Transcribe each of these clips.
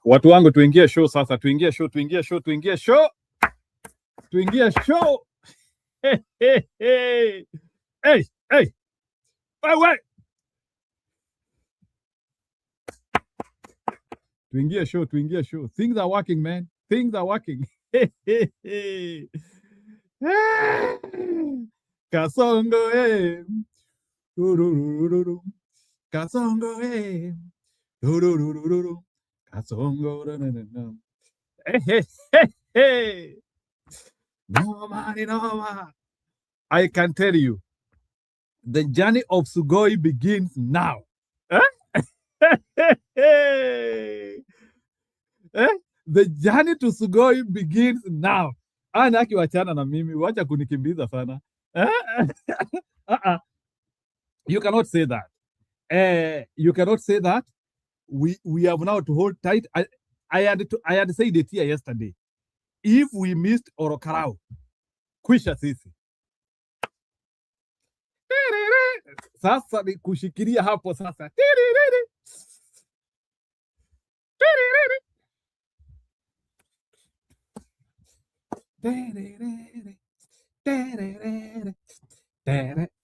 Watu wangu tuingie show sasa, tuingie show. Wewe. Tuingie show. Things are working, man. Things are working. Kasongo, eh. Kasongo, eh. Kasongo, hey. No, man. I can tell you, the journey of Sugoi begins now. The journey to Sugoi begins now. Naki wachana na mimi, wacha kunikimbiza sana. You cannot say that. You cannot say that. We have now to hold tight. I had said it here yesterday. If we missed Orokarao, kwisha sisi. Sasa ni kushikilia hapo sasa.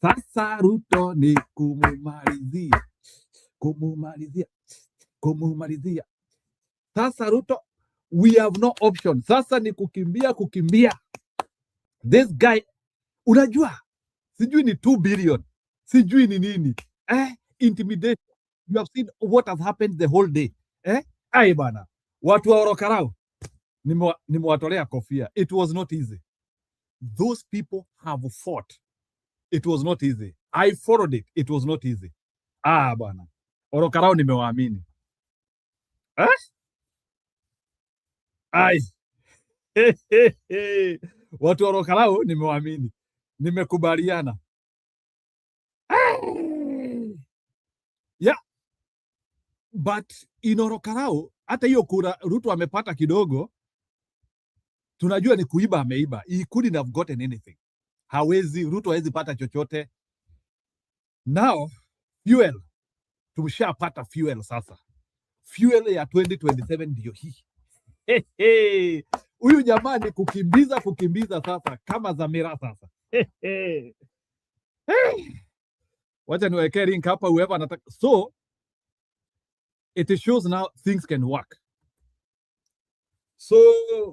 Sasa Ruto ni kumumalizia. Sasa Ruto, we have no option. Sasa ni kukimbia. This guy, unajua, sijui ni 2 billion, sijui ni nini. Intimidation. You have seen what has happened the whole day. Ai bana, watu wa Orokarao, nimewatolea kofia. It was not easy. Those people have fought. It was not easy. I followed it. It was not easy. Bana, Orokarao nimewaamini. Ai. Watu wa Orokarao nimewaamini. Nimekubaliana. Yeah. But in Orokarao, hata hiyo kura Ruto amepata kidogo, tunajua ni kuiba ameiba. He couldn't have gotten anything. Ruto hawezi pata chochote. Now, fuel. Tumeshapata fuel sasa. Fuel ya 2027 ndio hii. Huyu jamaa ni kukimbiza sasa kama Zamira sasa. Wacha niweke link hapa whoever anataka. So it shows now things can work. So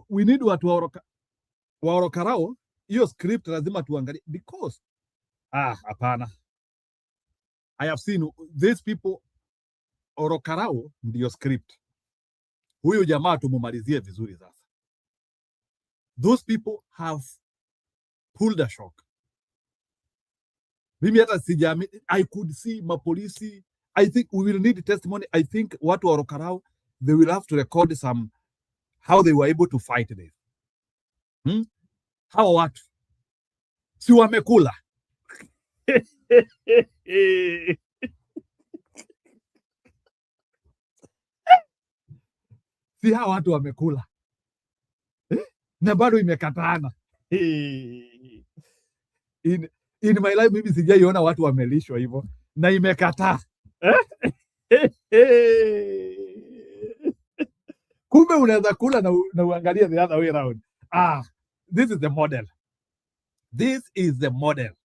we need watu wa Orokarao, hiyo script lazima tuangalie because hapana. I have seen these people. Orokarao ndio script. Huyu jamaa tumumalizie vizuri sasa. Those people have pulled a shock. Mimi hata sijamini. I could see mapolisi. I think we will need testimony. I think watu wa Orokarao, they will have to record some how they were able to fight this. Hawa watu si wamekula. Si hawa watu wamekula. Na bado imekatana. In my life mimi sijaiona watu wamelishwa hivyo na imekataa. Kumbe unaweza kula na uangalia the other way around. This is the model. This is the model.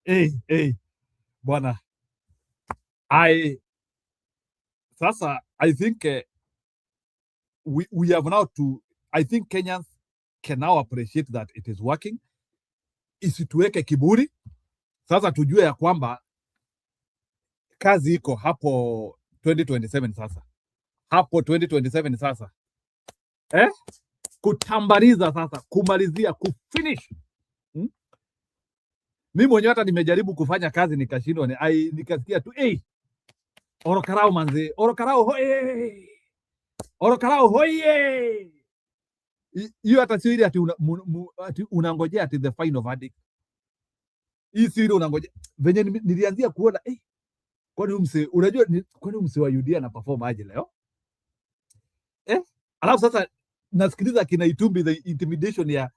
Hey. Bwana. I think we have now to, I think Kenyans can now appreciate that it is working. Isituweke kiburi. Sasa tujue ya kwamba kazi iko hapo 2027 sasa. Hapo 2027 sasa. Kutambariza sasa, kumalizia, kufinish. Mimi mwenyewe hata nimejaribu kufanya kazi nikashindwa, nikasikia tu Orokarao manze, Orokarao hoye. Orokarao hoye. Hiyo hata sio ile ati unangojea ati the final verdict. Hii sio ile unangojea. Venye nilianzia kuona kwani unajua kwani wa UDA na perform aje leo? Alafu sasa nasikiliza kina Itumbi the intimidation ya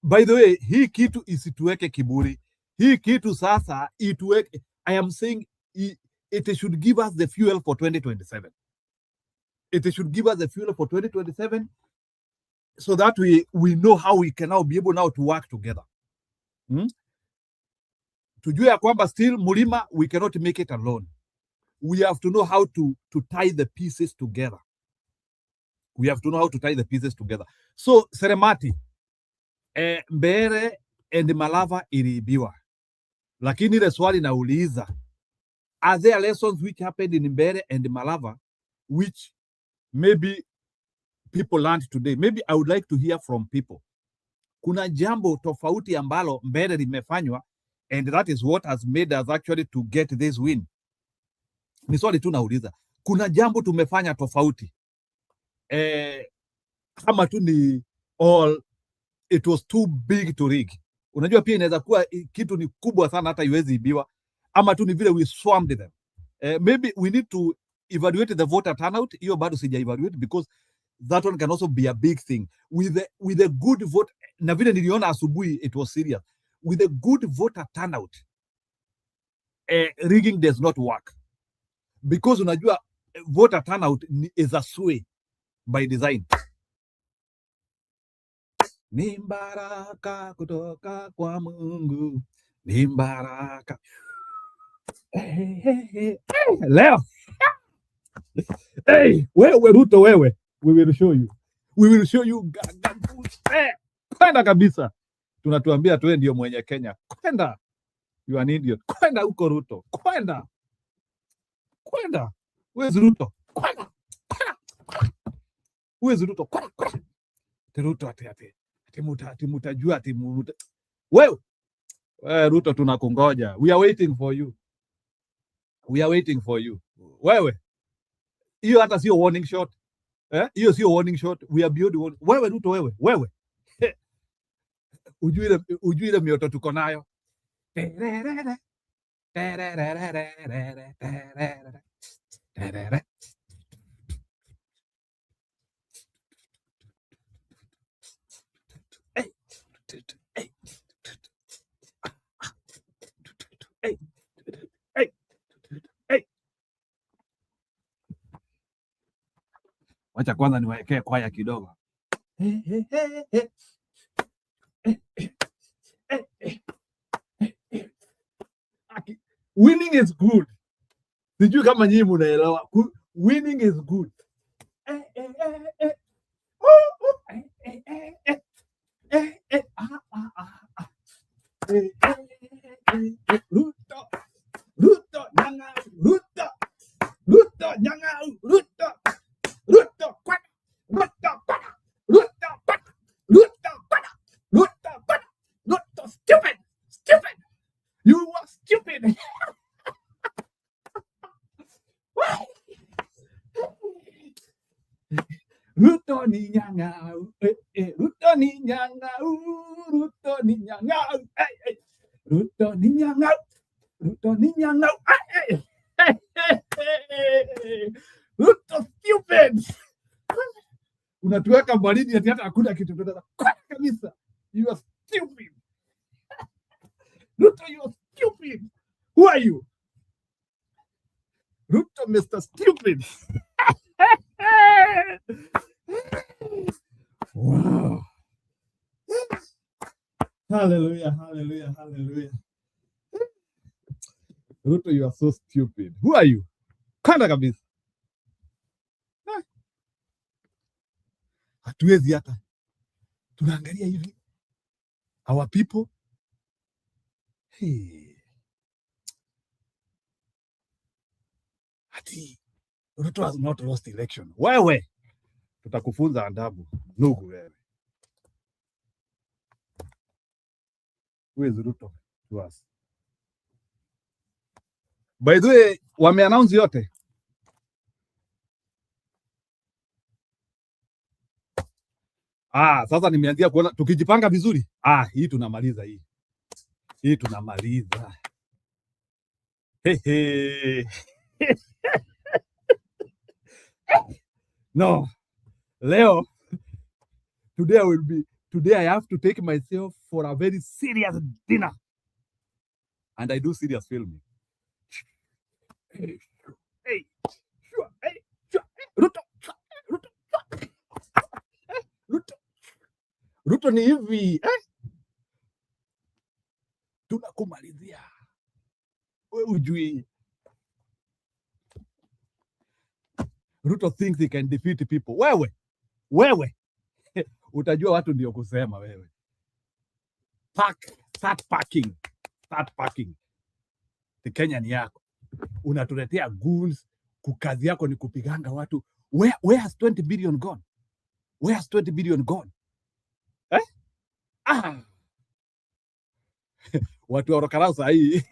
by the way, hii kitu isituweke kiburi. Hii kitu sasa ituweke, I am saying it should give us the fuel for 2027. It should give us the fuel for 2027 so that we know how we can now be able now to work together. Tujue ya kwamba still mulima, we cannot make it alone. We have to know how to tie the pieces together. We have to know how to tie the pieces together. So Seremati, Mbere and Malava iliibiwa, lakini ile swali nauliza, are there lessons which happened in Mbere and Malava which maybe people learned today? Maybe I would like to hear from people. Kuna jambo tofauti ambalo Mbere limefanywa, and that is what has made us actually to get this win. Ni swali tu nauliza, kuna jambo tumefanya tofauti kama tu ni all it was too big to rig? Unajua pia inaweza kuwa kitu ni kubwa sana hata iwezi ibiwa, ama tu ni vile we swarmed them. Maybe we need to evaluate the voter turnout. Hiyo bado sija evaluate because that one can also be a big thing with a good vote. Na vile niliona asubuhi it was serious with a good voter turnout. Rigging does not work because unajua voter turnout is a sway by design. Ni baraka kutoka kwa Mungu, ni baraka. Leo wewe Ruto, wewe, we will show you kwenda kabisa. Tunatuambia tuwe ndio mwenye Kenya. Kwenda, you an idiot. Kwenda huko Ruto, kwenda. Where's Ruto? Kwenda. Where's Ruto? Kwenda. Ruto ati mutajua ati wewe Ruto, tunakungoja. We are waiting for you. Wewe, hiyo hata sio warning shot. Hiyo sio warning shot. We are beyond warning. Wewe Ruto, wewe. Ujui ile mioto tuko nayo. Wacha kwanza niwaekee kwaya kidogo. Winning is good. Sijui kama nyinyi mnaelewa. Winning is good. Ruto nyang'au, Ruto stupid. You were stupid. Ruto ni nyang'au, Ruto ni nyang'au, Ruto ni nyang'au, Ruto ni nyang'au, Ruto ni nyang'au, Ruto stupid. Unatuweka baridi ati hata hakuna kitu kabisa. You are stupid. Ruto, you are stupid. Who are you? Ruto, Mr. Stupid. Wow. Hallelujah. Ruto, you are so stupid. Who are you? Kanda kabisa. Hatuwezi hata. Tunaangalia hivi. Our people. Ati Ruto has not lost election. Wewe tutakufunza adabu ndugu wewe. Who is Ruto to us? By the way, wameannounce yote. Sasa nimeanzia kuona tukijipanga vizuri. Hii tunamaliza hii. Hii tunamaliza. No. Leo today today I have to take myself for a very serious dinner. And I do serious filming. Hey, hey, sure, hey, sure, hey, Ruto, Ruto, Ruto, Ruto ni hivi tunakumalizia. We ujui. Ruto thinks he can defeat people. Wewe utajua watu ndio kusema wewe. Start packing. The Kenya ni yako. Unatuletea goons, kukazi yako ni kupiganga watu. Where has 20 billion gone? Where has 20 billion gone? Watu wa Orokarau saa hii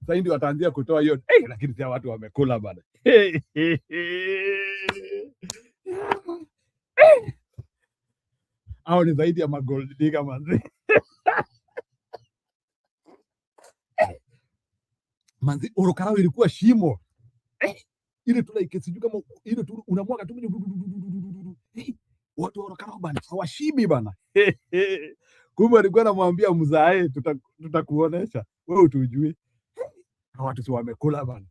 ndio wataanzia kutoa hiyo. Lakini sasa watu wamekula bana. Hao ni zaidi ya magold digger manzi. Manzi, Orokarau ilikuwa shimo. Ile tu like sijui kama ile tu unamwaga tu. Watu wa Orokarau bana hawashibi bana. Kumbe alikuwa anamwambia mzae tutakuonesha. Wewe utujui. Watu si wamekula bana.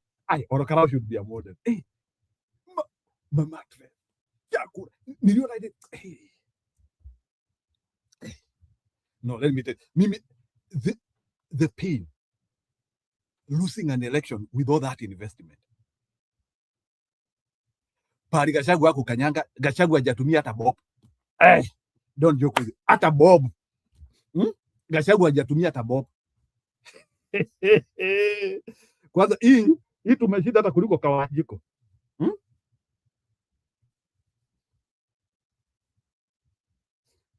Orokarau should be a model. Mama Tre. Chakula. Niliona ile. No, let me tell you. The pain losing an election with all that investment. Pali Gachagua wako kanyanga, Gachagua hajatumia hata bob. Don't joke with it. Hata bob. Gachagua hajatumia hata bob. Kwanza hii tumeshinda hata kuliko Kawajiko.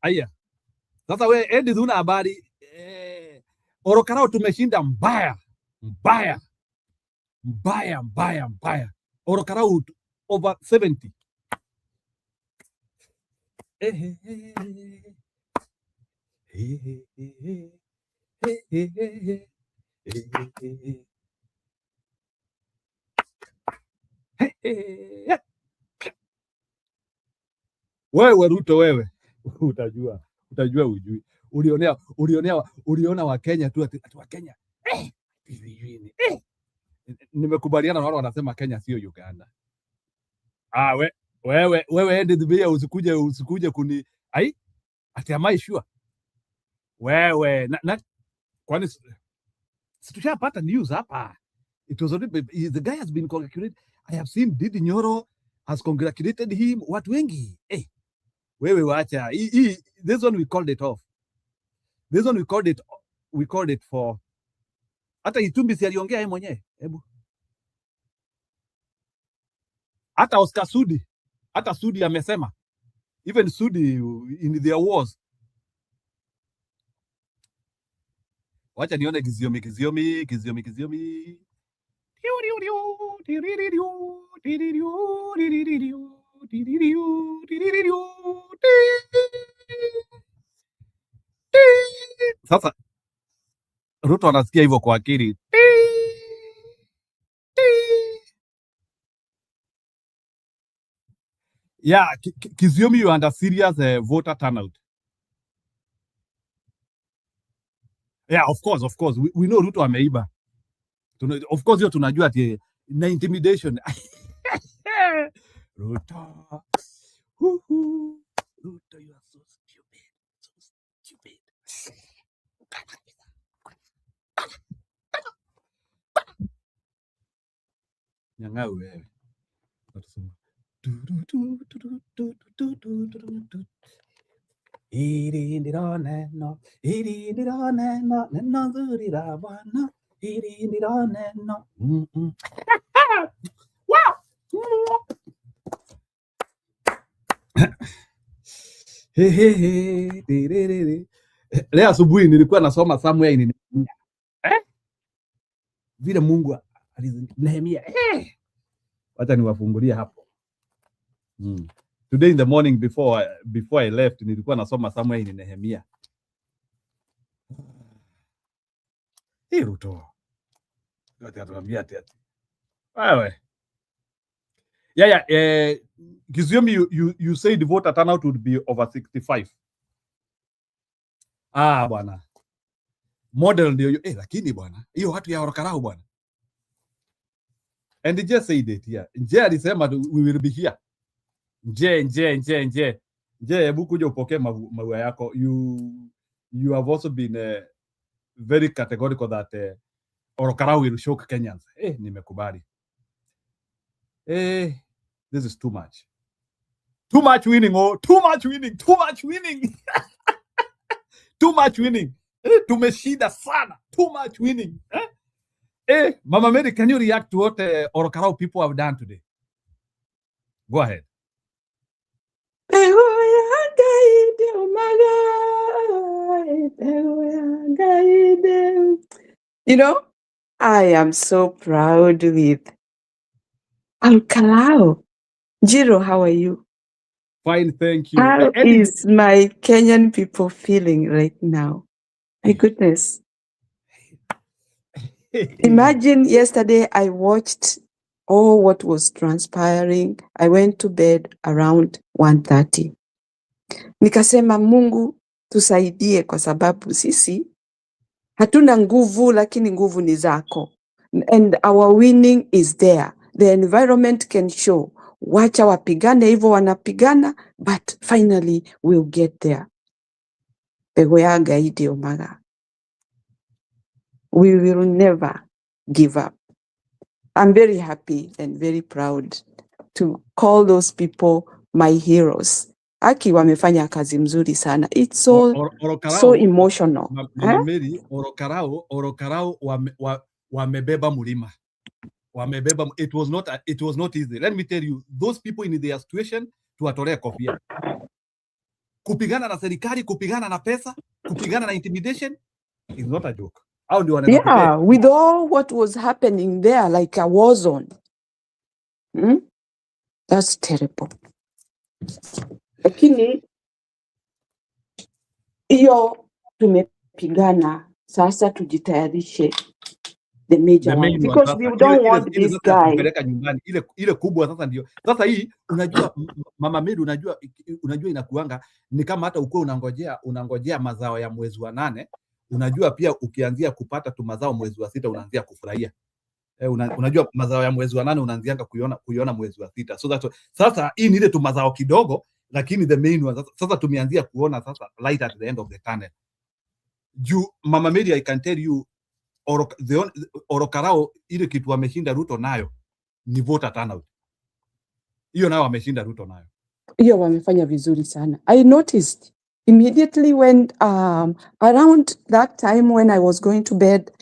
Aya. Sasa we Edi huna habari. Orokarau tumeshinda mbaya. Orokarau over 70. Wewe Ruto, wewe utajua ujui. Uliona Wakenya tu ati Wakenya. Nimekubaliana na wale wanasema Kenya sio Uganda. Wewe Edi Dhibia usikuje kuni ati am I sure? Wewe kwani situshapata news hapa. It was already, the guy has been congratulated. I have seen Didi Nyoro has congratulated him. Watu wengi. Wewe wacha. This one we called it off. This one we called it for. Hata Itumbi si aliongea yeye mwenyewe. Hebu. Hata Oscar Sudi. Hata Sudi amesema. Even Sudi in their wars. Wacha nione Kiziomi. Sasa Ruto anasikia hivyo kwa akili. Yeah, Kiziomi, you under serious voter turnout. Yeah, of course. We know Ruto ameiba. Of course hiyo tunajua ati na intimidation. Ruto. Ruto, you are so stupid. Nyang'au wewe. Iri ndiro neno nzuri la Bwana. Iri ndiro neno. Leo asubuhi nilikuwa nasoma somewhere in vile Mungu Nehemia. Wacha niwafungulie hapo. Today in the morning before I left nilikuwa nasoma somewhere in Nehemia. Ruto. Yote atuambia ati. Wewe. Yeah. Kiziomi, you said voter turnout would be over 65. Bwana. Model ndio hiyo. Lakini bwana, hiyo watu ya Orokarau bwana. And just said it here. Nje alisema we will be here. Nje, hebu kuja upokee maua yako. You have also been very categorical that Orokarau will shock Kenyans. Nimekubali. This is too much. Too much winning. Too much winning. Too much winning. Tumeshinda sana. Too much winning. Mama Mary, can you react to what Orokarau people have done today? Go ahead. You know, I am so proud with Orokarau. Jiro, how are you? Fine, thank you. How is my Kenyan people feeling right now? My goodness. Imagine yesterday I watched all what was transpiring. I went to bed around 1:30. Nikasema Mungu tusaidie kwa sababu sisi hatuna nguvu, lakini nguvu ni zako. And our winning is there. The environment can show. Wacha wapigane hivyo wanapigana, but finally we'll get there. Pego ya gaidi omaga. We will never give up. I'm very happy and very proud to call those people my heroes. Aki wamefanya kazi mzuri sana. It's so emotional. Mama Mary, Orokarau wamebeba mulima. It was not easy. Let me tell you, those people in their situation tuwatolee kofia. Kupigana na serikali, kupigana na pesa, kupigana na intimidation is not a joke. Yeah, with all what was happening there, like a war zone. That's terrible. Lakini hiyo tumepigana, sasa tujitayarishe the major one, because we don't want this guy. Ile kubwa sasa ndio. Sasa hii unajua Mama Mary, unajua inakuanga ni kama hata uko unangojea mazao ya mwezi wa 8. Unajua pia ukianzia kupata tu mazao mwezi wa 6 unaanzia kufurahia. Unajua mazao ya mwezi wa 8 unaanzianga kuiona mwezi wa 6. So that sasa hii ni ile tu mazao kidogo, lakini the main one sasa tumeanzia kuona sasa light at the end of the tunnel. Mama Mary, I can tell you Orokarau ile kitu wameshinda Ruto nayo ni voter turnout. Hiyo nayo wameshinda Ruto nayo. Hiyo wamefanya vizuri sana. I noticed immediately when around that time when I was going to bed,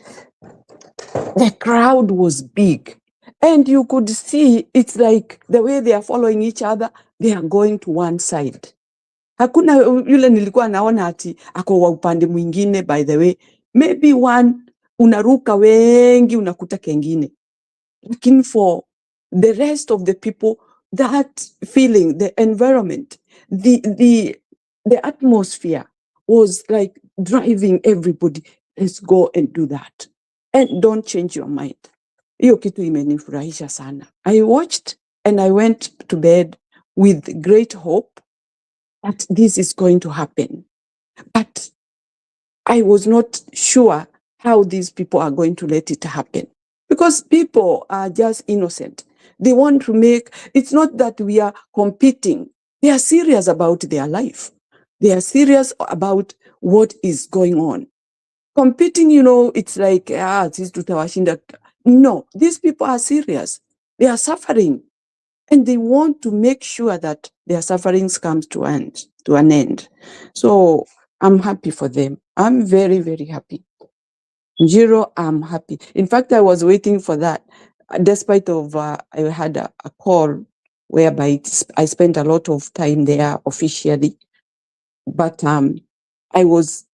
the crowd was big, and you could see it's like the way they are following each other, they are going to one side. Hakuna yule nilikuwa naona ati ako wa upande mwingine. By the way, maybe one unaruka wengi unakuta kengine, looking for the rest of the people, that feeling, the environment, the atmosphere was like driving everybody. Let's go and do that, and don't change your mind. Hiyo kitu imenifurahisha sana. I watched and I went to bed with great hope that this is going to happen, but I was not sure how these people are going to let it happen, because people are just innocent. They want to make, it's not that we are competing. They are serious about their life. They are serious about what is going on. Competing, it's like, no, these people are serious. They are suffering, and they want to make sure that their sufferings comes to an end. So I'm happy for them. I'm very, very happy. Jiro, I'm happy. In fact, I was waiting for that, despite of I had a call whereby I spent a lot of time there officially, but I was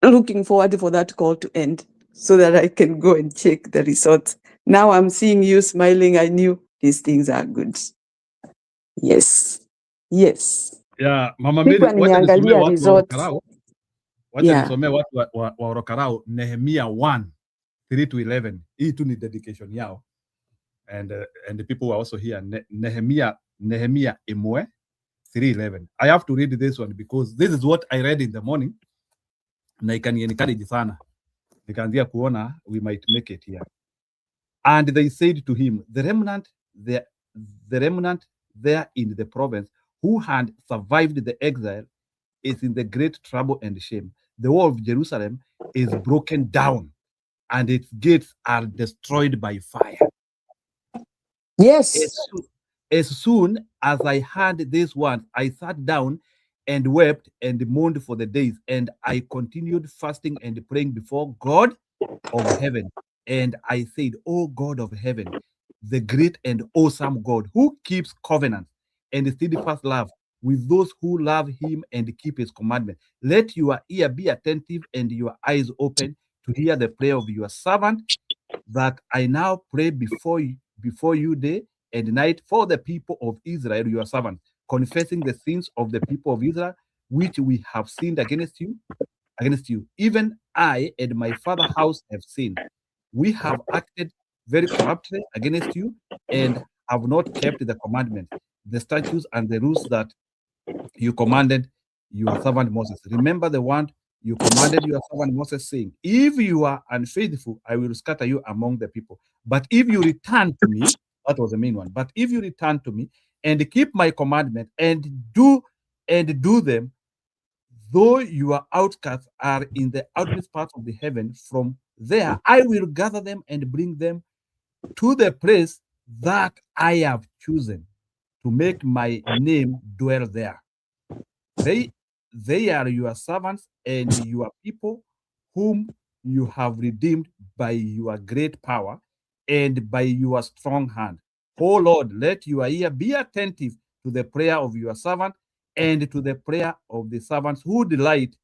looking forward for that call to end so that I can go and check the results. Now I'm seeing you smiling. I knew these things are good. Yes. Yeah, Mama Mary, nimeangalia results. Wacha nisomee watu wa Orokarau. Nehemia 1:3-11. Hii tu ni dedication yao, and the people were also here. Nehemia 1:3-11. I have to read this one because this is what I read in the morning. na ikani-encourage sana, nikaanzia kuona we might make it here. And they said to him, the remnant there in the province who had survived the exile is in the great trouble and shame. The wall of Jerusalem is broken down and its gates are destroyed by fire. Yes. As soon as I heard these words, I sat down and wept and mourned for the days, and I continued fasting and praying before God of heaven. And I said, O God of heaven, the great and awesome God who keeps covenant and steadfast love with those who love him and keep his commandment, let your ear be attentive and your eyes open to hear the prayer of your servant, that I now pray before you day and night for the people of Israel, your servant, confessing the sins of the people of Israel, which we have sinned against you. Even I and my father's house have sinned. We have acted very corruptly against you and have not kept the commandments, the statutes, and the rules that you commanded your servant Moses. Remember the one you commanded your servant Moses, saying, if you are unfaithful, I will scatter you among the people. But if you return to me, that was the main one. But if you return to me and keep my commandment and do them, though your outcasts are in the outmost parts of the heaven, from there I will gather them and bring them to the place that I have chosen to make my name dwell there. They are your servants and your people, whom you have redeemed by your great power and by your strong hand. O Lord, let your ear be attentive to the prayer of your servant and to the prayer of the servants who delight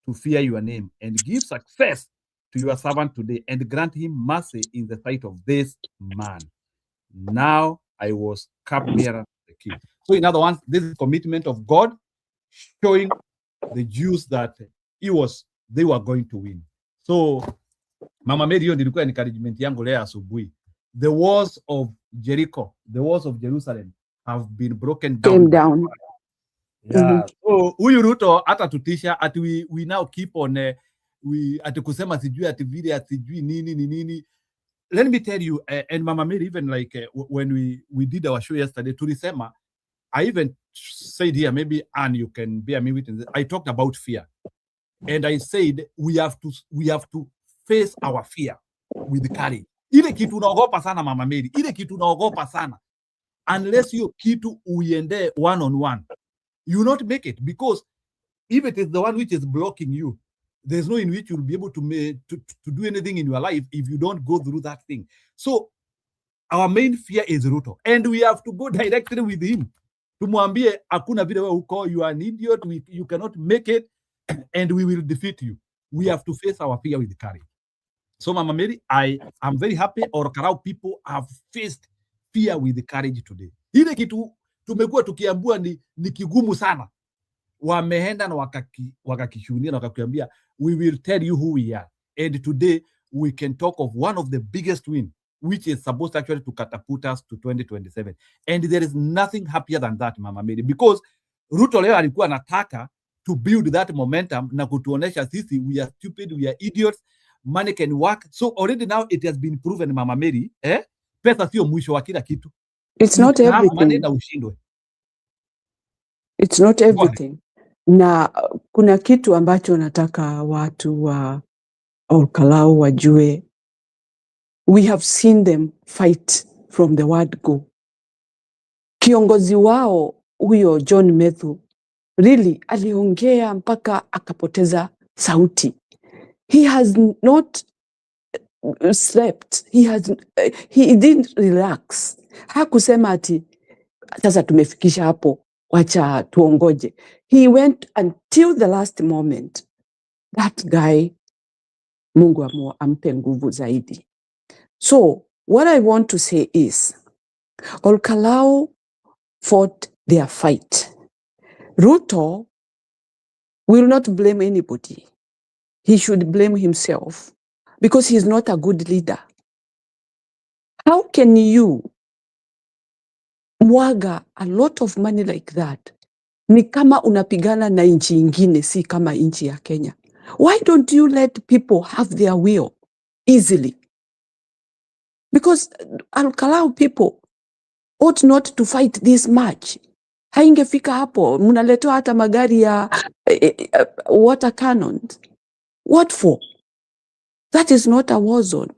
to fear your name, and give success to your servant today, and grant him mercy in the sight of this man. Now I was cupbearer to the king. So in other words, this is commitment of God showing the Jews that they were going to win. So Mama Mary, hiyo nilikuwa encouragement yangu leo asubuhi. The walls of Jericho, the walls of Jerusalem have been broken down. Came down. Yeah. So huyu Ruto hata tutisha ati we now keep on ati kusema sijui ati vile ati sijui nini. Let me tell you, and Mama Mary, even like when we did our show yesterday, tulisema, I even said here, maybe Anne, you can bear me witness. I talked about fear, and I said we have to face our fear with courage. Ile kitu unaogopa sana Mama Mary, ile kitu unaogopa sana, unless you kitu uiende one on one, you will not make it, because if it is the one which is blocking you, there's no in which you'll be able to do anything in your life if you don't go through that thing. So our main fear is Ruto, and we have to go directly with him. Tumwambie hakuna vile wewe uko, you are an idiot, you cannot make it, and we will defeat you. We have to face our fear with courage. So Mama Mary, I am very happy Karau people have faced fear with courage today. Ile kitu tumekuwa tukiambua ni kigumu sana, wameenda na wakakishuhudia na wakakuambia we will tell you who we are, and today we can talk of one of the biggest win, which is supposed actually to catapult us to 2027, and there is nothing happier than that Mama Mary, because Ruto leo alikuwa anataka to build that momentum na kutuonesha sisi we are stupid, we are idiots, money can work. So already now it has been proven Mama Mary, pesa sio mwisho wa kila kitu. It's not everything. It's not everything. Na kuna kitu ambacho nataka watu wa Olkalau wajue. We have seen them fight from the word go. Kiongozi wao huyo John Methu really aliongea mpaka akapoteza sauti. He has not slept. He didn't relax. Hakusema ati sasa tumefikisha hapo, wacha tuongoje. He went until the last moment. That guy, Mungu ampe nguvu zaidi. So what I want to say is, Olkalau fought their fight. Ruto will not blame anybody. He should blame himself, because he's not a good leader. How can you mwaga a lot of money like that? Ni kama unapigana na nchi ingine, si kama nchi ya Kenya. Why don't you let people have their will easily? Because Al-Kalau people ought not to fight this much. Haingefika hapo, mnaletewa hata magari ya water cannons. What for? That is not a war zone.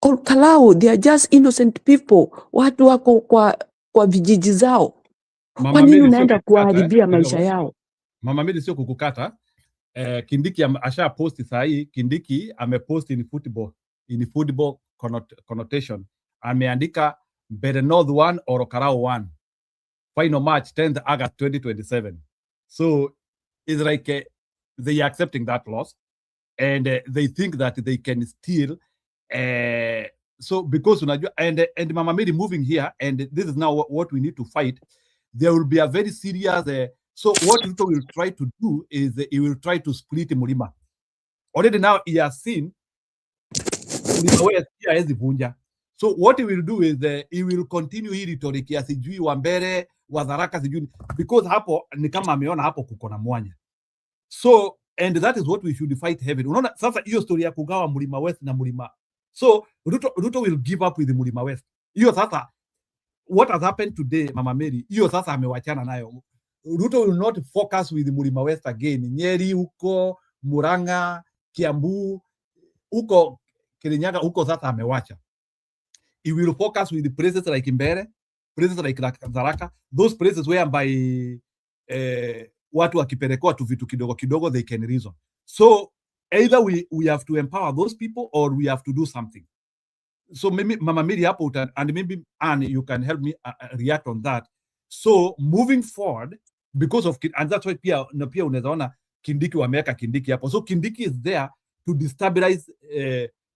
Al-Kalau, they are just innocent people. Watu wako kwa vijiji zao. Kwa nini unaenda kuwaharibia maisha yao? Mama Mary, sio kukukata. Kindiki asha post saa hii. Kindiki amepost in football connotation. Ameandika Mbeere North 1 or Karao 1. Final match 10th August 2027. So it's like they are accepting that loss, and they think that they can still so because unajua, and Mama Mary moving here, and this is now what we need to fight. There will be a very serious so what Ruto will try to do is he will try to split Mlima. Already now he has seen Mlima West hawezi vunja. So what he will do is he will continue hii rhetoric ya sijui wa Mbeere wa Tharaka sijui, because hapo ni kama ameona hapo kuko na mwanya. So and that is what we should fight heavily. Unaona sasa hiyo story ya kugawa Mlima West na Mlima, so Ruto will give up with the Mlima West. Hiyo sasa what has happened today, Mama Mary, hiyo sasa amewachana nayo. Ruto will not focus with the Mlima West again. Nyeri huko, Murang'a, Kiambu, huko Kirinyaga, huko sasa amewacha. He will focus with the places like Mbeere, places like Tharaka, those places whereby watu wakipelekwa tu vitu kidogo kidogo they can reason. So either we have to empower those people or we have to do something. So maybe Mama Mary hapo, and maybe Anne, you can help me react on that. So moving forward, because of, and that's why pia unaweza ona Kindiki wameweka Kindiki hapo. So Kindiki is there to destabilize,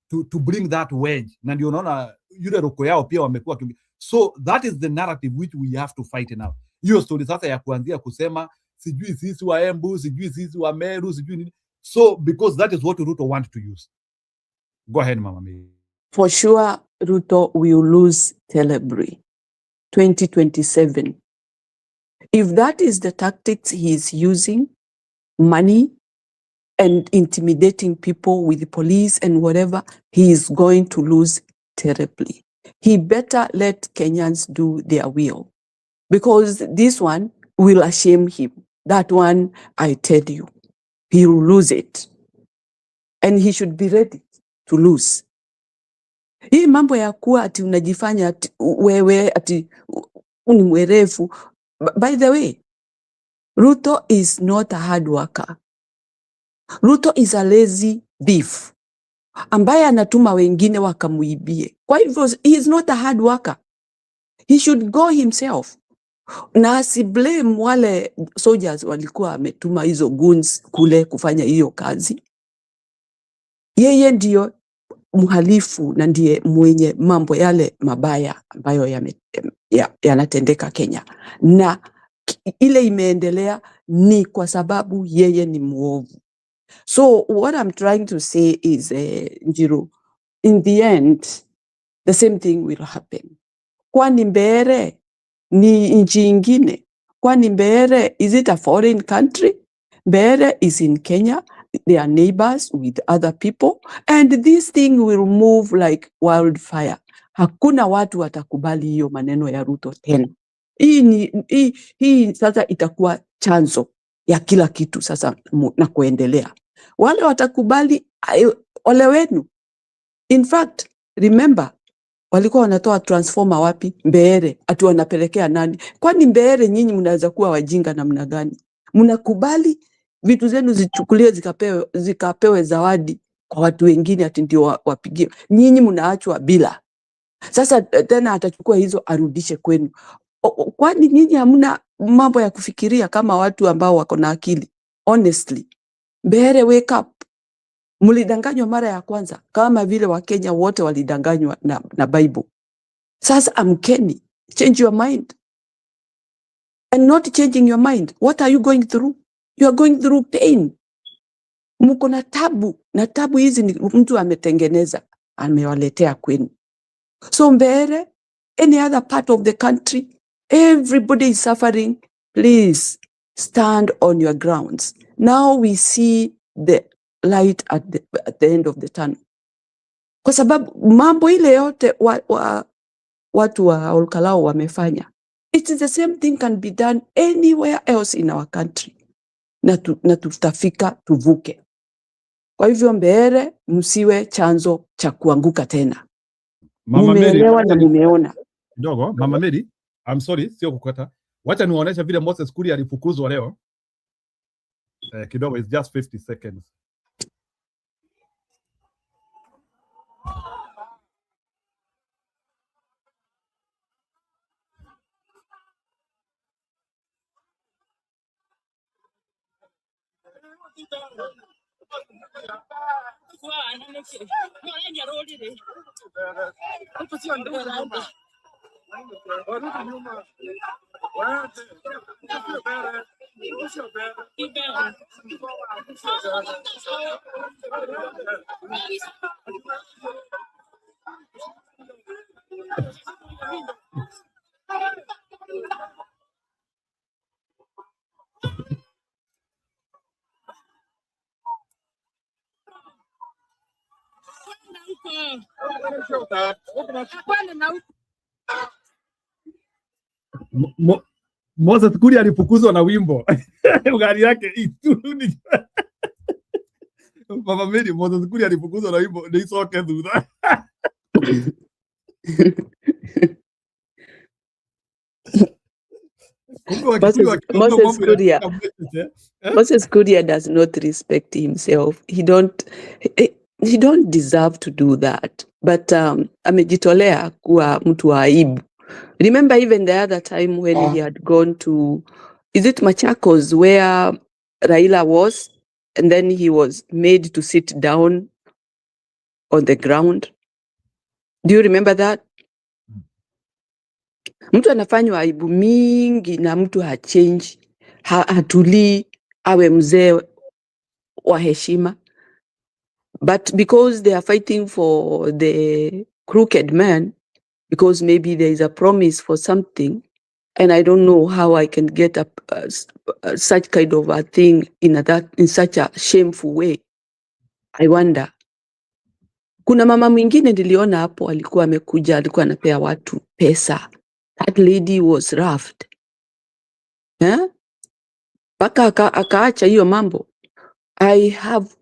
to bring that wedge. Na ndio unaona yule roko yao pia wamekuwa. So that is the narrative which we have to fight now. Hiyo story sasa ya kuanzia kusema sijui sisi wa Embu, sijui sisi wa Meru, sijui nini. So because that is what Ruto want to use. Go ahead, Mama Mary. For sure, Ruto will lose terribly 2027. If that is the tactics he is using, money and intimidating people with the police and whatever, he is going to lose terribly. He better let Kenyans do their will, because this one will shame him. That one, I tell you, he will lose it. And he should be ready to lose. Hii mambo ya kuwa ati unajifanya ati wewe ati ni mwerevu. By the way, Ruto is not a hard worker. Ruto is a lazy thief ambaye anatuma wengine wakamuibie. Kwa hivyo, he is not a hard worker. He should go himself. Na asiblame wale soldiers walikuwa ametuma hizo goons kule kufanya hiyo kazi. Yeye ndio mhalifu na ndiye mwenye mambo yale mabaya ambayo yanatendeka Kenya. Na ile imeendelea ni kwa sababu yeye ni muovu. So what I'm trying to say is, Njiru, in the end, the same thing will happen. Kwani Mbeere ni nchi ingine? Kwani Mbeere, is it a foreign country? Mbeere is in Kenya. They are neighbors with other people, and this thing will move like wildfire. Hakuna watu watakubali hiyo maneno ya Ruto tena. Hii sasa itakuwa chanzo ya kila kitu sasa na kuendelea. Wale watakubali, ole wenu. In fact, remember, walikuwa wanatoa transformer wapi? Mbeere. Ati wanapelekea nani? Kwani Mbeere nyinyi mnaweza kuwa wajinga namna gani? Mnakubali vitu zenu zichukuliwe zikapewe zawadi kwa watu wengine ati ndio wapigie. Nyinyi mnaachwa bila. Sasa tena atachukua hizo arudishe kwenu. Kwani nyinyi hamna mambo ya kufikiria kama watu ambao wako na akili? Honestly, Mbeere, wake up. Mlidanganywa mara ya kwanza kama vile Wakenya wote walidanganywa na Bible. Sasa amkeni, change your mind. And not changing your mind, what are you going through? You are going through pain. Mko na tabu, na tabu hizi ni mtu ametengeneza, amewaletea kwenu. So Mbeere, any other part of the country, everybody is suffering. Please stand on your grounds. Now we see the light at the end of the tunnel, kwa sababu mambo ile yote watu wa Olkalau wamefanya, it's the same thing can be done anywhere else in our country, na tutafika tuvuke. Kwa hivyo Mbeere, msiwe chanzo cha kuanguka tena. Mumeelewa na mumeona. Dogo, Mama Mary, I'm sorry, sio kukata. Wacha niwaonesha vile Moses Kuria alifukuzwa leo. Kidogo, it's just 50 seconds. Moses Kuria alifukuzwa na wimbo gari yake iturudi. Mama Mary, Moses Kuria alifukuzwa na wimbo nisoke thutha. Moses Kuria does not respect himself. He don't deserve to do that. But amejitolea kuwa mtu wa aibu. Remember even the other time when he had gone to, is it Machakos, where Raila was, and then he was made to sit down on the ground? Do you remember that? Mtu anafanywa aibu mingi na mtu hachange, hatulii, awe mzee wa heshima. But because they are fighting for the crooked man, because maybe there is a promise for something, and I don't know how I can get such kind of a thing in such a shameful way. I wonder. Kuna mama mwingine niliona hapo alikuwa amekuja, alikuwa anapea watu pesa. That lady was roughed. Paka akaacha hiyo mambo. I have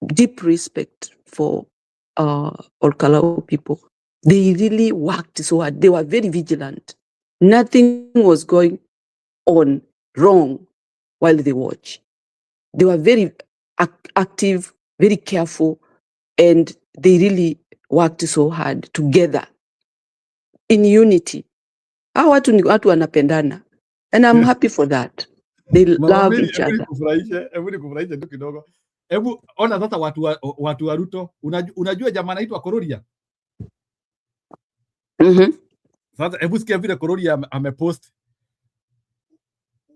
deep respect for Olkalau people. They really worked so hard. They were very vigilant. Nothing was going on wrong while they watch. They were very active, very careful, and they really worked so hard together in unity. Hao watu ni watu wanapendana, and I'm happy for that. They love each other. Hebu nikufurahishe tu kidogo. Hebu ona sasa watu wa Ruto, unajua jamaa anaitwa Kororia? Sasa hebu sikia vile Kororia amepost.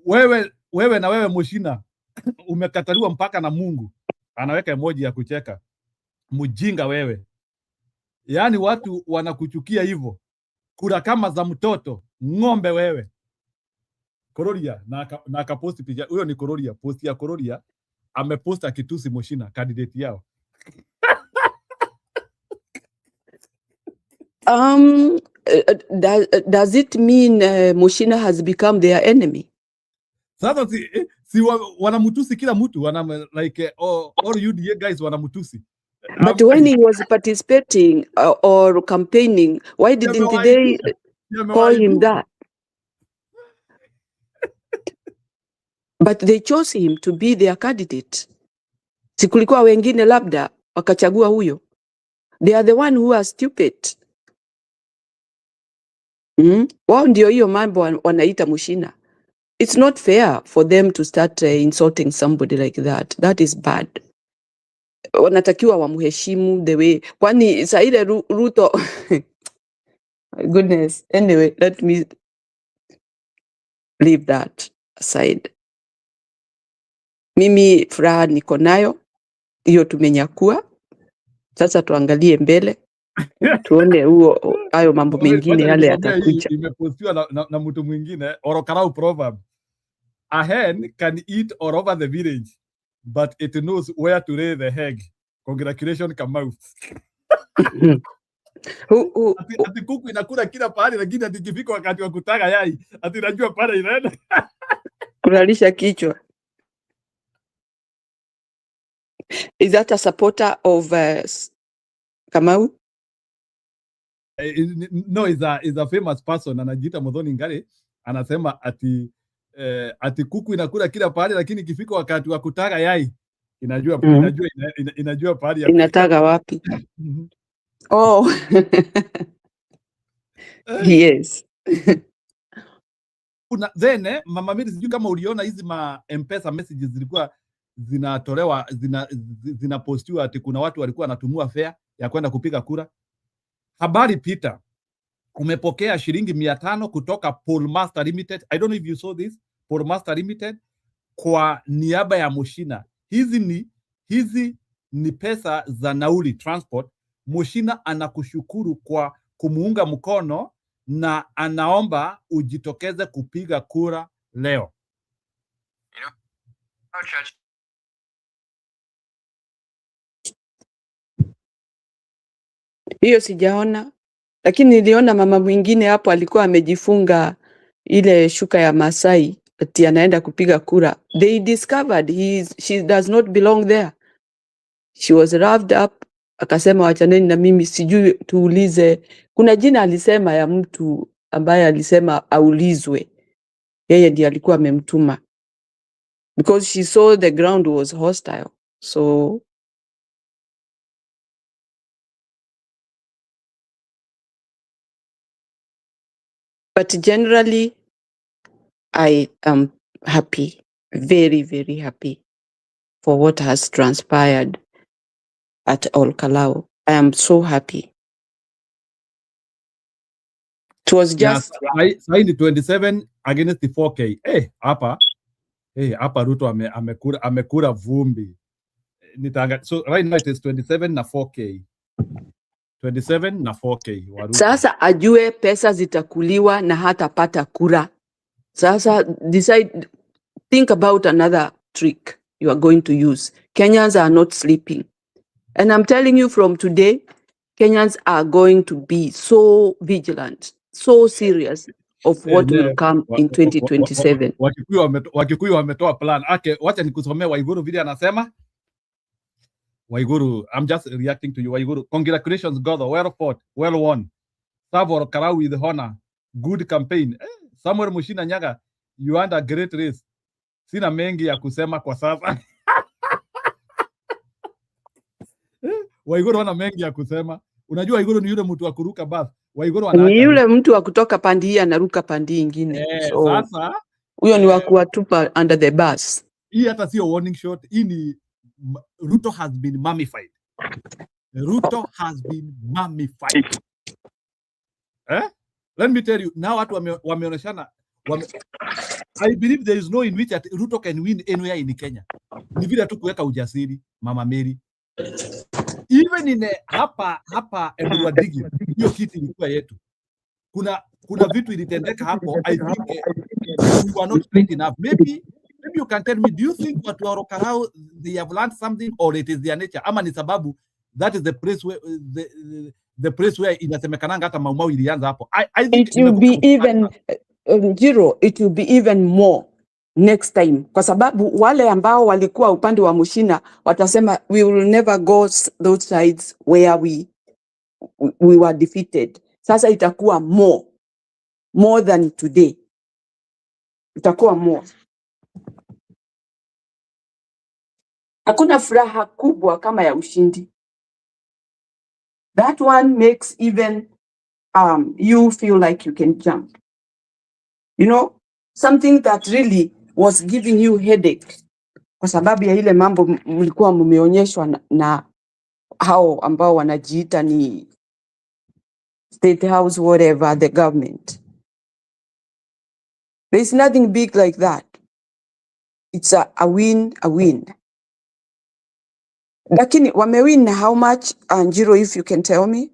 Wewe na wewe Mushina umekataliwa mpaka na Mungu. Anaweka emoji ya kucheka. Mjinga wewe. Yaani watu wanakuchukia hivyo. Kura kama za mtoto, ng'ombe wewe. Kororia na akaposti picha. Huyo ni Kororia, post ya Kororia ameposta kitusi Mushina, candidate yao. Does it mean Mushina has become their enemy? Sasa si wanamutusi kila mtu, like all you guys wanamutusi. But when he was participating or campaigning, why didn't they call him that? But they chose him to be their candidate. Sikulikuwa wengine labda wakachagua huyo. They are the one who are stupid. Wao ndio hiyo mambo wanaita Mushina. It's not fair for them to start insulting somebody like that. That is bad. Wanatakiwa wamheshimu the way. Kwani Saida Ruto my goodness. Anyway, let me leave that aside. Mimi furaha niko nayo, hiyo tumenyakua. Sasa tuangalie mbele, tuone hayo mambo mengine yale yatakuja. Imepostiwa na mtu mwingine, Olkalau proverb. A hen can eat all over the village, but it knows where to lay the egg. Congratulations, Kamau. Ati kuku inakula kila pahali, lakini ati ikifika wakati wa kutaga yai, ati najua pale inaenda. Kulalisha kichwa. Is that a supporter of Kamau? No, is a famous person, anajiita Muthoni Ngari, anasema ati kuku inakula kila pahali, lakini ikifika wakati wa kutaga yai inajua pahali ya inataga wapi. Oh. Yes. Then Mama Mary, sijui kama uliona hizi ma M-Pesa messages zilikuwa zinatolewa zinapostiwa ati kuna watu walikuwa wanatumua fare ya kwenda kupiga kura. Habari Peter, umepokea shilingi 500 kutoka Pollmaster Limited. I don't know if you saw this. Pollmaster Limited kwa niaba ya Mushina. Hizi ni pesa za nauli transport. Mushina anakushukuru kwa kumuunga mkono na anaomba ujitokeze kupiga kura leo. Hiyo sijaona, lakini niliona mama mwingine hapo alikuwa amejifunga ile shuka ya Masai ati anaenda kupiga kura. They discovered she does not belong there. She was wrapped up. Akasema wachaneni na mimi, sijui tuulize. Kuna jina alisema ya mtu ambaye alisema aulizwe. Yeye ndiye alikuwa amemtuma. Because she saw the ground was hostile. So but generally I am happy, very, very happy for what has transpired at Olkalau. I am so happy. It was just... Yes, I 27 against the 4K. Hapa Ruto amekura vumbi. So right now it is 27 na 4K. 27 na 4K. Sasa ajue pesa zitakuliwa na hatapata kura. Sasa decide, think about another trick you are going to use. Kenyans are not sleeping. And I'm telling you from today, Kenyans are going to be so vigilant, so serious of what will come in 2027. Wakikuyu wametoa plan. Wacha nikusomea Waiguru vile anasema. Waiguru, I'm just reacting to you. Waiguru, congratulations, God, well fought, well won. Serve Olkalau with honor. Good campaign. Samuel Mushina Nyaga, you had a great race. Sina mengi ya kusema kwa sasa. Waiguru wana mengi ya kusema. Unajua Waiguru ni yule mtu wa kuruka bus. Waiguru ni yule mtu wa kutoka pandi hii anaruka pandi ingine. So sasa huyo ni wa kuwatupa under the bus. Hii hata sio warning shot. Hii ni Ruto has been mummified. Ruto has been mummified. Let me tell you, now watu wameoneshana. I believe there is no in which Ruto can win anywhere in Kenya. Ni vile tu kuweka ujasiri, Mama Mary. Even in hapa Edwardigi, hiyo kiti ilikuwa yetu. Kuna vitu ilitendeka hapo. I think we were not straight enough. Maybe you can tell me, do you think watu wa Olkalau they have learned something or it is their nature? Ama ni sababu that is the place where the place where inasemekananga hata Mau ilianza hapo. I think it will be even Jiro, it will be even more next time, kwa sababu wale ambao walikuwa upande wa Mushina watasema we will never go those sides where we were defeated. Sasa itakuwa more than today. Itakuwa more. Hakuna furaha kubwa kama ya ushindi. That one makes even you feel like you can jump. You know, something that really was giving you headache kwa sababu ya ile mambo mlikuwa mmeonyeshwa na hao ambao wanajiita ni State House, whatever, the government. There is nothing big like that. It's a win, a win. Lakini wamewin how much, Njiro, if you can tell me?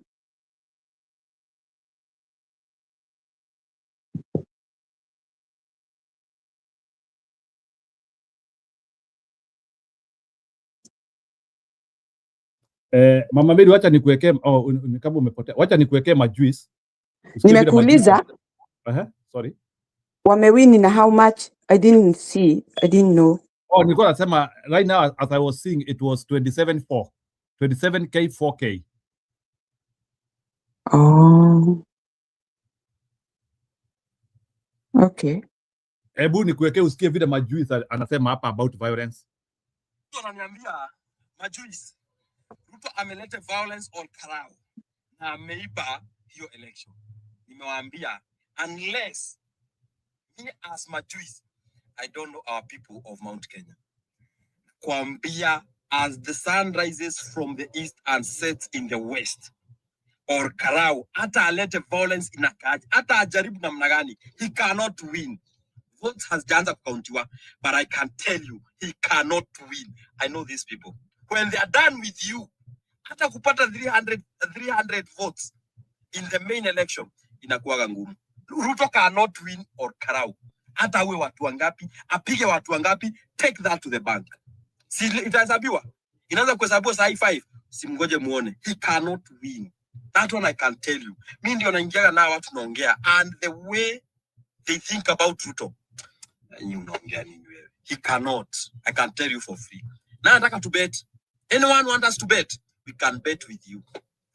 Mama Mary, wacha nikuwekee kama umepotea. Wacha nikuwekee majuice. Nimekuuliza sorry. Wamewini na how much? I didn't know. Nilikuwa nasema right now as I was seeing it was 27K 4K. Oh. Okay. Hebu nikuwekee usikie vile majuice anasema hapa about violence. Ananiambia majuice Ruto ameleta violence on Karau na ameiba hiyo election. Nimewaambia unless me as majuice, I don't know our people of Mount Kenya. Kuambia as the sun rises from the east and sets in the west, or Karau hata alete violence inakaje, hata ajaribu namna gani, he cannot win. Votes has jaanza kukauntiwa, but I can tell you he cannot win. I know these people. When they are done with you, hata kupata 300 votes in the main election inakuwa ngumu. Ruto cannot win or Karau. Hata awe watu wangapi, apige watu wangapi, take that to the bank. Si itahesabiwa. Inaanza kuhesabiwa saa 5. Simngoje muone. He cannot win. That one I can tell you. Mimi ndio naingia na watu tunaongea, and the way they think about Ruto. He cannot. I can tell you for free. Now nataka to bet. Anyone want us to bet? We can bet with you.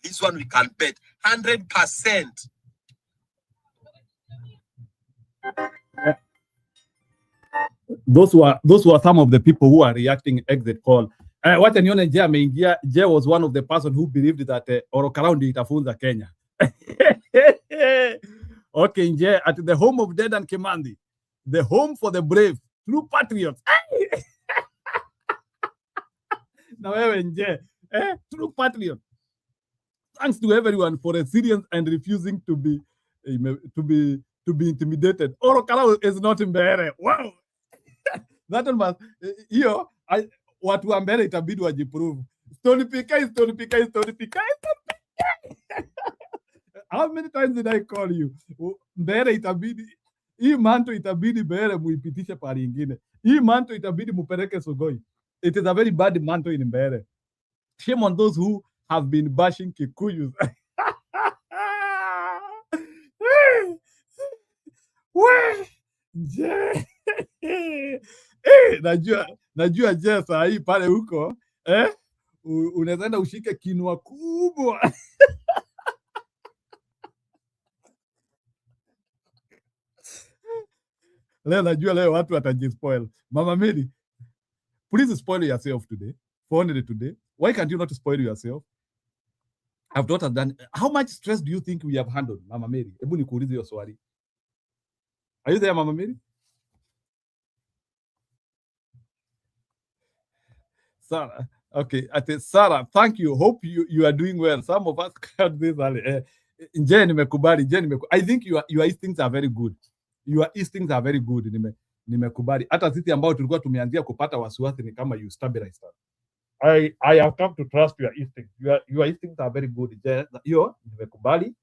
This one we can bet 100%. Those were some of the people who are reacting exit poll. Wacha nione Je ameingia. Je was one of the person who believed that Karau ndio itafunza Kenya. Okay, Je, at the home of Dedan Kimathi, the home for the brave, true patriots. Na wewe Je, true patriot. Thanks to everyone for resilience and refusing to be intimidated. Karau is not Mbere. Wow. That one must, watu wa Mbere itabidi wajiprove. Stony Pika. How many times did I call you? Mbere itabidi, hii manto itabidi Mbere muipitishe pali ingine. Hii manto itabidi mupeleke Sugoi. It is a very bad manto in Mbere. Shame on those who have been bashing Kikuyus. Najua Je saa hii pale huko unaweza ushike kinua kubwa. Leo watu watajispoil. Mama Mary, please spoil yourself today. For only today. Why can't you not spoil yourself? I've not done. How much stress do you think we have handled, Mama Mary? Hebu nikuulize hiyo swali. Are you there, Mama Mary? Sarah, okay. Sarah, thank you. Hope you are doing well. Some of us can't this early. Je, nimekubali. I think your instincts are very good. Your instincts are very good. Nimekubali. Hata sisi ambao tulikuwa tumeanzia kupata wasiwasi ni kama you stabilize us. I have come to trust your instincts. Your instincts are very good. Hiyo nimekubali.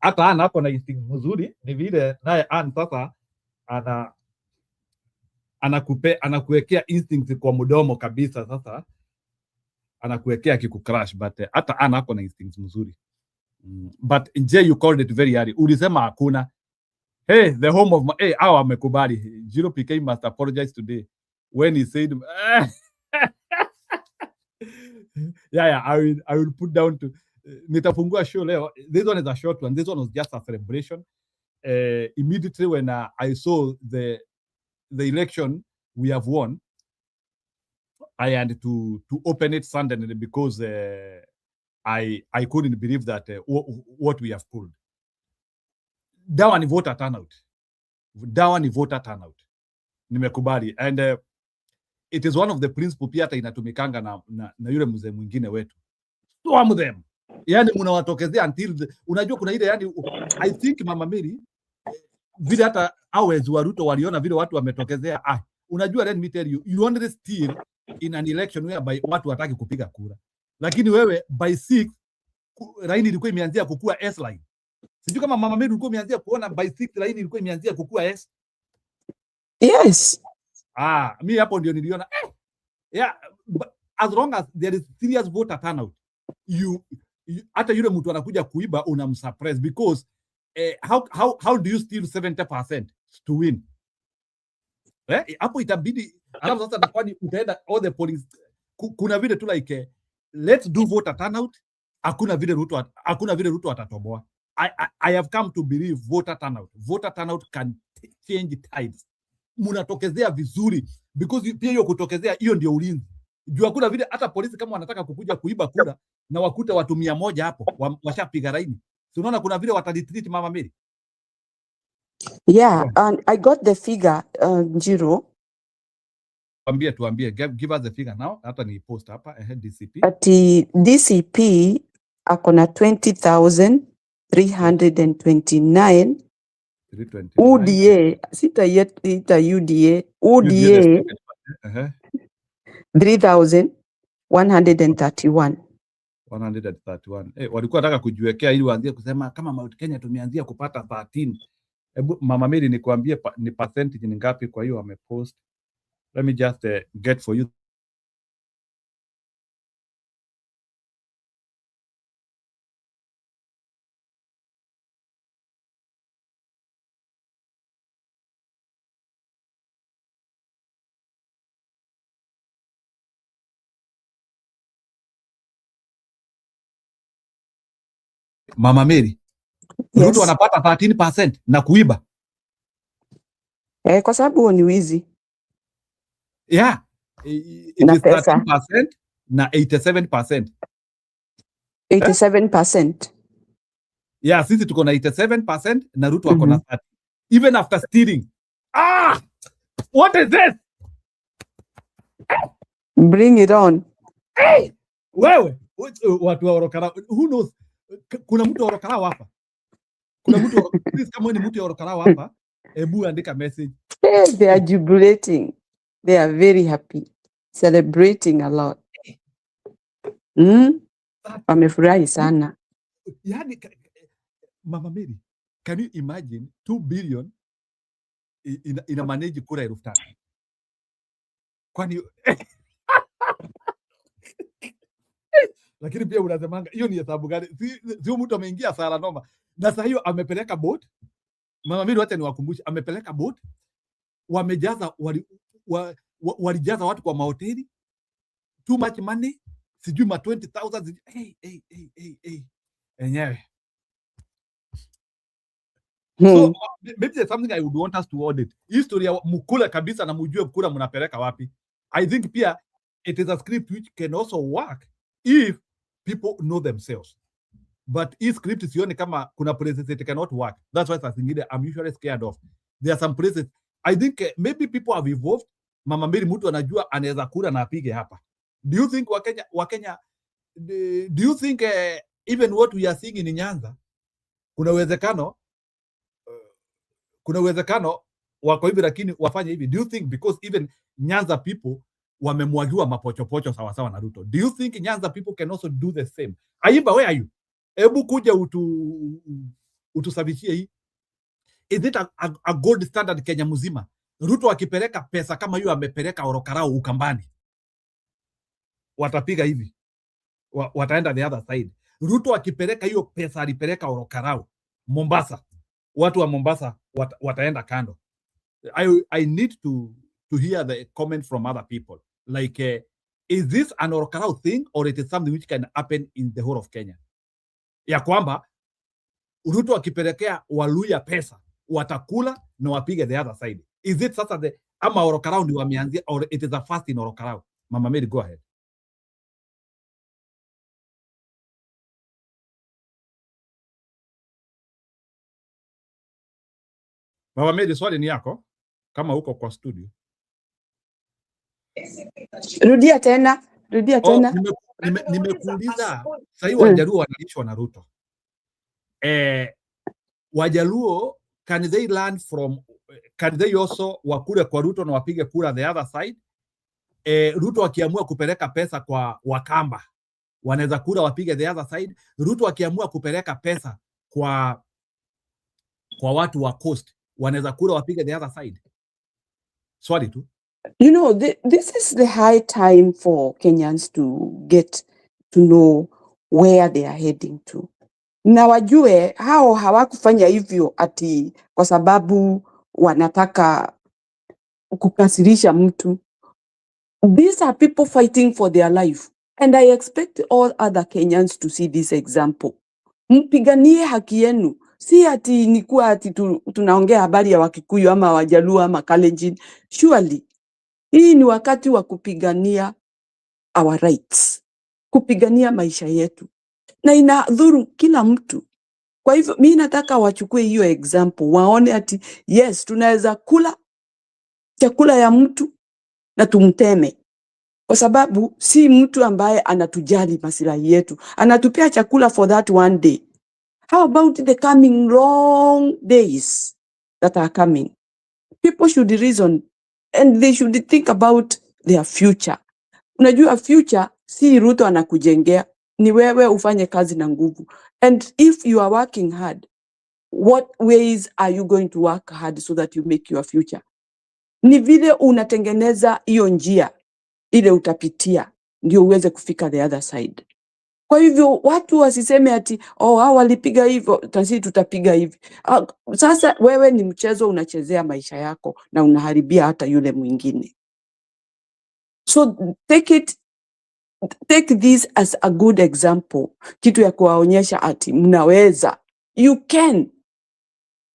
Hata ana hapo na instinct nzuri, ni vile naye sasa anakuwekea instinct kwa mdomo kabisa. Sasa anakuwekea kikucrash, but hata ana hapo na instinct nzuri. But Je, you called it very early. Ulisema hakuna. Hey, the home of amekubali. Jiro PK must apologize today when he said yeah, I will put down to nitafungua show leo. This one is a short one. This one was just a celebration. Immediately when I saw the election we have won, I had to open it suddenly because I couldn't believe that what we have pulled. Dawa ni voter turnout. Nimekubali. And it is one of the principles pia hata inatumikanga na yule mzee mwingine wetu. Storm them. Yani mnawatokezea until unajua kuna ile yani I think Mama Mary vile hata always wa Ruto waliona vile watu wametokezea. Unajua, let me tell you, you only steal in an election whereby watu wataki kupiga kura. Lakini wewe by 6 line ilikuwa imeanzia kukua S line. Sijui kama Mama Mary ulikuwa umeanzia kuona by 6 line ilikuwa imeanzia kukua S. Yes. Mimi hapo ndio niliona yeah, as long as there is serious voter turnout, hata yule mtu anakuja kuiba unamsuppress because how do you steal 70% to win? Hapo itabidi alafu sasa kwani utaenda all the polling, kuna vile tu like let's do voter turnout, hakuna vile Ruto atatoboa. I have come to believe voter turnout can change tides. Munatokezea vizuri because pia hiyo kutokezea hiyo ndio ulinzi. Juu hakuna vile hata polisi kama wanataka kukuja kuiba kura na wakute watu 100 hapo washapiga raini. So unaona kuna vile watalitreat Mama Mary. Yeah, and I got the figure, Njiro. Tuambie, give us the figure now. Hata ni post hapa DCP. Ati DCP akona 20,329. UDA sita UDA 3,131. 131. Walikuwa nataka kujiwekea ili waanzie kusema kama Mount Kenya tumeanzia kupata 13. Hebu Mama Mary nikwambie ni percentage ni ngapi kwa hiyo wamepost. Let me just get for you. Mama Mary, Yes. Ruto anapata 13% na kuiba. Kwa sababu ni wizi. Yeah. It Na is pesa. 13% na 87%. 87%. Yeah, sisi tuko na 87% na Ruto ako na 30. Even after stealing. What is this? Bring it on. Hey! Wewe, watu wa Orokara, who knows? Kuna mtu wa Orokara hapa. Please kama ni mtu wa Orokara hapa, hebu andika message. They are jubilating. They are very happy. Celebrating a lot. Wamefurahi sana. Yani, Mama Mary, can you imagine 2 billion ina manage kura 5,000? Kwani lakini pia unasemanga hiyo ni hesabu gani? Sio mtu ameingia sala noma. Na sasa hiyo amepeleka boat. Mama Mary, wacha niwakumbushe, amepeleka boat. Wamejaza walijaza watu kwa mahoteli. Too much money. Sijui ma 20,000. Hey. Enyewe. So maybe there's something I would want us to audit. History ya mkula kabisa na mjue kura mnapeleka wapi. I think pia it is a script which can also work if people know themselves. But hii script sioni kama kuna places it cannot work. That's why I'm usually scared of. There are some places I think maybe people have evolved. Mama Mary, mtu anajua anaweza kura na apige hapa. Do you think Wakenya do you think even what we are seeing in Nyanza kuna uwezekano wako hivi lakini wafanye hivi? Do you think because even Nyanza people wamemwagiwa mapochopocho sawa sawa na Ruto, do you think Nyanza people can also do the same? Aiba, where are you? Hebu kuja utusabishie hii. Is it a gold standard Kenya mzima? Ruto akipeleka pesa kama hiyo amepeleka Orokarao Ukambani, watapiga hivi, wataenda the other side. Ruto akipeleka hiyo pesa alipeleka Orokarao Mombasa, watu wa Mombasa wataenda kando. I need to hear the comment from other people like is this an Orokarao thing or it is something which can happen in the whole of Kenya, ya kwamba Ruto akipelekea Waluya pesa watakula na wapige the other side? Is it sasa ama Orokarao ndio wameanzia or it is a first in Orokarao? Mama Mary, go ahead. Mama Mary, swali ni yako kama uko kwa studio. Rudia tena. Nimekuuliza sasa Wajaluo wanalishwa na Ruto. Wajaluo, can they learn from, can they also wakule kwa Ruto na wapige kura the other side? Ruto akiamua kupeleka pesa kwa Wakamba wanaweza kura wapige the other side. Ruto akiamua kupeleka pesa kwa watu wa Coast wanaweza kura wapige the other side. Swali tu. You know, this is the high time for Kenyans to get to know where they are heading to. Na wajue hao hawakufanya hivyo ati kwa sababu wanataka kukasirisha mtu. These are people fighting for their life. And I expect all other Kenyans to see this example. Mpiganie haki yenu. Si ati ni kuwa ati tunaongea habari ya Wakikuyu ama Wajaluo ama Kalenjin. Surely, hii ni wakati wa kupigania our rights. Kupigania maisha yetu. Na inadhuru kila mtu. Kwa hivyo, mimi nataka wachukue hiyo example. Waone ati, yes, tunaweza kula chakula ya mtu na tumteme. Kwa sababu si mtu ambaye anatujali maslahi yetu. Anatupea chakula for that one day. How about the coming long days that are coming? People should reason and they should think about their future. Unajua future si Ruto anakujengea, ni wewe ufanye kazi na nguvu. And if you are working hard, what ways are you going to work hard so that you make your future? Ni vile unatengeneza hiyo njia ile utapitia ndio uweze kufika the other side. Kwa hivyo watu wasiseme ati hao walipiga hivyo sisi tutapiga hivi. Sasa wewe ni mchezo unachezea maisha yako na unaharibia hata yule mwingine. So take this as a good example, kitu ya kuwaonyesha ati mnaweza. You can.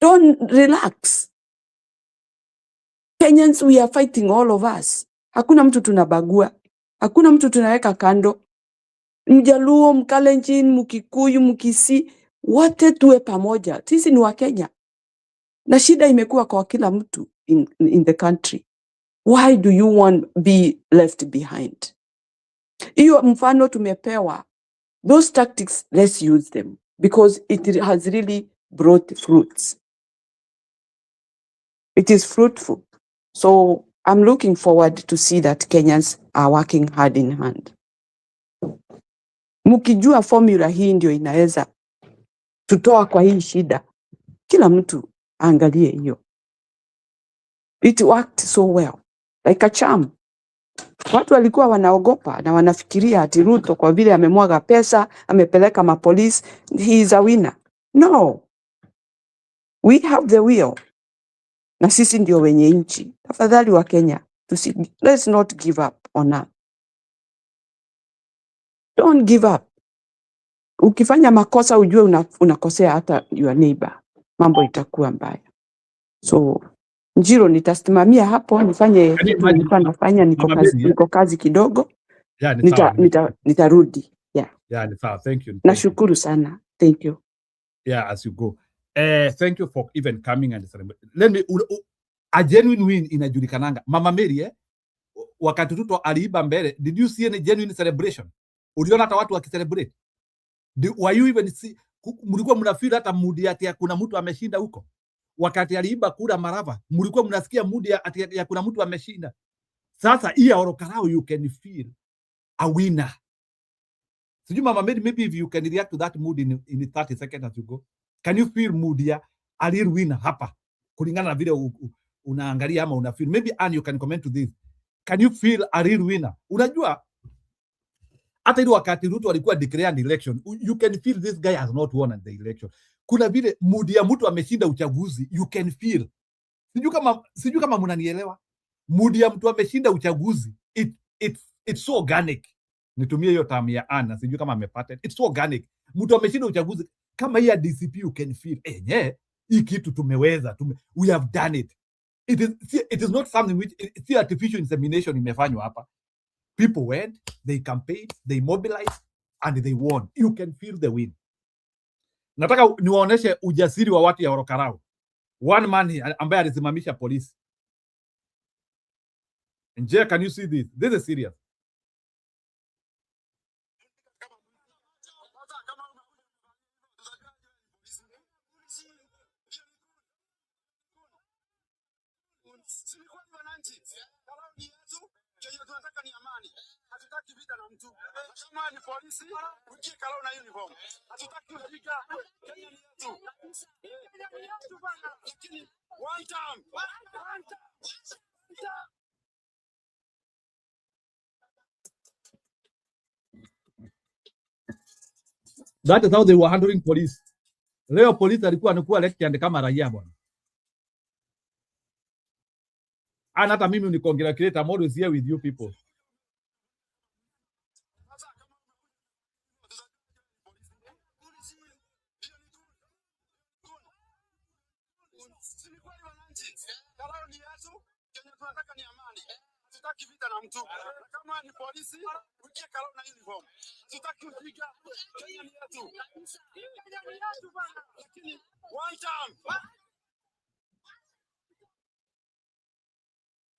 Don't relax. Kenyans, we are fighting, all of us. Hakuna mtu tunabagua. Hakuna mtu tunaweka kando. Mjaluo, Mkalenjin, Mkikuyu, Mkisii, wote tuwe pamoja. Sisi ni wa Kenya. Na shida imekuwa kwa kila mtu in the country. Why do you want to be left behind? Hiyo mfano tumepewa. Those tactics, let's use them because it has really brought fruits. It is fruitful. So I'm looking forward to see that Kenyans are working hand in hand. Mkijua formula hii ndio inaweza tutoa kwa hii shida. Kila mtu angalie hiyo. It worked so well. Like a charm. Watu walikuwa wanaogopa na wanafikiria ati Ruto kwa vile amemwaga pesa, amepeleka mapolisi, he is a winner. No. We have the will. Na sisi ndio wenye nchi. Tafadhali wa Kenya, let's not give up on her. Don't give up. Ukifanya makosa ujue unakosea hata your neighbor. Mambo itakuwa mbaya. So Njiro, nitasimamia hapo nifanye kitu nilikuwa nafanya, niko kazi kidogo. Nitarudi. Yeah, ni sawa. Thank you. Nashukuru sana. Thank you. Yeah, as you go. Thank you for even coming and celebrating. Let me a genuine win inajulikananga. Mama Mary, wakati Ruto aliiba mbele, did you see any genuine celebration? Uliona hata watu wakicelebrate? Were you even see, mlikuwa mnafeel hata mood ya kuna mtu ameshinda huko? Wakati aliiba kura Marava, mlikuwa mnasikia mood ya kuna mtu ameshinda? Sasa hii Orokarao you can feel a winner. Sijui Mama Mary, maybe if you can react to that mood in 30 seconds as you go. Can you feel mood ya a real winner hapa? Kulingana na vile unaangalia ama una feel. Maybe Anne, you can comment to this. Can you feel a real winner? Unajua hata ile wakati Ruto alikuwa declare an election, you can feel this guy has not won the election. Kuna vile mood ya mtu ameshinda uchaguzi, you can feel. Sijui kama mnanielewa. Mood ya mtu ameshinda uchaguzi, it's so organic. Nitumie hiyo term ya Anna, sijui kama amepata. It's so organic. Mtu ameshinda uchaguzi kama hii ya DCP, you can feel hii kitu tumeweza, we have done it. It is not something which it's artificial insemination imefanywa hapa. People went, they campaigned, they mobilized and they won. You can feel the win. Nataka niwaoneshe ujasiri wa watu ya Orokarao. One man ambaye alisimamisha polisi. Nje, can you see this? This is serious. Tunataka ni amani. Hatutaki vita na mtu. Kama ni polisi, ukika leo na uniform. Hatutaki vita. Kenya ni yetu. Lakini one time. That is how they were handling police. Leo police alikuwa anakuwa lectured kama raia bwana. And hata mimi unicongratulate, I'm always here with you people.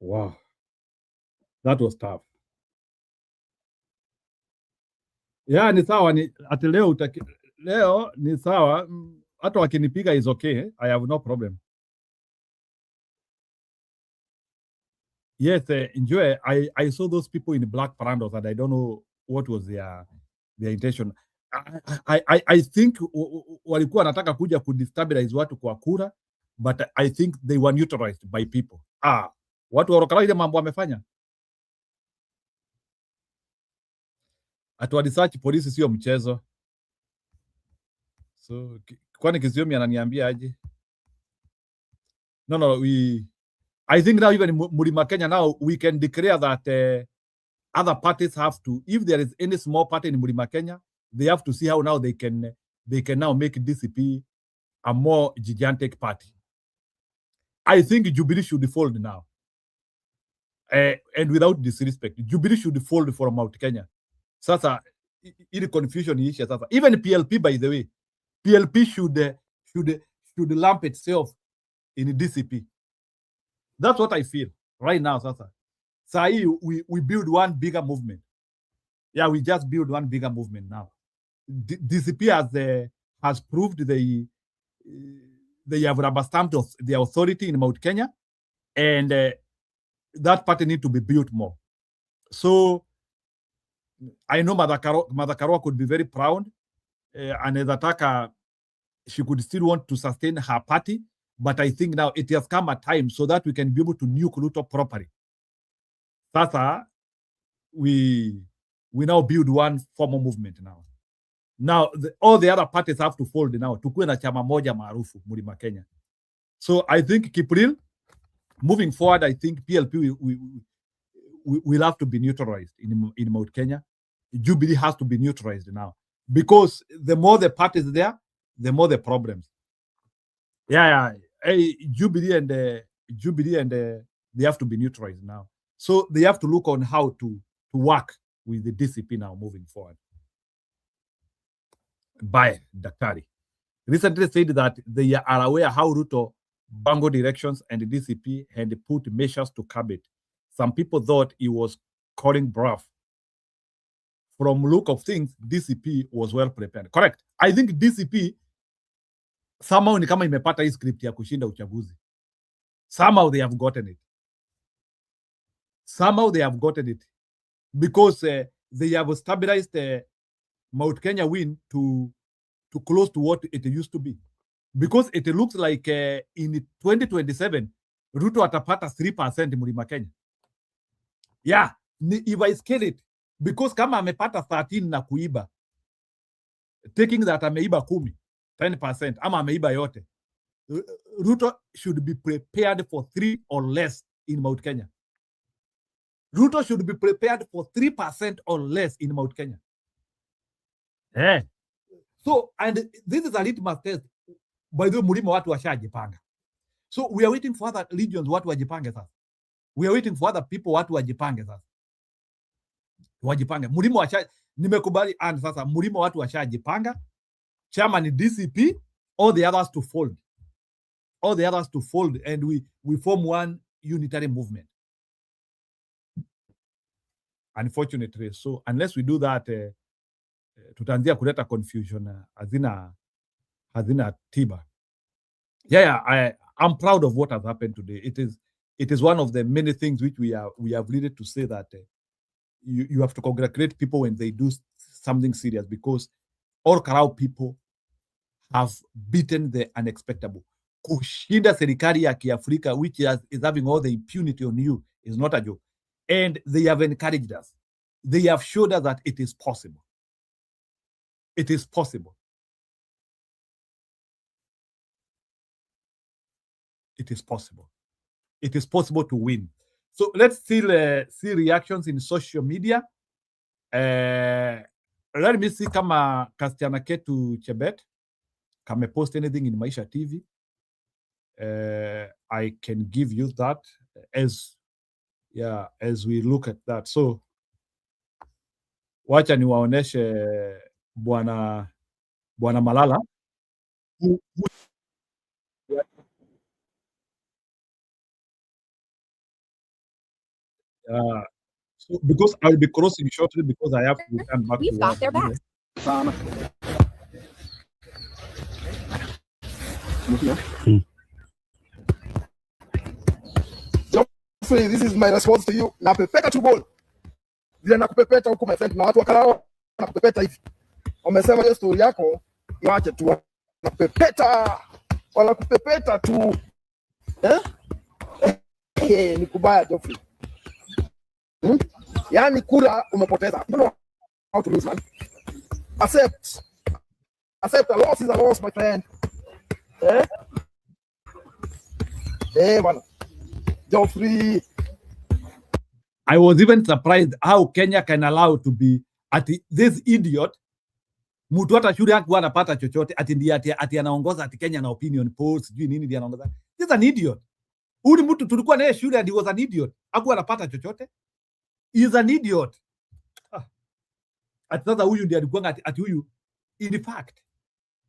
Wow. That was tough. Yeah, ni sawa ni ati leo leo ni sawa, hata wakinipiga is okay. I have no problem. Yes, enjoy. I saw those people in black parandos and I don't know what was their intention. I think walikuwa wanataka kuja kudestabilize watu kwa kura, but I think they were neutralized by people. Watu wa Orokara ile mambo wamefanya. Atu research polisi sio mchezo. So kwani Kiziomi ananiambia aje? No, I think now even in Mlima Kenya now we can declare that other parties have to, if there is any small party in Mlima Kenya, they have to see how now they can now make DCP a more gigantic party. I think Jubilee should fold now. And without disrespect, Jubilee should fold for Mount Kenya. Sasa ili confusion iishe sasa. Even PLP, by the way, PLP should lump itself in DCP. That's what I feel right now. Sasa we build one bigger movement. Yeah, we just build one bigger movement now. DCP has proved they have rubber stamped the authority in Mount Kenya, and that party need to be built more. So I know Mother Karua could be very proud, and Zataka, she could still want to sustain her party, but I think now it has come a time so that we can be able to nuke Ruto properly. Sasa we now build one formal movement now. Now all the other parties have to fold now. Tukuwe na chama moja maarufu Mlima Kenya. So I think Kipril, moving forward, I think PLP will have to be neutralized in Mount Kenya. Jubilee has to be neutralized now, because the more the parties there, the more the problems. Yeah. Jubilee and they have to be neutralized now. So they have to look on how to work with the DCP now moving forward. By Daktari recently said that they are aware how Ruto bungled elections and the DCP had put measures to curb it. Some people thought he was calling bluff. From look of things, DCP was well prepared. Correct. I think DCP somehow ni kama imepata hii script ya kushinda uchaguzi. Somehow they have gotten it. Because they have stabilized Mount Kenya win to close to what it used to be. Because it looks like in 2027, Ruto atapata 3% Mlima Kenya. Yeah, if I scale it, because kama amepata 13 na kuiba, taking that ameiba 10%, ama ameiba yote, Ruto should be prepared for 3 or less in Mount Kenya. Ruto should be prepared for 3% or less in Mount Kenya. Yeah. So, and this is a litmus test. By the way, Mlima watu washajipanga. So we are waiting for other regions watu wajipange sasa. We are waiting for other people watu wajipange sasa. Wajipange. Mlima nimekubali and sasa Mlima watu washajipanga. Chama ni DCP, all the others to fold. And we form one unitary movement. Unfortunately, so unless we do that, tutaanzia kuleta confusion, hazina tiba. Yeah, I'm proud of what has happened today. It is one of the many things which we have needed to say that you have to congratulate people when they do something serious, because all Karau people have beaten the unexpected. Kushinda serikali ya Kiafrika, which is having all the impunity on you, is not a joke. And they have encouraged us. They have showed us that it is possible. It is possible. it is possible. It is possible to win. So let's still see reactions in social media. Let me see kama kasichana ketu Chebet kame post anything in Maisha TV. I can give you that as we look at that. So wacha niwaoneshe bwana Malala. So because I'll be crossing shortly because I have to return back to work. Their backs. This is my response to you. Napepeta tu ball. Vile nakupepeta huko my friend, na watu wakalao nakupepeta hivi. Wamesema hiyo story yako iache tu. Nakupepeta. Wala kupepeta tu. Ni kubaya Geoffrey. Yani kula umepoteza. How to lose, man. Accept a loss is a loss, my friend. Man. Geoffrey. I was even surprised how Kenya can allow to be at this idiot. Mtu hata shule hakuwa anapata chochote ati anaongoza ati Kenya na opinion polls sijui nini ndio anaongoza. This is an idiot. Huyu mtu tulikuwa naye shule and he was an idiot. Hakuwa anapata chochote. He is an idiot. Ati sasa huyu ndiye alikuwa ati huyu. In fact,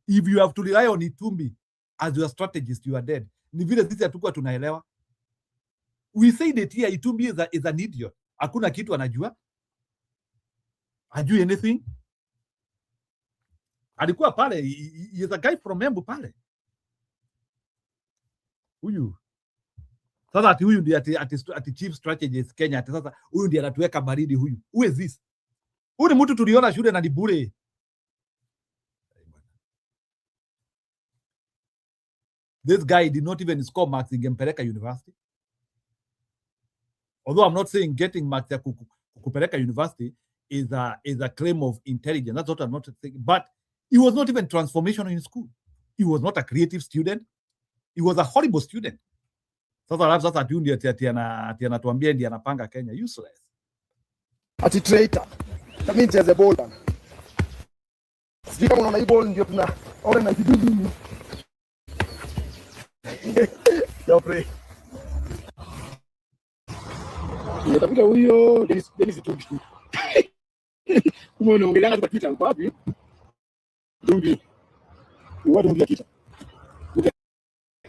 if you have to rely on Itumbi as your strategist, you are dead. Ni vile sisi hatukuwa tunaelewa. We say that here Itumbi is an idiot. Hakuna kitu anajua. Hajui anything. Alikuwa pale, he is a guy from Embu pale. Huyu. Sasa ati huyu ndiye ati chief strategist Kenya. Ati sasa huyu ndiye anatuweka baridi huyu. Who is this? Huyu ni mtu tuliona shule na ni bure. This guy did not even score marks in Gempeleka University. Although I'm not saying getting marks at Kupeleka University is a claim of intelligence. That's what I'm not saying. But he was not even transformational in school. He was not a creative student. He was a horrible student. Sasa ati anatuambia ndiye anapanga Kenya. Useless. Ati traitor. That means there's a ball bana. Sisi kama unaona hii ball ndio tunaona na kidudu. Geoffrey. Nitapiga huyo Dennis Tumbi. Kumbe unaongelea kwa Twitter uko wapi? Tumbi. Wewe ndio Twitter.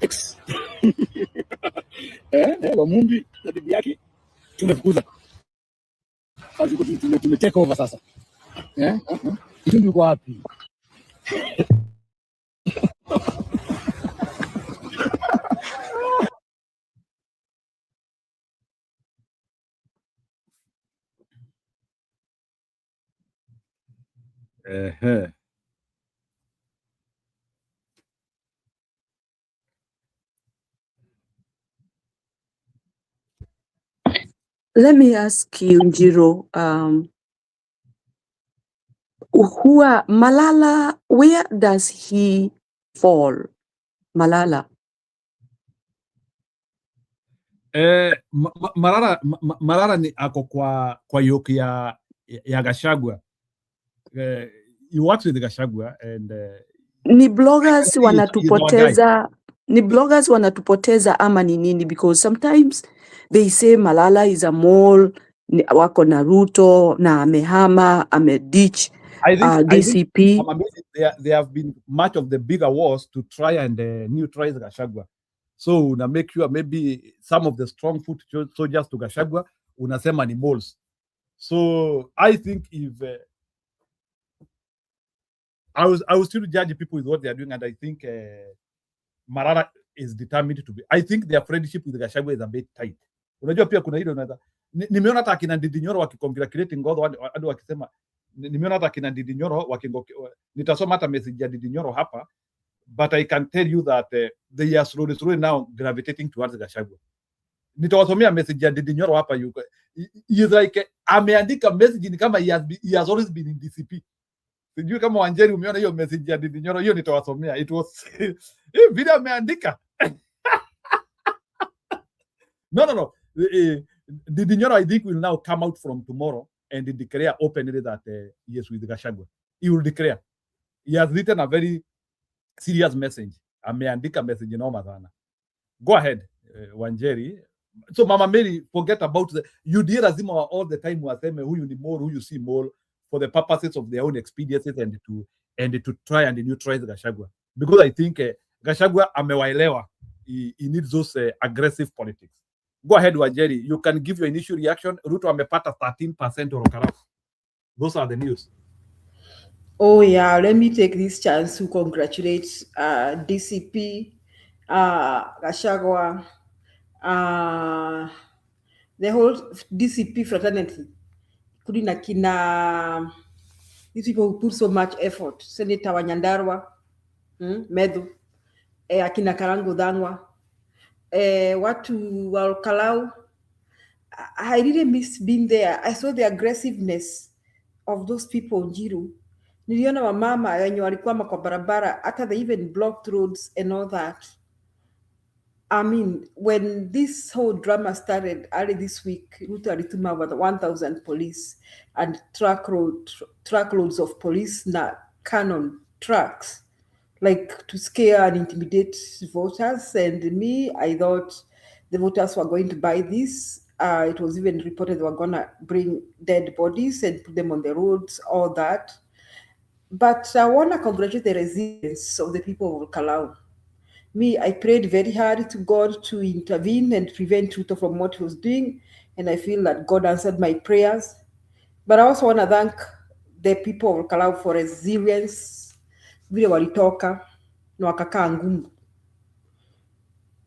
X. Wa Mumbi na bibi yake tumefukuza. Sasa tumeteka over sasa. Tumbi uko wapi? Let me ask you, Njiro, Malala, where does he fall? Malala. Malala ni ako kwa yoke ya Gachagua. He works with Gachagua and ni bloggers wanatupoteza ama ni nini? Because sometimes they say Malala is a mole, wako na Ruto na amehama, ameditch DCP. There have been much of the bigger wars to try and neutralize Gachagua. So una make sure maybe some of the strong foot soldiers to Gachagua unasema ni moles. So I think if I will still judge people with what they are doing, and I think Malala is determined to be. I think their friendship with Gachagua is a bit tight. Unajua pia kuna hilo unaweza nimeona hata akina Ndindi Nyoro wakicongratulate Ngodho hadi wakisema nimeona hata akina Ndindi Nyoro nitasoma hata message ya Ndindi Nyoro hapa, but I can tell you that they are slowly now gravitating towards Gachagua. Nitawasomea message ya Ndindi Nyoro hapa. He is like ameandika message ni kama he has always been in DCP. Sijui kama Wanjeri umeona hiyo message ya Ndindi Nyoro, hiyo nitawasomea. It was vile ameandika. No. The Dinyoro, I think, will now come out from tomorrow and declare openly that he is with Gachagua. He will declare. He has written a very serious message. Ameandika message noma sana. Go ahead, Wanjeri. So Mama Mary, forget about the UDA lazima all the time waseme huyu ni more, huyu si more, for the purposes of their own expediencies and to try and neutralize Gachagua. Because I think Gachagua amewaelewa. He needs those aggressive politics. Go ahead, Wanjeri. You can give your initial reaction. Ruto amepata 13% Orokara. Those are the news. Oh yeah, let me take this chance to congratulate DCP, Gachagua, the whole DCP fraternity. Kuna kina these people who put so much effort. Senator Wanyandarwa, Medu, akina Karango Dangwa, watu wa Kalau. I really miss being there. I saw the aggressiveness of those people Njiru. Niliona wamama wenye walikuwa kwa barabara, hata they even blocked roads and all that. I mean, when this whole drama started early this week, Ruto alituma about 1,000 police and truckloads of police na cannon trucks, like to scare and intimidate voters. And me, I thought the voters were going to buy this. It was even reported they were going to bring dead bodies and put them on the roads, all that. But I want to congratulate the resilience of the people of Kalau. Me, I prayed very hard to God to intervene and prevent Ruto from what he was doing. And I feel that God answered my prayers. But I also want to thank the people of Kalau for resilience. Vile walitoka na wakakaa ngumu.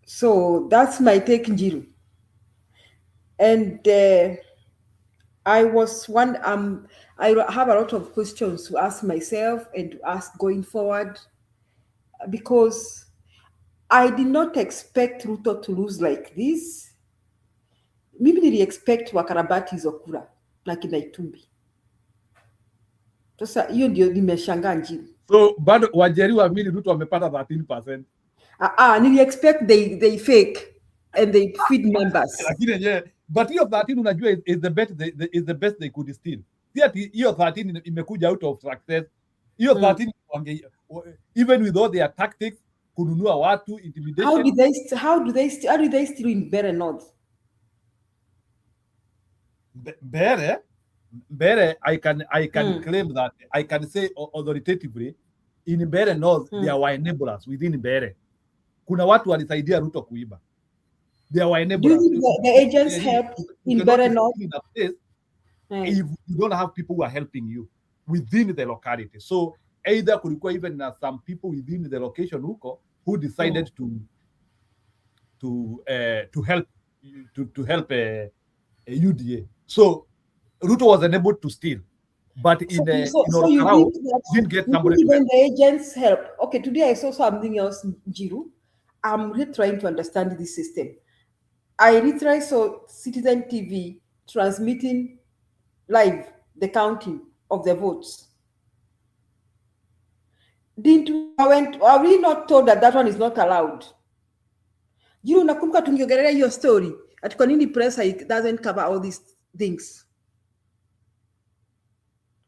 So that's my take, Njiru. And I have a lot of questions to ask myself and to ask going forward, because I did not expect Ruto to lose like this. Mimi nili expect wakarabati hizo kura na kina Itumbi. Sasa hiyo ndio nimeshangaa Njiru. So bado Wanjeri waamini Ruto amepata 13%. Nili expect they fake and they feed members. Lakini yenyewe, but hiyo 13 unajua is the best they could steal. Si ati hiyo 13 imekuja out of success. Hiyo 13 even with all their tactics, kununua watu, intimidation. How do they steal in Bere North? Bere, I can claim that, I can say authoritatively, in Bere North there were enablers within Bere. Kuna watu walisaidia Ruto kuiba. There were enablers. Do you think the agents helped in Bere North? If you don't have people who are helping you within the locality. So either kulikuwa even some people within the location huko who decided to help UDA. So Ruto was unable to steal, but in Orokara didn't get somebody. Even the agents help. Okay, today I saw something else, Njiru. I'm really trying to understand this system. I literally saw Citizen TV transmitting live the counting of the votes. Are we not told that one is not allowed? You know, nakumbuka tungeongelea hiyo story. Ati kwa nini press doesn't cover all these things?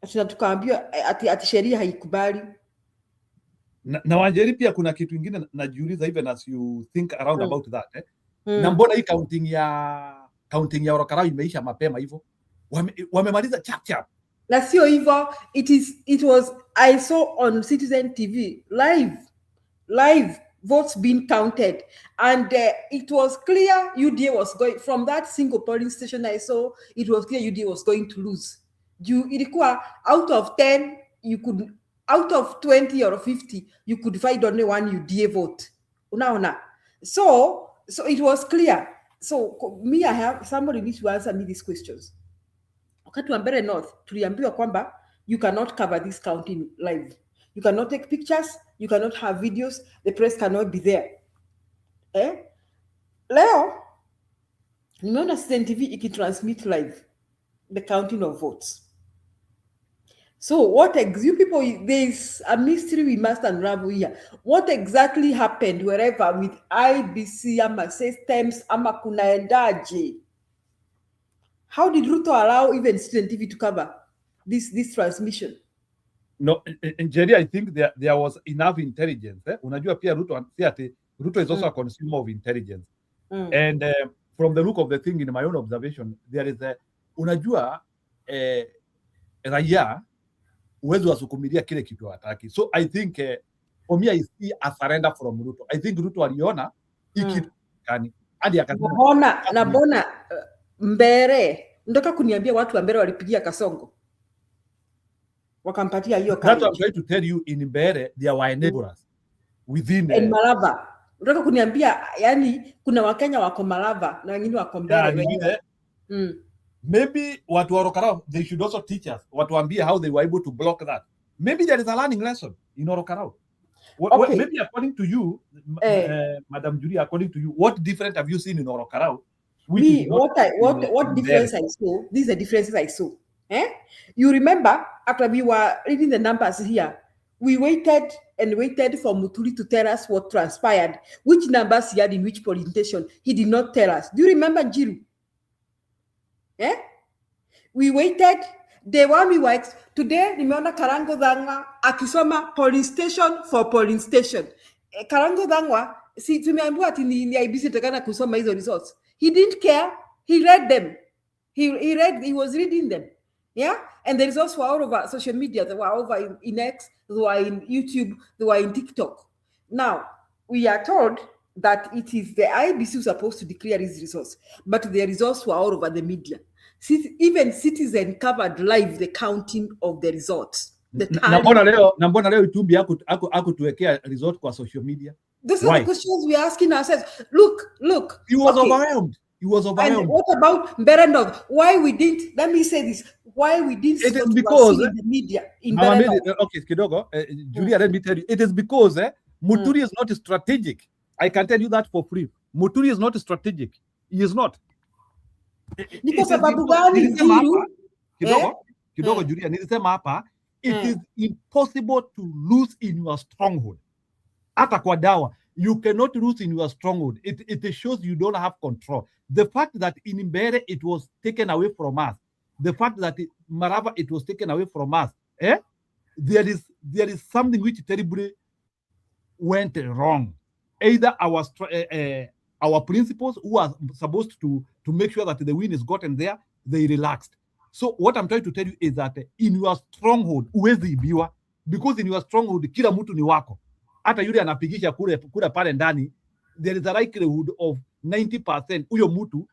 Ati tukaambiwa ati sheria haikubali. Na Wanjeri pia kuna kitu kingine najiuliza, even as you think around about that. Na mbona hii counting ya Orokara imeisha mapema hivyo? Wamemaliza chap. Na sio hivyo, it was I saw on Citizen TV live votes being counted, and it was clear UDA was going, from that single polling station I saw, it was clear UDA was going to lose. Ilikuwa out of 10 you could, out of 20 or 50 you could find only one UDA vote. Unaona? So it was clear. So me, I have somebody needs to answer me these questions. Wakati wa Mbeere North tuliambiwa kwamba you cannot cover this counting live. You cannot take pictures, you cannot have videos, the press cannot be there. Leo nimeona Citizen TV ikitransmit live the counting of votes. So you people, there's a mystery we must unravel here. What exactly happened wherever with IBC ama systems ama kunaendaje? How did Ruto allow even Citizen TV to cover this transmission? No, in Jerry, I think there was enough intelligence. Unajua pia Ruto is also a consumer of intelligence. And from the look of the thing, in my own observation, there is unajua raia uwezo wasukumilia kile kitu hataki. So I think for me I see a surrender from Ruto. I think Ruto aliona kitu kani hadi akasema na bona Mbere ndoka kuniambia watu wa Mbere walipigia Kasongo wakampatia hiyo kadi. That's what I'm trying to tell you. In Mbere there were enablers within Malava. Ndoka kuniambia yani kuna Wakenya wako Malava na wengine wako Mbere. Maybe watu wa Orokarao, they should also teach us watuambie how they were able to block that. Maybe there is a learning lesson in Orokarao. Okay. Maybe according to you, Madam Julia, according to you, what different have you seen in Orokarao? What difference I saw? These are differences I saw. You remember after we were reading the numbers here, we waited for Muturi to tell us what transpired, which numbers he had in which polling station. He did not tell us. Do you remember Jiru? We waited. The one we were today, nimeona Karango Dhangwa akisoma polling station for polling station. Karango Dhangwa, si tumeambiwa ati ni IBC takana kusoma hizo results. He didn't care. He read them. He was reading them. Yeah? And the results were all over social media. They were over in X, they were in YouTube, they were in TikTok. Now, we are told that it is the IBC who's supposed to declare these results, but the results were all over the media. Even Citizen covered live the counting of the results. Na mbona leo YouTube akutuwekea result kwa social media? These are the questions we are asking ourselves. Look. He was overwhelmed. And what about Berenov? Why we didn't? Let me say this. Why we didn't? It is because the media in okay, Kidogo, Julia, let me tell you. It is because Muturi is not strategic. I can tell you that for free. Muturi is not strategic. He is not. Kidogo Julia, nilisema hapa, it is impossible to lose in your stronghold. Hata kwa dawa, you cannot lose in your stronghold. It shows you don't have control. The fact that in Mbere it was taken away from us, the fact that Marava it was taken away from us, there is something which terribly went wrong. Either our principals who are supposed to make sure that the win is gotten there, they relaxed. So what I'm trying to tell you is that in your stronghold, uwezi ibiwa, because in your stronghold, kila mtu ni wako. Hata yule anapigisha kura pale ndani, there is a likelihood of 90% huyo mtu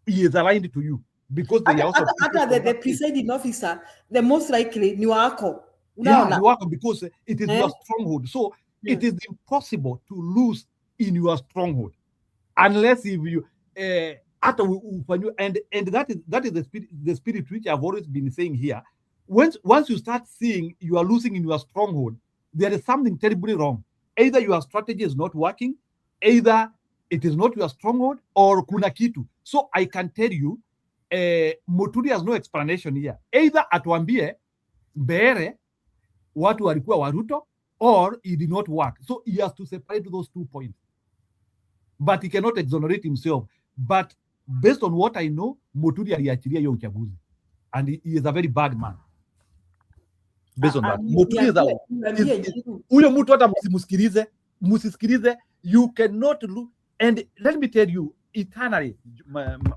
he is aligned to you, because they also the presiding officer, the most likely ni wako. Yeah, ni wako, because it is your stronghold. So it is impossible to lose in your stronghold unless if you and that is the spirit which I've always been saying here. Once you start seeing you are losing in your stronghold, there is something terribly wrong. Either your strategy is not working, either it is not your stronghold, or kuna kitu. So I can tell you, Muturi has no explanation here. Either atuambie Mbere watu walikuwa Waruto, or it did not work. So he has to separate those 2 points. But he cannot exonerate himself. But based on what I know, Muturi aliachilia hiyo uchaguzi. And he is a very bad man. Based on that. Muturi is huyo mtu hata msisikilize, you cannot look. And let me tell you, eternally,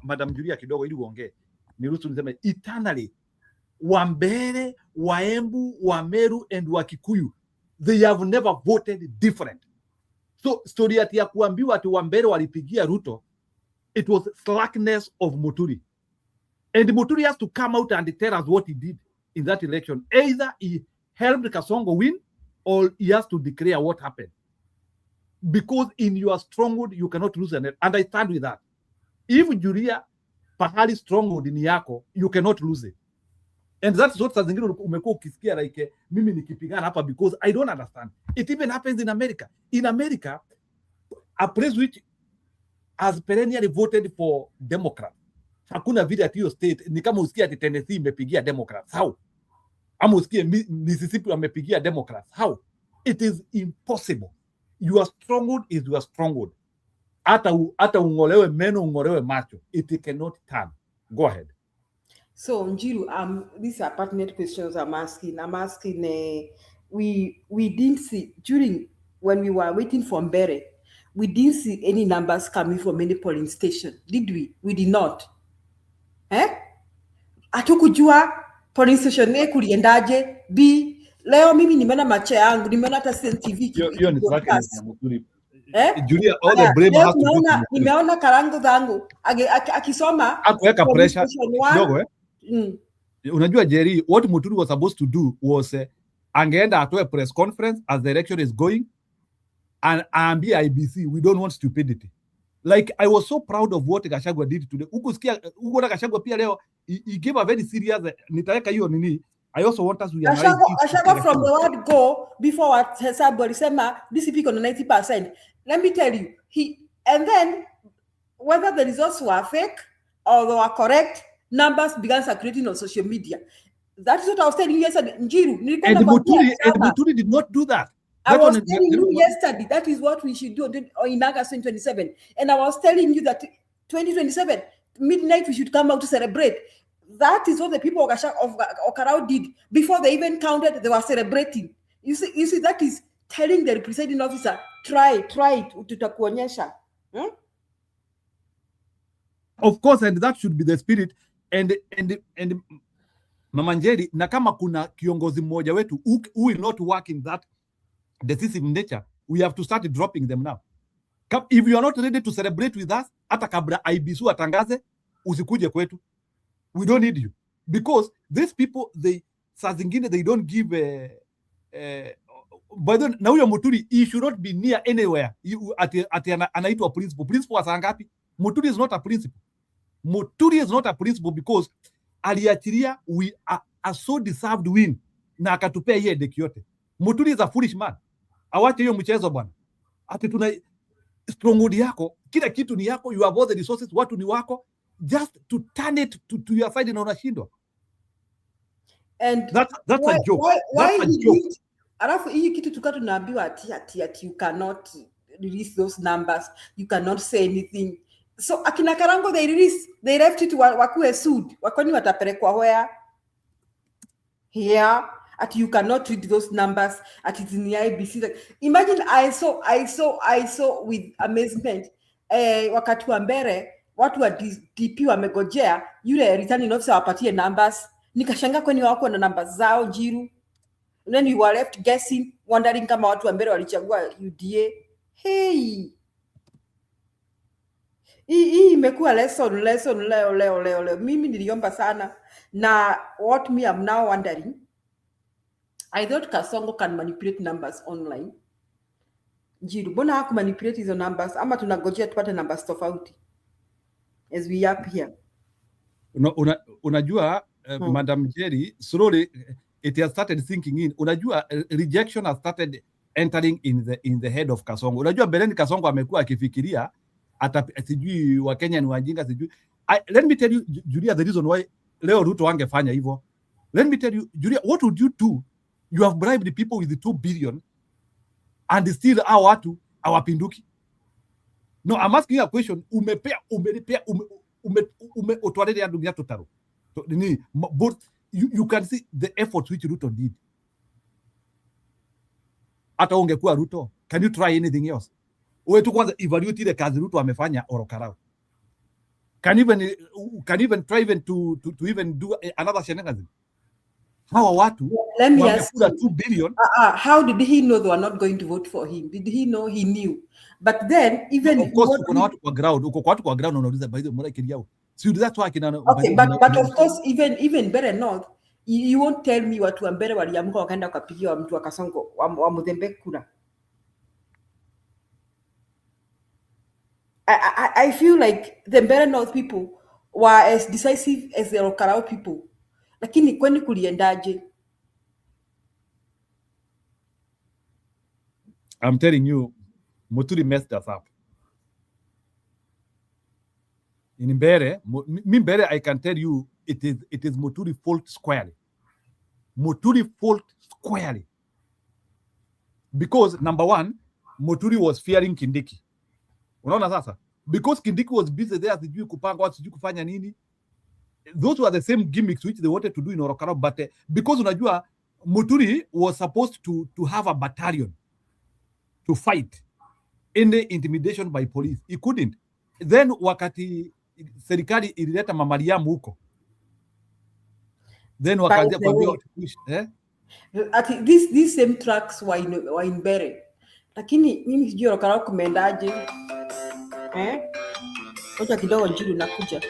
Madam Julia kidogo ili uongee. Niruhusu niseme eternally, Wambere, Waembu, Wameru and Wakikuyu, they have never voted different. So story ati ya kuambiwa ati Wambere walipigia Ruto, it was slackness of Muturi. And Muturi has to come out and tell us what he did in that election. Either he helped Kasongo win, or he has to declare what happened. Because in your stronghold, you cannot lose an. And I stand with that. If Julia pahali stronghold ni yako, you cannot lose it. And that's what zingine umekuwa ukisikia like mimi nikipigana hapa, because I don't understand. It even happens in America. In America, a place which has perennially voted for Democrat, hakuna vile at hiyo state ni kama usikia ati Tennessee imepigia Democrats. How? Ama usikie Mississippi wamepigia Democrats. How? It is impossible. Your stronghold is your stronghold. Hata ungolewe meno, ungolewe macho. It cannot turn. Go ahead. So Njiru, these are pertinent questions I'm asking. We didn't see during when we were waiting for Mbere, we didn't see any numbers coming from any polling station, did we? We did not. Hatukujua polling station A kuliendaje. B, leo mimi nimeona macho yangu, nimeona hata CCTV Hiyo ni broadcast. ya Muturi. Julia, all the blame Leo has to go to Muturi. nimeona karango zangu akisoma Akuweka polling pressure station one. kidogo Unajua Jerry, what Muturi was supposed to do was angeenda atoe press conference as the election is going and aambie IBC, we don't want stupidity. Like, I was so proud of what Gachagua did today. Ukuona Gachagua pia leo, he gave a very serious, nitaweka hiyo nini, I also want us to analyze Gachagua from the word go, before what Hesabu alisema, DCP iko na 90%. Let me tell you, and then, whether the results were fake or they were correct, numbers began circulating on social media. That is what I was telling you yesterday. Njiru, and Muturi did not do that. I was telling you yesterday, that is what we should do in August 2027. And I was telling you that 2027, midnight, we should come out to celebrate. That is what the people of Okarao did. Before they even counted, they were celebrating. You see, that is telling the presiding officer, try it, tutakuonyesha. Of course, and that should be the spirit. And Mama Njeri, na kama kuna kiongozi mmoja wetu who will not work in that decisive nature, we have to start dropping them now. If you are not ready to celebrate with us, hata kabla IBC atangaze, usikuje kwetu. We don't need you. Because these people, saa zingine, they don't give by the na huyo Muturi, he should not be near anywhere. Ati anaitwa principal. Principal saa ngapi? Muturi is not a principal. Muturi is not a principal because aliachilia we are so deserved win na akatupea hiyo deki yote. Muturi is a foolish man. Awache hiyo mchezo bwana. Ati tuna stronghold yako, kila kitu ni yako, you have all the resources, watu ni wako, just to turn it to your side na unashindwa. And that's a joke. Why that's a joke. Alafu hii kitu tukatu tunaambiwa ati you cannot release those numbers, you cannot say anything. So akina Karango they left it wakuwe sued. Wakoni watapelekwa where? Here. At you cannot read those numbers at it's in the IBC. Imagine I saw with amazement wakati wa Mbere watu wa DP wamegojea yule returning officer wapatie numbers. Nikashanga kwani wako na numbers zao Njiru. And then you were left guessing, wondering kama watu wa Mbere walichagua UDA. Hey. Hii imekuwa lesson leo. Mimi niliomba sana. Na what me I'm now wondering, I thought Kasongo can manipulate numbers online. Njiru, mbona haku manipulate hizo numbers? Ama tunagojea tupate numbers tofauti as we up here. Unajua, Madam Jerry, slowly it has started sinking in. Unajua, rejection has started entering in the head of Kasongo. Unajua, mbeleni Kasongo amekuwa akifikiria hata sijui wa Kenya ni wajinga sijui. Let me tell you, Julia, the reason why leo Ruto angefanya hivyo. Let me tell you, Julia, what would you do? You have bribed the people with the 2 billion and still watu hawapinduki. No, I'm asking you a question. Utwarede ya dunia totaro. But you can see the efforts which Ruto did. Hata ungekuwa Ruto, can you try anything else? Uwe tu kwanza evaluate ile kazi Ruto amefanya Orokarao. Can even try even to even do another shenanigans. Hawa watu let me ask you, 2 billion. How did he know they were not going to vote for him? Did he know? He knew. But then even of course uko na watu kwa ground, unauliza by the way yao. So that's why okay, but of course even better not, you won't tell me watu wa Mbere waliamka wakaenda kupigia mtu wa Kasongo wa Muthembe kura. I feel like the Mbere North people were as decisive as the Orokarao people. Lakini kwani kuliendaje? I'm telling you, Muturi messed us up. In Mbere, I can tell you, it is Muturi fault squarely. Muturi fault squarely. Because number one, Muturi was fearing Kindiki. Unaona sasa? Because Kindiki was busy there, sijui kupanga watu, sijui kufanya nini. Those were the same gimmicks which they wanted to do in Orokaro, but because unajua Muturi was supposed to have a battalion to fight any intimidation by police. He couldn't. Then wakati serikali ilileta mamariamu huko, then wakaanza kuambia watu ati these same trucks were in Bere, lakini mimi sijui Orokaro kumeendaje. Ngoja kidogo Njiru nakuja.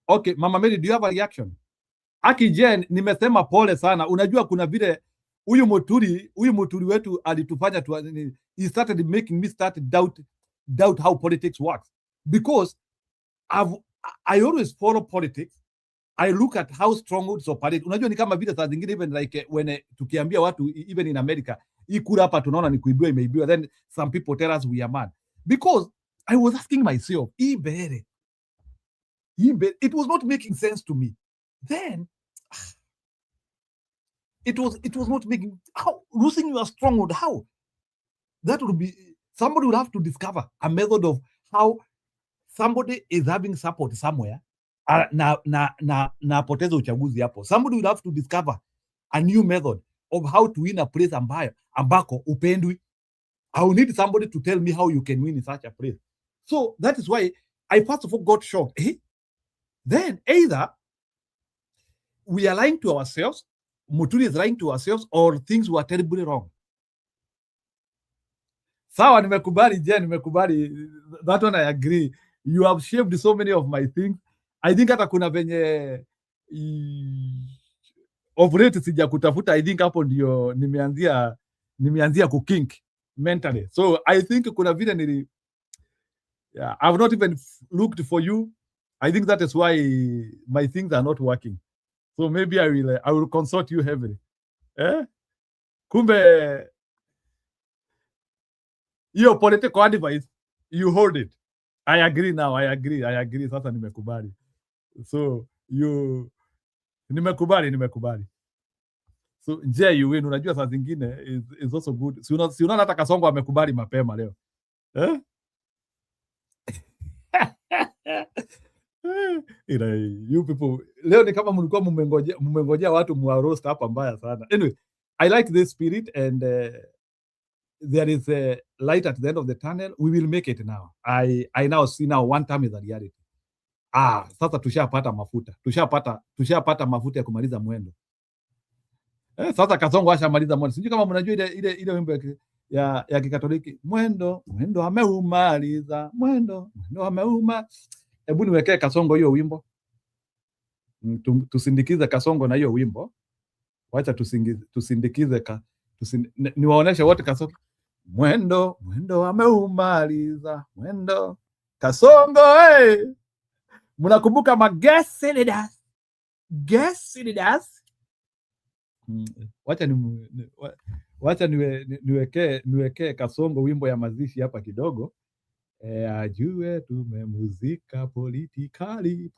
Okay, Mama Mary, do you have a reaction? Aki Jen, nimesema pole sana. Unajua kuna vile huyu Muturi wetu alitufanya tu, he started making me doubt how politics works, because I always follow politics. I look at how strongholds operate. Unajua ni kama vile saa zingine, even like when tukiambia watu even in America, hii kura hapa tunaona ni kuibiwa, imeibiwa, then some people tell us we are mad. Because I was asking myself, it was not making sense to me. Then it was not making, how losing your stronghold, how that would be, somebody would have to discover a method of how somebody is having support somewhere na poteza uchaguzi hapo. Somebody would have to discover a new method of how to win a place ambako upendwi. I will need somebody to tell me how you can win in such a place. So that is why I first of all got shocked. Then either we are lying to ourselves, Muturi is lying to ourselves, or things were terribly wrong. Sawa, nimekubali Jen, nimekubali. That one I agree. You have shaped so many of my things. I think hata kuna venye of late sija kutafuta. I think hapo ndio nimeanzia kukink mentally. So I think kuna vile I've not even looked for you. I think that is why my things are not working. So maybe I will consult you heavily. Kumbe your political advice, you hold it. I agree now. I agree. Sasa nimekubali. So nimekubali. So je, you win. Unajua saa zingine is also good. Si unaona hata Kasongo amekubali mapema leo. You people leo ni kama mlikuwa mmengojea watu mwaroast hapa mbaya sana. Anyway, I like this spirit, and there is a light at the end of the tunnel. We will make it now. I now see now one time is a reality. Sasa tushapata mafuta ya kumaliza mwendo. Sasa Kasongo ashamaliza mwendo. Sijui kama mnajua ile wimbo ya Kikatoliki, mwendo ameumaliza, mwendo ameuma. Hebu niwekee Kasongo hiyo wimbo. Tusindikize Kasongo na hiyo wimbo. Wacha tusindikize niwaoneshe wote Kasongo. Mwendo ameumaliza, mwendo Kasongo. Mnakumbuka Magesidas? Wacha niwekee Kasongo wimbo ya mazishi hapa kidogo. Ajue tumemuzika politikali.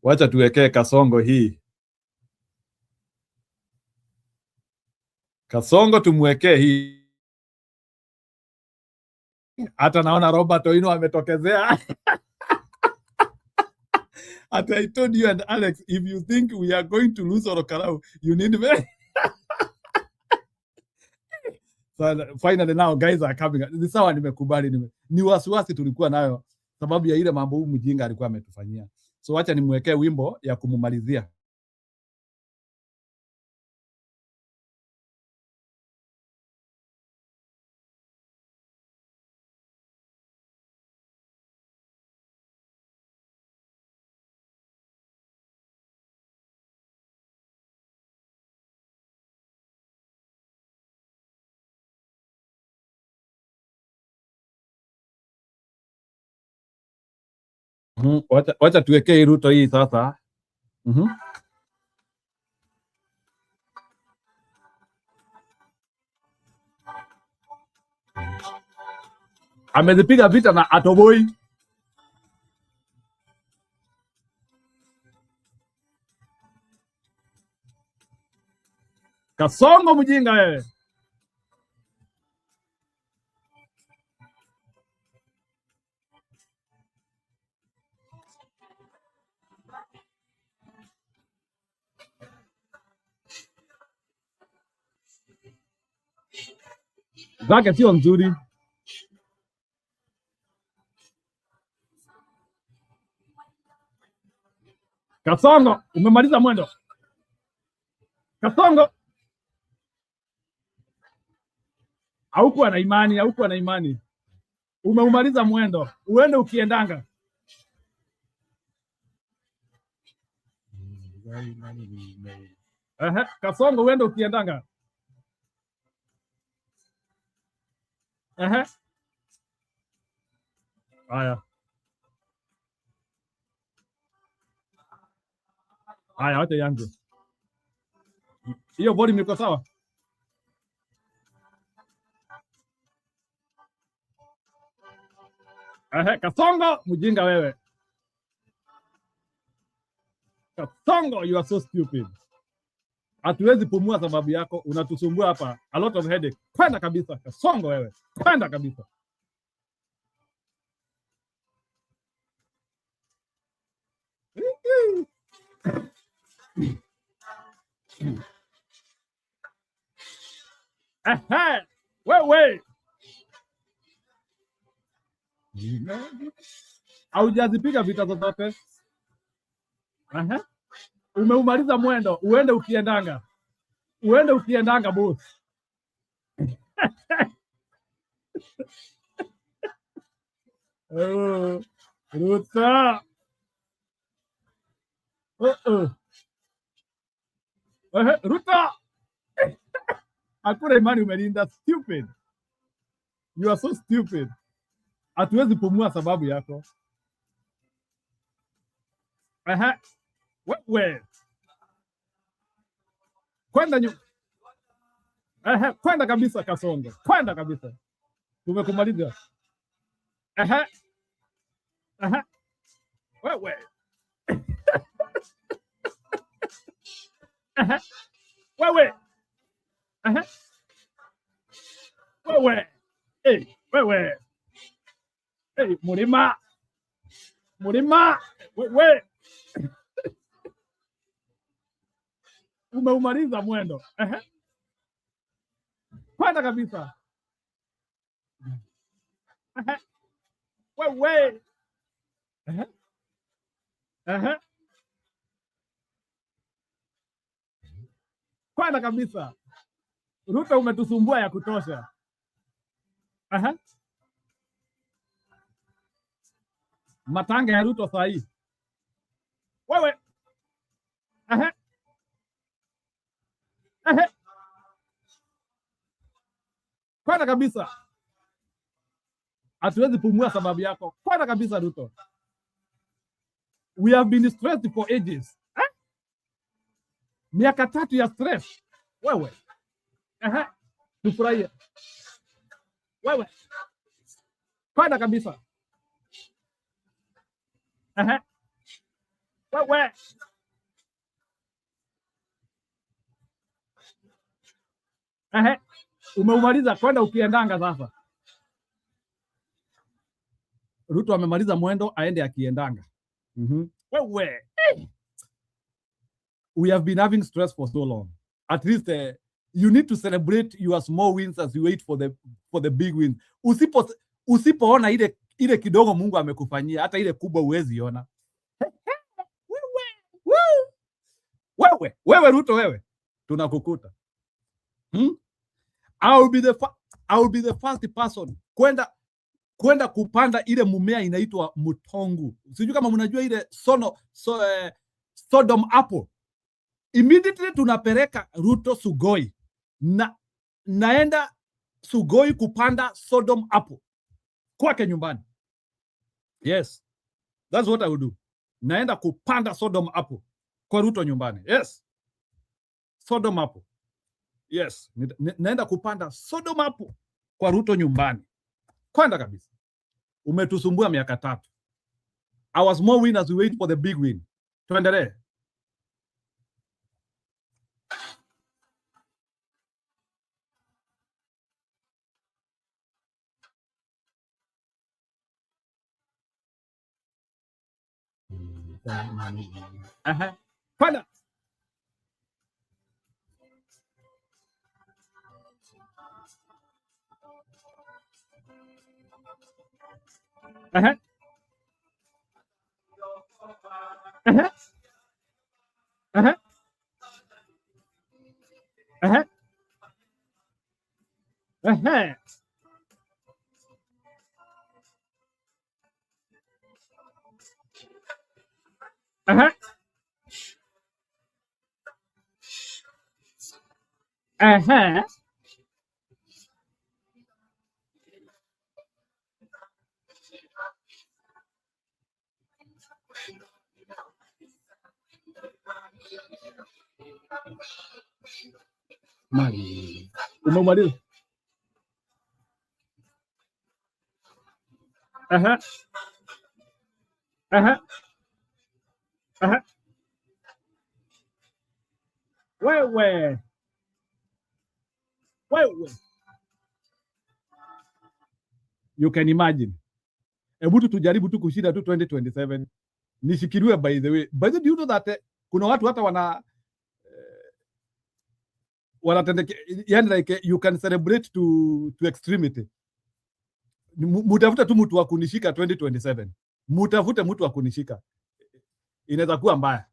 Wacha tuwekee Kasongo hii. Kasongo tumwekee hii. Hata naona Robert Oino ametokezea. At I told you and Alex, if you think we are going to lose Orokaro, you need me. So finally now guys are coming. Ni sawa, nimekubali. Ni wasiwasi tulikuwa nayo sababu ya ile mambo mjinga alikuwa ametufanyia. So wacha nimwekee wimbo ya kumumalizia. Wacha tuwekee Ruto hii sasa. Amezipiga vita na atoboi. Kasongo mjinga wewe. Zake sio nzuri. Kasongo, umemaliza mwendo. Kasongo. Haukuwa na imani. Umeumaliza mwendo. Uende ukiendanga. Kasongo uende ukiendanga. Haya. Haya, wacha yangu. Hiyo volume iko sawa? Kasongo mjinga wewe. Kasongo, you are so stupid. Hatuwezi pumua sababu yako, unatusumbua hapa. A lot of headache. Kwenda kabisa Kasongo wewe. Kwenda kabisa. Wewe. Haujazipiga vita zozote. Umeumaliza mwendo, uende ukiendanga boss. Ruta. Ruta. Hakuna imani umelinda. Stupid. You are so stupid. Hatuwezi pumua sababu yako. Wewe. Kwenda kabisa Kasongo. Kwenda kabisa. Tumekumaliza. Wewe. Wewe. Wewe. Wewe. Murima. Wewe. Umeumaliza mwendo. Kwenda kabisa. Wewe. Kwenda kabisa. Ruto umetusumbua ya kutosha. Matanga ya Ruto saa hii. Wewe. Kwenda kabisa. Hatuwezi pumua sababu yako. Kwenda kabisa Ruto. We have been stressed for ages. Miaka 3 ya stress. Wewe. Tufurahie. Wewe. Kwenda kabisa. Wewe. Umeumaliza, kwenda ukiendanga sasa. Ruto amemaliza mwendo, aende akiendanga. Wewe. We have been having stress for so long. At least you need to celebrate your small wins as you wait for the big wins. Usipoona ile kidogo Mungu amekufanyia, hata ile kubwa huwezi ona. Wewe Ruto wewe. Tunakukuta. I will be the first person kwenda kupanda ile mumea inaitwa mutongu. Sijui kama mnajua ile Sodom apple. Immediately tunapeleka Ruto Sugoi. Naenda Sugoi kupanda Sodom apple kwake nyumbani. Yes. That's what I will do. Naenda kupanda Sodom apple kwa Ruto nyumbani. Yes. Sodom apple. Yes. Naenda kupanda Sodom apple kwa Ruto nyumbani. Kwenda kabisa. Umetusumbua miaka 3. Our small win as we wait for the big win. Tuendelee. Kwenda. Mali. Umemaliza? Wewe. You can imagine. Hebu tujaribu tu kushinda tu 2027. Nishikiriwe by the way. By the way, do you know that kuna watu hata wanatendeke, yani like you can celebrate to extremity. Mutafuta tu mtu wa kunishika 2027. Mutafute mtu wa kunishika. Inaweza kuwa mbaya.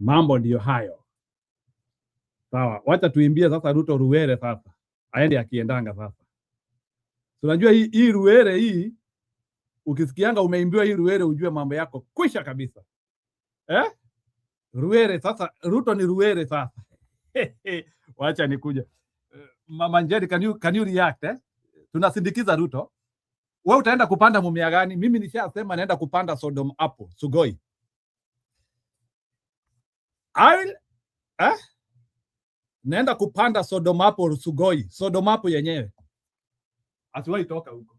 Mambo ndiyo hayo. Sawa, wacha tuimbie sasa Ruto Ruwere sasa. Aende akiendanga sasa. Tunajua hii Ruwere hii, ukisikianga umeimbiwa hii Ruwere ujue mambo yako kwisha kabisa. Ruwere sasa, Ruto ni Ruwere sasa. Wacha nikuja. Mama Njeri, can you react? Tunasindikiza Ruto. Wewe utaenda kupanda mumea gani? Mimi nishasema naenda kupanda Sodom apple, Sugoi. Naenda kupanda Sodom apple Sugoi. Sodom apple yenyewe. Asiwahi toka huko.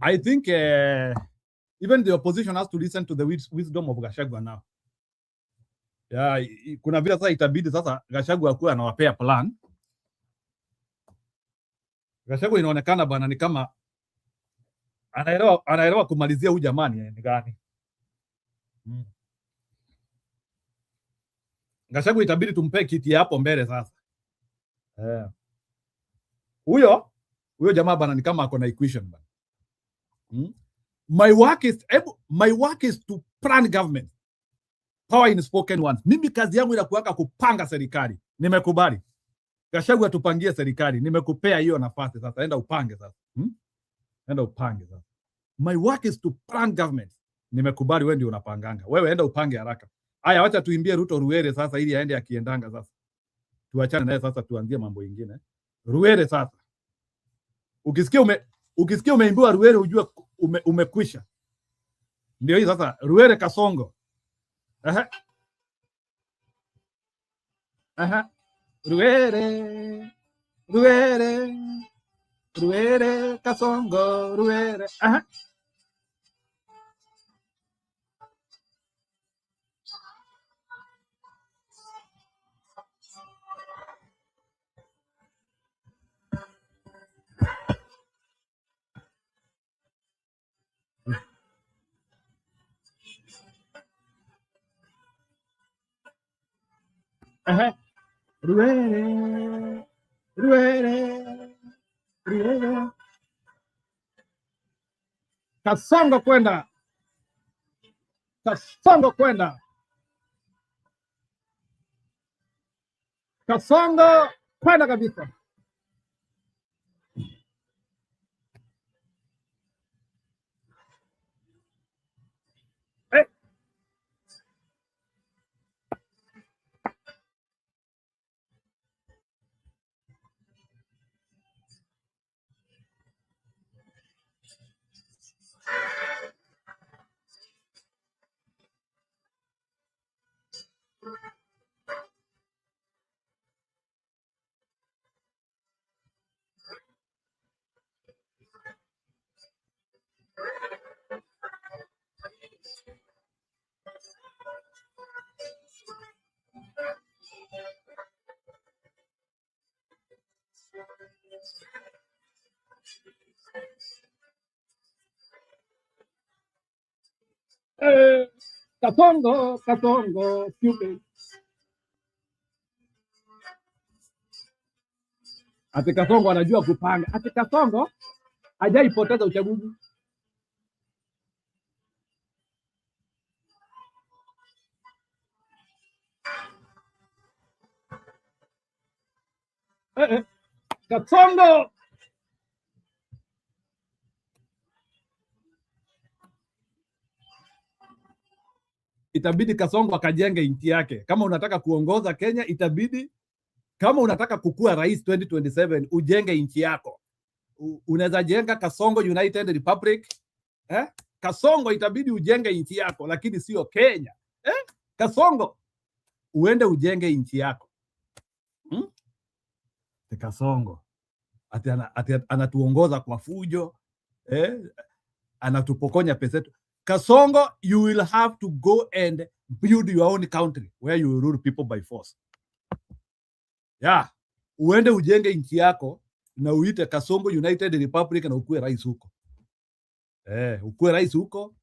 I think even the opposition has to listen to the wisdom of Gachagua now. Yeah, kuna vile sasa itabidi sasa Gachagua akuwe anawapea plan. Gachagua inaonekana bwana ni kama anaelewa kumalizia huyu jamani ni gani. Gachagua itabidi tumpe kiti hapo mbele sasa. Huyo jamaa bwana ni kama ako na equation bwana. My work is to plan government. Power in spoken words. Mimi kazi yangu inakuwaka kupanga serikali. Nimekubali. Gachagua tupangie serikali. Nimekupea hiyo nafasi sasa. Enda upange sasa. Enda upange sasa. My work is to plan government. Nimekubali, wewe ndio unapanganga. Wewe enda upange haraka. Haya, wacha tuimbie Ruto Ruwere sasa ili aende akiendanga sasa. Tuachane naye sasa, tuanzie mambo mengine. Ruwere sasa. Ukisikia umeimbiwa Ruwere ujue umekwisha. Ndio hii sasa Ruwere Kasongo. Aha. Aha. Ruere. Ruere. Ruere. Kasongo. Ruere. Aha. Aha. Ruere. Ruere. Ruere. Kasongo kwenda. Kasongo kwenda. Kasongo kwenda kabisa. Eh. Kasongo. Kasongo. Stupid. Ati Kasongo anajua kupanga. Ati Kasongo hajaipoteza uchaguzi. Kasongo itabidi Kasongo akajenge nchi yake. Kama unataka kuongoza Kenya, itabidi kama unataka kukua rais 2027 ujenge nchi yako. Unaweza jenga Kasongo United Republic, Kasongo itabidi ujenge nchi yako, lakini sio Kenya. Kasongo uende ujenge nchi yako. Kasongo ati anatuongoza kwa fujo, anatupokonya pesa yetu. Kasongo, you will have to go and build your own country where you rule people by force. Yeah, uende ujenge nchi yako na uite Kasongo United Republic na ukue rais huko. Ukue rais huko.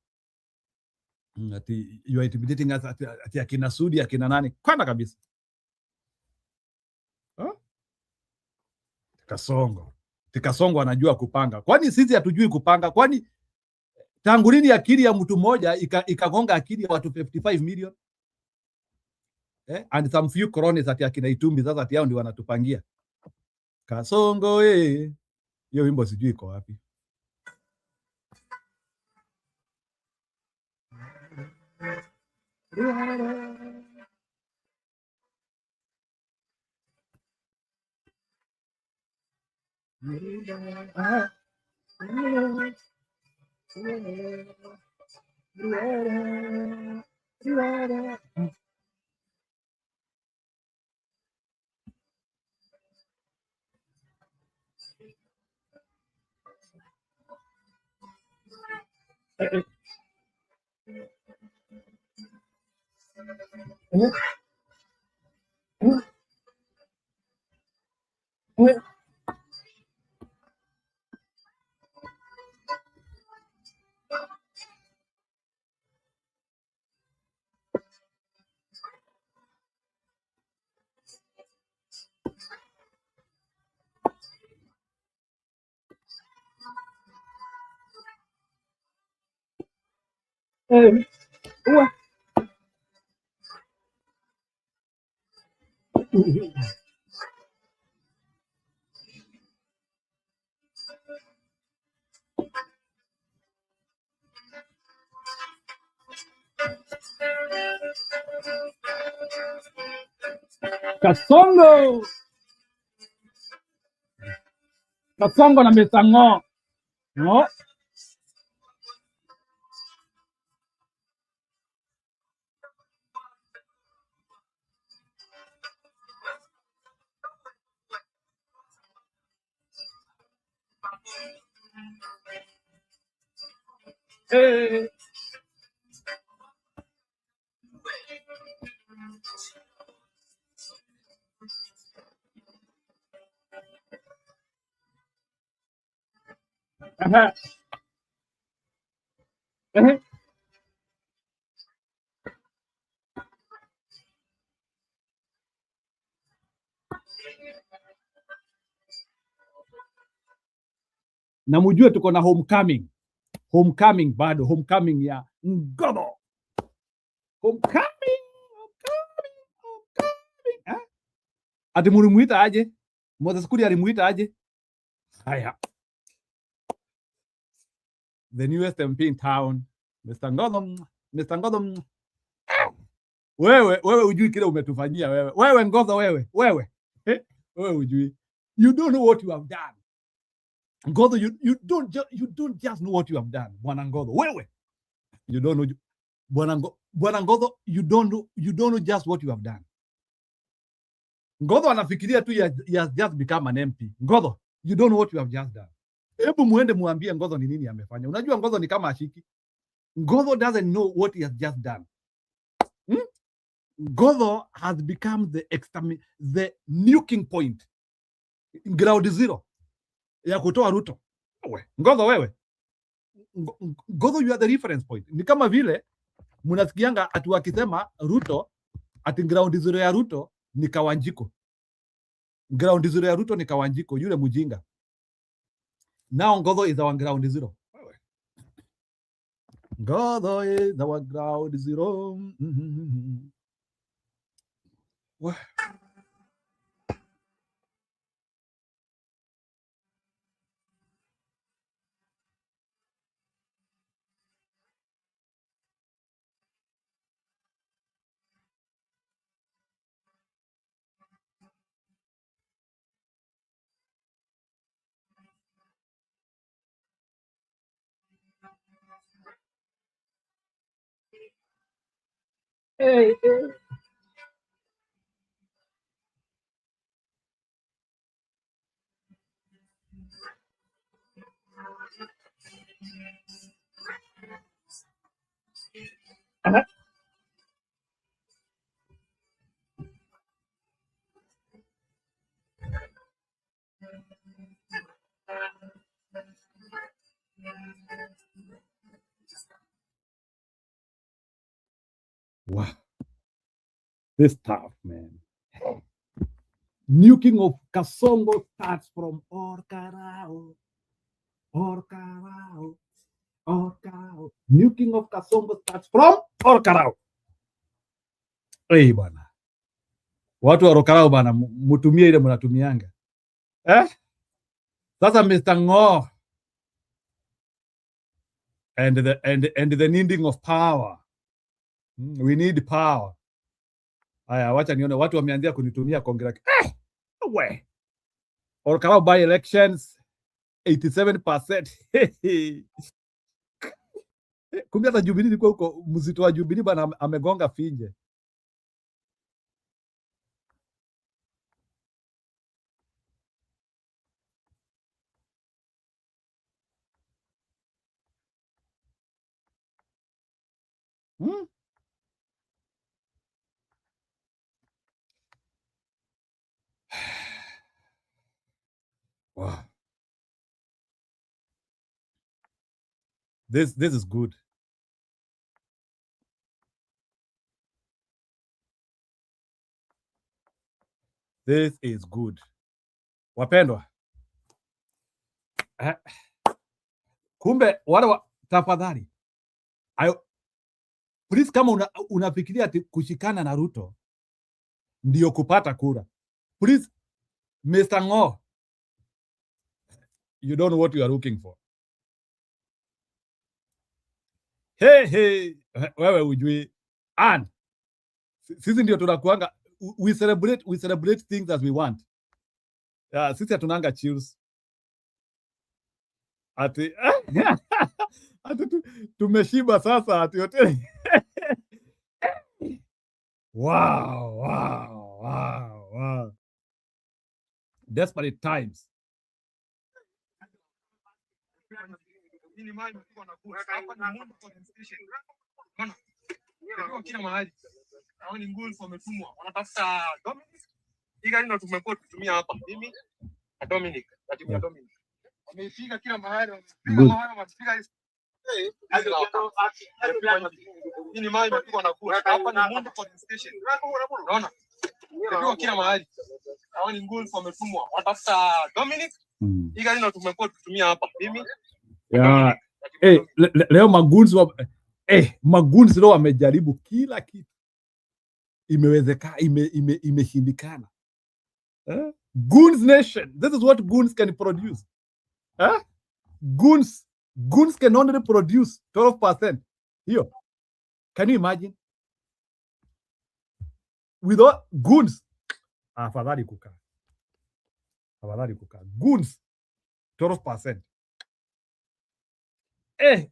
Ati you are intimidating us, ati akina Sudi, akina nani. Kwana kabisa. Kasongo. Kasongo anajua kupanga. Kwani sisi hatujui kupanga? Kwani tangu lini akili ya mtu mmoja ikagonga akili ya watu 55 million? And some few cronies ati akina Itumbi sasa ati hao ndio wanatupangia. Kasongo hiyo wimbo sijui iko wapi. Kasongo. Kasongo na Mesango. No. Eh. Aha. Eh. Na mjue tuko na homecoming bado, homecoming ya Ngodo, homecoming. Eh? Ati mulimuita aje? Moses Kuria alimuita aje? Haya, the newest MP in town, Mr. Ngodo, Mr. Ngodo. Wewe ujui kile umetufanyia wewe Ngodo, wewe wewe ujui, you don't know what you have done Ngodo, you don't just know what you have done bwana Ngodo, wewe you don't know bwana Ngodo, you don't know just what you have done. Ngodo anafikiria tu he has just become an MP. Ngodo, you don't know what you have just done. Hebu muende muambie Ngodo ni nini amefanya. Unajua Ngodo ni kama ashiki. Ngodo doesn't know what he has just done. Ngodo has become the nuking point, ground zero ya kutoa Ruto. Ngodo wewe, Ngodo, you are the reference point. Ni kama vile mnasikianga atu akisema Ruto ati ground zero ya Ruto ni Kawanjiko. Ground zero ya Ruto ni Kawanjiko, yule mjinga. Now Ngodo is our ground zero. Ngodo is our ground zero. Hey, hey. Wow, this stuff, man. Nuking of Kasongo starts from Orkarao. Nuking of Kasongo starts from Orkarao. Hey, bana. Watu wa Orkarao bana, mutumie ile mnatumianga. Sasa Mr. Ngo and the needing of power. We need power. Haya, wacha nione watu wameanzia kunitumia kongera. We. Orkarao by elections 87%. Kumbe hata Jubilee ilikuwa huko, mzito wa Jubilee bana amegonga finje. Wow. This is good. This is good. Wapendwa. Kumbe wale tafadhali. Please, kama unafikiria ati kushikana na Ruto ndio kupata kura. Please, Mr. Ngo, you don't know what you are looking for. Hey, wewe ujui. And sisi ndio tunakuanga, we celebrate things as we want. Sisi hatunanga chills. Ati tumeshiba sasa ati hoteli. Wow. Desperate times. Hii ni mali imepigwa na goods. Hapa ni Mungu police station. Unaona? Imepigwa kila mahali. Hao ni ghouls wametumwa. Wanatafuta Dominic. Hii gari ndio tumekuwa tukitumia hapa. Mimi na Dominic, na timu ya Dominic. Wameipiga kila mahali, wamepiga mahali, wamepiga hii. Hii ni mali imepigwa na goods. Hapa ni Mungu police station. Unaona? Imepigwa kila mahali. Hao ni ghouls wametumwa. Wanatafuta Dominic. Hii gari ndio tumekuwa tukitumia hapa. Mimi leo magunzi magunzi leo wamejaribu kila kitu, imewezekana, imeshindikana. Goons nation, this is what goons can produce. Goons can only produce 12%. Hiyo, can you imagine? Without goons, afadhali kukaa. Goons 12%.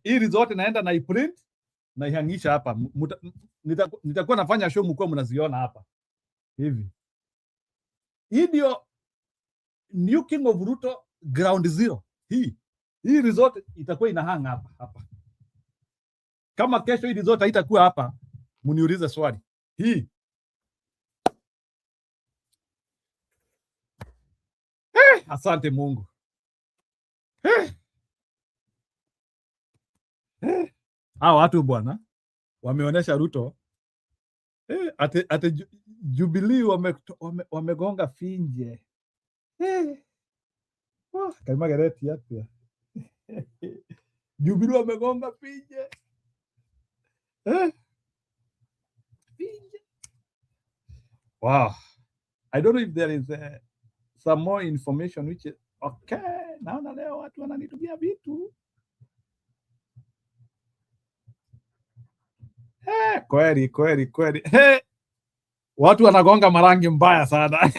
Hii resort naenda na iprint na ihangisha hapa. Nitakuwa nafanya show mkuu, mnaziona hapa hivi. Hii ndio New King of Ruto ground zero. Hii resort itakuwa inahanga hapa. Kama kesho hii resort haitakuwa hapa, mniulize swali. Hii asante Mungu. Hao watu bwana wameonyesha Ruto ate Jubilee wamegonga finje. Kaima gereti yapi. Jubilee wamegonga finje. Finje. Wow. I don't know if there is some more information which is okay. Naona leo watu wananitumia vitu. Kweli. Watu wanagonga marangi mbaya sana.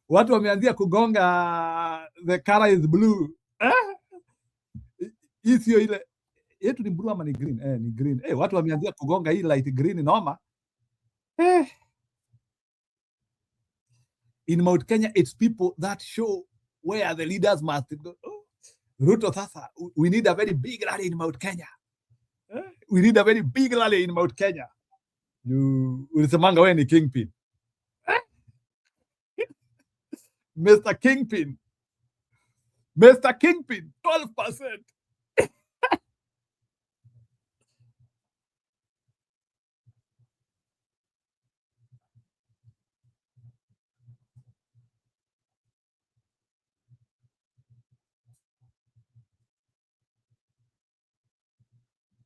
Watu wameanzia kugonga the color is blue. Hii sio ile yetu, ni blue ama ni green? Ni green. Watu wameanzia kugonga hii light green noma. In Mount Kenya, it's people that show where the leaders must go. Ruto sasa, we need a very big rally in Mount Kenya. We need a very big rally in Mount Kenya. Ulisemanga wewe ni kingpin. Mr. Kingpin. 12%.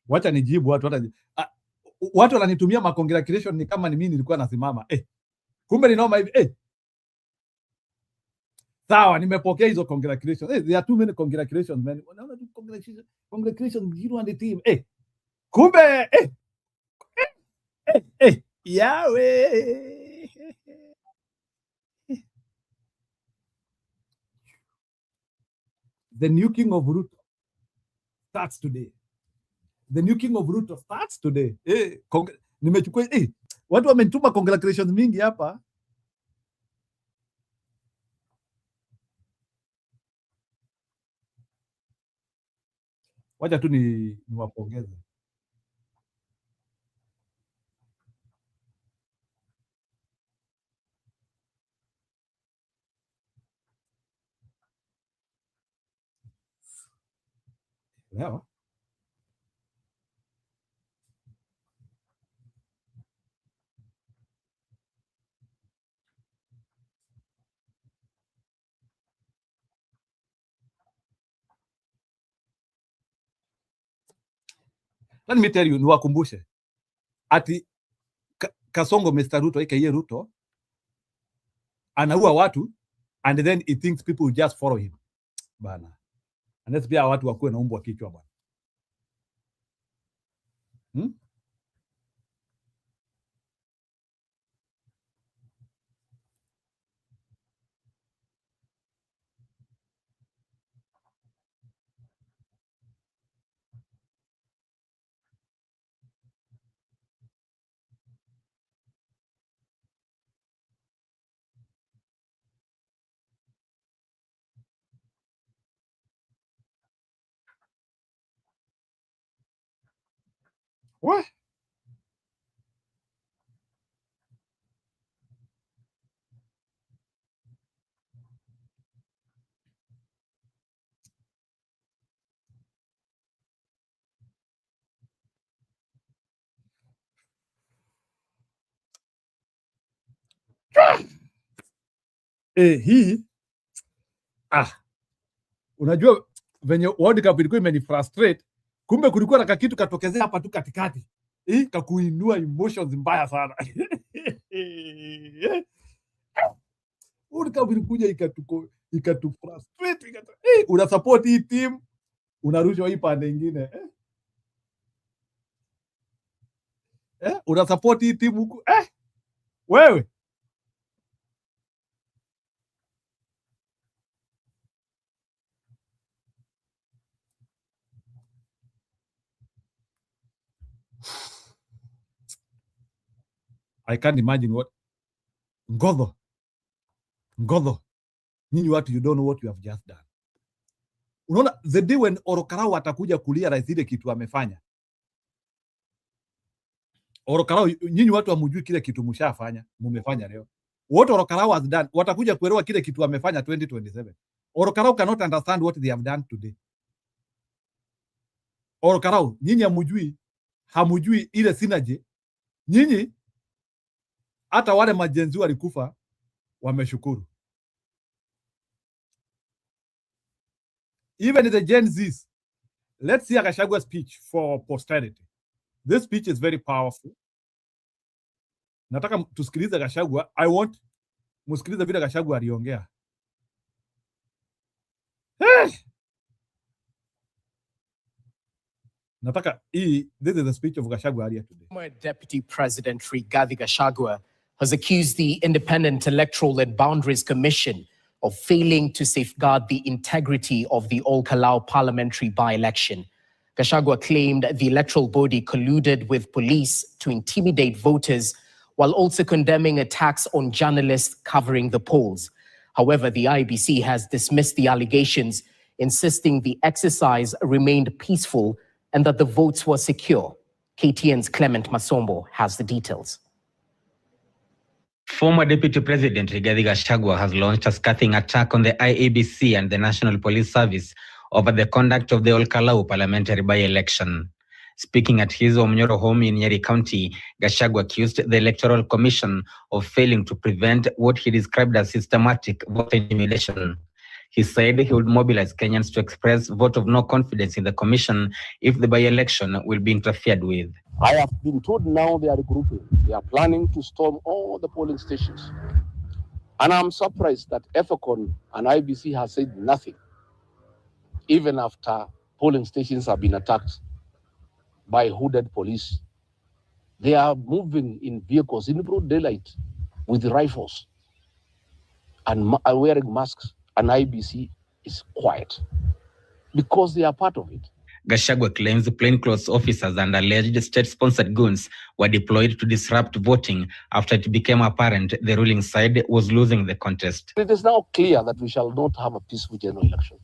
Wacha nijibu watu wananitumia ma congratulation ni kama ni mimi nilikuwa nasimama. Kumbe ni noma hivi. Sawa, nimepokea hizo congratulations. There are too many congratulations, man. Unaona tu congratulations you and the team. Kumbe yawe. The new King of Ruto starts today. The new King of Ruto starts today. Nimechukua watu wamenituma congratulations mingi hapa. Wacha tu niwapongeze. Leo let me tell you, niwakumbushe ati Kasongo Mr. Ruto aka Ruto anaua watu and then he thinks people will just follow him bana. Unless pia watu wakuwe na umbwa kichwa bwana. What? Hii unajua venye World Cup ilikuwa imenifrustrate, kumbe kulikuwa na kakitu katokezea hapa tu katikati kakuinua emotions mbaya sana. World Cup ilikuja ikatufrustrate, una support hii team, unarushwa hii pande ingine una support hii team huku wewe I can't imagine what Ngodho, nyinyi watu, you don't know what you have just done. Unaona, the day when Orokarao atakuja kurealize ile kitu amefanya. Orokarao, nyinyi watu hamjui kile kitu mshafanya, mumefanya leo. What Orokarao has done, watakuja kuelewa kile kitu amefanya 2027. Orokarao cannot understand what they have done today. Orokarao, nyinyi hamjui ile synergy. Nyinyi hata wale majenzi walikufa wameshukuru. Even the Gen Zs, let's see Gachagua speech for posterity. This speech is very powerful. Nataka tusikilize Gachagua. I want musikilize vile Gachagua aliongea. Nataka this is the speech of Gachagua earlier today. Former Deputy President Rigathi Gachagua has accused the Independent Electoral and Boundaries Commission of failing to safeguard the integrity of the Ol-Kalou parliamentary by-election. Gachagua claimed the electoral body colluded with police to intimidate voters, while also condemning attacks on journalists covering the polls. However, the IEBC has dismissed the allegations, insisting the exercise remained peaceful and that the votes were secure. KTN's Clement Masombo has the details. Former Deputy President Rigathi Gachagua has launched a scathing attack on the IEBC and the National Police Service over the conduct of the Ol-Kalou parliamentary by-election. Speaking at his Omnyoro home in Nyeri County, Gachagua accused the Electoral Commission of failing to prevent what he described as systematic voter intimidation. He said he would mobilize Kenyans to express vote of no confidence in the commission if the by-election will be interfered with. I have been told now they are regrouping. They are planning to storm all the polling stations. And I'm surprised that EFOCON and IBC have said nothing, even after polling stations have been attacked by hooded police. They are moving in vehicles in broad daylight with rifles and wearing masks, and IBC is quiet because they are part of it. Gachagua claims plainclothes officers and alleged state-sponsored goons were deployed to disrupt voting after it became apparent the ruling side was losing the contest. It is now clear that we shall not have a peaceful general election.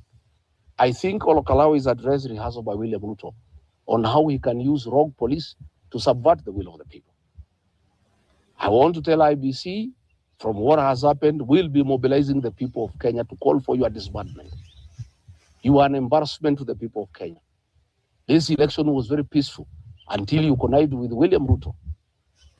I think Ol-Kalou is address rehearsal by William Ruto on how he can use rogue police to subvert the will of the people. I want to tell IBC, from what has happened, we'll be mobilizing the people of Kenya to call for your disbandment. You are an embarrassment to the people of Kenya. This election was very peaceful until you connived with William Ruto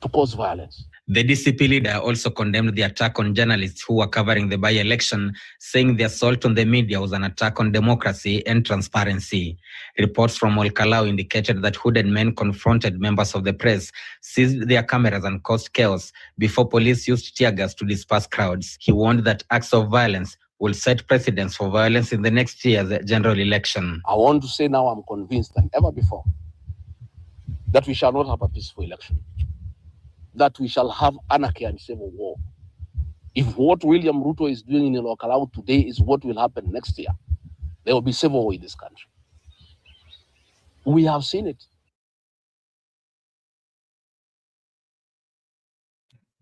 to cause violence. The DCP leader also condemned the attack on journalists who were covering the by-election, saying the assault on the media was an attack on democracy and transparency. Reports from Ol-Kalou indicated that hooded men confronted members of the press, seized their cameras and caused chaos before police used tear gas to disperse crowds. He warned that acts of violence will set precedents for violence in the next year's general election. I want to say now I'm convinced than ever before that we shall not have a peaceful election, that we shall have anarchy and civil war. If what William Ruto is doing in Ol-Kalou today is what will happen next year, there will be civil war in this country. We have seen it.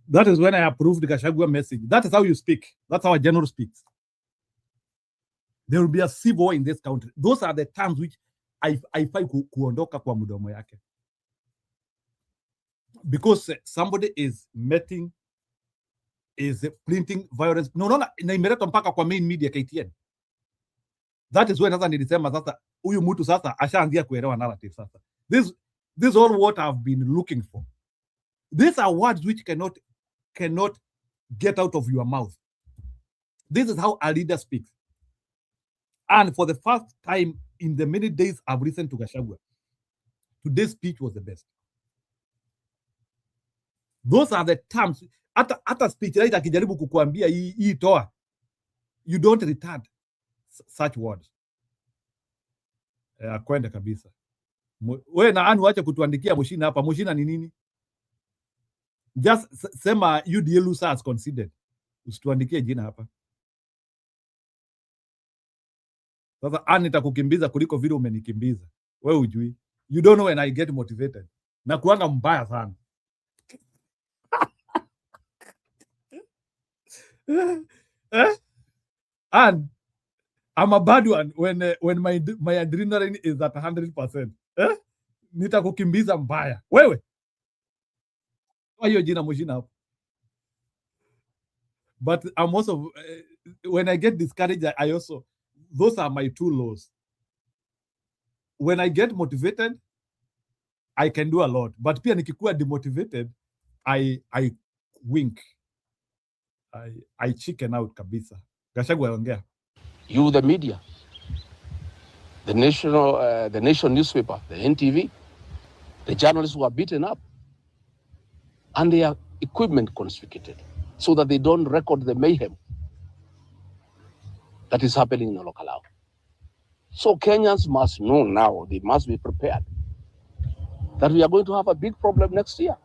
That is when I approved the Gachagua message. That is how you speak. That's how a general speaks. There will be a civil war in this country. Those are the terms which I find kuondoka kwa mdomo yake. because somebody is printing violence. No, na imeletwa mpaka kwa main media KTN. That is when sasa nilisema sasa huyu mtu sasa ashaanzia kuelewa narrative sasa. This all what I've been looking for. These are words which cannot get out of your mouth. This is how a leader speaks. And for the first time in the many days I've listened to Gachagua, today's speech was the best. Those are the terms. Hata speech writer akijaribu kukuambia hii toa, you don't return such words. Kwenda kabisa. Wewe na anu acha kutuandikia Mushina hapa. Mushina ni nini? Just sema UDA loser has considered. Usituandikie jina hapa. Sasa nitakukimbiza kuliko vile umenikimbiza. Wewe ujui. You don't know when I get motivated. Na kuanga mbaya sana. And I'm a bad one when my adrenaline is at 100%. Nitakukimbiza mbaya. Wewe. Kwa hiyo jina Mushina hapo. But I'm also when I get discouraged, I also, those are my two laws. When I get motivated, I can do a lot. But pia nikikuwa demotivated, I wink. I chicken out kabisa. Gachagua ongea. You, the media, the nation newspaper, the NTV, the journalists who are beaten up and their equipment confiscated so that they don't record the mayhem that is happening in Olkalau. So Kenyans must know now, they must be prepared that we are going to have a big problem next year.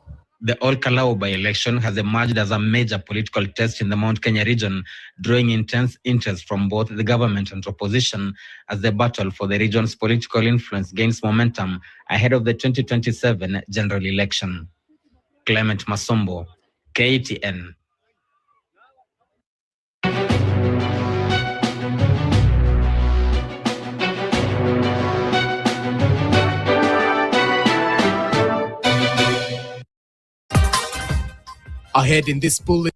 The Olkalau by-election has emerged as a major political test in the Mount Kenya region, drawing intense interest from both the government and opposition as the battle for the region's political influence gains momentum ahead of the 2027 general election. Clement Masombo, KTN. Ahead in this bullet.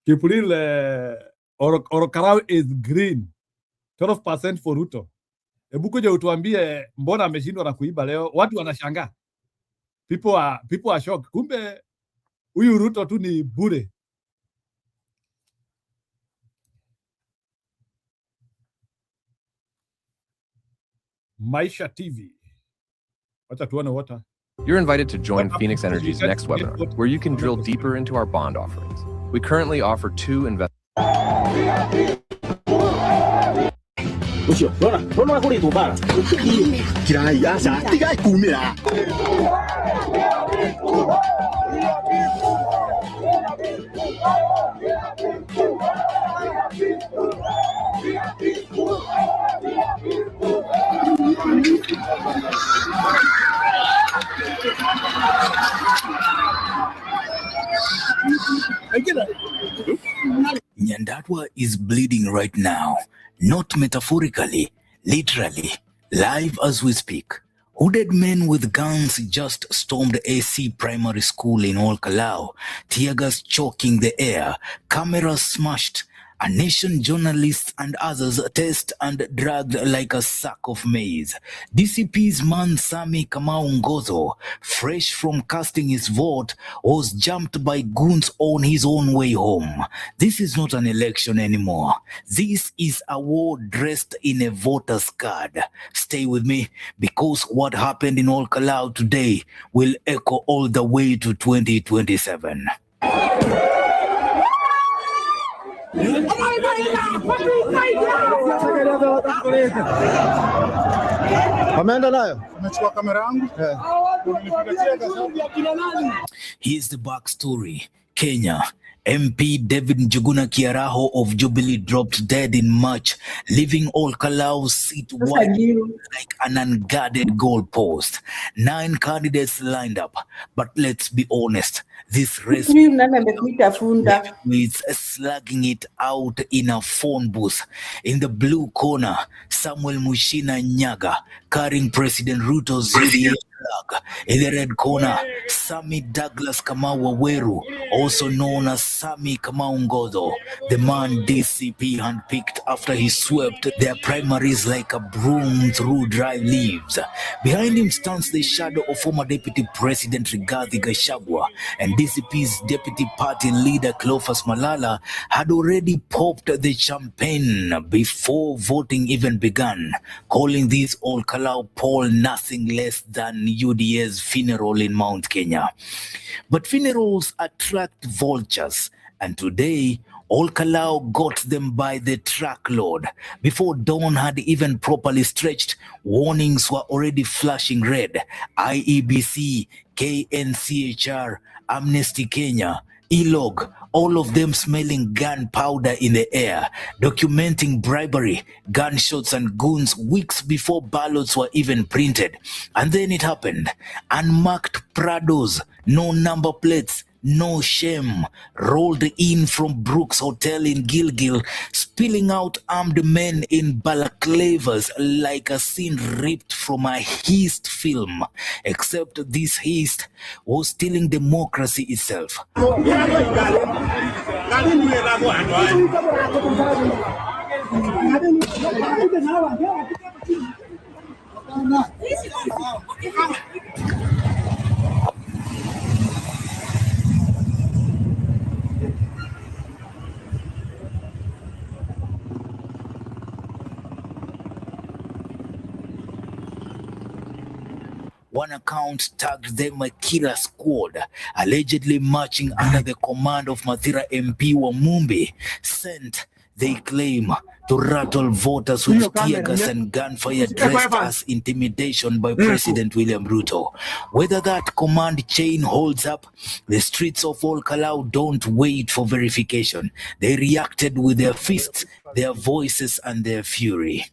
Kipril Orokarau is green. 12% for Ruto. Hebu kuja utuambie mbona ameshindwa na kuiba leo. Watu wanashangaa. People are shocked. Kumbe huyu Ruto tu ni bure. Maisha TV. Wacha tuone water. You're invited to join Phoenix Energy's next webinar, where you can drill deeper into our bond offerings. We currently offer 2 investment. Nyandarua is bleeding right now, not metaphorically, literally, live as we speak. Hooded men with guns just stormed AC Primary School in Olkalau, tear gas choking the air, cameras smashed, a nation journalists and others test and dragged like a sack of maize. DCP's man Sami Kamau Ngozo, fresh from casting his vote, was jumped by goons on his own way home. This is not an election anymore. This is a war dressed in a voter's card. Stay with me, because what happened in Olkalau today will echo all the way to 2027. Here's the backstory. Kenya. MP David Njuguna Kiaraho of Jubilee dropped dead in March, leaving Ol Kalou seat wide like an unguarded goalpost. 9 candidates lined up, but let's be honest, this race with slugging it out in a phone booth. In the blue corner, Samuel Mushina Nyaga carrying President Ruto's UDA flag. In the red corner, Sammy Douglas Kamau Waweru, also known as Sammy Kamau Ngodo, the man DCP handpicked after he swept their primaries like a broom through dry leaves. Behind him stands the shadow of former Deputy President Rigathi Gachagua, and DCP's deputy party leader Cleophas Malala had already popped the champagne before voting even began, calling this Ol Kalou poll nothing less than UDA's funeral in Mount Kenya. But funerals attract vultures, and today Ol Kalou got them by the truckload. Before dawn had even properly stretched, warnings were already flashing red. IEBC, KNCHR, Amnesty Kenya, ELOG, all of them smelling gunpowder in the air, documenting bribery, gunshots and goons weeks before ballots were even printed. And then it happened. Unmarked Prados, no number plates, no shame, rolled in from Brooks Hotel in Gilgil, spilling out armed men in balaclavas like a scene ripped from a heist film. Except this heist was stealing democracy itself. One account tagged them a killer squad, allegedly marching under the command of Mathira MP Wamumbi, sent, they claim, to rattle voters with tear gas and gunfire dressed as intimidation by President William Ruto. Whether that command chain holds up, the streets of Ol Kalou don't wait for verification. They reacted with their fists, their voices and their fury.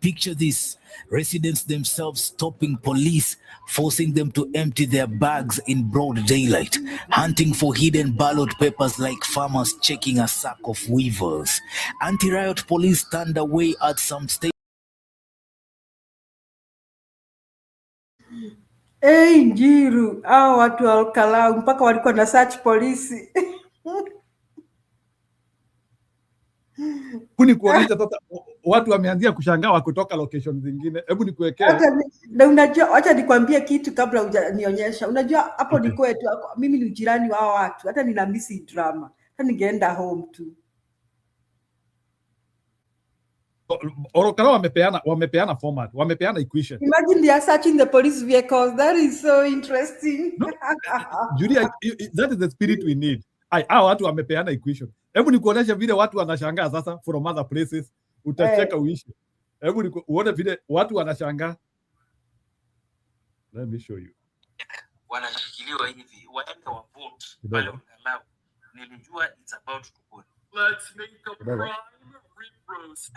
Picture this. Residents themselves stopping police, forcing them to empty their bags in broad daylight, hunting for hidden ballot papers like farmers checking a sack of weevils. Anti-riot police turned away at some stage. Hey, Njiru, hao watu wa Ol Kalou mpaka walikuwa na search polisi. Kuni kuonyesha sasa watu wameanzia kushangaa kutoka location zingine. Hebu nikuwekee. Na unajua, acha nikwambie kitu kabla hujanionyesha. Unajua hapo ni kwetu, mimi ni ujirani wa hao watu. Hata nina miss drama. Hata ningeenda home tu. Ol Kalou wamepeana format, wamepeana equation. Imagine they are searching the police vehicles. That is so interesting. No, Julia, that is the spirit we need. Hao watu wamepeana equation. Hebu nikuonyesha vile watu wanashangaa sasa from other places. Utacheka uishi. Hebu uone vile watu wanashangaa. Let me show you. Wanashikiliwa hivi, waende wa vote pale Ol Kalou. Nilijua it's about to go. Let's make a prime reverse.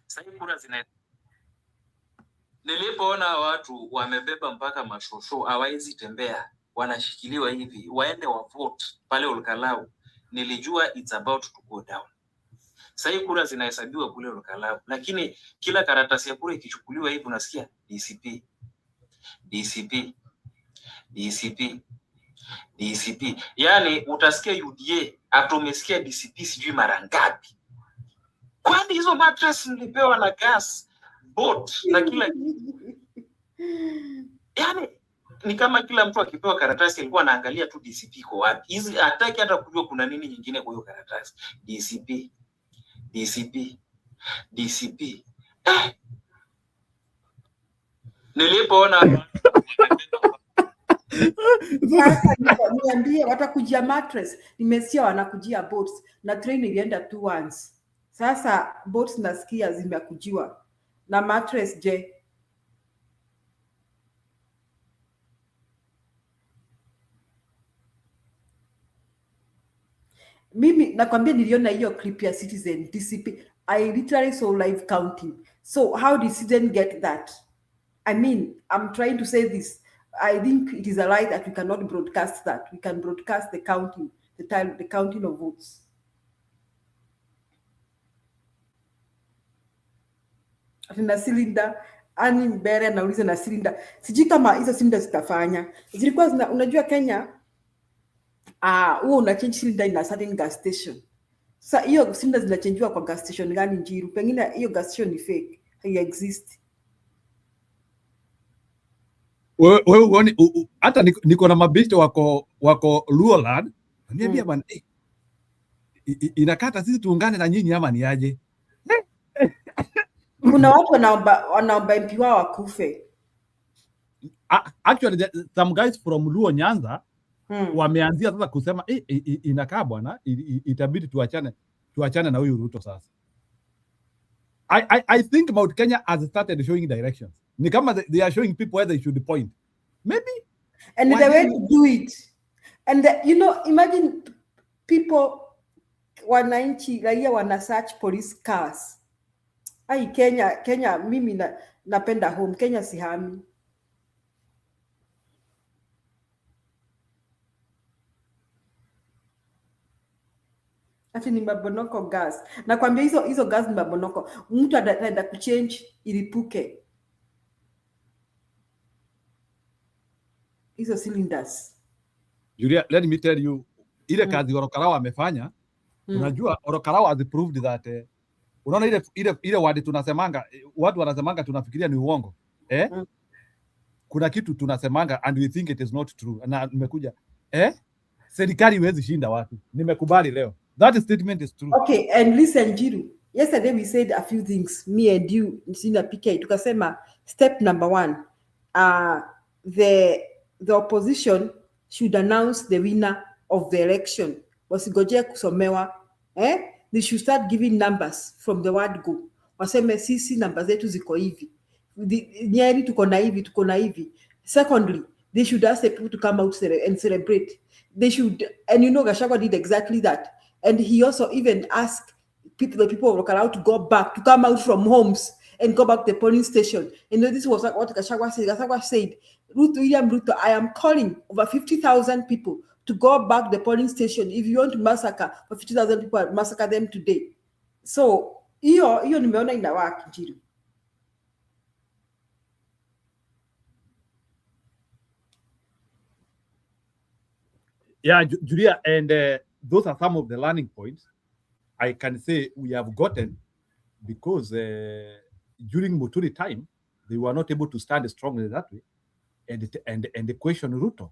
Sasa kura zina nilipoona watu wamebeba mpaka mashosho hawaizi tembea, wanashikiliwa hivi, waende wa vote pale Ol Kalou. Nilijua it's about to go down. Sasa kura zinahesabiwa kule Ol Kalou, lakini kila karatasi ya kura ikichukuliwa hivi unasikia DCP, DCP, DCP, DCP. Yani utasikia UDA after umesikia DCP sijui mara ngapi. Kwani hizo mattress nilipewa na gas boat na kila yani ni kama kila mtu akipewa karatasi alikuwa anaangalia tu DCP kwa wapi. Hizi hataki hata kujua kuna nini nyingine kwa hiyo karatasi. DCP. Nilipoona Sasa niambie watakujia mattress, nimesikia wanakujia boats na train ilienda 2 once. Sasa boats nasikia zimekujiwa na mattress je? Mimi nakwambia niliona hiyo clip ya Citizen DCP. I literally saw live counting. So how did Citizen get that? I mean, I'm trying to say this. I think it is a lie that we cannot broadcast that. We can broadcast the counting, the counting of votes. Na cylinder ani mbere anauliza na cylinder. Sijui kama hizo cylinder zitafanya. Zilikuwa unajua Kenya huo una change cylinder in a certain gas station. Sasa hiyo cylinder zinachangewa kwa gas station gani Njiru? Pengine hiyo gas station ni fake, hai exist. Wewe uone hata niko na mabiste wako Luoland, niambia bwana inakata sisi tuungane na nyinyi ama ni aje? Kuna watu wanaomba MP wao wakufe. Actually some guys from Luo Nyanza wameanzia sasa kusema inakaa bwana itabidi tuachane na huyu Ruto sasa. I think Mount Kenya has started showing directions. Ni kama they are showing people where they should point. Maybe. And the way to do it. And you know, imagine people wananchi raia wana search police cars. Ai Kenya mimi napenda home. Kenya sihami. Ati ni mabonoko gas. Nakwambia hizo gas ni mabonoko. Mtu ataenda kuchange ilipuke. Hizo cylinders. Julia, let me tell you, ile kazi Orokarao amefanya, unajua Orokarao has proved that unaona ile wadi tunasemanga, watu wanasemanga tunafikiria ni uongo. Kuna kitu tunasemanga and we think it is not true. Na nimekuja serikali iwezi shinda watu. Nimekubali leo. That statement is true. Okay, and listen Jiru. Yesterday we said a few things, me and you, Sina PK. Tukasema step number 1, the opposition should announce the winner of the election. Wasigoje kusomewa. They should start giving numbers from the word go. Waseme sisi namba zetu ziko hivi. Nyeri tuko na hivi. Secondly, they should ask the people to come out and celebrate. They should, and you know Gachagua did exactly that. And he also even asked the people of Orokarao to go back, to come out from homes and go back to the polling station. And this was what Gachagua said. Gachagua said, William Ruto, I am calling over 50,000 people to go back to the polling station. If you want to massacre for 50,000 people, massacre them today. So, hiyo nimeona inawaki Jiru. Yeah, Julia, and those are some of the learning points I can say we have gotten because during Muturi time, they were not able to stand strongly that way and question Ruto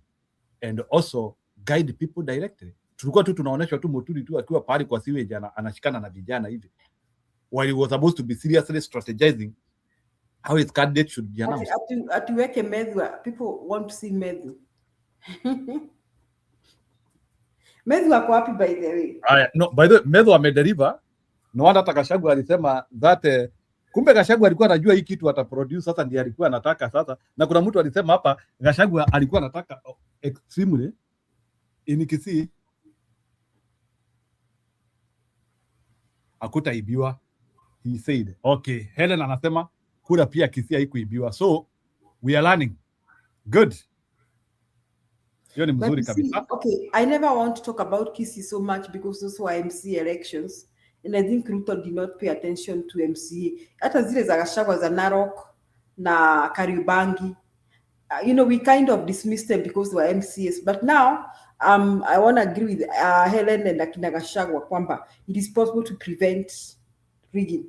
and also guide people directly. Tulikuwa tu tunaonyeshwa tu Muturi tu akiwa pale kwa sewage anashikana na vijana hivi, while he was supposed to be seriously strategizing how his candidate should be announced. Atuweke Medhu, people want to see Medhu. Medhu wako wapi by the way? No, by the way, Medhu amederiva. No wonder hata Gachagua alisema that kumbe Gachagua alikuwa anajua hii kitu ataproduce, sasa ndiye alikuwa anataka sasa. Na kuna mtu alisema hapa Gachagua alikuwa anataka extremely in Kisii akutaibiwa. He said, okay, Helen anasema kura pia Kisii haikuibiwa. So we are learning. Good. Hiyo ni mzuri kabisa. Okay, I never want to talk about Kisii so much because those were MC elections. And I think Ruto did not pay attention to MCA. Hata zile za Gachagua za Narok na Kariobangi. You know, we kind of dismissed them because they were MCAs. But now, I want to agree with Helen and Akina Gachagua kwamba it is possible to prevent rigging.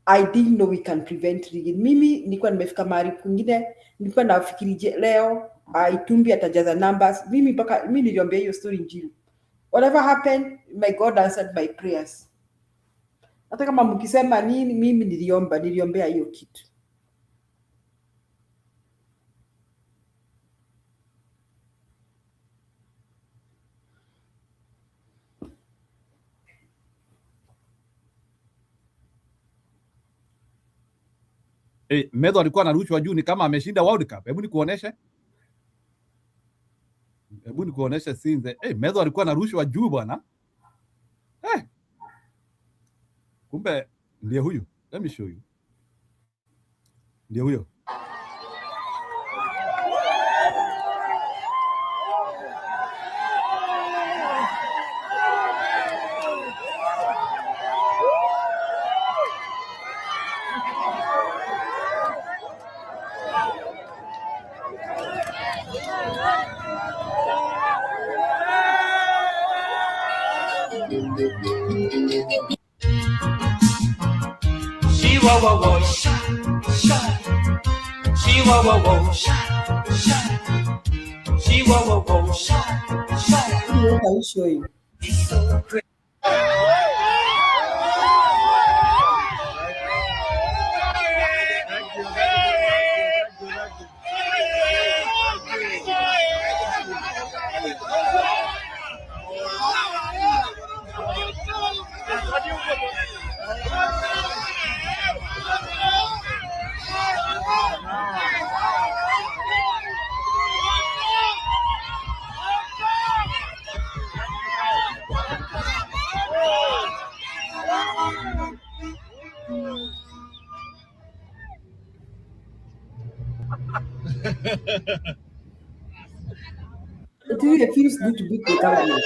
I didn't know we can prevent rigging. Mimi nilikuwa nimefika mahali kwingine, nilikuwa nafikiri leo Itumbi atajaza numbers. Mimi niliombea hiyo story Njiru. Whatever happened, my God answered my prayers. Hata kama mkisema nini, mimi niliombea hiyo kitu. Medho alikuwa anarushwa juu ni kama ameshinda World Cup. Hebu nikuoneshe scenes. Medho alikuwa anarushwa juu bwana. Kumbe ndiye huyu. Let me show you. Ndiye huyo. I'll show you. It really feels good to beat the government.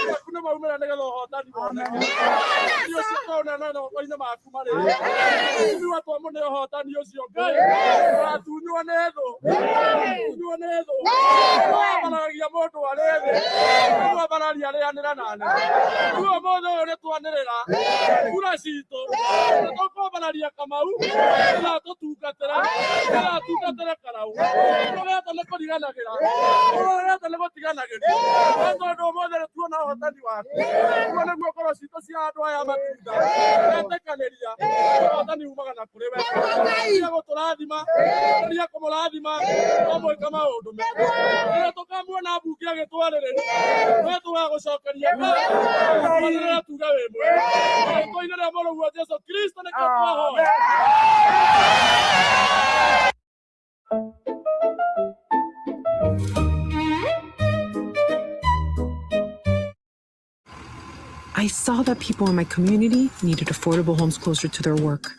I saw that people in my community needed affordable homes closer to their work.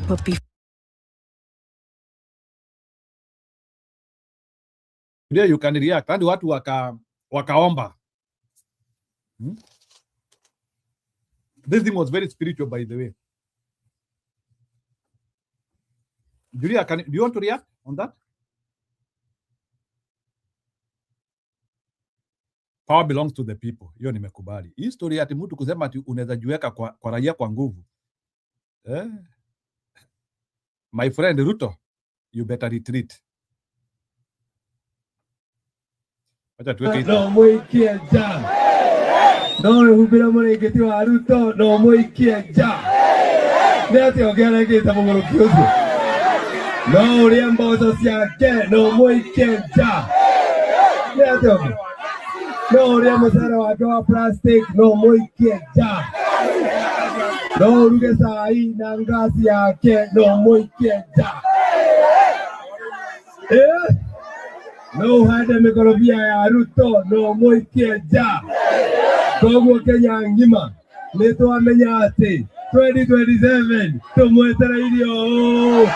But There you can react. And watu wakaomba. This thing was very spiritual, by the way. Julia, do you want to react on that? Power belongs to the people. Hiyo nimekubali. Hii story ati mtu kusema ati unaweza jiweka kwa raia kwa nguvu. My friend Ruto, you better retreat. Acha tuweke hizo. No muikie ja. No hubira murengeti wa Ruto, no muikie ja. Neti ogera gita muguru kiugo. No riambo ciake, no muikie ja. Neti ogera. No riambo sara wake wa plastic, no muikie ja. No ruge sai na ngasi yake, no muikie ja. No hade mikorobia ya Ruto, no muikie ja. Koguo Kenya ngima nitwamenya ati 2027 tumwetereirio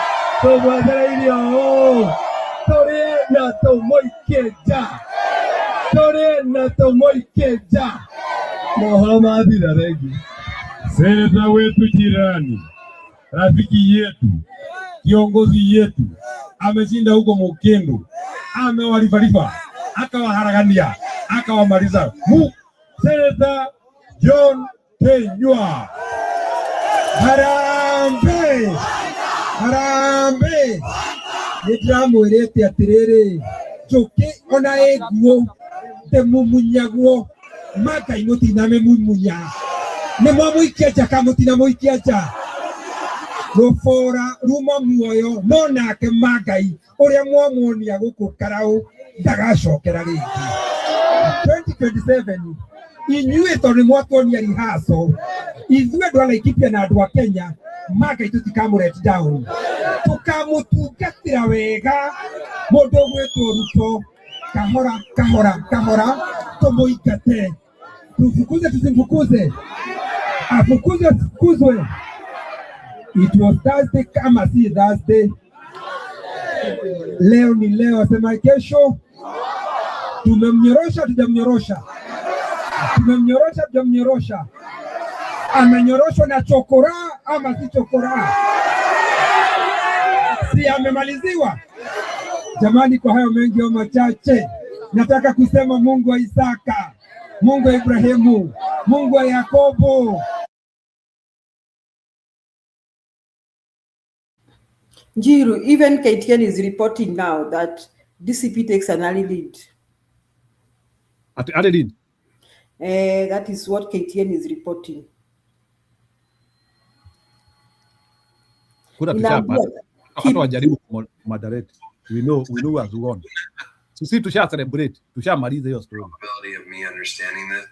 turi na tumuikie ja. Mohoro mathira regi. Seneta wetu jirani, rafiki yetu, kiongozi yetu ameshinda huko Mukendo, amewalivaliva, akawaharagania, akawamaliza. Seneta John Kenyua. Hara Harambe. Nitramwirite atiriri. Njuki ona eguo. Temumunyagwo. Makai mutiname mumunya. Nimwamuikia cha mutina muikia cha. Rufora ruma muoyo no nake Magai uria mwamuonia guku karau ndagacokera ringi 2027 inyuĩ tondũ mwatuonia rihaso ithuĩ andũ a Laikipia na andũ a Kenya Magai tũtikamu-let down tũkamũtungatĩra wega mũndũ ũgwĩtwo Ruto kahora kahora kahora tũmũingate tufukuze tusimfukuze afukuzwe. It was Thursday kama si Thursday. Leo ni leo, sema kesho. Tumemnyorosha tujamnyorosha. Tumemnyorosha tujamnyorosha. Amenyoroshwa na chokora ama si chokora? Si amemaliziwa? Jamani, kwa hayo mengi au machache, nataka kusema Mungu wa Isaka, Mungu wa Ibrahimu, Mungu wa Yakobo. Njiru, even KTN is reporting now that DCP takes an early lead. Early lead? That is what KTN is reporting. Hata wajaribu moderate. We know as one. Sisi tusha celebrate, tusha maliza hiyo story. Of me understanding this.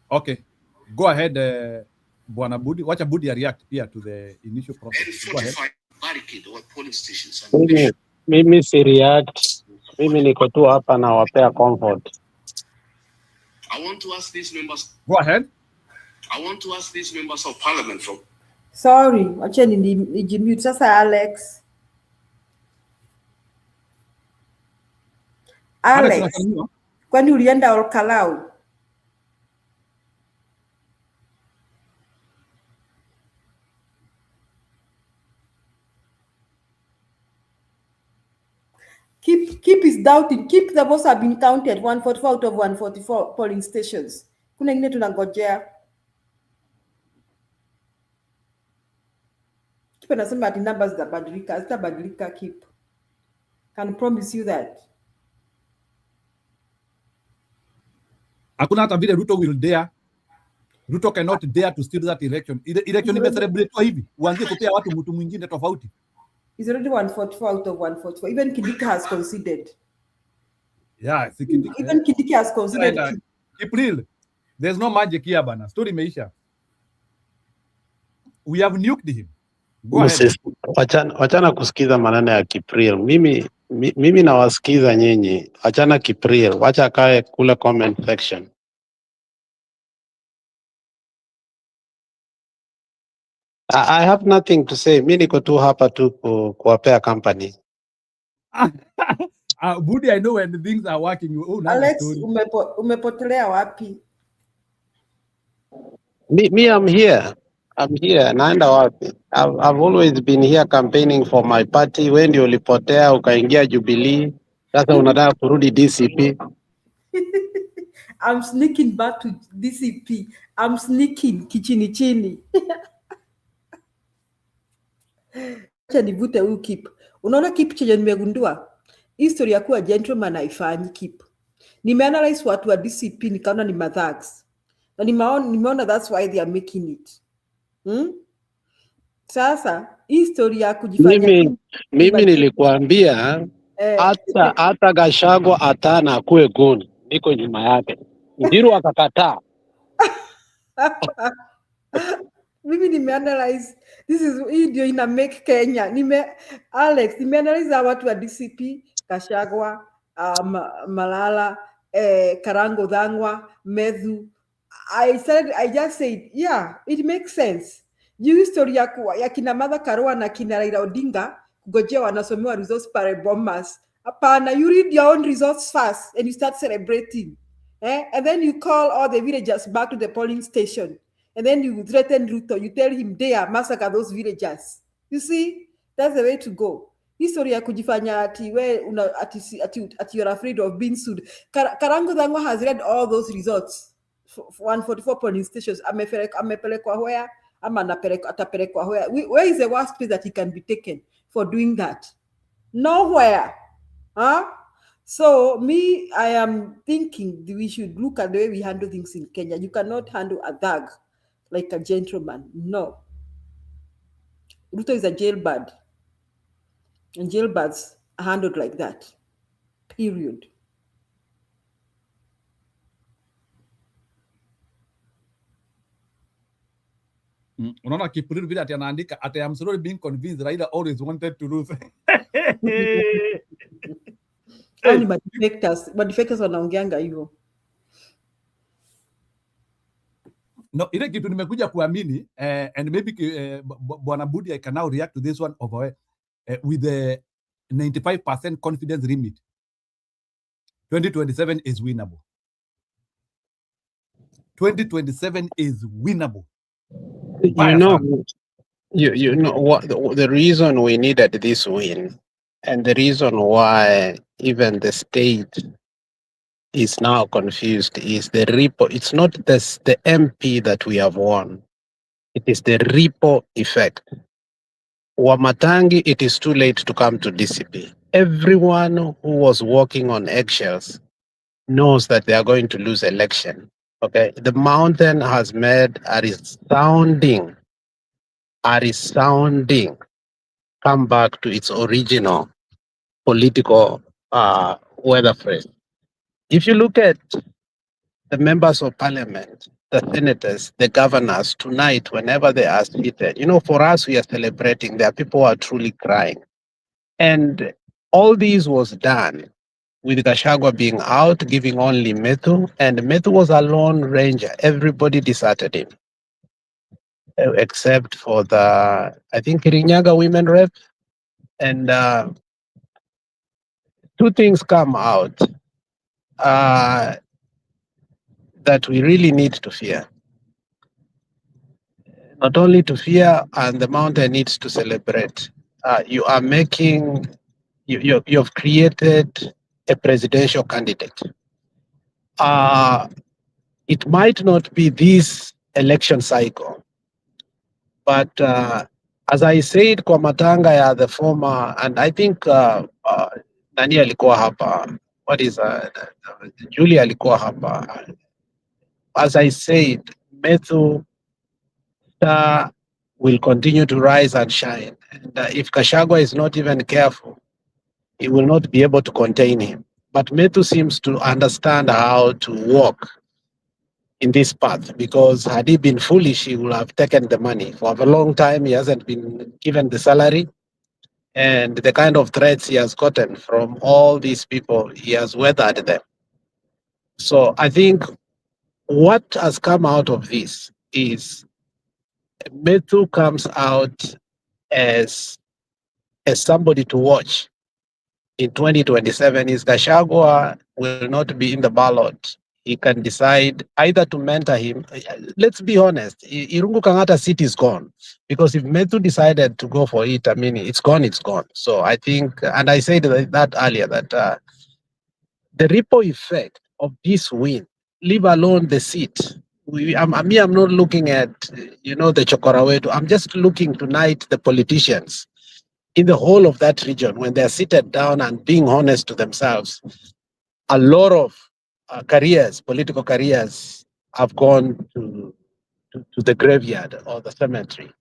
Okay, go ahead, Bwana Budi. Wacha Budi react pia to the initial process. Go ahead. Mimi si react. Mimi niko tu hapa na wapea comfort. I want to ask these members. Go ahead. I want to ask these members of parliament from. Sorry, wacha nijimute sasa Alex. Alex, kwani ulienda Olkalau? Keep is doubting. Keep the votes have been counted 144 out of 144 polling stations. Kuna ingine tunangojea. Keep anasema ati numbers zitabadilika. Keep can promise you that. Hakuna hata vile Ruto will dare. Ruto cannot dare to steal that election. Election imecelebratewa hivi. Uanzie kupea watu mtu mwingine tofauti. It's already 144 out of 144. Even Kindiki has conceded. Yeah, even Kindiki has conceded. Keep real. There's no magic here, bana. Story imeisha. We have nuked him. Go ahead. Wachana kusikiza maneno ya Kipril. Mimi nawasikiza nyinyi. Wachana Kipril. Wacha kae kule comment section. I have nothing to say. Mimi niko tu hapa tu kuwapea company. Budi, I know when things are working. Alex, umepotelea wapi? Me, I'm here. Naenda wapi? I've always been here campaigning for my party. Wewe ndio ulipotea ukaingia Jubilee. Sasa unataka kurudi DCP. I'm sneaking back to DCP. I'm sneaking kichini. Acha nivute huyu Kip. Unaona Kip chenye nimegundua? History ya kuwa gentleman haifanyi Kip. Nimeanalyze watu wa DCP nikaona ni madhags. Na nimeona that's why they are making it. Sasa history ya kujifanya mimi nilikuambia hata Gachagua atana akue goni. Niko nyuma yake. Njiru akakataa. Mimi nimeanalyze hii ndio ina make Kenya. Nimeanalyze watu wa DCP, Gachagua, Malala, Karango Dhangwa, Medhu. I just said, yeah, it makes sense. You history ya kina Martha Karua na kina Raila Odinga kugojea wanasomewa results pare bombers. Hapana, you read your own results first and you start celebrating. And then you call all the villagers back to the polling station. And then you threaten Ruto. You tell him they are massacre those villagers. You see, that's the way to go. History ya kujifanya ati you're afraid of being sued. Karango Dhangwa has read all those results. 144 polling stations. Amepelekwa where? ama atapelekwa where is the worst place that he can be taken for doing that? Nowhere. Huh? So me, I am thinking we should look at the way we handle things in Kenya. You cannot handle a thug like a gentleman. No. Ruto is a jailbird. And jailbirds are handled like that. Period. Unaona Kipururu vile ati anaandika ati I'm slowly being convinced Raila always wanted to lose. Hao ni madefectors wanaongeanga hivyo. No, ile kitu nimekuja kuamini and maybe Bwana Budi I can now react to this one over with the 95% confidence limit. 2027 is winnable. 2027 is winnable. You know what the reason we needed this win, and the reason why even the state is now confused is the ripple. It's not the MP that we have won. It is the ripple effect. Wamatangi, it is too late to come to DCP. Everyone who was walking on eggshells knows that they are going to lose election. Okay, the mountain has made a resounding come back to its original political weather frame. If you look at the members of parliament, the senators, the governors tonight, whenever they are seated, you know, for us, we are celebrating. There are people who are truly crying. And all this was done with Gachagua being out, giving only Methu, and Methu was a lone ranger. Everybody deserted him, except for the, I think, Kirinyaga women rep. And two things come out that we really need to fear. Not only to fear, and the mountain needs to celebrate. You are making, you've created a presidential candidate. It might not be this election cycle, but as I said, kwa matanga ya the former, and I think nani alikuwa hapa, Julia alikuwa hapa. As I said, Methu will continue to rise and shine. And if Gachagua is not even careful, he will not be able to contain him. But Methu seems to understand how to walk in this path, because had he been foolish, he would have taken the money. For a long time, he hasn't been given the salary, and the kind of threats he has gotten from all these people, he has weathered them. So I think what has come out of this is Methu comes out as somebody to watch in 2027. Is Gachagua will not be in the ballot. He can decide either to mentor him. Let's be honest, Irungu Kangata seat is gone, because if Methu decided to go for it, I mean, it's gone, it's gone. So I think, and I said that earlier, that the ripple effect of this win, leave alone the seat. I'm not looking at, the Chokorawetu. I'm just looking tonight, the politicians in the whole of that region, when they're seated down and being honest to themselves, a lot of political careers have gone to the graveyard or the cemetery.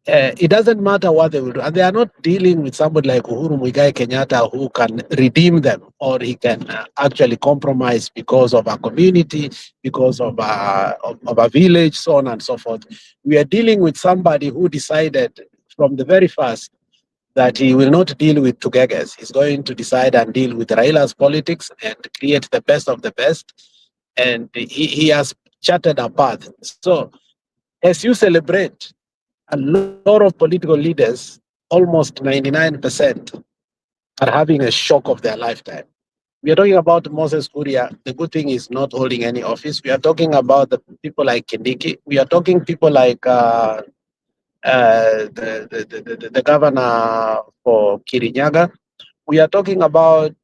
It doesn't matter what they will do. And they are not dealing with somebody like Uhuru Muigai Kenyatta who can redeem them, or he can actually compromise because of a community, because of a village, so on and so forth. We are dealing with somebody who decided from the very first that he will not deal with Tugegas. He's going to decide and deal with Raila's politics and create the best of the best. And he has charted a path. So as you celebrate, a lot of political leaders, almost 99%, are having a shock of their lifetime. We are talking about Moses Kuria. The good thing is not holding any office. We are talking about the people like Kindiki. We are talking people like the governor for Kirinyaga. We are talking about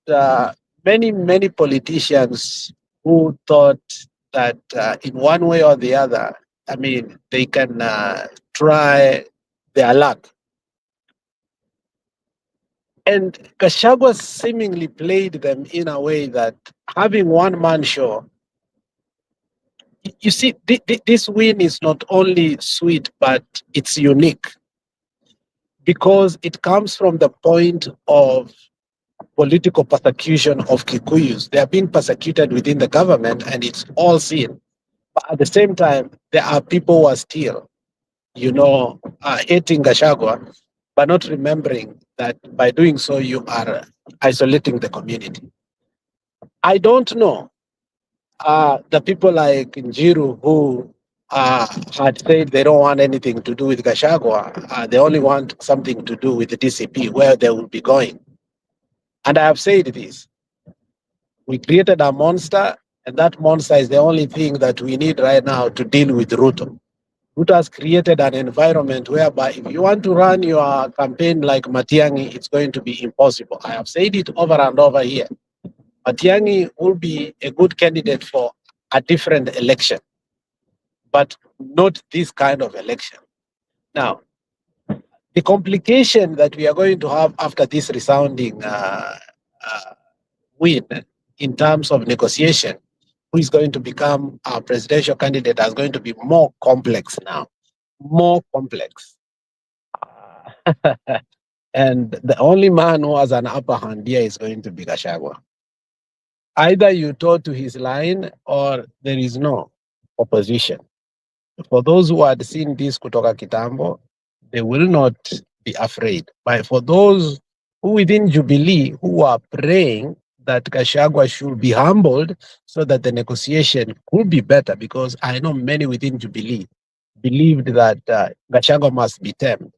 many politicians who thought that in one way or the other, I mean, they can try their luck. And Gachagua seemingly played them in a way that having one-man show, you see, this win is not only sweet, but it's unique because it comes from the point of political persecution of Kikuyus. They are being persecuted within the government and it's all seen. But at the same time, there are people who are still, hating Gachagua, but not remembering that by doing so, you are isolating the community. I don't know. The people like Njiru who had said they don't want anything to do with Gachagua, they only want something to do with the DCP, where they will be going. And I have said this. We created a monster, and that monster is the only thing that we need right now to deal with Ruto. Ruto has created an environment whereby if you want to run your campaign like Matiang'i, it's going to be impossible. I have said it over and over here. Matiang'i will be a good candidate for a different election, but not this kind of election. Now, the complication that we are going to have after this resounding win in terms of negotiation, who is going to become our presidential candidate, is going to be more complex now, more complex. And the only man who has an upper hand here is going to be Gachagua. Either you toe to his line or there is no opposition. For those who had seen this kutoka kitambo, they will not be afraid. But for those who within Jubilee who are praying that Gachagua should be humbled so that the negotiation could be better, because I know many within Jubilee believed that Gachagua must be tamed.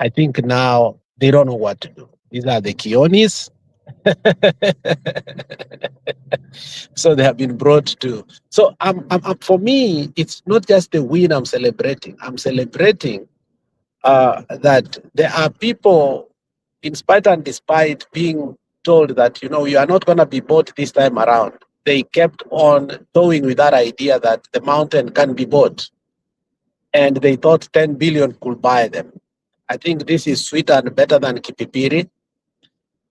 I think now they don't know what to do. These are the Kionis. So they have been brought to. So for me, it's not just the win I'm celebrating. I'm celebrating that there are people, in spite and despite being told that, you are not going to be bought this time around, they kept on going with that idea that the mountain can be bought. And they thought 10 billion could buy them. I think this is sweeter and better than Kipipiri.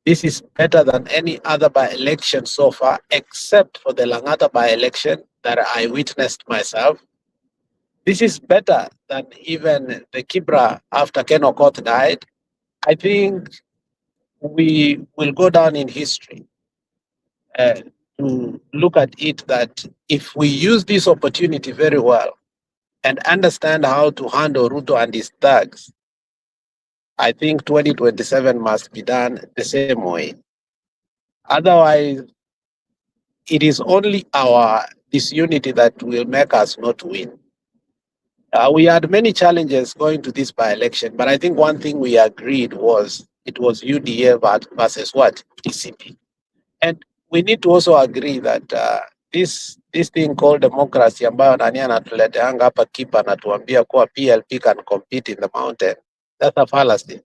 This is better than any other by-election so far, except for the Langata by-election that I witnessed myself. This is better than even the Kibra after Ken Okoth died. I think we will go down in history to look at it that if we use this opportunity very well and understand how to handle Ruto and his thugs, I think 2027 must be done the same way. Otherwise, it is only our disunity that will make us not win. We had many challenges going to this by-election, but I think one thing we agreed was it was UDA versus what? DCP. And we need to also agree that this thing called democracy ambayo nani anatuleteanga hapa kipa anatuambia kuwa PLP can compete in the mountain. That's a fallacy.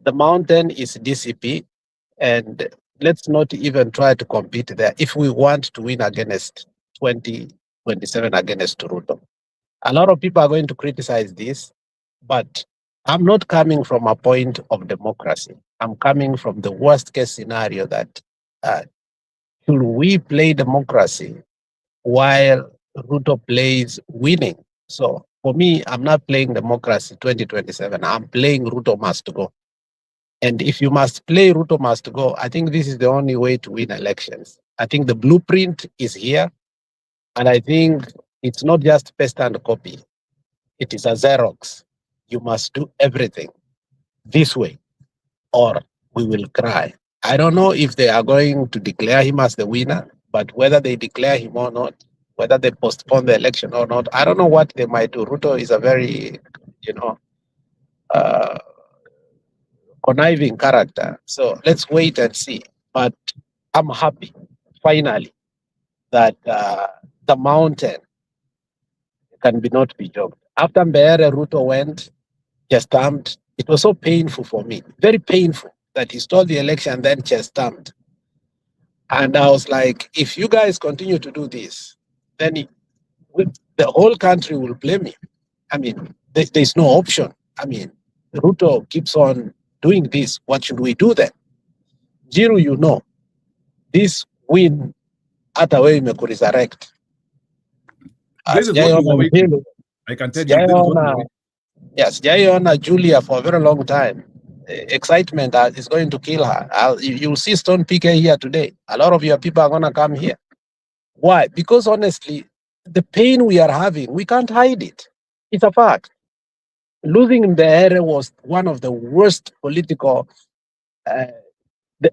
The mountain is DCP, and let's not even try to compete there if we want to win against 2027 against Ruto. A lot of people are going to criticize this, but I'm not coming from a point of democracy. I'm coming from the worst case scenario that should we play democracy while Ruto plays winning? So for me, I'm not playing democracy 2027. I'm playing Ruto must go. And if you must play Ruto must go, I think this is the only way to win elections. I think the blueprint is here. And I think it's not just paste and copy. It is a Xerox. You must do everything this way or we will cry. I don't know if they are going to declare him as the winner, but whether they declare him or not, whether they postpone the election or not, I don't know what they might do. Ruto is a very, conniving character. So let's wait and see. But I'm happy, finally, that the mountain can be not be jogged. After Mbeere, Ruto went, chest stamped. It was so painful for me, very painful that he stole the election and then chest stamped. And I was like, if you guys continue to do this, then the whole country will blame him. I mean, there's no option. I mean, Ruto keeps on doing this. What should we do then? Jiru, you know, this win hata wewe imeku-resurrect. This is what we were waiting. I can tell you, this is what we were waiting. Yes, Jaiona Julia for a very long time. Excitement is going to kill her. You'll see Stone PK here today. A lot of your people are going to come here. Why? Because honestly, the pain we are having, we can't hide it. It's a fact. Losing Mbeere was one of the worst political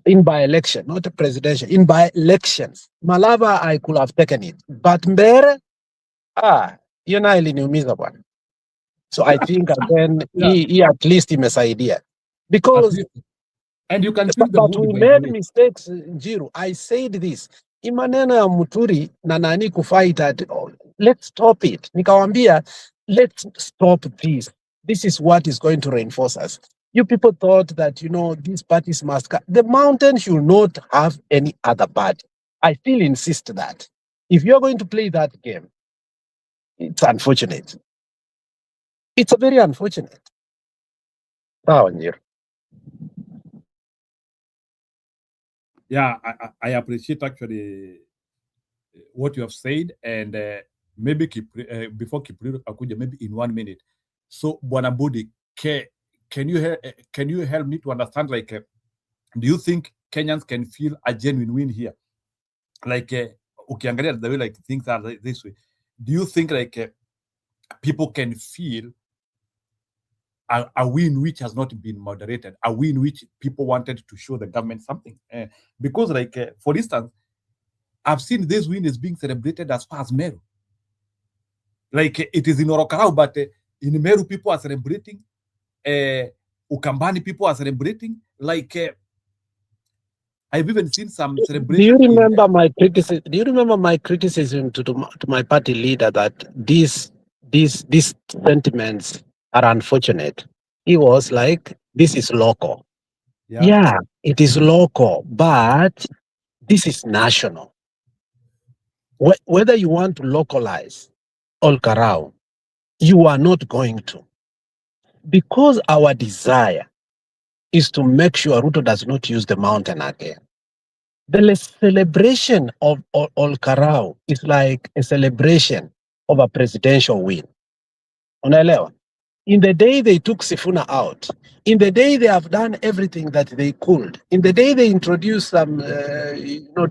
in by-election, not a presidential, in by-elections. Malava, I could have taken it. But Mbeere, iliniumiza bwana. So I think again, he at least imesaidia. Because, and you can feel the but mood, we made mistakes, Jiru. I said this. Imaneno ya Muturi na nani kufight at, let's stop it. Nikawambia, let's stop this. This is what is going to reinforce us. You people thought that, you know, these parties must, the mountain should not have any other party. I still insist that. If you're going to play that game, it's unfortunate. It's a very unfortunate. Yeah, I appreciate actually what you have said, and maybe before Kipriro Akuja, maybe in 1 minute. So, Bwana Budi, can you help me to understand, like, do you think Kenyans can feel a genuine win here? Like, ukiangalia the way like things are this way, do you think like people can feel a win which has not been moderated, a win which people wanted to show the government something? Because like, for instance, I've seen this win is being celebrated as far as Meru. Like, it is in Orokarau, but in Meru people are celebrating, Ukambani people are celebrating, like, I've even seen some celebration. Do you remember my criticism? Do you remember my criticism to my party leader that these sentiments are unfortunate? He was like, "This is local." Yeah, it is local, but this is national. Whether you want to localize Olkarau, you are not going to, because our desire is to make sure Ruto does not use the mountain again. The celebration of Olkarau is like a celebration of a presidential win. Unaelewa? In the day they took Sifuna out, in the day they have done everything that they could, in the day they introduced some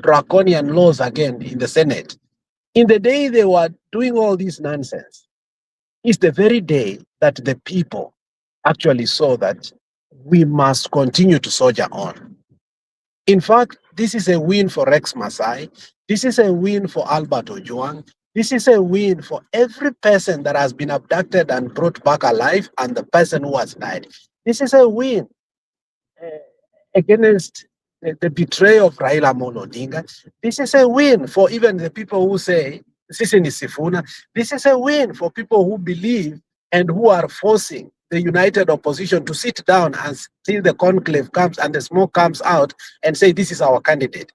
draconian laws again in the Senate, in the day they were doing all this nonsense, is the very day that the people actually saw that we must continue to soldier on. In fact, this is a win for Rex Masai. This is a win for Albert Ojwang. This is a win for every person that has been abducted and brought back alive and the person who has died. This is a win against the betrayal of Raila Amolo Odinga. This is a win for even the people who say, Sisi ni Sifuna. This is a win for people who believe and who are forcing the united opposition to sit down and till the conclave comes and the smoke comes out and say, this is our candidate.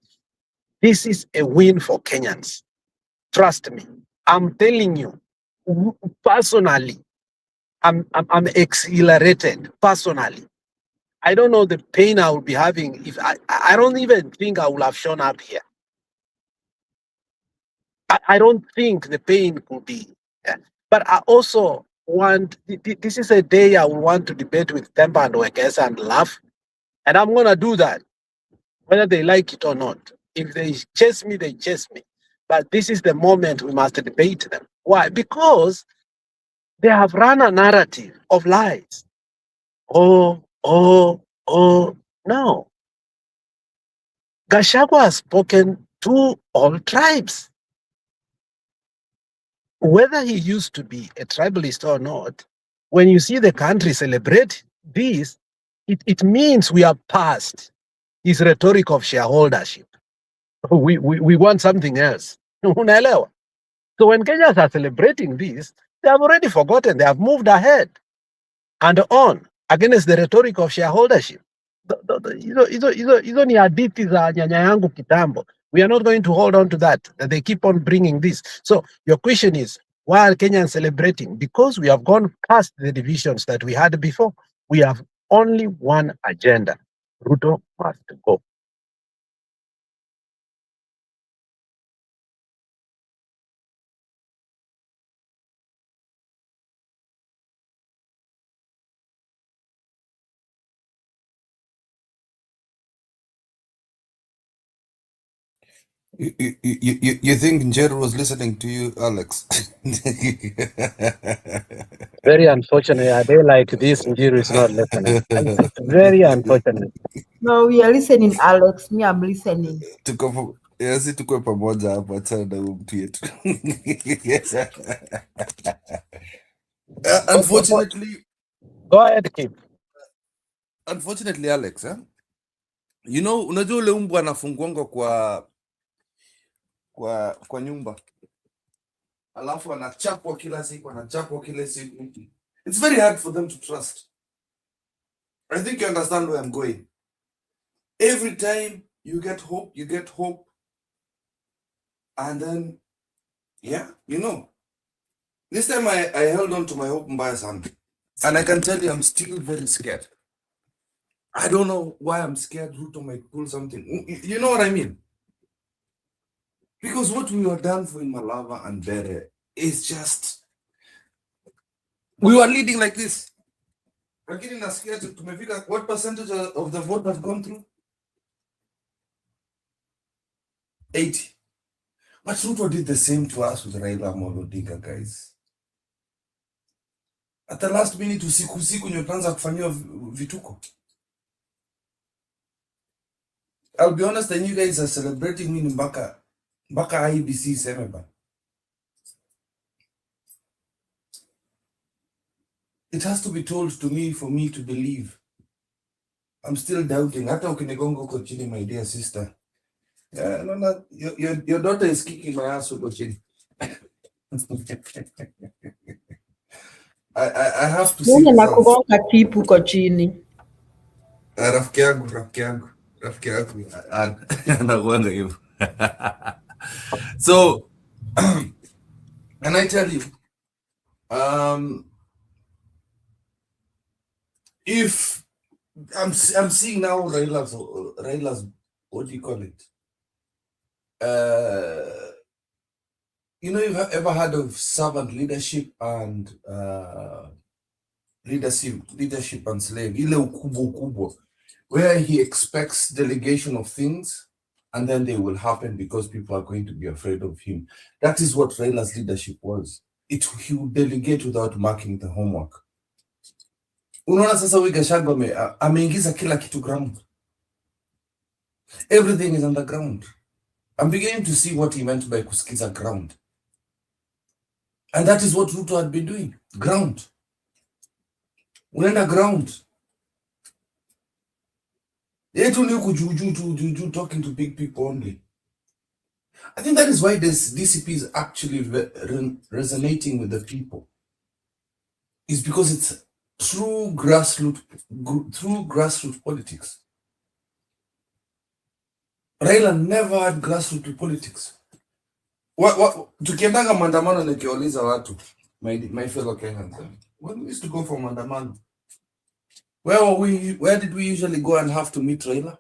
This is a win for Kenyans. Trust me. I'm telling you, personally, I'm exhilarated, personally. I don't know the pain I will be having if I don't even think I will have shown up here. I don't think the pain could be. Yeah. But I also want, this is a day I will want to debate with Temba and Wekesa and laugh. And I'm going to do that, whether they like it or not. If they chase me, they chase me. But this is the moment we must debate them. Why? Because they have run a narrative of lies. No. Gachagua has spoken to all tribes. Whether he used to be a tribalist or not, when you see the country celebrate this, it means we are past his rhetoric of shareholdership. We want something else. So when Kenyans are celebrating this, they have already forgotten. They have moved ahead and on against the rhetoric of shareholdership. Hizo ni hadithi za nyanya yangu kitambo. We are not going to hold on to that. They keep on bringing this. So your question is, Why are Kenyans celebrating? Because we have gone past the divisions that we had before. We have only one agenda. Ruto must go. You think Njeru was listening to you, Alex? Very unfortunate. A day like this, Njiru is not listening. It's very unfortunate. No, we are listening, Alex. Me, I'm listening. Si tukwe pamoja hapo, achana na huyu mtu yetu. Unfortunately, go ahead, Kim. Unfortunately, Alex, you know, unajua ule mbwa anafungwanga kwa nyumba, alafu anachapwa kila siku, it's very hard for them to trust. I think you understand where I'm going. Every time you get hope, and then, yeah, you know, this time I held on to my hope mbaya sana, and I can tell you I'm still very scared. I don't know why I'm scared Ruto might pull something. You know what I mean? Because what we were done for in Malava and Bere is just, we were leading like this. Lakini nasikia tumefika, what percentage of the vote has gone through? 80. But Ruto did the same to us with Raila Amolo Odinga, guys. At the last minute, usiku ndio tuanza kufanyiwa vituko. I'll be honest, and you guys are celebrating me mpaka IBC semeba. It has to be told to me for me to believe. I'm still doubting. Hata ukinigonga uko chini, my dear sister. No, your daughter is kicking my ass uko chini. I have to see nakugonga tipu uko chini. Rafiki yangu anakuanga hivyo. So and I tell you, if I'm seeing now Raila's what do you call it? You know, you've ever heard of servant leadership and leadership and slave, ile ukubwa, where he expects delegation of things and then they will happen because people are going to be afraid of him. That is what Raila's leadership was. He would delegate without marking the homework. Unaona sasa huyu Gachagua ameingiza kila kitu ground. Everything is underground. I'm beginning to see what he meant by kusikiza ground. And that is what Ruto had been doing. Ground. Unaenda ground. Yetu ni huku juu talking to big people only. I think that is why this DCP is actually resonating with the people. It's because it's true grassroots politics. Raila never had grassroots politics. Tukiendaga maandamano nikiuliza watu, my fellow Kenyans, when we used to go for maandamano, where did we usually go and have to meet Raila?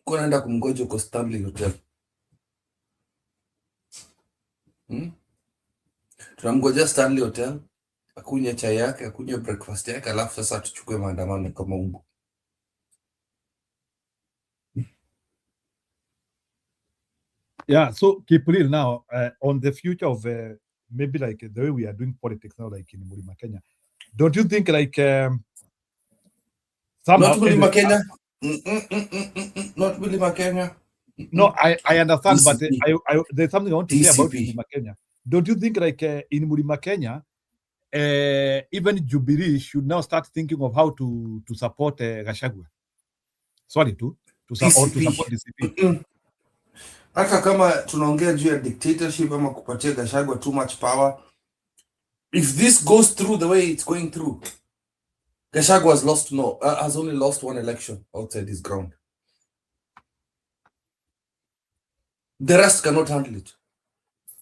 Kunaenda kumgoja kwa Stanley Hotel. Tunamgoja Stanley Hotel, akunywe chai yake, akunywe breakfast yake, alafu sasa tuchukue maandamano kama umbu. Yeah, so Kipril now on the future of maybe like the way we are doing politics now, like in Mlima Kenya, don't you think like somehow not Mlima Kenya? Not Mlima Kenya. No, I understand, but DCP. there's something I want to say about DCP. Mlima Kenya. Don't you think like in Mlima Kenya, even Jubilee should now start thinking of how to support Gachagua? Sorry, to support DCP. Hata kama tunaongea juu ya dictatorship ama kupatia Gachagua too much power, if this goes through the way it's going through, Gachagua has only lost one election outside his ground. The rest cannot handle it.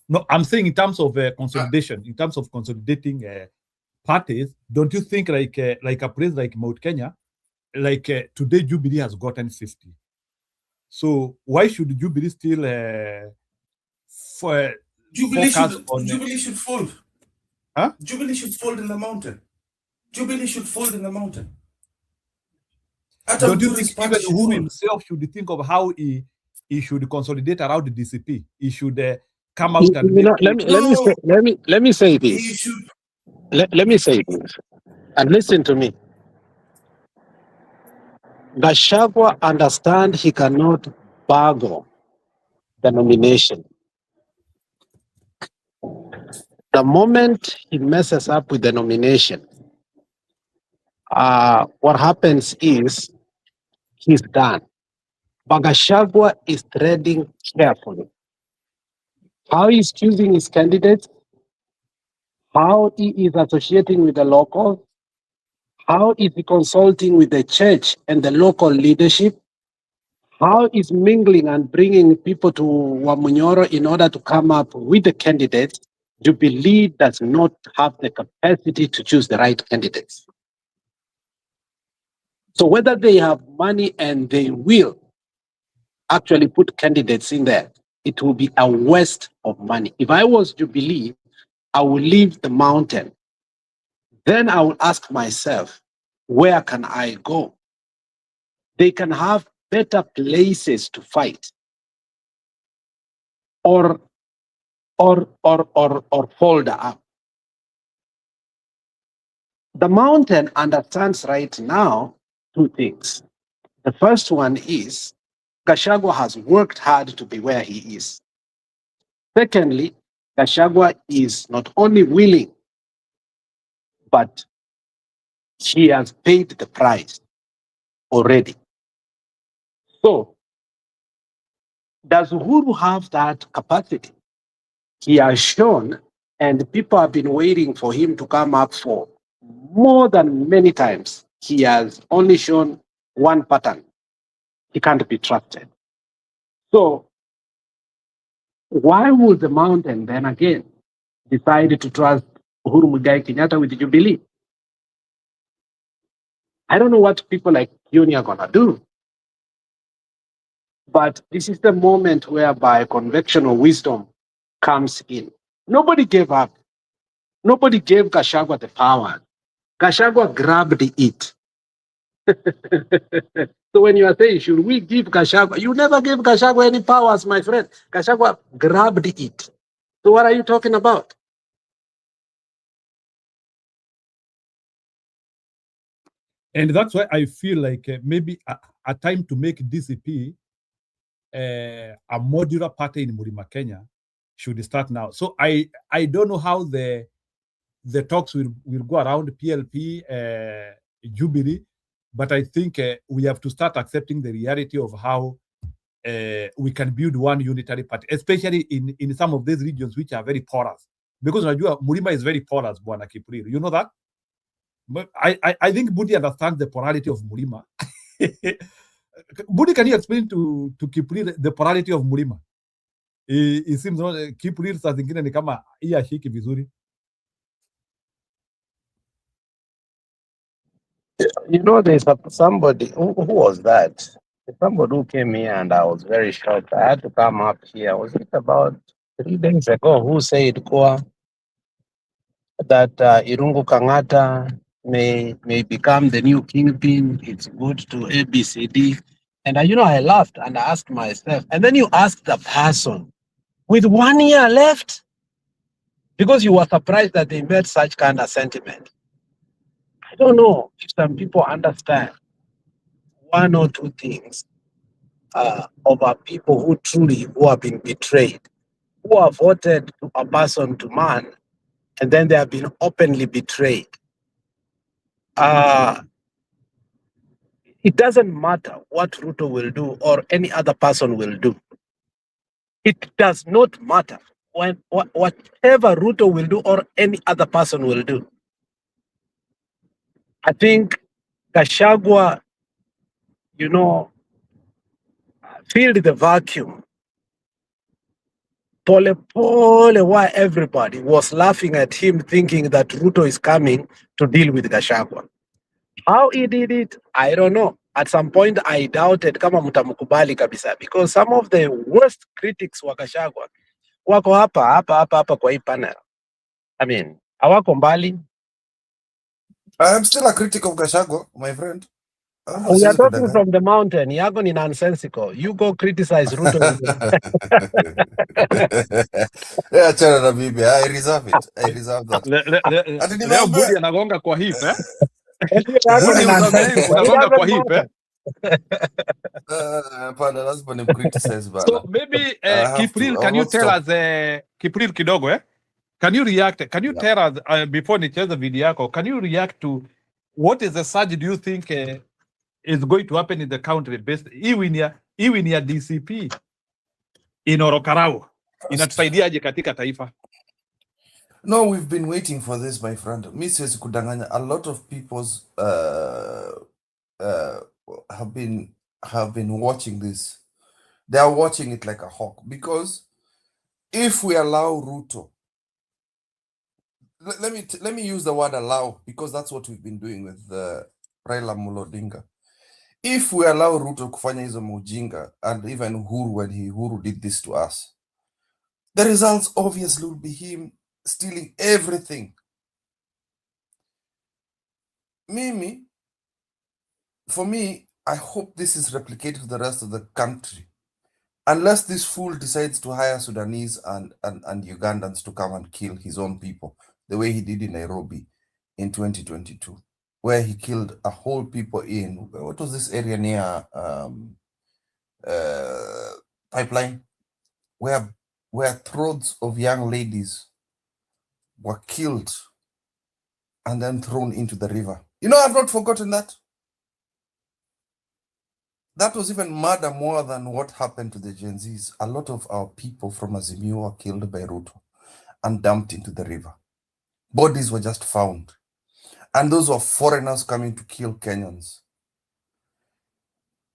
No, I'm saying in terms of consolidation, in terms of consolidating parties, don't you think like a place like Mount Kenya, like today Jubilee has gotten 50. So why should Jubilee still Jubilee focus on Jubilee should fold. Huh? Jubilee should fold in the mountain. Jubilee should fold in the mountain. Don't you think even Uhuru himself should think of how he should consolidate around the DCP? He should come out and let me say this. Let me say this, and listen to me. Gachagua understands he cannot bargain the nomination. The moment he messes up with the nomination, what happens is he's done. But Gachagua is treading carefully. How he's choosing his candidates, how he is associating with the locals, how is he consulting with the church and the local leadership, how is mingling and bringing people to Wamunyoro in order to come up with the candidates. Jubilee does not have the capacity to choose the right candidates. So whether they have money and they will actually put candidates in there, it will be a waste of money. If I was Jubilee, I will leave the mountain. Then I will ask myself, where can I go? They can have better places to fight or fold up. The mountain understands right now two things. The first one is Gachagua has worked hard to be where he is. Secondly, Gachagua is not only willing, but he has paid the price already. So, does Uhuru have that capacity? He has shown, and people have been waiting for him to come up for more than many times. He has only shown one pattern. He can't be trusted. So, why would the mountain then again decide to trust Uhuru Muigai Kenyatta with Jubilee? I don't know what people like Uni are going to do. But this is the moment whereby conventional wisdom comes in. Nobody gave up. Nobody gave Gachagua the power. Gachagua grabbed it. So when you are saying, should we give Gachagua? You never gave Gachagua any powers, my friend. Gachagua grabbed it. So what are you talking about? And that's why I feel like maybe a time to make DCP a modular party in Mlima Kenya should start now. So I don't know how the talks will go around PLP, Jubilee, but I think we have to start accepting the reality of how we can build one unitary party, especially in some of these regions which are very porous. Because Mlima is very porous, Bwana Kipriro. You know that? But I think Budi understands the porality of Mlima. Budi, can you explain to Kipriro the porality of Mlima? It seems Kipriro saa zingine ni kama hii ashiki vizuri. You know, there's somebody, who was that? Somebody who came here and I was very shocked. I had to come up here. Was it about 3 days ago? Who said, Kwa, that Irungu Kangata may become the new kingpin? It's good to ABCD. And you know, I laughed and I asked myself, and then you asked the person with 1 year left, because you were surprised that they made such kind of sentiment. I don't know if some people understand one or two things about people who have been betrayed, who have voted a person to man, and then they have been openly betrayed. It doesn't matter what Ruto will do or any other person will do. It does not matter whatever Ruto will do or any other person will do. I think Gachagua, you know, filled the vacuum pole pole, why everybody was laughing at him, thinking that Ruto is coming to deal with Gachagua. How he did it, I don't know. At some point, I doubted kama mtamkubali kabisa, because some of the worst critics wa Gachagua wako hapa kwa hii panel. I mean, hawako mbali. I am still a critic of Gachagua, my friend. We are talking from the mountain. Yako ni nonsensical. You go criticize Ruto. Yeah, achana na bibi. I reserve it. I reserve that. Ati Leo nimeambia- Budi anagonga kwa hip, eh? Yako Budi ni nonsensical. unagonga It kwa doesn't hip, eh? matter. Hapana, lazima nimcriticize bana. So maybe Kipril, can you tell us Kipril kidogo, eh? Can you react? Can you tell us before nicheze video yako? Can you react to what is the surge do you think is going to happen in the country based even ya DCP in Orokarau inatusaidiaje katika taifa? No, we've been waiting for this, my friend. Mi siwezi kudanganya. A lot of people's have been watching this. They are watching it like a hawk, because if we allow Ruto, let me use the word allow, because that's what we've been doing with Raila Amolo Odinga. If we allow Ruto kufanya hizo mujinga, and even Uhuru, when Uhuru did this to us, the results obviously will be him stealing everything. For me, I hope this is replicated to the rest of the country. Unless this fool decides to hire Sudanese and Ugandans to come and kill his own people, the way he did in Nairobi in 2022, where he killed a whole people in, what was this area near Pipeline, where throats of young ladies were killed and then thrown into the river. You know, I've not forgotten that. That was even murder more than what happened to the Gen Zs. A lot of our people from Azimio were killed by Ruto and dumped into the river. Bodies were just found. And those were foreigners coming to kill Kenyans.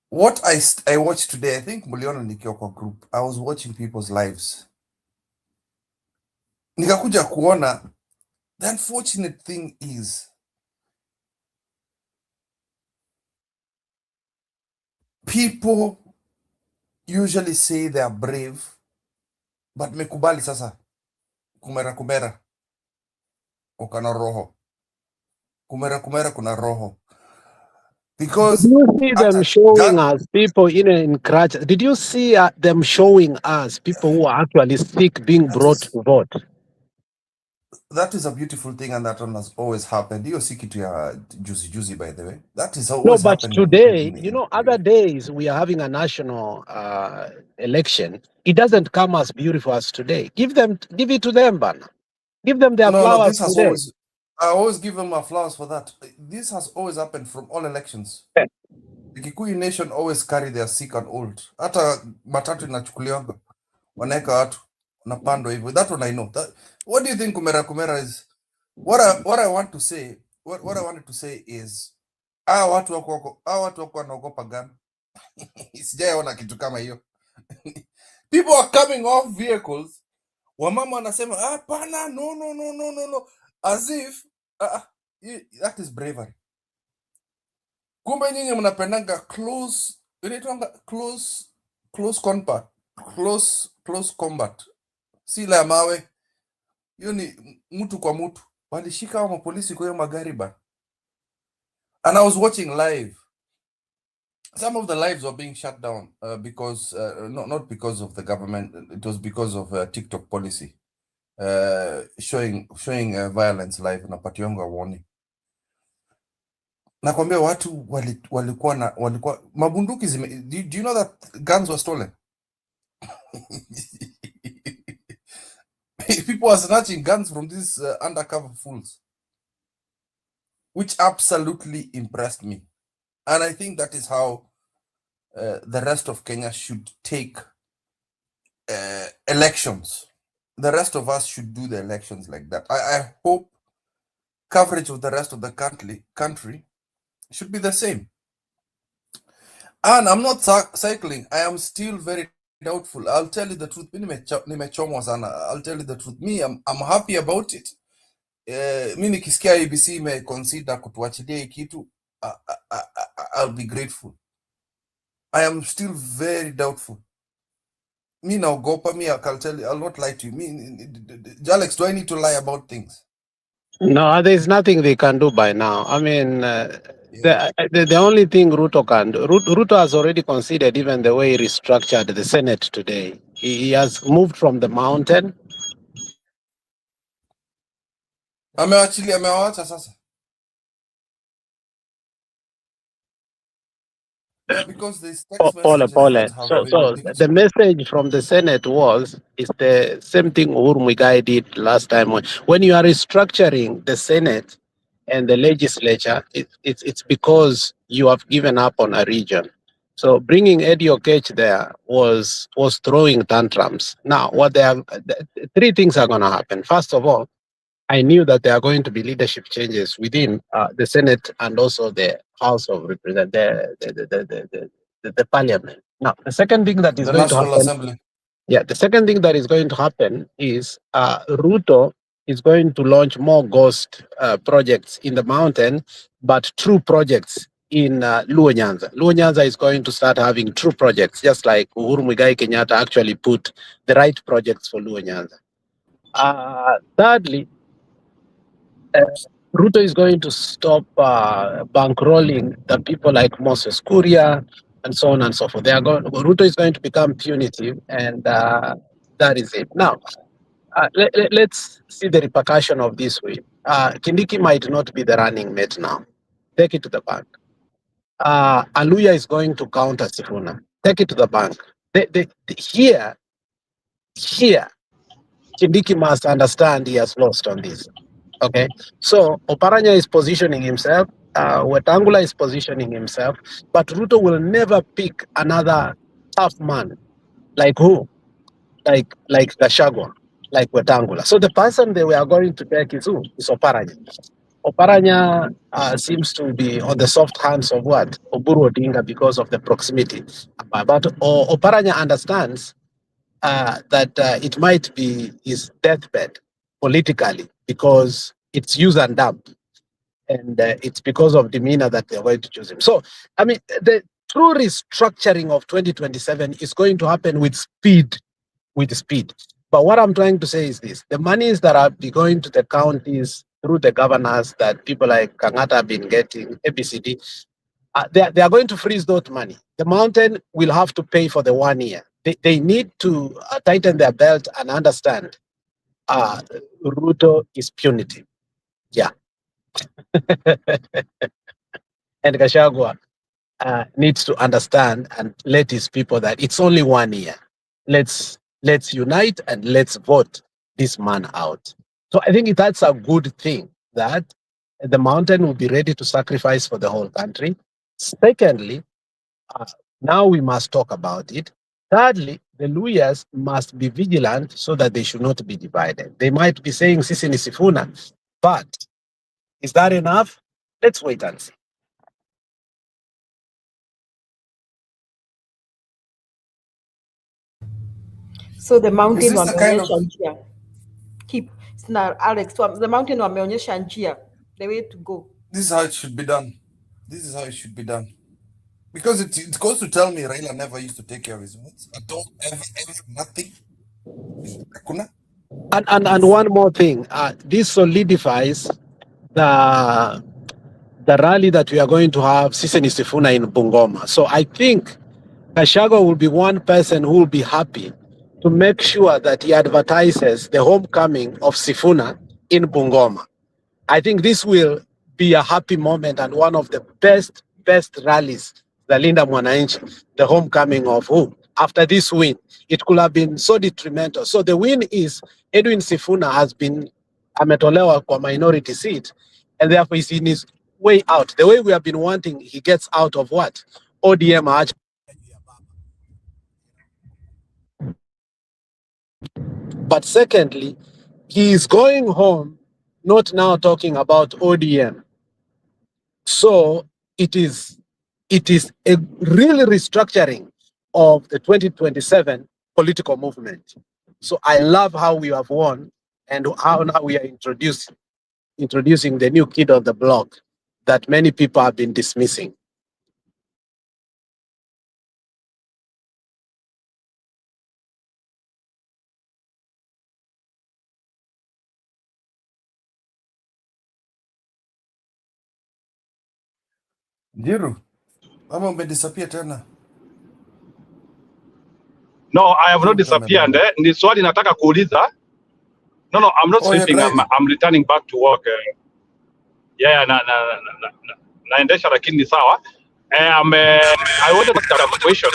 What I watched today, I think Muliona Nikioko group, I was watching people's lives. Nikakuja kuona, the unfortunate thing is, people usually say they are brave, but mekubali sasa kumera ukana roho. Kumera kuna roho. Because did you see them showing us people in crutch? Did you see them showing us people who are actually sick being brought to vote? That is a beautiful thing, and that one has always happened. You see it juicy, by the way. That is always No, but happening. today, you know, other days we are having a national election. It doesn't come as beautiful as today. Give it to them, Bana. Give them their flowers. No, this has today. I always give them my flowers for that. This has always happened from all elections. The Kikuyu nation always carry their sick and old. Hata matatu inachukuliwa wanaeka watu napando hivyo. That one I know. What do you think kumera is? What I want to say, what I wanted to say is, watu wako wanaogopa gun. Sijaona kitu kama hiyo. People are coming off vehicles. Wamama wanasema hapana, no, as if that is bravery. Kumbe nyinyi mnapendanga close combat. Si la mawe. Hiyo ni mtu kwa mtu. Walishika wa polisi kwa hiyo magari ba. And I was watching live. Some of the lives were being shut down because not because of the government. It was because of TikTok policy showing violence live na pationga warning. Nakwambia watu walikuwa mabunduki do you know that guns were stolen? People are snatching guns from these undercover fools, which absolutely impressed me. And I think that is how the rest of Kenya should take elections. The rest of us should do the elections like that. I hope coverage of the rest of the country should be the same. And I'm not cycling. I am still very doubtful. I'll tell you the truth. Nimechomwa sana. I'll tell you the truth. Me, I'm happy about it. Mi nikisikia ABC imeconsider kutuachilia hii kitu, I'll be grateful. I am still very doubtful. Me naogopa. Me, I'll tell you, I'll not lie to you. Me, Alex, do I need to lie about things? No, there's nothing they can do by now. I mean, the only thing Ruto can do, Ruto has already considered even the way he restructured the Senate today. He has moved from the mountain. Amewacha sasa. Yeah, because these text messages that have So been leaked. the message from the Senate is the same thing Uhuru Muigai did last time. When you are restructuring the Senate and the legislature, it's because you have given up on a region. So bringing Eddie Okech there was throwing tantrums. Now, three things are going to happen. First of all, I knew that there are going to be leadership changes within the Senate and also the House of Representatives, the Parliament. Now, the second thing that is The going to National happen, Assembly. the second thing that is going to happen is Ruto is going to launch more ghost projects in the mountain, but true projects in Luo Nyanza. Luo Nyanza is going to start having true projects, just like Uhuru Muigai Kenyatta actually put the right projects for Luo Nyanza. Thirdly, Ruto is going to stop bankrolling the people like Moses Kuria and so on and so forth. Ruto is going to become punitive, and that is it. Now, let's see the repercussion of this way. Kindiki might not be the running mate now. Take it to the bank. Aluya is going to counter Sifuna. Take it to the bank. Here, Kindiki must understand he has lost on this. Okay, so Oparanya is positioning himself, Wetangula is positioning himself, but Ruto will never pick another tough man. Like who? Like Gachagua, like Wetangula. So the person they were going to take is who? Is Oparanya. Oparanya seems to be on the soft hands of what? Oburu Odinga because of the proximity. But Oparanya understands that it might be his deathbed politically because it's use and dump, and it's because of demeanor that they're going to choose him. So, I mean, the true restructuring of 2027 is going to happen with speed, But what I'm trying to say is this: the monies that are going to the counties through the governors that people like Kangata have been getting, ABCD, they are going to freeze that money. The mountain will have to pay for the 1 year. They need to tighten their belt and understand Ruto is punitive. Yeah. And Gachagua needs to understand and let his people that it's only 1 year. Let's unite and let's vote this man out. So I think that's a good thing that the mountain will be ready to sacrifice for the whole country. Secondly, now we must talk about it. Thirdly, the Luyas must be vigilant so that they should not be divided. They might be saying Sisi ni Sifuna, but is that enough? Let's wait and see. So the mountain Is this the kind of wameonyesha njia. Keep. Now, Alex, so the mountain wameonyesha njia, the way to go. This is how it should be done. This is how it should be done. Because it goes to tell me Raila never used to take care of his words. At all, ever, nothing. And one more thing, this solidifies the rally that we are going to have Sisi ni Sifuna in Bungoma. So I think Gachagua will be one person who will be happy to make sure that he advertises the homecoming of Sifuna in Bungoma. I think this will be a happy moment and one of the best rallies, the Linda Mwananchi, the homecoming of who? After this win, it could have been so detrimental. So the win is Edwin Sifuna has been ametolewa kwa minority seat, and therefore he's in his way out. The way we have been wanting, he gets out of what? ODM. But secondly, he is going home, not now talking about ODM. So it is a real restructuring of the 2027 political movement. So I love how we have won and how now we are introducing the new kid on the block that many people have been dismissing. Jiru, ama umedisappear tena? No, I have not Jiru disappeared. kamerunda. Ni swali nataka kuuliza. No, I'm not Oh, you're sleeping. driving. I'm returning back to work. Yeah, naendesha lakini ni sawa. I wanted to ask a question.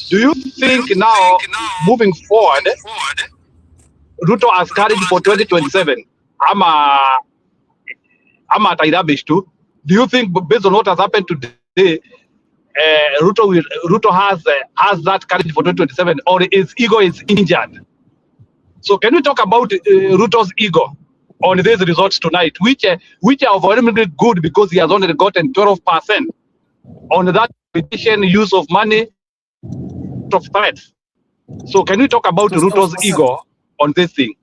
Do you think now, moving forward, Ruto has carried for 2027? Ama atairabish too? Do you think, based on what has happened today, Ruto has that courage for 2027, or his ego is injured? So can we talk about Ruto's ego on these results tonight, which are overwhelmingly good because he has only gotten 12% on that petition, use of money, of threats. So can we talk about Ruto's 12%. ego on this thing?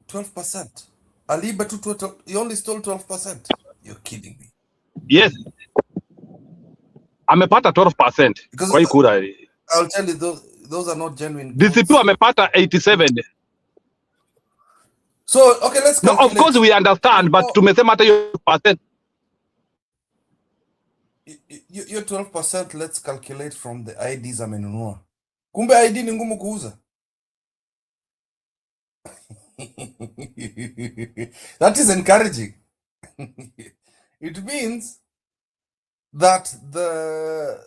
12%. Aliba to total, he only stole 12%. You're kidding me. Yes. Amepata 12%. Because Kwa hii kura. I'll tell you, those are not genuine DCP amepata 87. So, okay, let's calculate. No, of course we understand, but tumesema hata hiyo percent. Your 12%, let's calculate from the IDs amenunua. Kumbe ID ni ngumu kuuza. That is encouraging. It means that the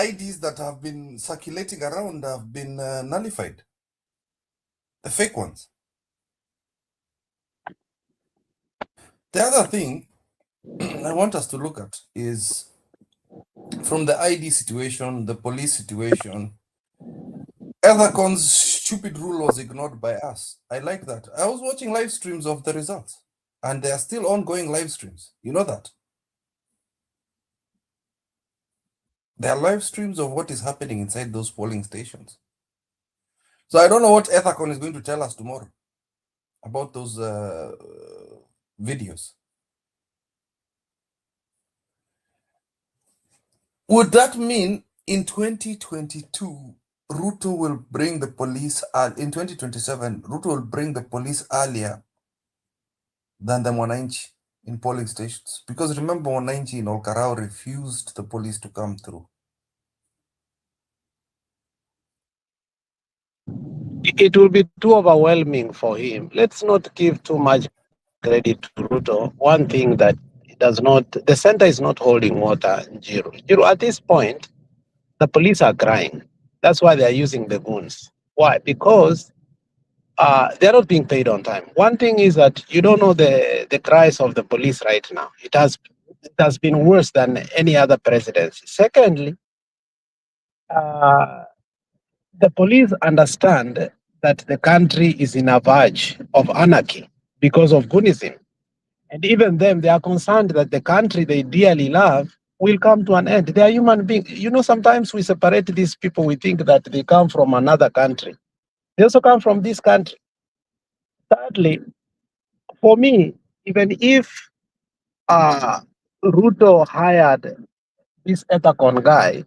IDs that have been circulating around have been nullified. The fake ones. The other thing I want us to look at is from the ID situation, the police situation, Ethacon's stupid rule was ignored by us. I like that. I was watching live streams of the results, and there are still ongoing live streams. You know that? There are live streams of what is happening inside those polling stations. So I don't know what Ethacon is going to tell us tomorrow about those videos. Would that mean in 2022, Ruto will bring the police, in 2027, Ruto will bring the police earlier than the Mwananchi in polling stations? Because remember, Mwananchi in Olkarao refused the police to come through. It will be too overwhelming for him. Let's not give too much credit to Ruto. One thing that does not, the center is not holding water, Jiru, at this point, the police are crying. That's why they are using the goons. Why? Because they're not being paid on time. One thing is that you don't know the cries of the police right now. It has been worse than any other presidency. Secondly, the police understand that the country is in a verge of anarchy because of goonism. And even them, they are concerned that the country they dearly love will come to an end. They are human beings. You know, sometimes we separate these people. We think that they come from another country. They also come from this country. Thirdly, for me, even if Ruto hired this Ethacon guy,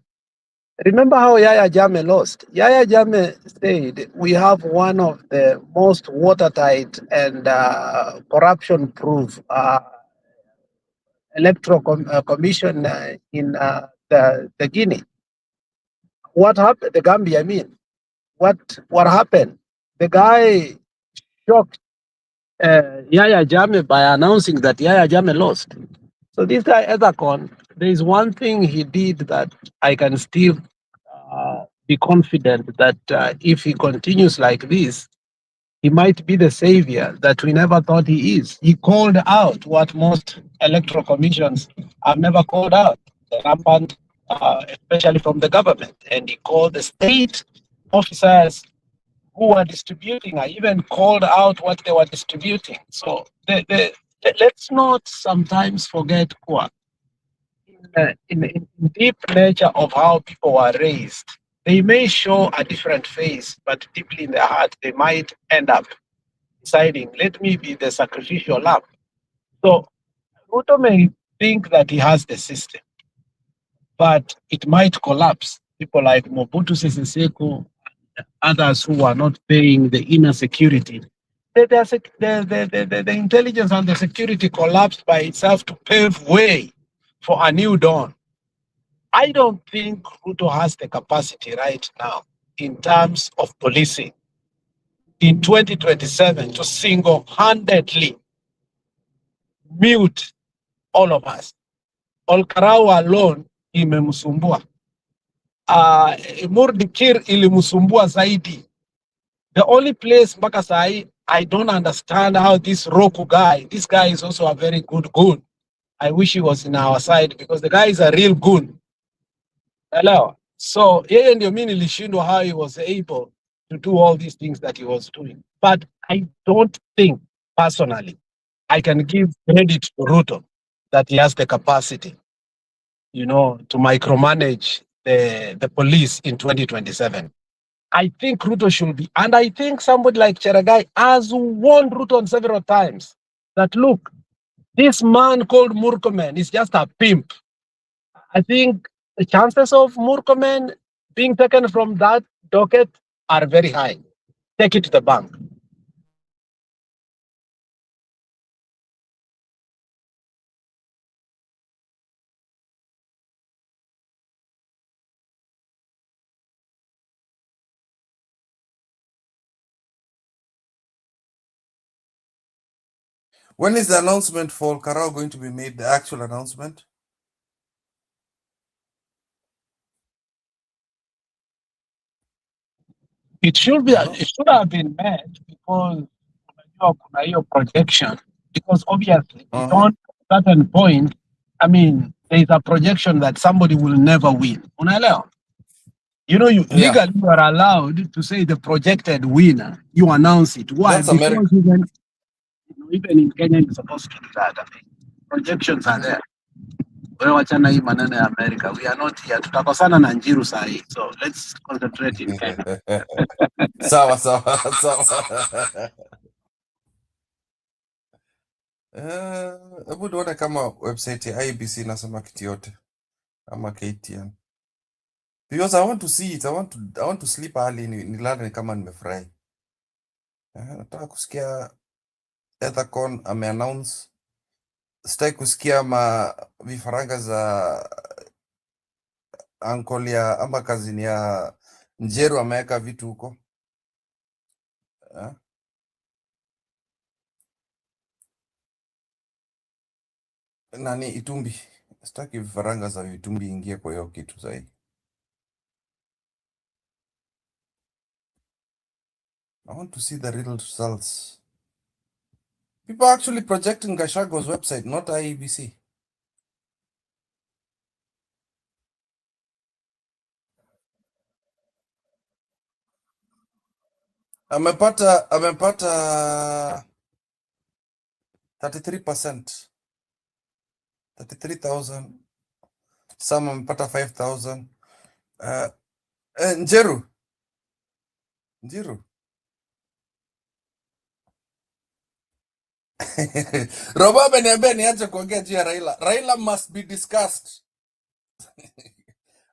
remember how Yaya Jammeh lost? Yaya Jammeh said, we have one of the most watertight and corruption-proof electoral commission in the Guinea. What happened? The Gambia, I mean. What happened? The guy shocked Yaya Jammeh by announcing that Yaya Jammeh lost. So this guy, Ethacon, there is one thing he did that I can still be confident that if he continues like this, he might be the savior that we never thought he is. He called out what most electoral commissions have never called out, the rampant, especially from the government. And he called the state officers who were distributing. I even called out what they were distributing. So let's not sometimes forget Kwa. in deep nature of how people were raised, they may show a different face, but deeply in their heart, they might end up deciding, let me be the sacrificial lamb. So Ruto may think that he has the system, but it might collapse. People like Mobutu Sese Seko, others who are not paying the inner security, the intelligence and the security collapsed by itself to pave way for a new dawn. I don't think Ruto has the capacity right now in terms of policing in 2027 to single-handedly mute all of us. Olkarau alone imemsumbua. Murdikir ilimsumbua zaidi. The only place mpaka sahi, I don't understand how this Roku guy, this guy is also a very good goon. I wish he was in our side because the guy is a real goon. Hello. So yeye ndio mimi nilishindwa how he was able to do all these things that he was doing. But I don't think personally I can give credit to Ruto that he has the capacity, to micromanage the police in 2027. I think Ruto should be, and I think somebody like Cheragai has warned Ruto on several times that look, this man called Murkomen is just a pimp. I think the chances of Murkomen being taken from that docket are very high. Take it to the bank. When is the announcement for Karao going to be made? The actual announcement? It should be. It should have been made because kuna hiyo projection. Because obviously, beyond a certain point, I mean, there is a projection that somebody will never win. Unaelewa? Legally you are allowed to say the projected winner. You announce it. Why? That's Because America. even in Kenya, you're supposed to do that. I mean, projections are there. Wewe wachana hii maneno ya America. We are not here. Tutakosana na Njiru saa hii. So let's concentrate in Kenya. Sawa. Hebu tuone kama website ya IEBC inasema kitu yote ama KTN. Because I want to see it. I want to sleep early nilale kama nimefurahi. Nataka kusikia Ethacon ameannounce. Sitaki kusikia vifaranga za uncle ya ama kazini ya Njeru ameweka vitu huko. Nani Itumbi. Sitaki vifaranga za Itumbi ingie kwa hiyo kitu zaidi. I want to see the real results. People are actually projecting Gachagwa's website, not IEBC. Amepata 33%. 33,000. Some amepata 5,000. Njeru. Robo ameniambia niache kuongea juu ya Raila. Raila must be discussed.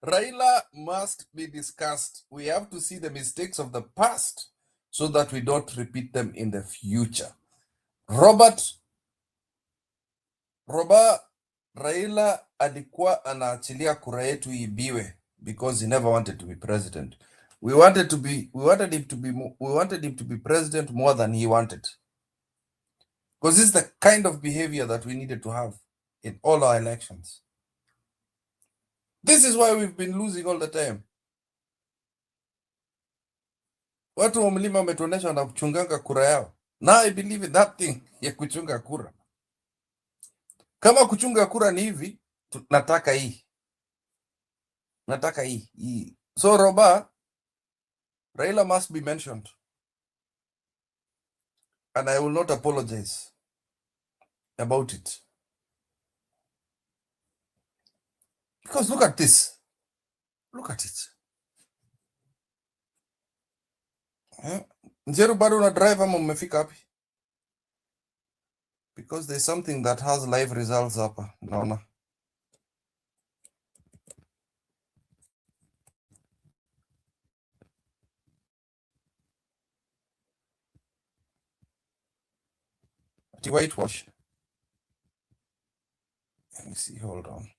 Raila must be discussed. We have to see the mistakes of the past so that we don't repeat them in the future. Raila alikuwa anaachilia kura yetu ibiwe because he never wanted to be president. We wanted him to be president more than he wanted. Because this is the kind of behavior that we needed to have in all our elections. This is why we've been losing all the time. Watu wa mlima wametuonesha na kuchunganga kura yao. Now I believe in that thing ya kuchunga kura. Kama kuchunga kura ni hivi, nataka hii. So Raila must be mentioned. And I will not apologize about it. Because look at this. Look at it. Njeru bado una drive ama umefika wapi? Because there's something that has live results hapa. Naona. Ati whitewash. Let me see, hold on.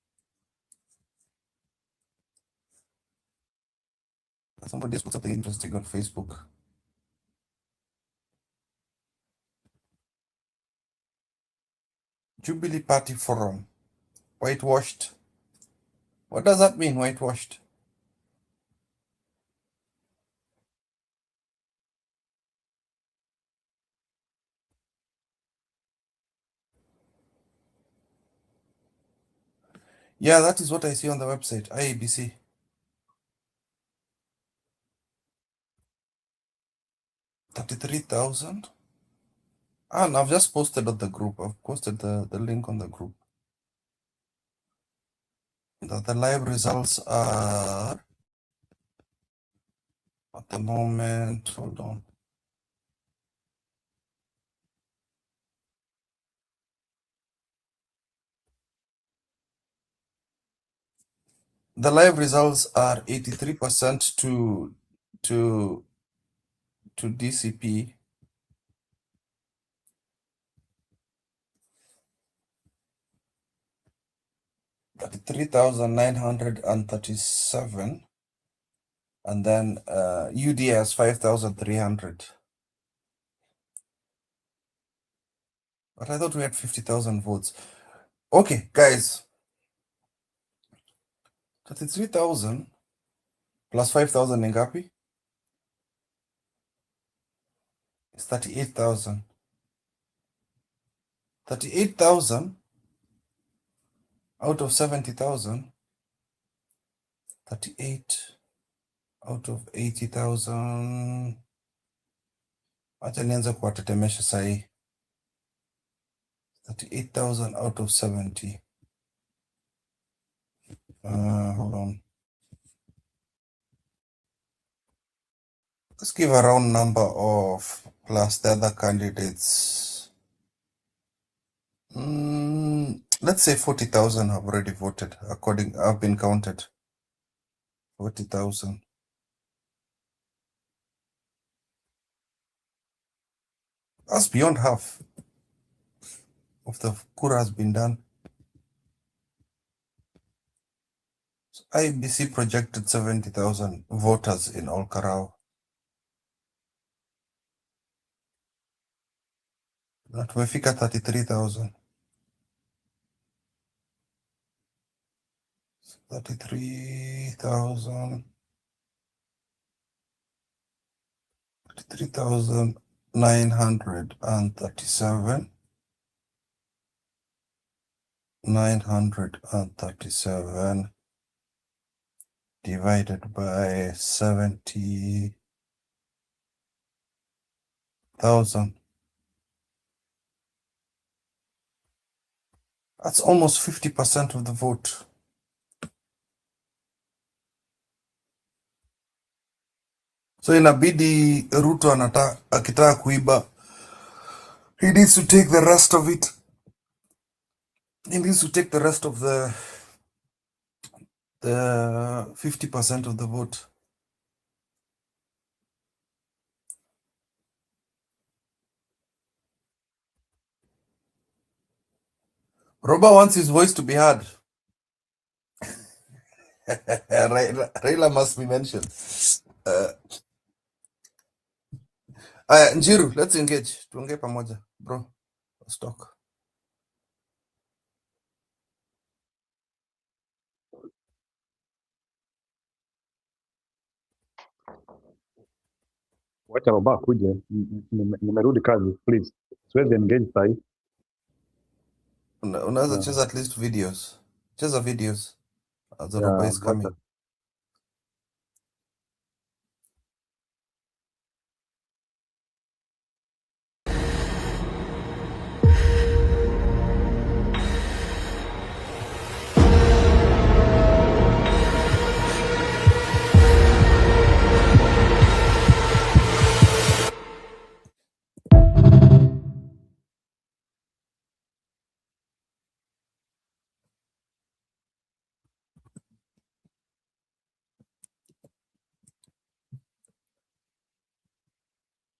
Somebody just put something interesting on Facebook. Jubilee Party Forum. Whitewashed. What does that mean, whitewashed? Yeah, that is what I see on the website, IABC. $33,000. And I've just posted on the group. I've posted the link on the group. The live results are at the moment. Hold on. The live results are 83% to DCP. $3,937, and then UDS 5,300. But I thought we had 50,000 votes. Okay, guys. 33,000 plus 5,000 ngapi? It's 38,000. 38,000 out of 70,000. 38 out of 80,000. Acha nianze kuwatetemesha sahi. 38,000 out of 70. Hold on. Let's give a round number of plus the other candidates. Let's say 40,000 have already voted. I've been counted. 40,000. That's beyond half of the kura has been done. So IBC projected 70,000 voters in Ol Karau. Na tumefika 33,000. 33,000. 33,937. 937 divided by 70,000. That's almost 50% of the vote. So inabidi Ruto akitaka kuiba, he needs to take the rest of it. He needs to take the rest of the 50% of the vote. Roba wants his voice to be heard. Raila must be mentioned. Njiru, let's engage. Tuongee pamoja, bro. Let's talk. Wacha Roba kuje, nimerudi kazi, please. Siwezi engage sahi. Unaweza cheza at least videos. Cheza videos as the Roba is coming.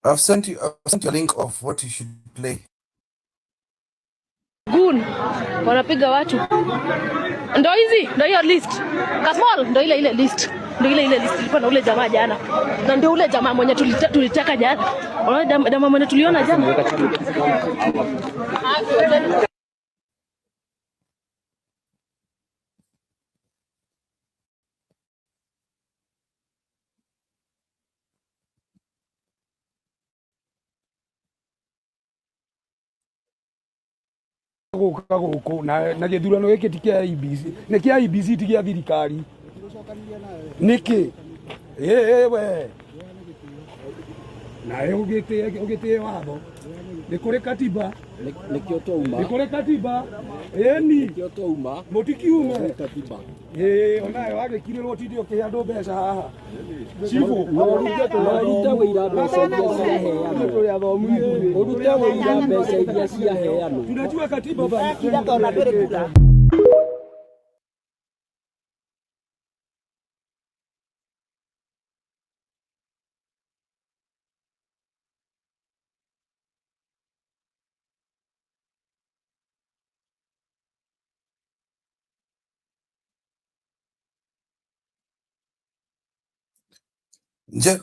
I've sent you a link of what you should play. Gun wanapiga watu, ndo hiyo list Kasmall, ndo ile list, ilikuwa na ule jamaa jana, na ndio ule jamaa mwenye tulitaka jana, unaona jamaa mwenye tuliona jana. Guku na githurano giki ti kia IBC ni kia IBC ti kia thirikari niki we na ugite watho ni kuri katiba nikio twauma ni kuri katiba ni nikio twauma mutikiume katiba onayo wagikirirwo tindi ukihandu mbeca haha chifu urute wira mbeca iria ciaheanwo urute wira mbeca iria ciaheanwo tunajua katiba bana kila tona mbere kura Nje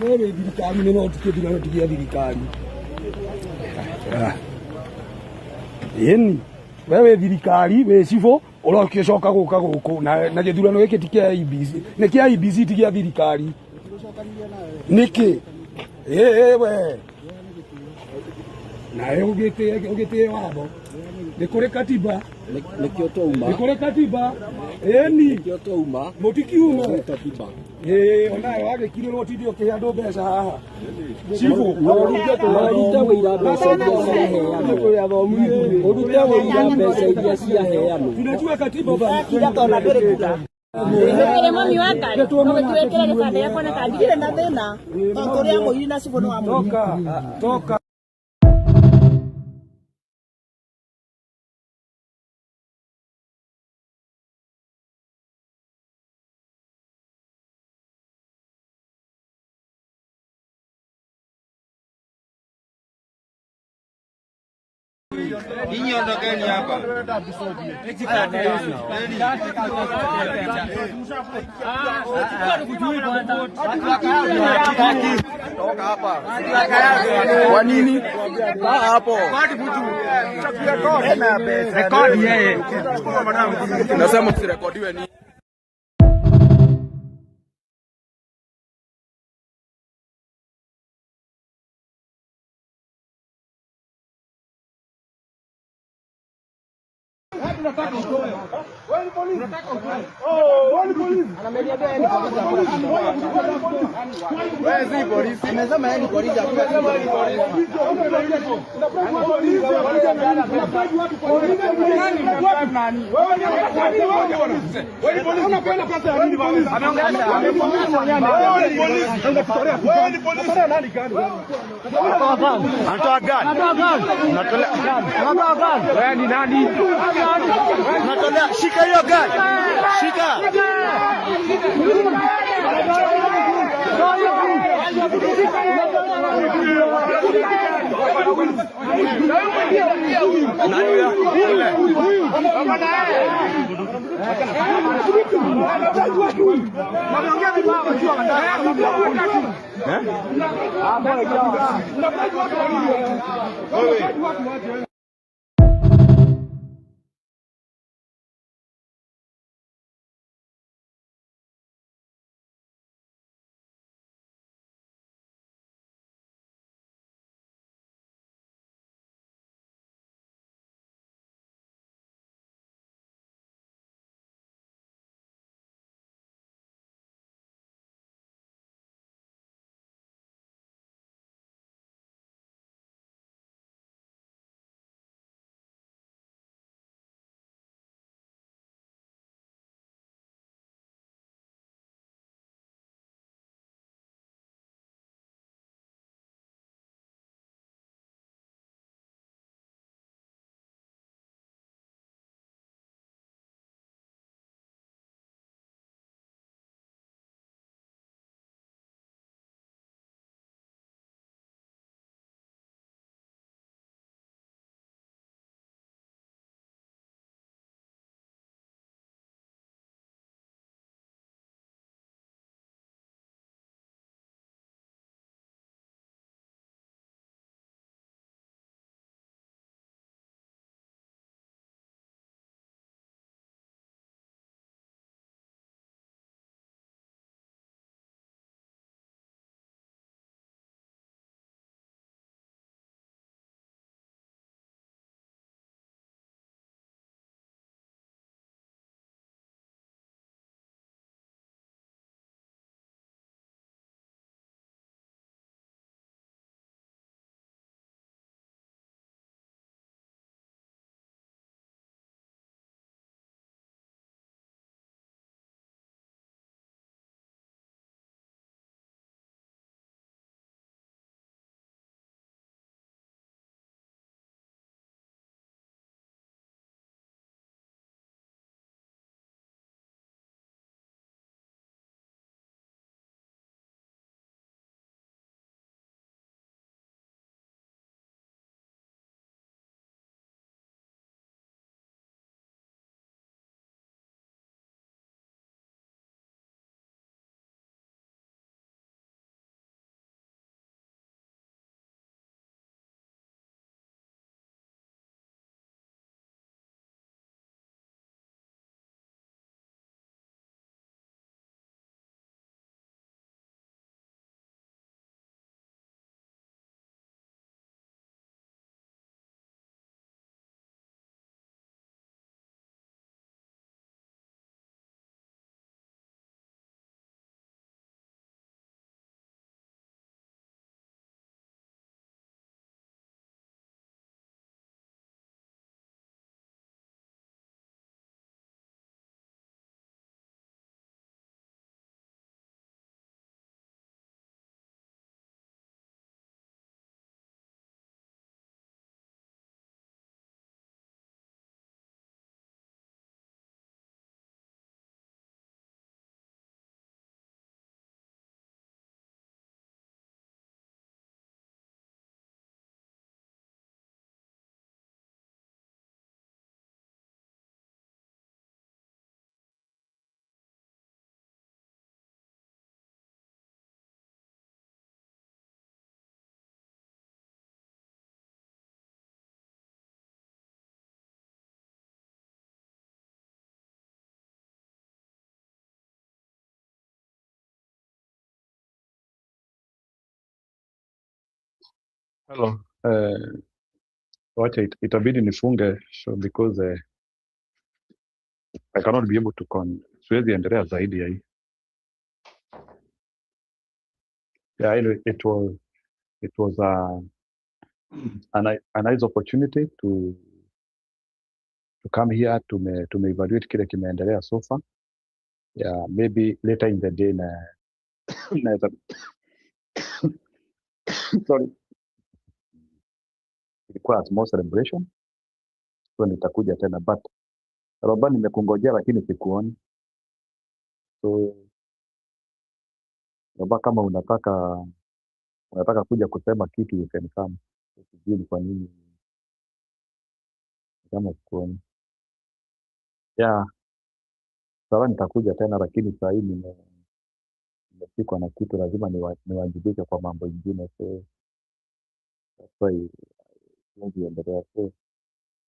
wewe thirikari nĩ no tikithurano tigia thirikari ĩni wewe thirikari wĩ cibũ ũrokicoka gũka gũkũ na gĩthurano gĩkĩ ti kia IBC nĩ kia IBC ti gia thirikari nĩkĩ we na ugite watho ni kuri katiba nikio twauma ni kuri katiba ni nikio twauma mutikiume katiba onayo wagikirirwo tindi ukihandu mbeca haha chifu urute wira mbeca iria ciaheanwo urute wira mbeca iria ciaheanwo tunajua katiba bana kila tona mbere kura Nĩkĩrĩ mami wa Ngai ũgĩtwĩkĩra gĩbandĩ gĩakwa na kandi ndirĩ na thĩna tondũ ũrĩa mũiri na cibũ nĩ wa mũiri toka Ninyi ondokeni hapa. Toka hapa. Kwa nini? Hapo. Rekodi yeye. Nasema msirekodiwe nini? Natolea, shika hiyo gari. Shika. Hello. Wacha itabidi nifunge show because I cannot be able to siwezi endelea zaidi ya hii. Yeah, anyway, it was a nice opportunity to come here to evaluate kile kimeendelea so far. Yeah, maybe later in the day naweza sorry, ilikuwa a small celebration, so nitakuja tena, but Roba, nimekungojea lakini sikuoni. So Roba, kama unataka kuja kusema kitu you can come. Sijui ni kwa nini kama sikuoni. Yeah, sawa, nitakuja tena, lakini saa hii nimeshikwa na kitu, lazima niwajibike kwa mambo ingine, so that's why siwezi endelea. So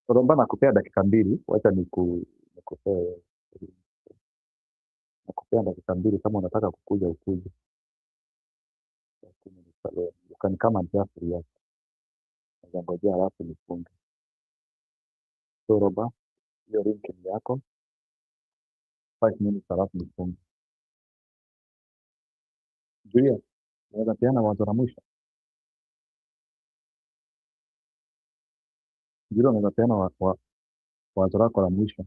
Roba, nakupea dakika mbili, wacha nikupea dakika mbili, kama unataka kukuja ukuje. Lakini you can come and just react. Ngojea alafu nifunge. So Roba, hiyo link ni yako, 5 minutes alafu nifunge. Julia, unaweza peana wazo la mwisho? Julia, unaweza peana wazo lako la mwisho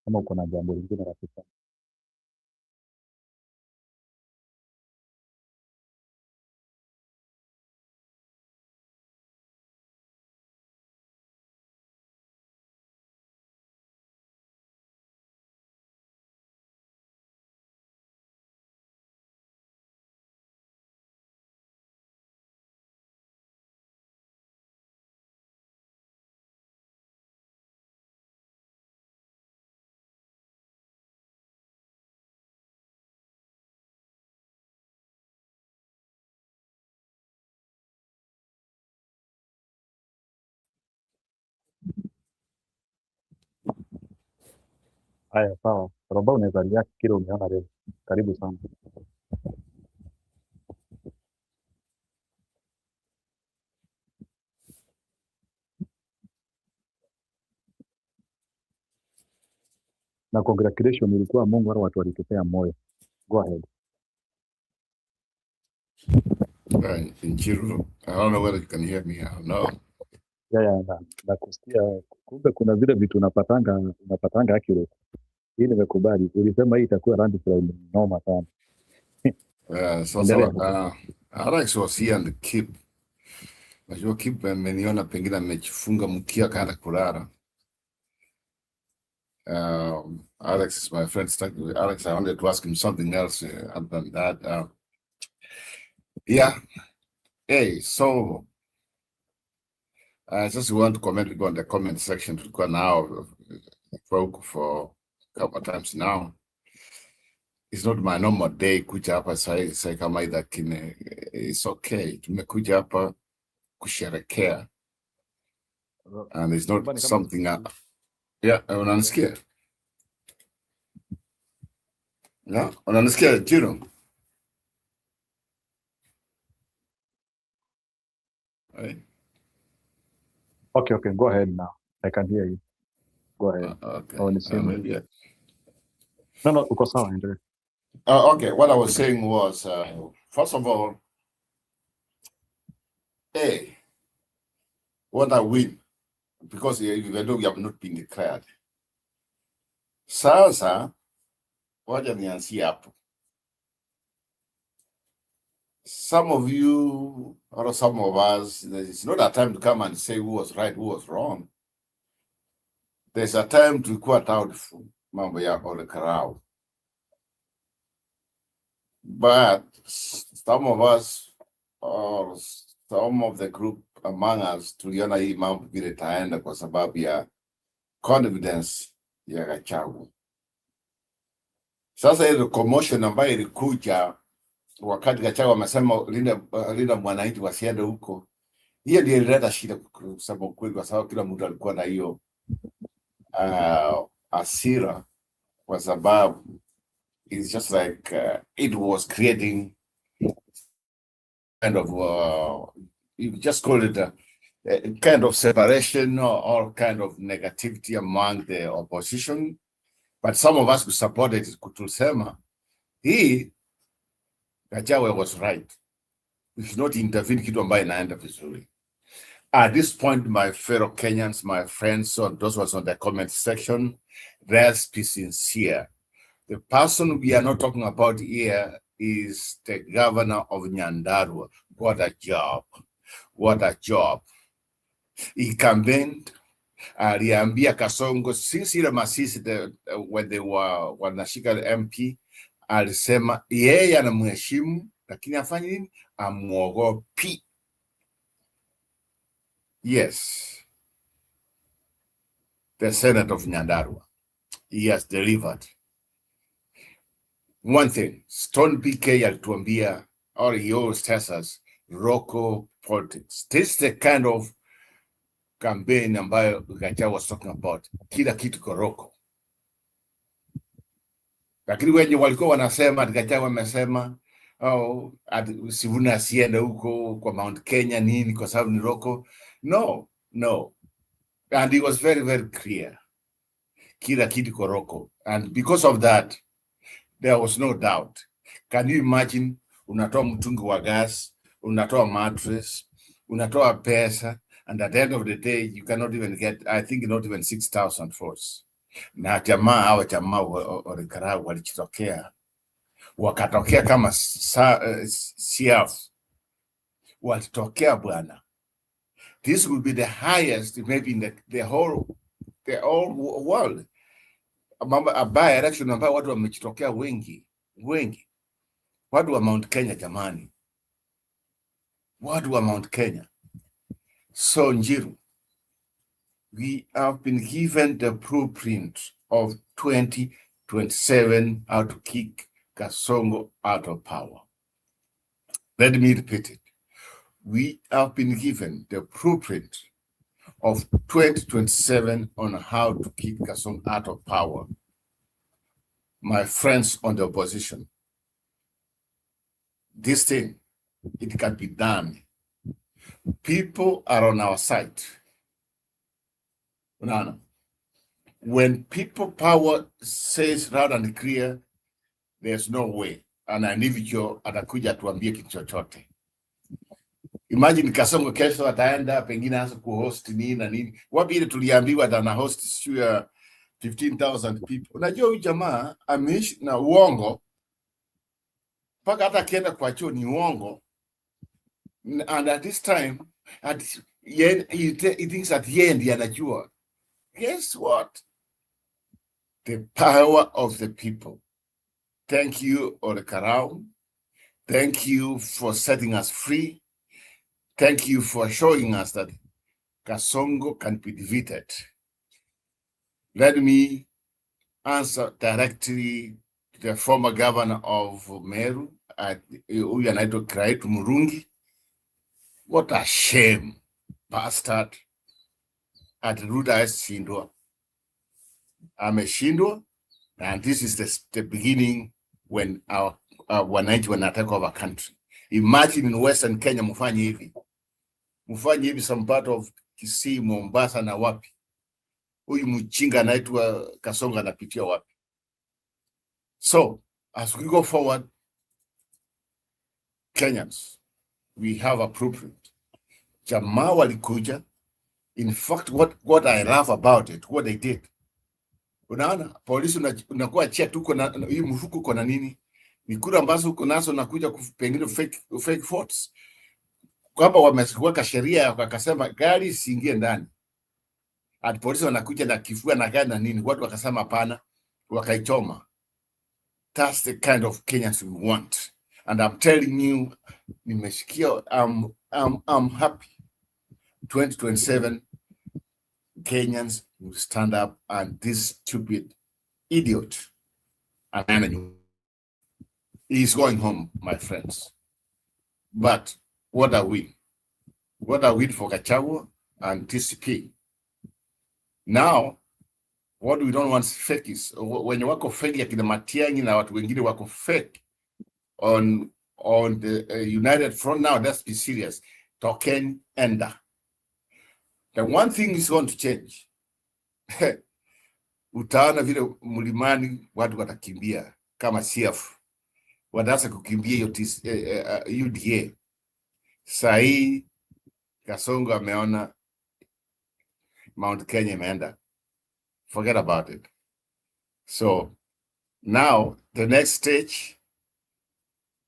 kama uko na jambo lingine la kusema? Haya, sawa. Roba, unaweza react kile umeona leo. Karibu sana. Na congratulations, ilikuwa Mungu wale watu walitupea moyo. Go ahead. Njiru, I don't know whether you can hear me. I don't know. Yeah, nakusikia. Kumbe kuna vile vitu unapatanga accurate. Hii nimekubali. Ulisema hii itakuwa landslide noma sana. Alex was here and the Kip. Najua Kip ameniona pengine amejifunga mkia kaenda kulala. Alex is my friend. Alex, I wanted to ask him something else other than that. Yeah. Hey, so I just want to comment on the comment section tulikuwa now for a couple of times now. It's not my normal day kuja hapa sai kama idha kine. It's okay. Tumekuja hapa kusherekea. And it's not something yeah, unanisikia? Yeah, unanisikia Jiro? Right. Okay, go ahead now. I can hear you. Go ahead. Okay. Maybe. No, uko sawa, endelea. Okay, what I was saying was, first of all, what a win, because even though we have not been declared. Sasa, waja nianzie hapo. Some of you, or some of us, it's not a time to come and say who was right, who was wrong. There's a time to quote doubtful, mambo ya ole karao. But some of us, or some of the group among us, tuliona hii mambo vile taenda kwa sababu ya confidence ya Gachagua. Sasa ile commotion ambayo ilikuja wakati Gachagua amesema linda mwananchi wasiende huko, hiyo ndio ilileta shida kusema ukweli, kwa sababu kila mtu alikuwa na hiyo hasira, kwa sababu it's just like it was creating kind of you just call it a kind of separation or kind of negativity among the opposition. But some of us who supported Kutusema, Gachagua was right. We should not intervene kitu ambayo inaenda vizuri. At this point, my fellow Kenyans, my friends, so those was on the comment section, let's be sincere. The person we are not talking about here is the governor of Nyandarua. What a job. What a job. He campaigned, aliambia Kasongo, since ile masisi when they were wanashika MP, alisema yeye anamheshimu, lakini afanye nini? Amuogopi. Yes. The Senate of Nyandarua. He has delivered. One thing, Stone BK alituambia, or he always tells us, Roko politics. This is the kind of campaign ambayo Gachagua was talking about. Kila kitu kwa Roko. Lakini wenye walikuwa wanasema, Gachagua amesema, Sivuna asiende huko kwa Mount Kenya nini kwa sababu ni Roko. No. And he was very, very clear. Kila kitu kwa Roko. And because of that, there was no doubt. Can you imagine, unatoa mtungi wa gas, unatoa mattress, unatoa pesa, and at the end of the day, you cannot even get, I think not even 6,000 votes. Na jamaa Orikarau walichitokea, wakatokea kama siafu, walitokea bwana. This will be the highest, maybe in the whole world. Mambo abaya election ambayo watu wamechitokea wengi. Watu wa Mount Kenya jamani. Watu wa Mount Kenya. So Njiru, we have been given the blueprint of 2027 how to kick Kasongo out of power. Let me repeat it. We have been given the blueprint of 2027 on how to keep Kasongo out of power. My friends on the opposition, this thing, it can be done. People are on our side. When people power says loud and clear, there's no way an individual atakuja tuambie kitu chochote. Imagine Kasongo kesho ataenda pengine hasa kuhost nini na nini. Wapi ile tuliambiwa atana host sio ya 15,000 people. Unajua huyu jamaa ameishi na uongo. Paka hata akienda kwa chuo ni uongo. And at this time, he thinks at the end anajua. Guess what? The power of the people. Thank you, Orikarau. Thank you for setting us free. Thank you for showing us that Kasongo can be defeated. Let me answer directly to the former governor of Meru, huyu anaitwa Kiraitu Murungi. What a shame, bastard. At Ruda ameshindwa. Ameshindwa, and this is the beginning when our wananchi wanataka over country. Imagine in Western Kenya mufanye hivi. Mufanye hivi some part of Kisii, Mombasa na wapi. Huyu mchinga anaitwa Kasongo anapitia wapi. So, as we go forward, Kenyans, we have a blueprint. Jamaa walikuja. In fact, what I love about it, what they did. Unaona, polisi unakuwa check tuko na hii mfuko uko na nini? Ni kura ambazo uko nazo nakuja pengine fake votes. Kwamba wameweka sheria wakasema gari isiingie ndani. At polisi wanakuja na kifua na gari na nini, watu wakasema hapana, wakaichoma. That's the kind of Kenyans we want. And I'm telling you, nimesikia, I'm happy. 2027, Kenyans will stand up and this stupid idiot, he's going home, my friends. But what are we? What are we for Gachagua and TCP? Now, what we don't want fake is, when you wako fake ya kina Matiang'i na watu wengine wako fake on the United Front now, let's be serious. token enda. The one thing is going to change. Utaona vile mlimani watu watakimbia kama CF. Wataanza kukimbia hiyo UDA. Sahi Kasongo ameona Mount Kenya imeenda. Forget about it. So now the next stage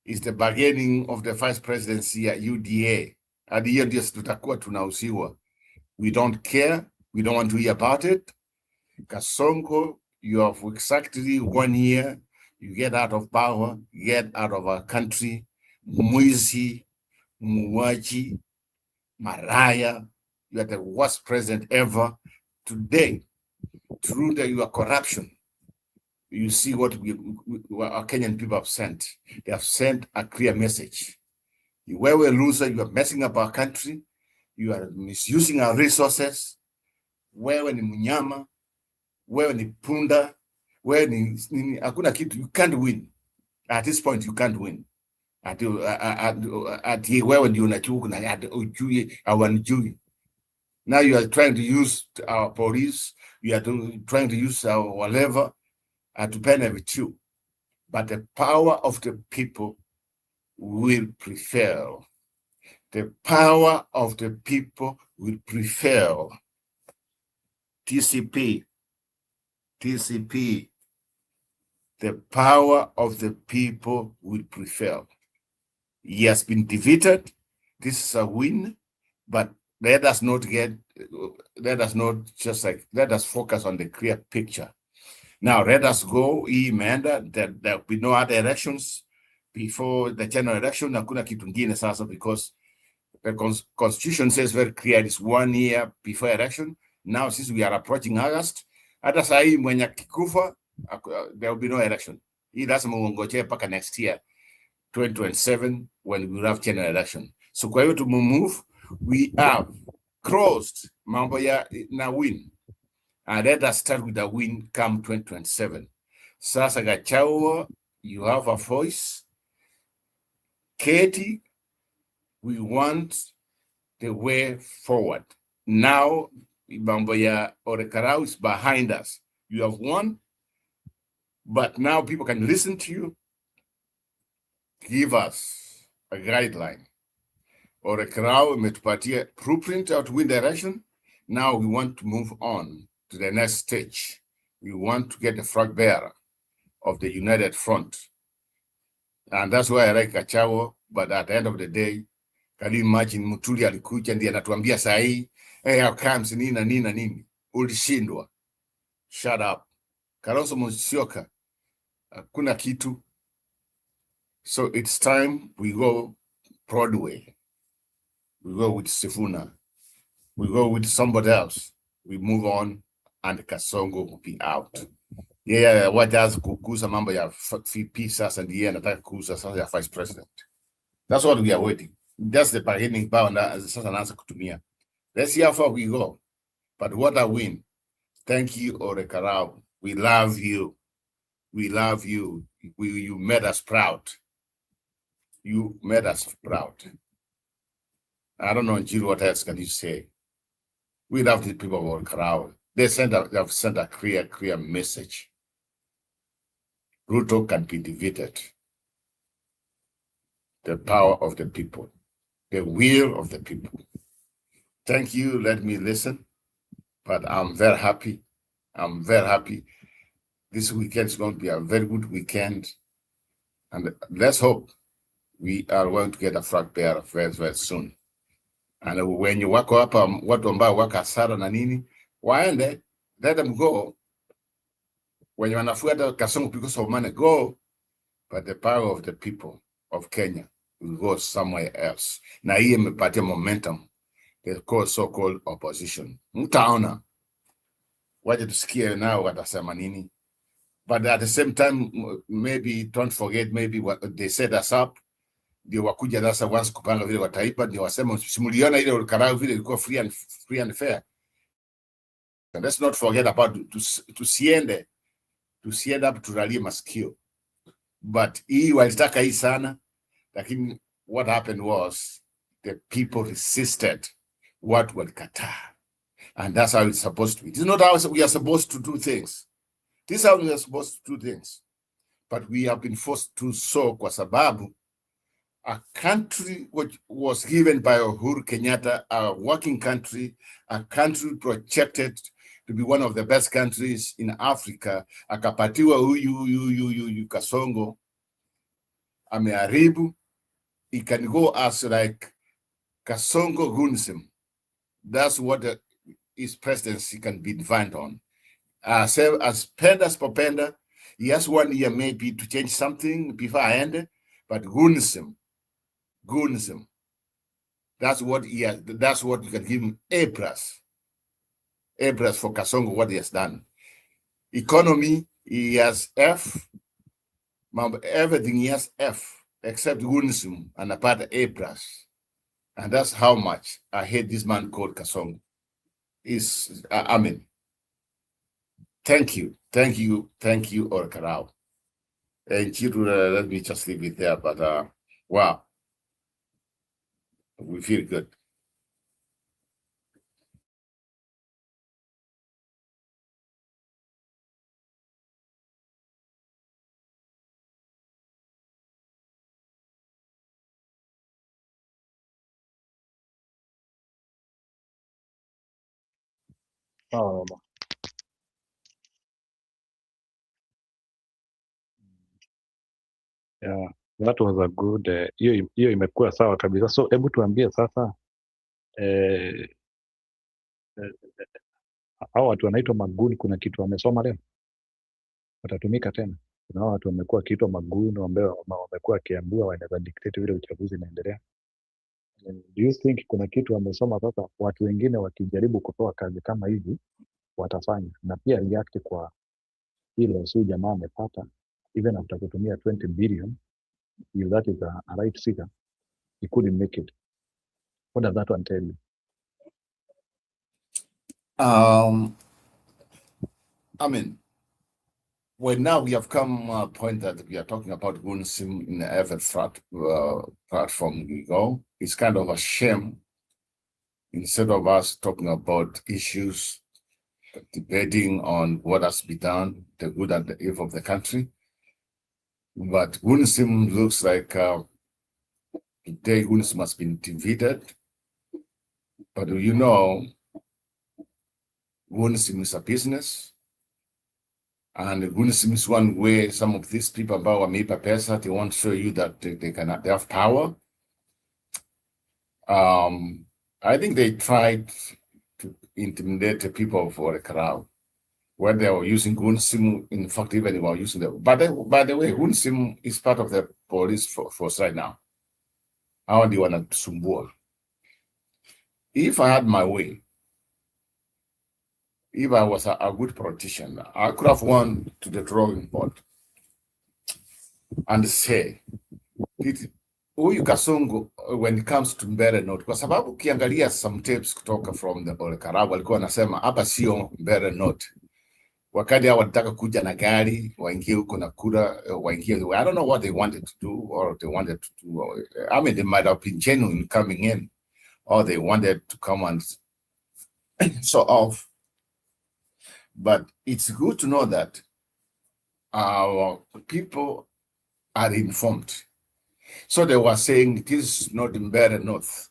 is the bargaining of the vice presidency at UDA. At the end, yes, tutakuwa tunausiwa. We don't care. We don't want to hear about it. Kasongo, you have exactly 1 year. You get out of power, get out of our country. Mwizi, Muwaji, Maraya, you are the worst president ever. Today, through your corruption, you see what our Kenyan people have sent. They have sent a clear message. You are a loser, you are messing up our country, you are misusing our resources. Wewe ni mnyama, wewe ni punda, wewe ni hakuna kitu, you can't win. At this point, you can't win. At wewe ndio unachuku na ujui hawanijui. Now you are trying to use our police, you are trying to use our whatever to benefit you. But the power of the people will prevail. The power of the people will prevail. TCP, the power of the people will prevail. He has been defeated. This is a win, but let us focus on the clear picture. Now, let us go, that there will be no other elections before the general election. Hakuna kitu ngine sasa, because the constitution says very clear, it's 1 year before election. Now, since we are approaching August, hata sahi mwenye kikufa, there will be no election. Hii lazima uongoje paka next year, 2027, when we will have general election. So kwa hiyo to move, we have crossed mambo ya na win. And let us start with the win come 2027. Sasa Gachagua, you have a voice. Katie, we want the way forward. Now, mambo ya Orekarau is behind us. You have won, but now people can listen to you. Give us a guideline. Orekarau imetupatia blueprint out win direction. Now we want to move on to the next stage. We want to get the flag bearer of the United Front. And that's why I like Gachagua, but at the end of the day, can you imagine Mutuli alikuja ndiye anatuambia sahi, how comes nini, ulishindwa. Shut up. Kalonzo Musyoka, hakuna kitu. So it's time we go Broadway. We go with Sifuna. We go with somebody else. We move on, and Kasongo will be out. Yeah, what does kukuza mambo ya VP sasa ndiye anataka kukuza sasa ya vice president. That's what we are waiting. That's the bargaining power that sasa anaanza kutumia. Let's see how far we go. But what a win. Thank you, Orekarau. We love you. We love you. You made us proud. You made us proud. I don't know, Jill, what else can you say? We love the people of Orekarau. They have sent a clear message. Ruto can be defeated. The power of the people. The will of the people. Thank you. Let me listen. But I'm very happy. I'm very happy. This weekend is going to be a very good weekend. And let's hope we are going to get a flag bearer very, very soon. And when you wako hapa, watu ambao wako hasara na nini, waende, let them go. When you wanafuata Kasongo because of money, go. But the power of the people of Kenya will go somewhere else. Na hii imepatia momentum. The so-called opposition. Mtaona. Waje tusikie nao watasema nini. But at the same time, maybe don't forget, maybe what they set us up. Ndio wakuja sasa once kupanga vile wataipa, ndio wasema simuliona ile Orekarau vile ilikuwa free and fair. And let's not forget about tusiende hapo tulalie masikio. But hii walitaka hii sana, lakini what happened was the people resisted what was Qatar. And that's how it's supposed to be. This is not how we are supposed to do things. This is how we are supposed to do things. But we have been forced to so kwa sababu a country which was given by Uhuru Kenyatta, a working country, a country projected to be one of the best countries in Africa, akapatiwa huyu Kasongo, ameharibu. It can go as like Kasongo Gunism. That's what his presidency can be defined on. So as Pendas Popenda, he has 1 year maybe to change something before I end, but Gunism, that's what he has, that's what you can give him A plus for Kasongo, what he has done. Economy, he has F, everything he has F, except Gunism and apart A plus. And that's how much I hate this man called Kasongo. I mean, thank you, Orkarao. And Chiru, let me just leave it there, but wow, we feel good. Sawa. Yeah, that was a good hiyo imekuwa sawa kabisa. So hebu tuambie sasa eh, hao watu wanaitwa maguni, kuna kitu wamesoma leo watatumika tena? Kuna watu wamekuwa wakiitwa maguni ambao wamekuwa wakiambiwa wanaweza dictate vile uchaguzi inaendelea. Do you think kuna kitu wamesoma sasa watu wengine wakijaribu kutoa kazi kama hivi watafanya? Na pia react kwa ile si jamaa amepata even after kutumia 20 billion, if that is a right figure, he couldn't make it. What does that one tell you? I mean, well, now we have come a point that we are talking about Gunism in every platform we go. It's kind of a shame. Instead of us talking about issues, debating on what has been done, the good and the evil of the country. But Gunism looks like today Gunism has been defeated. But you know, Gunism is a business. And Gunism is one way some of these people about Amipa Pesa, they want to show you that they have power. I think they tried to intimidate the people for a crowd when they were using Gunism. In fact, even they were using them. By the way, Gunism is part of the police force right now. How do you want to sumbua? If I had my way, if I was a good politician, I could have gone to the drawing board and say, huyu Kasongo when it comes to Mbere North, kwa sababu ukiangalia some tapes kutoka from the Olkarau walikuwa wanasema hapa sio Mbere North. Wakati hao walitaka kuja na gari waingie huko na kura waingie, I don't know what they wanted to do or they wanted to do. I mean, they might have been genuine coming in, or they wanted to come and so off. But it's good to know that our people are informed. So they were saying this is not in Mbere North,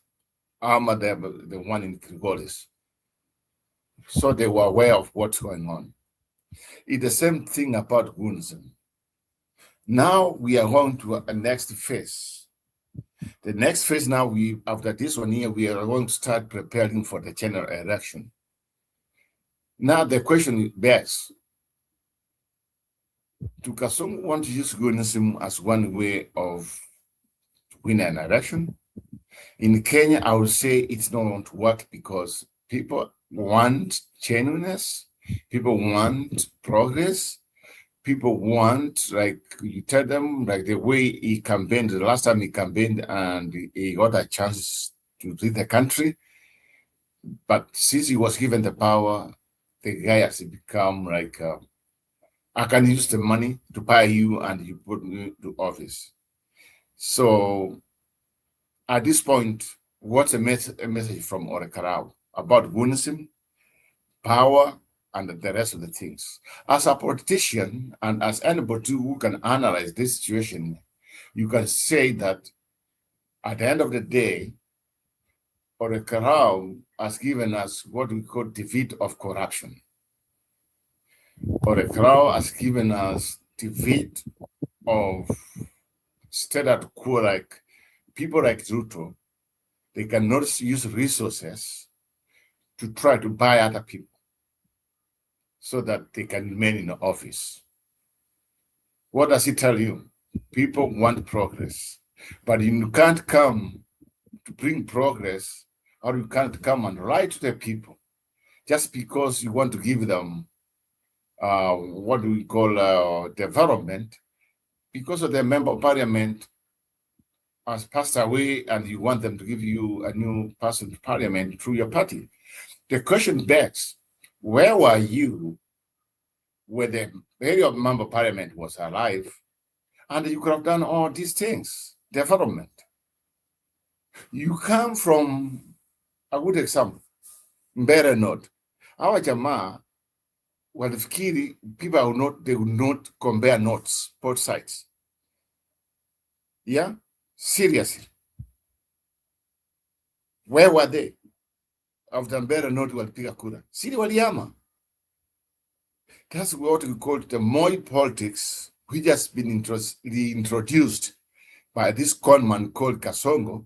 the one in Grigoris. So they were aware of what's going on. It's the same thing about Gunism. Now we are going to a next phase. The next phase now, after this one here, we are going to start preparing for the general election. Now the question begs, do Kasongo want to use Gunism as one way of winning an election? In Kenya, I would say it's not going to work because people want genuineness, people want progress, people want, like you tell them, like the way he campaigned, the last time he campaigned and he got a chance to lead the country. But since he was given the power, the guy has become like, I can use the money to buy you and you put me to office. So at this point, what's a message from Orekarao about wonism, power, and the rest of the things. As a politician and as anybody who can analyze this situation, you can say that at the end of the day, Orekarao has given us what we call defeat of corruption. Orekarao has given us defeat of status quo, like people like Ruto, they cannot use resources to try to buy other people so that they can remain in the office. What does it tell you? People want progress, but you can't come to bring progress, or you can't come and lie to the people just because you want to give them what we call development, because of their member of parliament has passed away and you want them to give you a new person to parliament through your party. The question begs, where were you when the area of member of parliament was alive and you could have done all these things, development? You come from a good example, Mbere North. Our jamaa walifikiri they will not compare notes, both sides. Yeah, seriously. Where were they? After Mbere North walipiga kura. Siri waliama. That's what we call the Moi politics, which has been reintroduced by this conman called Kasongo.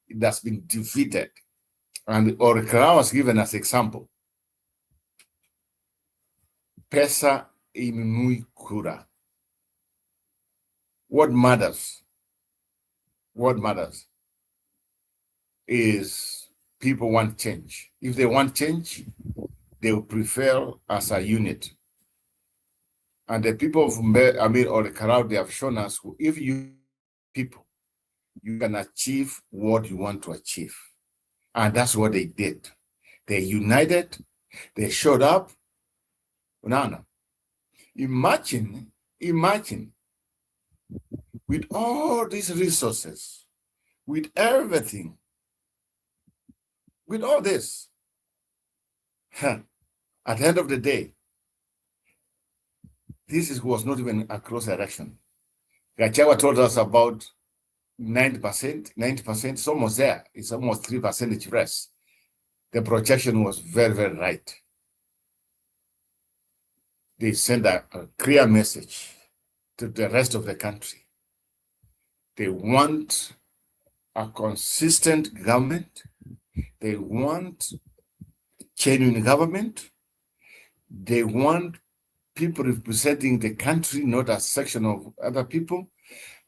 It has been defeated. And Orekarao was given as example. Pesa inunui kura. What matters is people want change. If they want change, they will prevail as a unit. And the people of Orekarao, they have shown us, if you people, you can achieve what you want to achieve. And that's what they did. They united, they showed up. Nana, imagine, with all these resources, with everything, with all this, at the end of the day, was not even a close election. Gachagua told us about 90%, it's almost there. It's almost 3% rest. The projection was very, very right. They send a clear message to the rest of the country. They want a consistent government. They want genuine government. They want people representing the country, not a section of other people.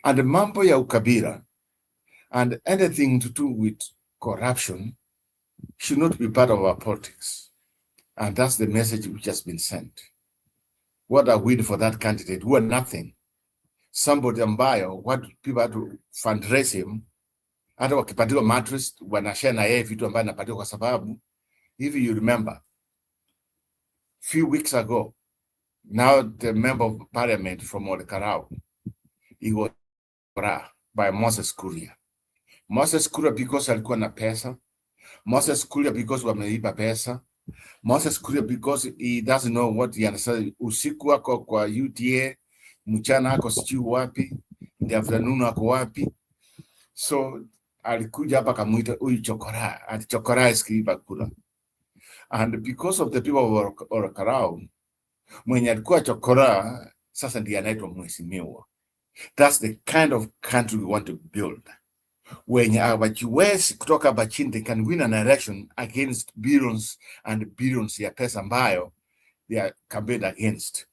And the mambo ya ukabila and anything to do with corruption should not be part of our politics. And that's the message which has been sent. What are we for that candidate who are nothing? Somebody ambayo, what people had to fundraise him, hata wakipatiwa mattress, wanashare na yeye vitu ambayo anapatiwa kwa sababu, if you remember, few weeks ago, now the member of parliament from Orekarao, he was by Moses Kuria. Moses Kuria because alikuwa na pesa. Moses Kuria because wameiba pesa. Moses Kuria because he doesn't know what he understands. Usiku ako kwa UTA, mchana ako sijui wapi, in the afternoon ako wapi. So alikuja hapa kamuita huyu chokora, ati chokora iskiiba kula. And because of the people of Orekarao, mwenye alikuwa chokora, sasa ndiye anaitwa mheshimiwa. That's the kind of country we want to build. When abajiwezi kutoka hapa chini, they can win an election against billions and billions ya pesa ambayo they are campaigned against.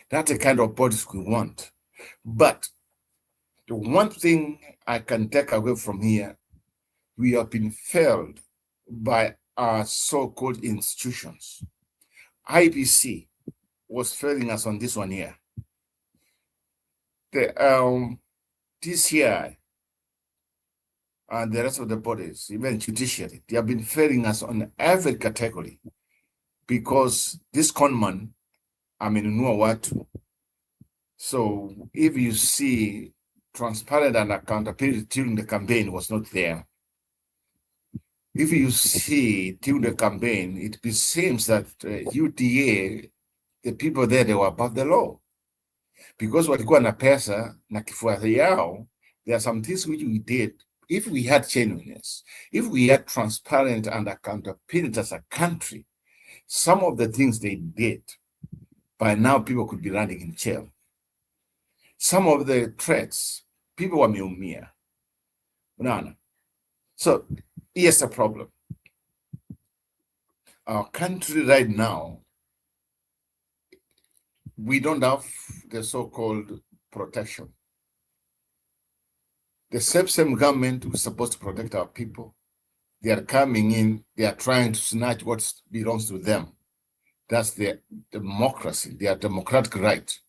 That's the kind of politics we want. But the one thing I can take away from here, we have been failed by our so-called institutions. IBC was failing us on this one here. The DCI and the rest of the bodies, even judiciary, they have been failing us on every category because this conman, amenunua watu. So if you see transparent and accountability during the campaign was not there. if you see during the campaign, it seems that UDA, the people there, they were above the law. Because walikuwa na pesa na kifua yao, there are some things which we did. If we had genuineness, if we had transparent and accountability as a country, some of the things they did, by now people could be running in jail. Some of the threats, people wameumia. Unaona? So here's the problem. Our country right now, we don't have the so-called protection. The same government who's supposed to protect our people, they are coming in, they are trying to snatch what belongs to them. That's their democracy, their democratic right.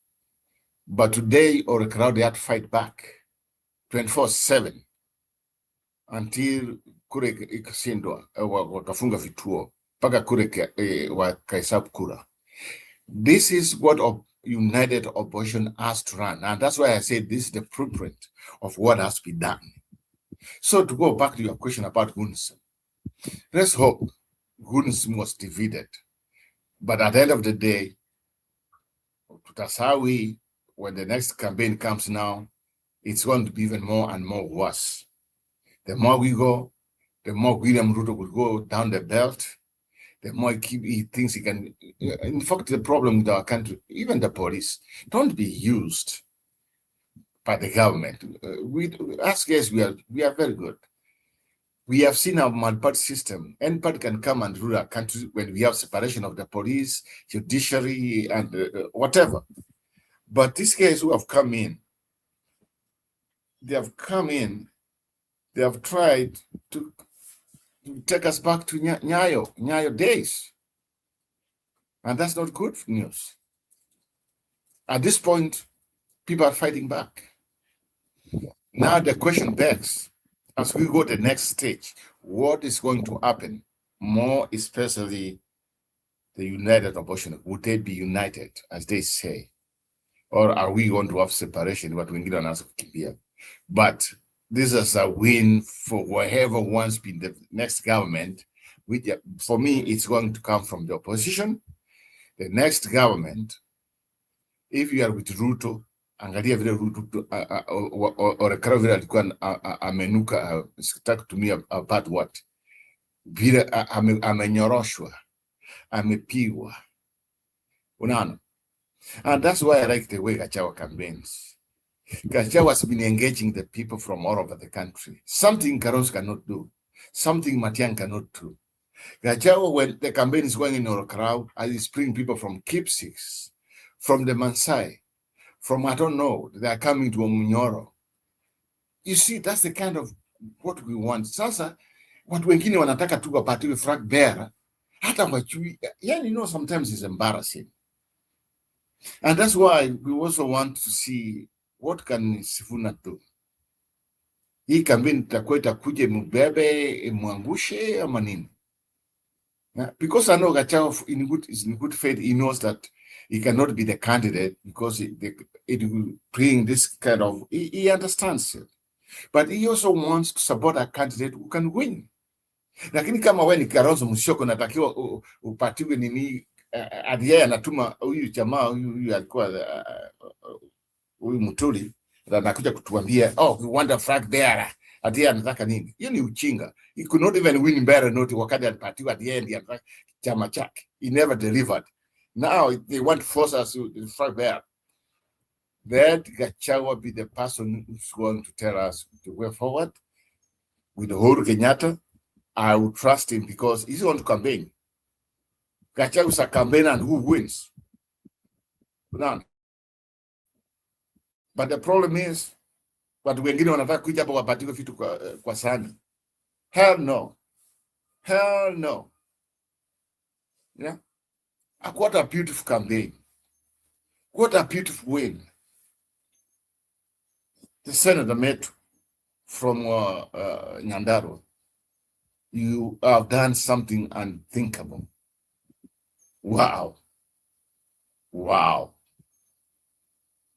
But today, or a crowd, they have to fight back 24/7 until kure ikashindwa wakafunga vituo mpaka kure wakahesabu kura. This is what united opposition has to run. And that's why I said this is the blueprint of what has to be done. So to go back to your question about Gunism, let's hope Gunism was defeated. But at the end of the day, Tutasawi, when the next campaign comes now, it's going to be even more and more worse. The more we go, the more William Ruto will go down the belt, the more he thinks he can. In fact, the problem with our country, even the police, don't be used by the government. As guys, we are very good. We have seen our multi-party system. Any party can come and rule our country when we have separation of the police, judiciary, and whatever. But these guys who have come in, they have tried to take us back to Nyayo days. And that's not good news. At this point, people are fighting back. Now the question begs, as we go to the next stage, what is going to happen? More especially the united opposition. Would they be united, as they say? Or are we going to have separation? But this is a win for whoever wants to be the next government. Which, for me, it's going to come from the opposition. The next government, if you are with Ruto, angalia vile Ruto orekana vile alikuwa amenuka, sitaki kutumia bad word, vile amenyoroshwa, amepigwa, unaona. And that's why I like the way Gachagua campaigns. Gachagua has been engaging the people from all over the country. Something Kalonzo cannot do. Something Matiang'i cannot do. Gachagua, when the campaign is going in a crowd, is bringing people from Kipsix, from the Maasai, from, I don't know, they are coming to Omunyoro. You see, that's the kind of what we want. Sasa, watu wengine wanataka tu wapatiwe flag bearer, hata wachui, yeah, you know, sometimes it's embarrassing. And that's why we also want to see what can Sifuna do. Hii campaign itakuwa itakuje mbebe, mwangushe ama nini? Because I know Gachagua is in good faith, he knows that he cannot be the candidate because it will bring this kind of, he understands it. But he also wants to support a candidate who can win. Lakini kama wewe ni Kalonzo Musyoka natakiwa upatiwe nini, adiye anatuma huyu jamaa huyu alikuwa huyu Mutuli anakuja kutuambia, oh, we want a flag bearer. Adiye anataka nini? Hiyo ni uchinga. He could not even win bearer note wakati alipatiwa at the end ya chama chake. He never delivered. Now they want to force us to flag bearer. Let Gachagua be the person who's going to tell us the way forward. With Uhuru Kenyatta, I will trust him because he's on to campaign. Gachagua is a campaigner and who wins? None. But the problem is, watu wengine wanataka kuja hapa wapatiwe vitu kwa sahani. Hell no. Hell no. Yeah. What a beautiful campaign. What a beautiful win. The Senator met from Nyandarua. You have done something unthinkable. Wow. Wow.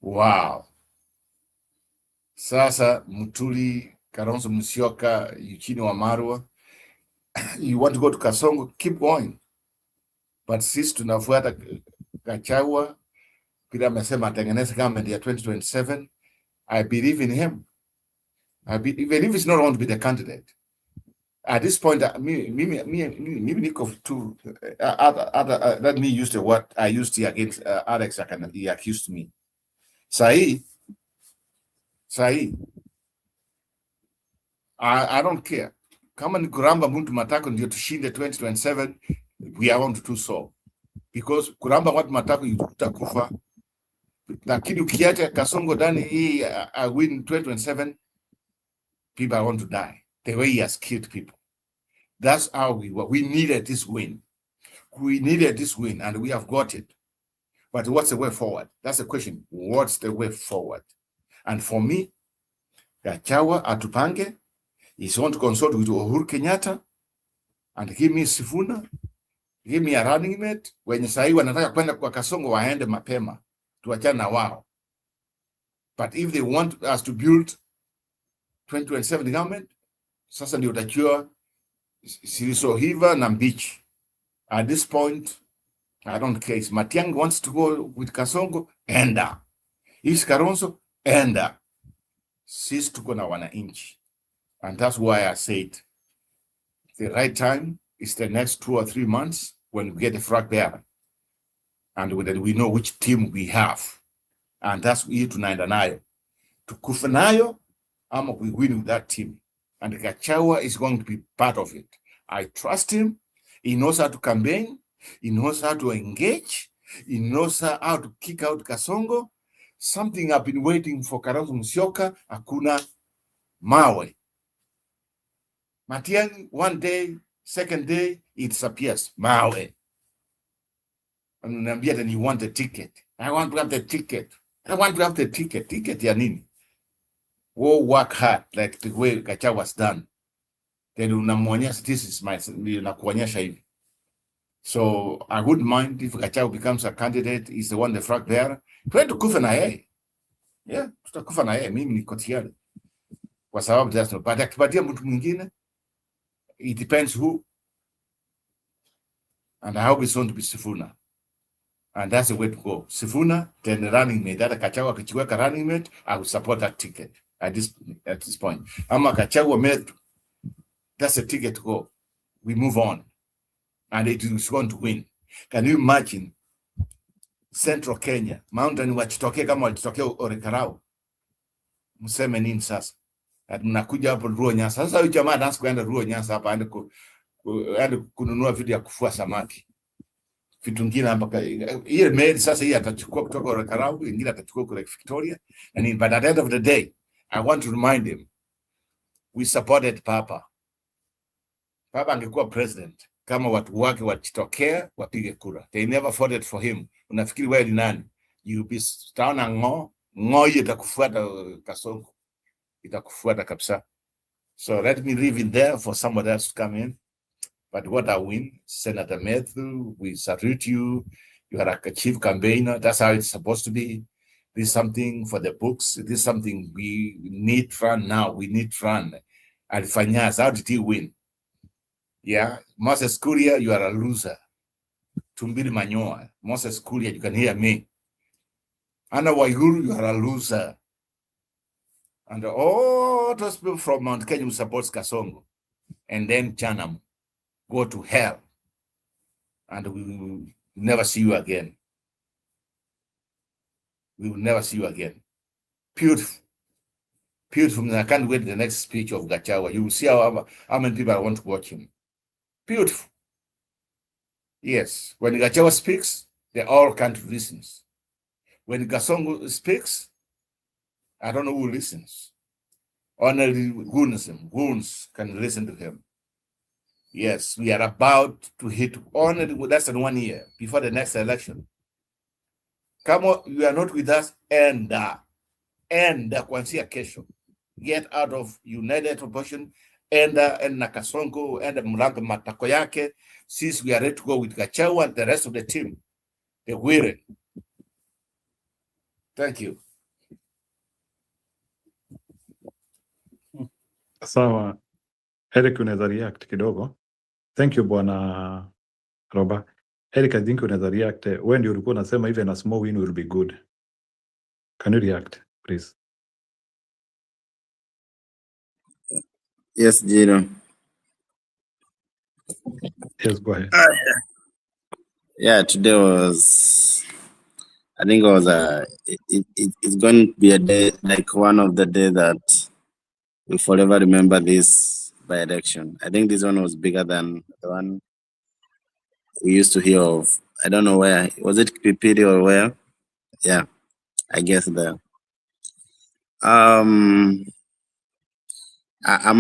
Wow. Sasa Mutuli, Kalonzo Musyoka, Eugene Wamalwa, You want to go to Kasongo, keep going. But sisi tunafuata Gachagua, Pila amesema atengeneze government ya 2027. I believe in him. Even if he's not going to be the candidate. At this point, me niko too, let me use the word I used here against Alex, he accused me. Sahi, I don't care. Kama ni kuramba mtu matako ndio tushinde 2027, we are going to do so. Because kuramba watu matako utakufa. Lakini ukiacha Kasongo ndani hii win 2027, people are going to die. The way he has killed people. That's how we needed this win. We needed this win and we have got it. But what's the way forward? That's the question. What's the way forward? And for me, Gachagua atupange is going to consult with Uhuru Kenyatta and give me Sifuna, give me a running mate. When sahi wanataka kwenda kwa Kasongo waende mapema, tuachane na wao. But if they want us to build 2027 government, sasa ndio utajua Silisohiva na Mbichi. At this point, I don't care. If Matiang'i wants to go with Kasongo, enda. If Karonso, enda. Sisi tuko na wananchi. And that's why I said the right time is the next 2 or 3 months when we get the flag bearer. And then we know which team we have. And that's hii tunaenda nayo. Tukufa nayo, ama we win with that team. And Gachagua is going to be part of it. I trust him. He knows how to campaign. He knows how to engage. He knows how to kick out Kasongo. Something I've been waiting for Kalonzo Musyoka, hakuna mawe. Matiang'i, one day, second day, it disappears. Mawe. And then you want the ticket. I want to have the ticket. I want to have the ticket. Ticket ya nini? We'll work hard like the way Gachagua was done. Then unamwonyesha, this is my, nakuonyesha hivi. So I wouldn't mind if Gachagua becomes a candidate, he's the one the flag bearer. Twende tukufe na yeye. Yeah, tutakufa na yeye, mimi niko tayari. Kwa sababu that's not, but akipatia mtu mwingine, it depends who. And I hope it's going to be Sifuna. And that's the way to go. Sifuna, then the running mate. That Gachagua akichukua running mate, I will support that ticket at this point. Ama Gachagua mate, that's a ticket to go. We move on. And it is going to win. Can you imagine Central Kenya, Mountain wachitokea kama walitokea Orekarau? Mseme nini sasa? Ati mnakuja hapo Ruo Nyasa. Sasa huyu jamaa anaanza kuenda Ruo Nyasa hapa aende kununua vitu ya kufua samaki. Vitu vingine hapa ile meli sasa hii atachukua kutoka Orekarau, ingine atachukua kule Victoria. And but at the end of the day, I want to remind him, we supported Papa. Papa angekuwa president kama watu wake wachitokea wapige kura. They never voted for him. Unafikiri wewe ni nani? You be taona ngo itakufuata Kasongo. Itakufuata kabisa. So let me leave it there for somebody else to come in. But what I win, Senator Matthew, we salute you. You are a chief campaigner. That's how it's supposed to be. This is something for the books. This is something we need run now. We need run. Alifanyas, how did he win? Yeah, Moses Kuria, you are a loser. Tumbili Manyoa, Moses Kuria, you can hear me. Anna Waiguru, you are a loser. And all those people from Mount Kenya who supports Kasongo, and then Chanam, go to hell. And we will never see you again. We will never see you again. Beautiful. Beautiful. I can't wait the next speech of Gachagua. You will see how many people want to watch him. Beautiful. Yes. When Gachagua speaks, the whole country listens. When Kasongo speaks, I don't know who listens. Only goons can listen to him. Yes, we are about to hit only less than 1 year before the next election. Come on, you are not with us, and kuanzia kesho. Get out of United Opposition, and Kasongo, and Mlango matako yake. Since we are ready to go with Gachagua and the rest of the team, the weary. Thank you. Sawa. Eric, unaweza react kidogo? Thank you Bwana Roba. Eric, I think unaweza react. Wewe ndio ulikuwa unasema even a small win will be good. Can you react, please? Yes, Jiro. Yes, go ahead. Yeah, today was, I think it was it's going to be a day, like one of the day that we forever remember this by election. I think this one was bigger than the one we used to hear of. I don't know where. Was it Pipiri or where? Yeah, I guess there. I'm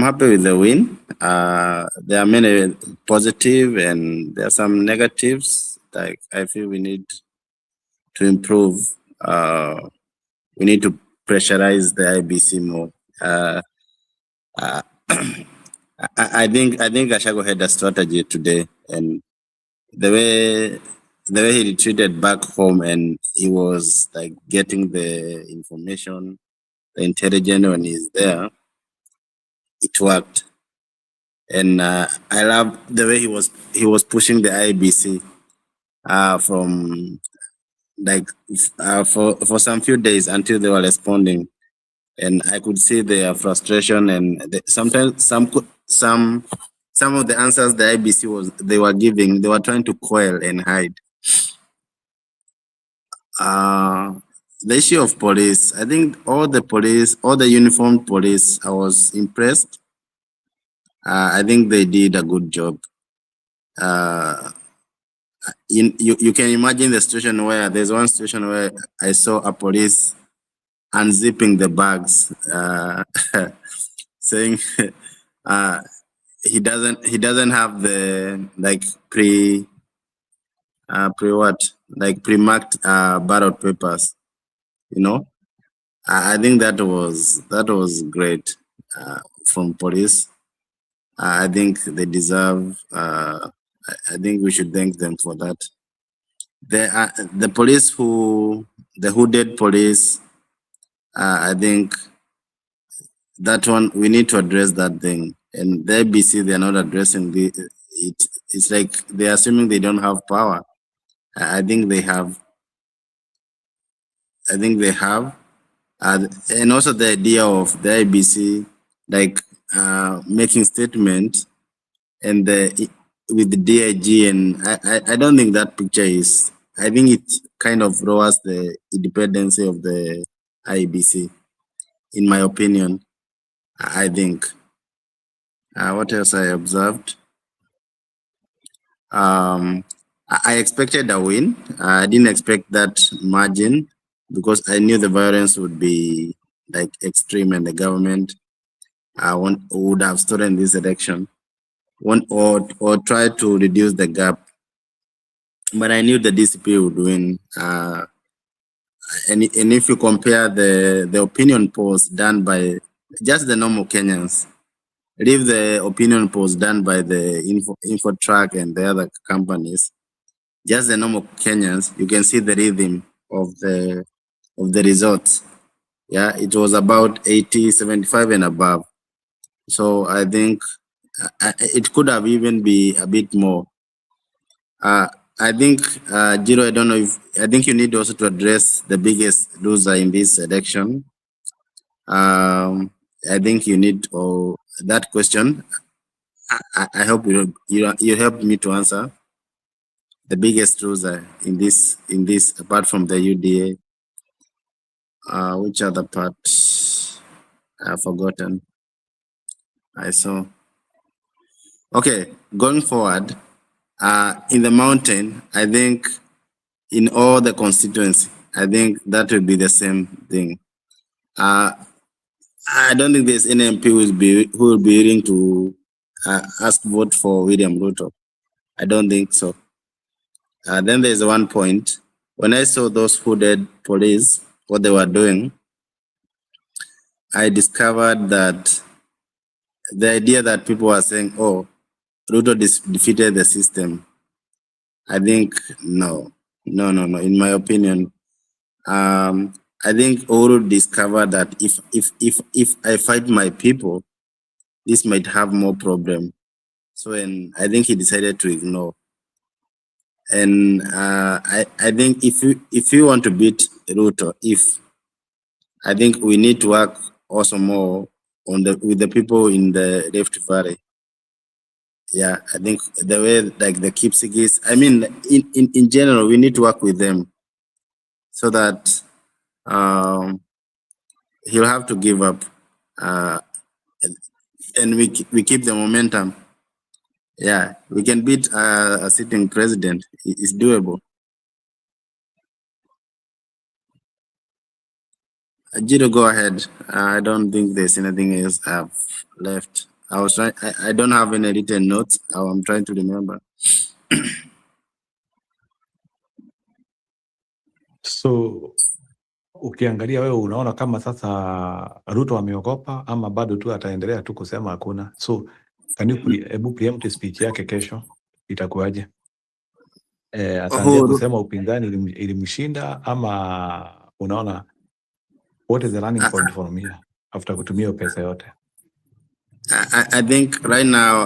happy with the win. There are many positive and there are some negatives. Like I feel we need to improve. We need to pressurize the IBC more. I think Gachagua had a strategy today, and the way he retreated back home and he was like getting the information, the intelligence when he's there, it worked. And I love the way he was pushing the IBC from like for some few days until they were responding, and I could see their frustration and sometimes some of the answers the IBC they were giving, they were trying to quell and hide. The issue of police, I think all the uniformed police, I was impressed. I think they did a good job. You can imagine the situation where there's one situation where I saw a police unzipping the bags, saying he doesn't have the like pre-marked ballot papers, you know. I think that was great from police. I think they deserve. I think we should thank them for that. The police the hooded police. I think that one we need to address that thing. And the IBC, they are not addressing it. It's like they're assuming they don't have power. I think they have. And also the idea of the IBC like making statement and with the DIG, and I don't think that picture is. I think it kind of lowers the independence of the IBC, in my opinion. I think. What else I observed? I expected a win. I didn't expect that margin because I knew the violence would be like extreme and the government would have stolen this election or try to reduce the gap. But I knew the DCP would win. And if you compare the opinion polls done by just the normal Kenyans, leave the opinion polls done by the Infotrack and the other companies, just the normal Kenyans, you can see the rhythm of the results. Yeah, it was about 80, 75 and above. So I think it could have even be a bit more. I think, Jiro, I think you need also to address the biggest loser in this election. I think you need that question. I hope you helped me to answer the biggest loser in this apart from the UDA. Which other part I've forgotten? I saw. Okay, going forward, in the mountain, I think in all the constituency, I think that will be the same thing. I don't think there's any MP who will be willing to ask vote for William Ruto. I don't think so. Then there's one point. When I saw those hooded police, what they were doing, I discovered that the idea that people were saying, oh, Ruto defeated the system. I think no. In my opinion, I think Uhuru discovered that if I fight my people, this might have more problem. So, and I think he decided to ignore. And I think if you want to beat Ruto, I think we need to work also more on with the people in the Rift Valley. Yeah, I think the way like the Kipsigis, I mean, in general, we need to work with them so that he'll have to give up, and we keep the momentum. Yeah, we can beat a sitting president. It's doable. Jiro, go ahead. I don't think there's anything else I've left. I don't have any written notes. I'm trying to remember. So ukiangalia wewe unaona kama sasa Ruto ameogopa ama bado tu ataendelea tu kusema hakuna? So can you preempt speech yake kesho itakuwaje? Ataanzia kusema upinzani ilimshinda ama unaona what is the running point from here after kutumia pesa yote? I think right now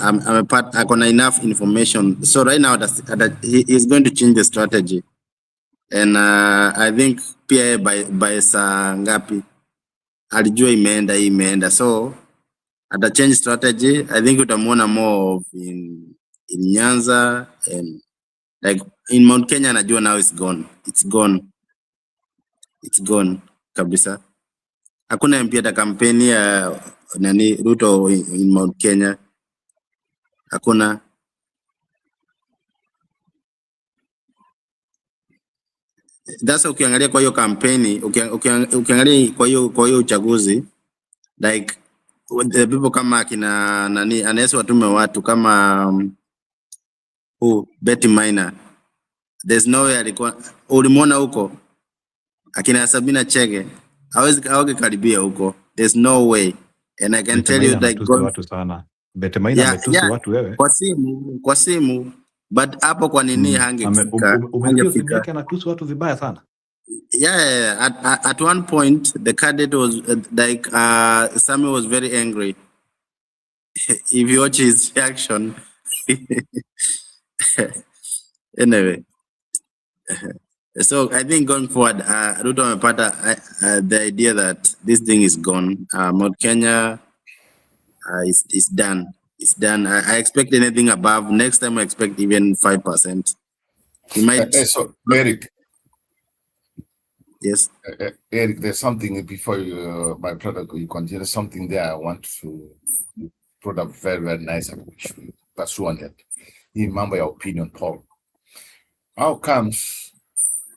I'm a part. I got enough information. So right now that he is going to change the strategy, and I think pia by saa ngapi alijua imeenda, so ata change strategy. I think utamwona more of in Nyanza, and like in Mount Kenya najua now it's gone kabisa. Hakuna MP ata kampeni ya nani Ruto in Mount Kenya. Hakuna. That's ukiangalia kwa hiyo kampeni, ukiangalia kwa hiyo uchaguzi, like the people kama kina nani anaweza watume watu kama Betty Minor. There's no way alikuwa ulimwona huko akina Sabina Chege hawezi karibia huko. There's no way, and I can tell you like watu sana. Betty Minor ametusi watu wewe kwa simu but hapo kwa nini hangefika? Umesikia simu yake anatusi watu vibaya sana. Yeah, at one point the candidate was like Sammy was very angry. If you watch his reaction. Anyway, so I think going forward, Ruto amepata the idea that this thing is gone. Mount Kenya is done. It's done. I expect anything above. Next time I expect even 5%. He might. So, Eric. Yes. Eric, there's something before my brother, you continue. Something there I want to put up very, very nice and we should pursue on it. You remember your opinion, Paul. How comes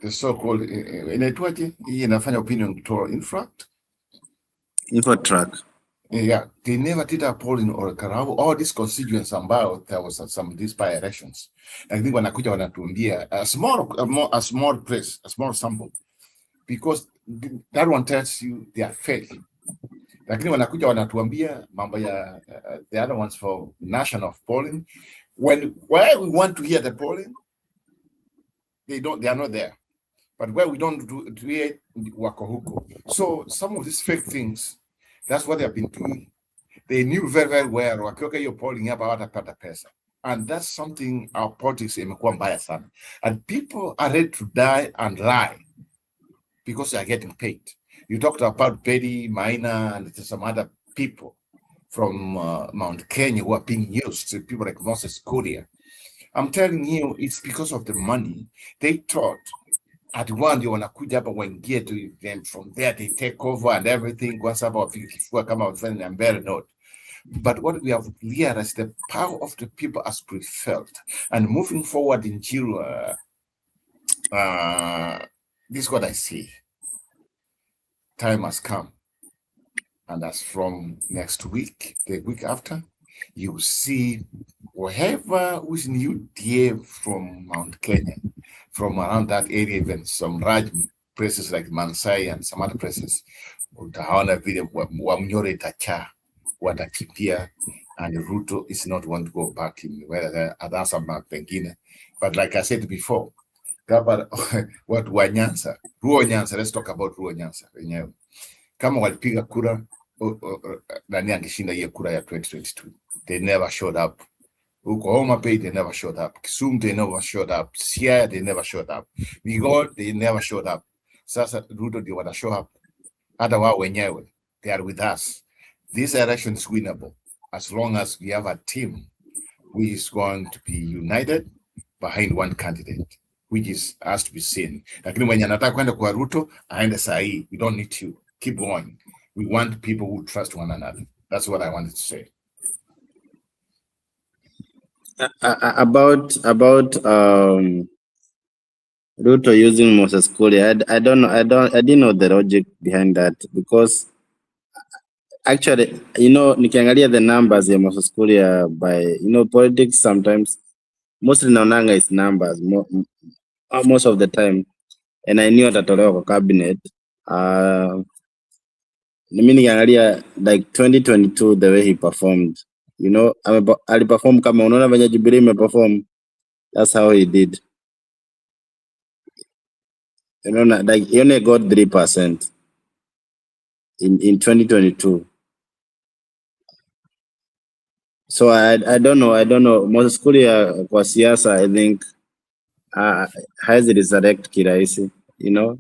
the so-called inafanya opinion tour Infratrack? Yeah, they never did a poll in Olkalau or this constituents about there was some these by elections. I think wanakuja wanatuambia a small place, a small sample, because that one tells you they are fake. Lakini wanakuja wanatuambia mambo ya the other ones for national polling. Where we want to hear the polling, they are not there. But where we don't do it, wako huko. So some of these fake things, that's what they have been doing. They knew very, very well wakioka hiyo polling hapa watapata pesa. And that's something our politics imekuwa mbaya sana. And people are ready to die and lie because they are getting paid. You talked about Betty Minor and some other people from Mount Kenya who are being used, people like Moses Kuria. I'm telling you, it's because of the money. They thought at one they wanakuja hapa waingie to them, from there they take over and everything. Kwa sababu wafikifua kama wafanya mbele not. But what we have realized, the power of the people has prevailed. And moving forward in Jiru, this is what I see. Time has come. And as from next week, the week after, you see whoever was new dear from Mount Kenya, from around that area, even some large places like Mansai and some other places, utaona vile wamnyore tacha watakimbia, and Ruto is not one to go back in whether that's about pengine. But like I said before, what Ruo Nyanza, let's talk about Ruo Nyanza. Kama walipiga kura nani angeshinda hiyo kura ya 2022. They never showed up. Oklahoma Bay, they never showed up. Kisumu, they never showed up. Siaya, they never showed up. Migori, they never showed up. Sasa Ruto, they want to show up. Hata wao wenyewe, they are with us. This election is winnable as long as we have a team who is going to be united behind one candidate, which has to be seen. Lakini mwenye anataka kwenda kwa Ruto, aende sahi. We don't need you. Keep going. We want people who trust one another. That's what I wanted to say. About Ruto using Moses Kuria, I didn't know the logic behind that, because actually, nikiangalia the numbers ya Moses Kuria by, politics sometimes, mostly naonanga is numbers most of the time, and I knew atatolewa kwa cabinet. Mimi nikiangalia like 2022 the way he performed, aliperform kama unaona venye Jubilee imeperform, that's how he did. Like he only got 3% in 2022. So I don't know. Moses Kuria kwa siasa, I think has resurrect kirahisi.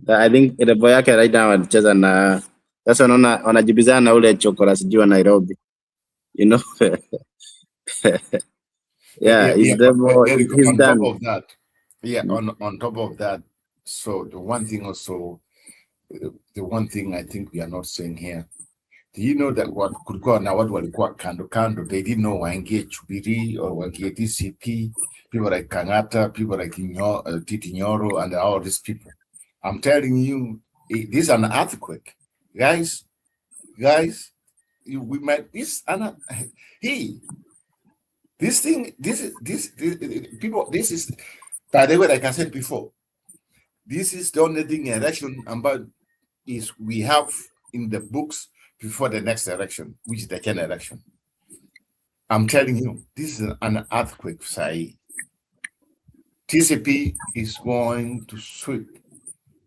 I think level yake right now anacheza na sasa unaona wanajibizana na ule chokora sijui wa Nairobi. Yeah, he's level, Eric, he's on done. top of that, on top of that, so the one thing I think we are not saying here, do you know that what could go now, what walikuwa kando, they didn't know waingie Jubilee or waingie DCP, people like Kangata, people like Titi Nyoro, and all these people. I'm telling you, this is an earthquake. Guys, we might, this is, by the way, like I said before, this is the only thing election about is we have in the books before the next election, which is the Kenya election. I'm telling you, this is an earthquake, Sai. TCP is going to sweep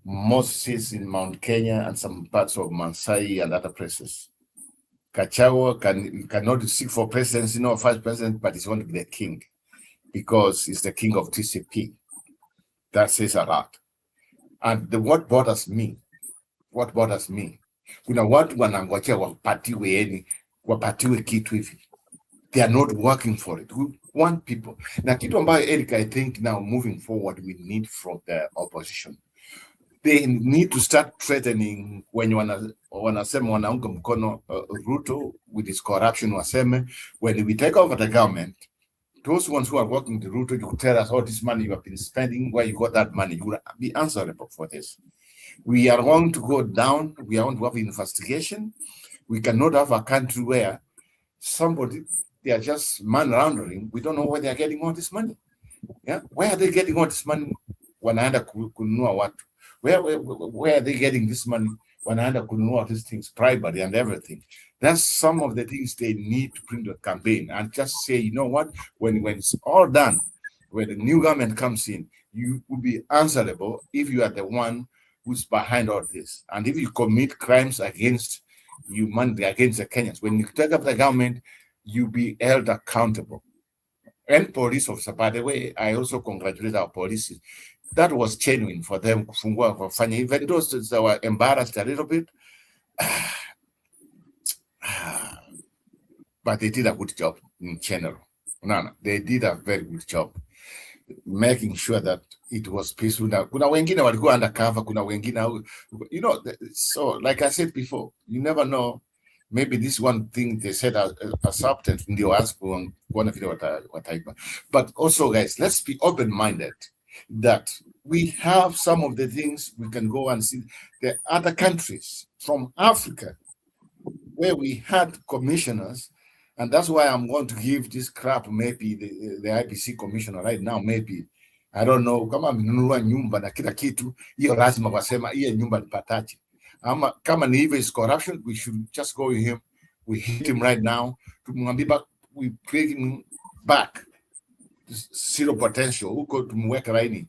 most seats in Mount Kenya and some parts of Mansai and other places. Kachawa cannot seek for presidency, vice president, but he's going to be the king because he's the king of TCP. That says a lot. And what bothers me, kuna watu wanangojea wapatiwe kitu hivi. They are not working for it. We want people. Na kitu ambayo Eric, I think now moving forward, we need from the opposition. They need to start threatening when wanasema wanaunga mkono Ruto with his corruption, waseme, when we take over the government, those ones who are working the Ruto, you tell us all this money you have been spending, where you got that money, you will be answerable for this. We are going to go down. We are going to have investigation. We cannot have a country where they are just man laundering. We don't know where they are getting all this money. Yeah, where are they getting all this money? Wanaenda kununua watu. Where are they getting this money? Wanaenda kununua these things, bribery and everything. That's some of the things they need to bring to the campaign and just say, you know what? When it's all done, when the new government comes in, you will be answerable if you are the one who's behind all this. And if you commit crimes against humanity, against the Kenyans, when you take up the government, you'll be held accountable. And police officer, by the way, I also congratulate our police. That was genuine for them, even though they were embarrassed a little bit. But they did a good job in general. No, they did a very good job making sure that it was peaceful. Now, kuna wengine walikuwa undercover, kuna wengine, so like I said before, you never know. Maybe this one thing they said a substance in the ask one of whatever. But also, guys, let's be open-minded that we have some of the things we can go and see the other countries from Africa where we had commissioners. And that's why I'm going to give this crap, maybe the IPC commissioner right now, maybe, I don't know, kama amenunua nyumba na kila kitu, hiyo lazima wasema, hiyo nyumba ni patachi. Kama ni hivyo is corruption, we should just go with him. We hit him right now. We bring him back. Zero potential. Huko tumweka raini.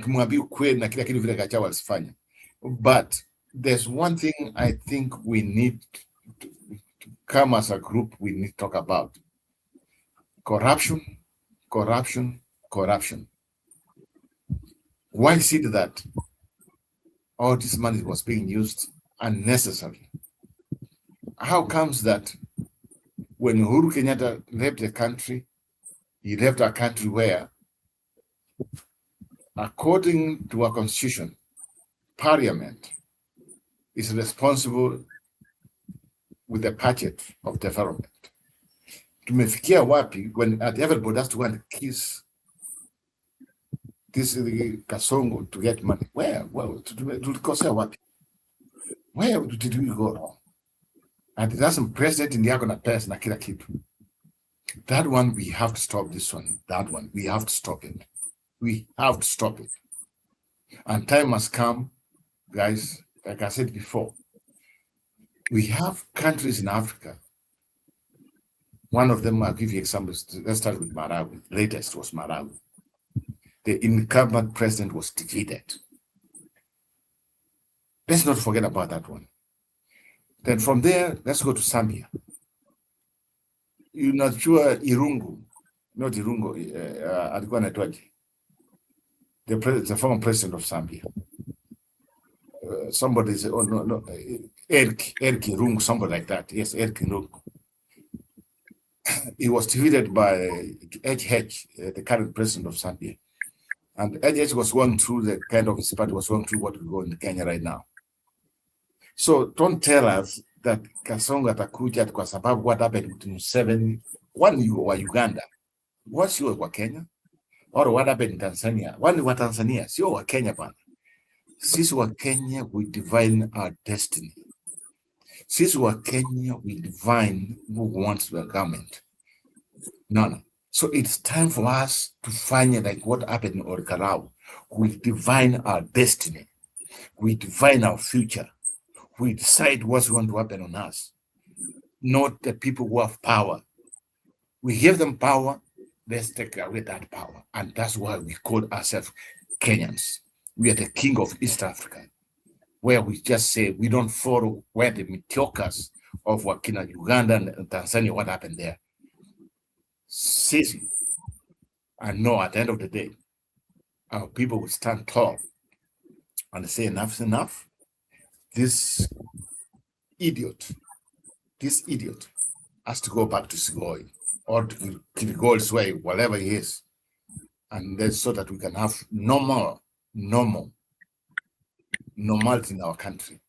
Tumwambia ukweli na kila kitu vile Gachagua alisifanya. But there's one thing I think we need come as a group, we need to talk about corruption, corruption, corruption. Why is it that all this money was being used unnecessarily? How comes that when Uhuru Kenyatta left the country, he left a country where, according to our constitution, Parliament is responsible with the budget of development. Tumefikia wapi when everybody has to go and kiss this Kasongo to get money? Where? Well, tulikosea wapi? Where did we go wrong? And that's some president in the na pesa na kila kitu. That one, we have to stop this one. That one, we have to stop it. We have to stop it. And time has come, guys, like I said before, we have countries in Africa. One of them, I'll give you examples. Let's start with Malawi. Latest was Malawi. The incumbent president was defeated. Let's not forget about that one. Then from there, let's go to Zambia. You're not sure Irungu, not Irungu, alikuwa anaitwaje? The former president of Zambia. Somebody said, oh no, Eric Irungu, somebody like that. Yes, Eric Irungu. He was defeated by HH, the current president of Zambia. And HH was going through the kind of his party was going through what we go in Kenya right now. So don't tell us that Kasongo atakuja kwa sababu what happened between 7, one you wa Uganda, what's your wa Kenya? Or what happened in Tanzania? One wa Tanzania, sio wa Kenya bana. Sisi wa Kenya, we divine our destiny. Sisi wa Kenya, we divine who wants the government. No. So it's time for us to find like what happened in Orkarao. We divine our destiny. We divine our future. We decide what's going to happen on us, not the people who have power. We give them power, let's take away that power. And that's why we call ourselves Kenyans. We are the king of East Africa, where we just say we don't follow where the mediocres of Wakina, Uganda and Tanzania, what happened there. Sisi, I know at the end of the day, our people will stand tall and say enough is enough. This idiot has to go back to Sigoi or to Kilgore's way, whatever he is. And then so that we can have normality in our country.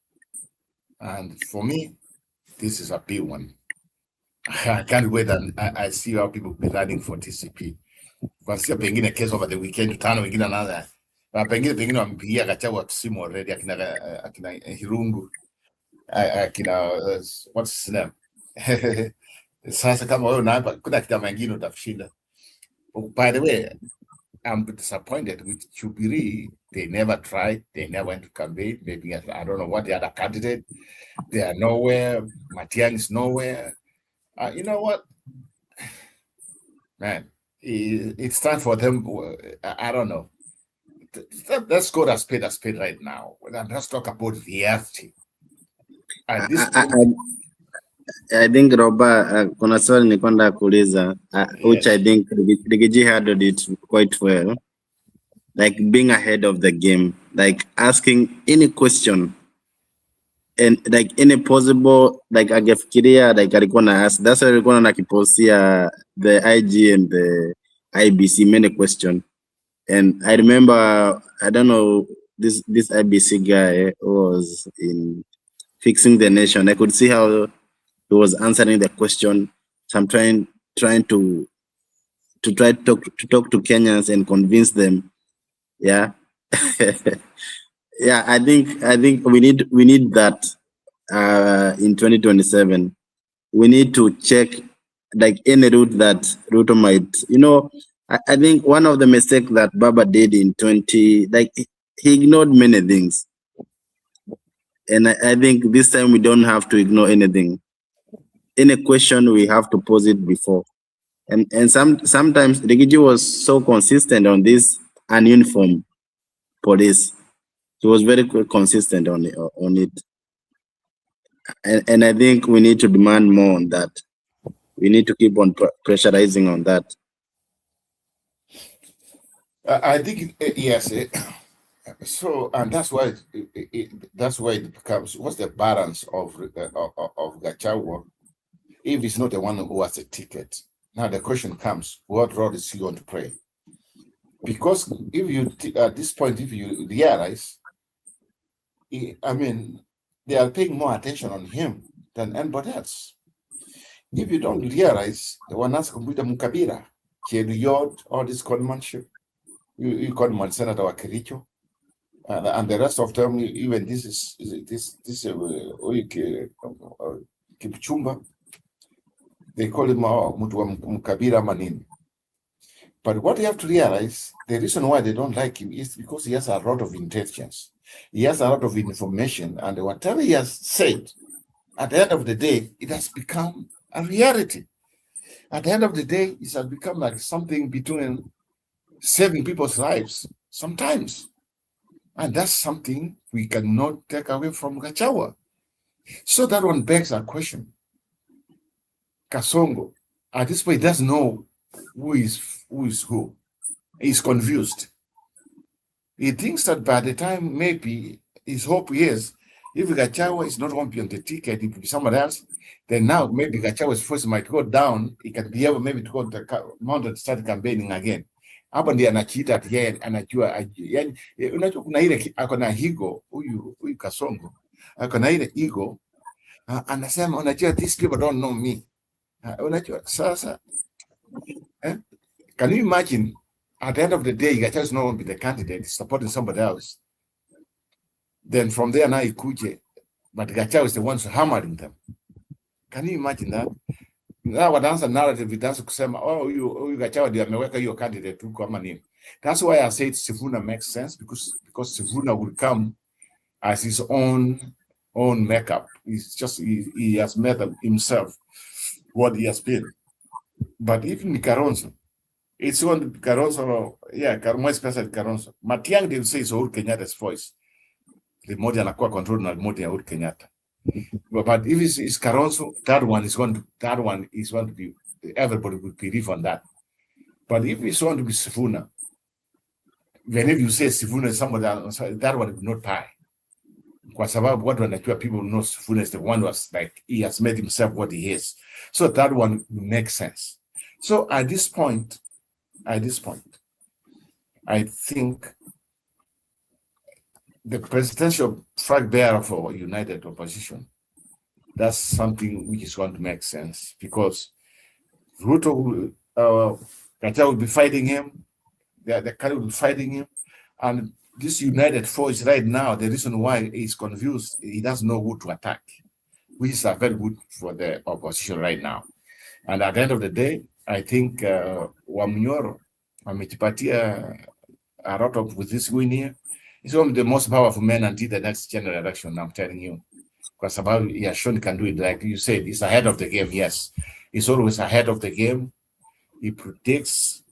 And for me, this is a big one. I can't wait, and I see how people be running for TCP. Kwanzia pengine case over the weekend, tano wengine another. Pengine wampigia Gachagua simu already, akina Hirungu, akina what's his name? Sasa kama wewe unaapa kuna kitu mengine utashinda. By the way, I'm disappointed with Jubilee. They never tried. They never went to campaign. Maybe I don't know what the other candidate. They are nowhere. Matiang is nowhere. You know what, man? It's time for them. I don't know. Let's go to spade right now. Let's talk about reality. And this I think Roba, kuna swali nilikwenda kuuliza, which I think Rigiji handled it quite well. Like being ahead of the game, like asking any question and like any possible, like angefikiria like alikuwa na ask. That's why alikuwa nakipostia the IG and the IBC many question. And I remember, I don't know, this IBC guy was in Fixing the Nation. I could see how he was answering the question. So I'm trying to talk to Kenyans and convince them. Yeah. Yeah, I think we need that in 2027. We need to check like any route that Ruto might, I think one of the mistakes that Baba did in 20, like he ignored many things. And I think this time we don't have to ignore anything. Any question we have to pose it before. And sometimes Rigiji was so consistent on this uniform police. He was very consistent on it. And I think we need to demand more on that. We need to keep on pressurizing on that. I think yes. So, and that's why that's why it becomes, what's the balance of Gachagua if he's not the one who has a ticket? Now the question comes: what role is he going to play? Because if you at this point, if you realize, I mean, they are paying more attention on him than anybody else. If you don't realize, the one that's computer Mukabira, Chediyot, all this conmanship, you conman Senator Wakiricho, and the rest of them, even this Kipchumba, they call him Mukabira Manin. But what you have to realize, the reason why they don't like him is because he has a lot of intelligence. He has a lot of information, and whatever he has said, at the end of the day, it has become a reality. At the end of the day, it has become like something between saving people's lives sometimes. And that's something we cannot take away from Gachagua. So that one begs a question. Kasongo, at this point, doesn't know who is who. He's confused. He thinks that by the time maybe his hope is, if Gachagua is not going to be on the ticket, it will be someone else, then now maybe Gachagua's force might go down. He can be able maybe to go to the mountain to start campaigning again. Hapo ndiye anachiita ati yeye anajua, yani unajua kuna ile ako na ego huyu Kasongo, ako na ile ego, anasema unajua these people don't know me. Unajua sasa, can you imagine at the end of the day Gachagua is not going to be the candidate, supporting somebody else? Then from there now ikuje, but Gachagua is the ones hammering them. Can you imagine that? Now wanaanza narrative itaanza kusema huyu Gachagua ndiye ameweka hiyo candidate tu kama nini. That's why I said Sifuna makes sense, because Sifuna will come as his own makeup. He's just he has made himself what he has been. But even Karonzo, it's going to be Karonzo, more especially Karonzo. Matiang'i, they will say it's Uhuru Kenyatta's voice. Remote anakuwa control na remote ya Uhuru Kenyatta. But if it's Karonzo, that one is going to be, everybody will believe on that. But if it's going to be Sifuna, whenever you say Sifuna is somebody else, that one will not tie. Kwa sababu watu wanajua, people know Sifuna is the one who has, like, he has made himself what he is. So that one makes sense. So at this point, I think the presidential flag bearer for United Opposition, that's something which is going to make sense, because Ruto Gachagua will be fighting him, the country will be fighting him, and this united force right now, the reason why he's confused, he doesn't know who to attack, which is very good for the opposition right now. And at the end of the day, I think Wamnyoro amejipatia a lot of, with this win here, he's one of the most powerful men until the next general election, I'm telling you. Because he has shown he can do it. Like you said, he's ahead of the game, yes. He's always ahead of the game. He predicts,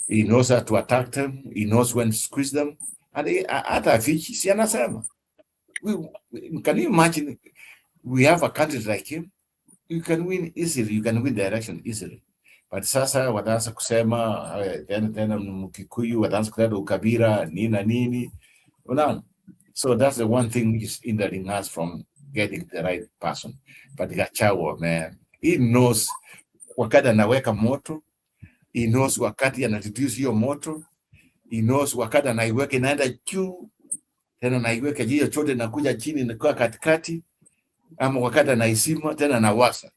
he knows how to attack them, he knows when to squeeze them. And hata Vichi, si anasema. Can you imagine, we have a candidate like him, you can win easily, you can win the election easily. But sasa wataanza kusema, tena Mkikuyu, wataanza kuleta ukabila, nini. Unaona? So that's the one thing which is hindering us from getting the right person. But Gachagua, man, he knows wakati anaweka moto, he knows wakati anareduce hiyo moto, he knows wakati anaiweka inaenda juu, tena anaiweka hiyo chote nakuja chini na kwa katikati, ama wakati anaisima tena anawasa.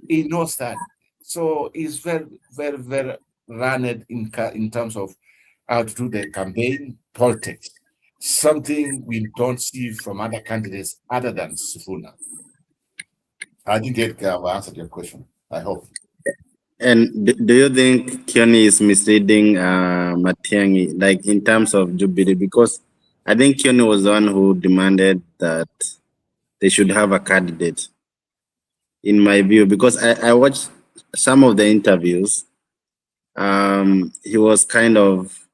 He knows that. So he's very, very, very learned in terms of how to do the campaign politics. Something we don't see from other candidates other than Sifuna. I think I've answered your question, I hope. And do you think Kioni is misleading Matiang'i, like in terms of Jubilee? Because I think Kioni was the one who demanded that they should have a candidate, in my view, because I watched some of the interviews. He was kind of,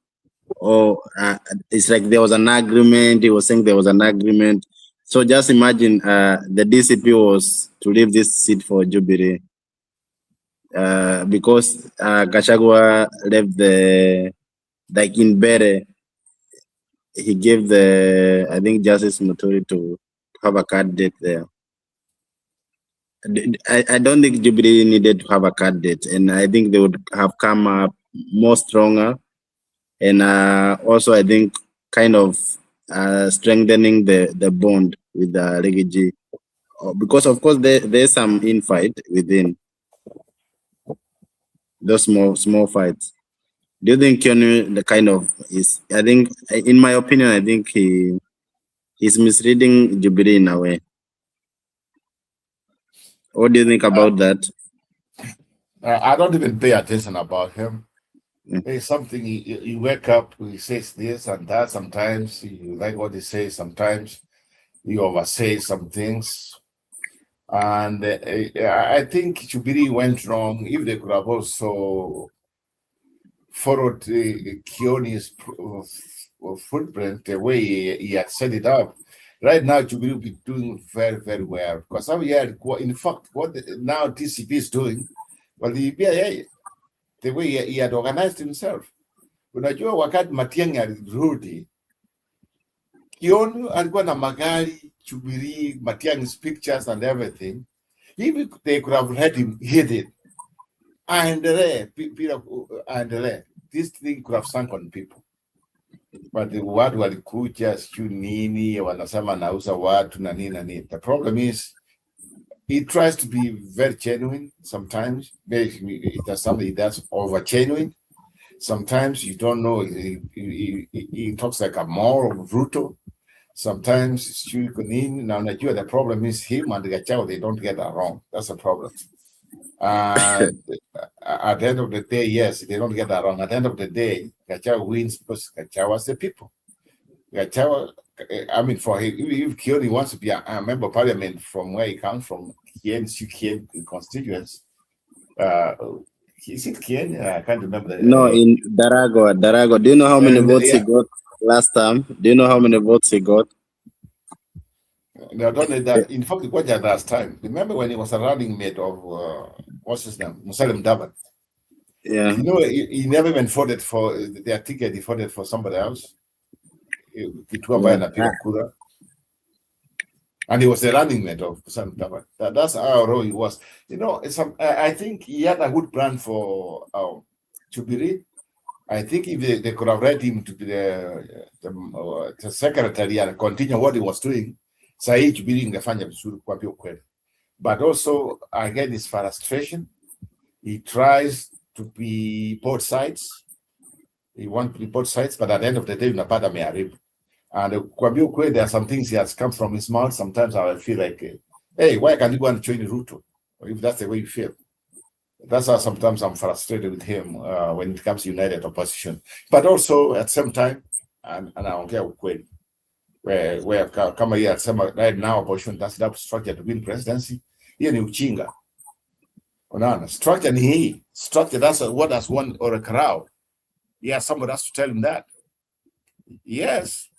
it's like there was an agreement. He was saying there was an agreement. So just imagine the DCP was to leave this seat for Jubilee because Gachagua left like in Bere, he gave I think Justice Muturi to have a candidate there. I don't think Jubilee needed to have a candidate, and I think they would have come up more stronger, and also I think kind of strengthening the bond with the Reggie, because of course there's some infight within those small fights. Do you think Keanu the kind of is? I think, in my opinion, I think he's misreading Jubilee in a way. What do you think about that? I don't even pay attention about him. There's something you wake up, he says this and that. Sometimes you like what he says. Sometimes he oversays some things. And I think Jubilee went wrong. If they could have also followed Kioni's footprint, the way he had set it up, right now Jubilee will be doing very, very well. Because in fact, what now TCP is doing, well, the way he had organized himself. Unajua wakati Matiang'i alirudi, Kioni alikuwa na magari, Jubilee, Matiang'i's pictures and everything. If they could have let him hit it, this thing could have sunk on people. But watu walikuja sijui nini, wanasema nauza watu na nini na nini. The problem is, he tries to be very genuine sometimes. There's something that's over genuine. Sometimes you don't know, he talks like a moral Ruto. Sometimes it's Chui Kunin. Now, the problem is him and Gachagua, they don't get along. That's the problem. At the end of the day, yes, they don't get along. At the end of the day, Gachagua wins because Gachagua's the people. Gachagua, I mean, for him, if Kioni wants to be a member of parliament from where he comes from, Kien constituents, is it Kien? I can't remember. No, in Darago. Do you know how many votes he got last time? Do you know how many votes he got? No, don't know that. In fact, what that last time. Remember when he was a running mate of what's his name, Musalim Dabat? Yeah. You know, he never even voted for their ticket. He voted for somebody else. And he was the running mate of Musalim Dabat. That's how he was. You know, I think he had a good plan for Jubilee. I think if they could have read him to be the secretary and continue what he was doing, sahi Jubilee ingefanya vizuri kwa kweli. But also, again, his frustration. He tries to be both sides. He wants to be both sides, but at the end of the day, unapata ameharibu. And kwa kweli, there are some things he has come from his mouth. Sometimes I feel like, hey, why can't you go and join Ruto? Or if that's the way you feel. That's how sometimes I'm frustrated with him when it comes to united opposition. But also at the same time, and I don't care where kama here right now opposition does that structure to win presidency. Hiyo ni uchinga. Unaona, structure ni hii. Structure, that's what has won or a crowd. Yeah, somebody has to tell him that. Yes,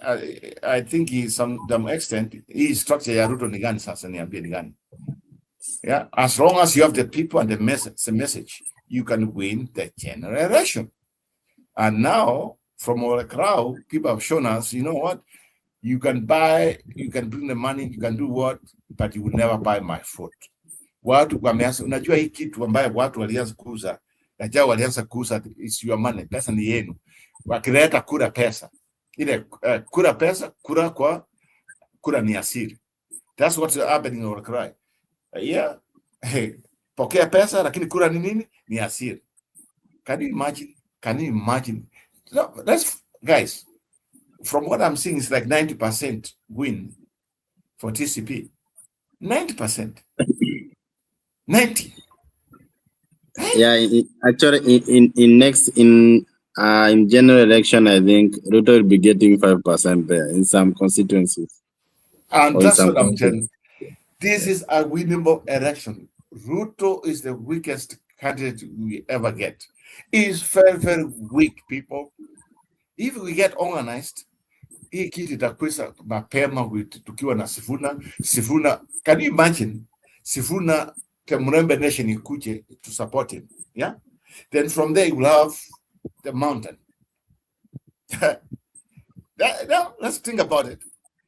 I think some extent hii structure ya Ruto ni gani sasa, niambie ni gani? Yeah, as long as you have the people and the message, you can win the general election. And now, from our crowd, people have shown us, you know what? You can buy, you can bring the money, you can do what, but you will never buy my food. Watu wameanza, unajua hii kitu ambayo watu walianza kuuza, Gachagua walianza kuuza, it's your money, pesa ni yenu. Wakileta kura pesa. Ile kura pesa, kura ni asiri. That's what's happening in our crowd. Yeah, hey, pokea pesa lakini kura ni nini? Ni asiri. Can you imagine? No, guys, from what I'm seeing, it's like 90% win for TCP. 90%. 90. Yeah, actually, in general election, I think Ruto will be getting 5% there in some constituencies. And that's what I'm telling. This is a winnable election. Ruto is the weakest candidate we ever get. He's very, very weak, people. If we get organized, hii kitu itakwesa mapema tukiwa na Sifuna. Can you imagine Sifuna the Murembe Nation ikuje to support him? Yeah, then from there you will have the mountain. Let's think about it.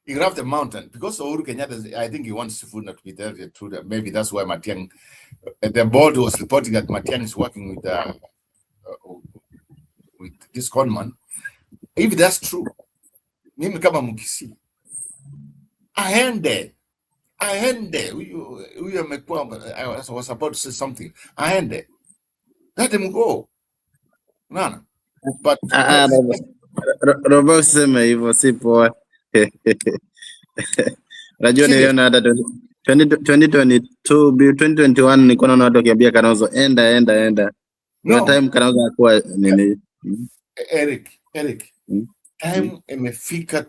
You have the mountain because Uhuru Kenyatta, I think he wants Sifuna to be there. Maybe that's why Matiang, the board was reporting that Matiang is working with this conman. If that's true, mimi kama Mkisi, aende. We I was about to say something. Aende. Let him go. Nana. But Robo useme hivyo si poa. Unajua niliona hata 2022 2021 nilikuwa naona watu wakiambia Kalonzo enda. Kuna time Kalonzo hakuwa nini. Eric, time imefika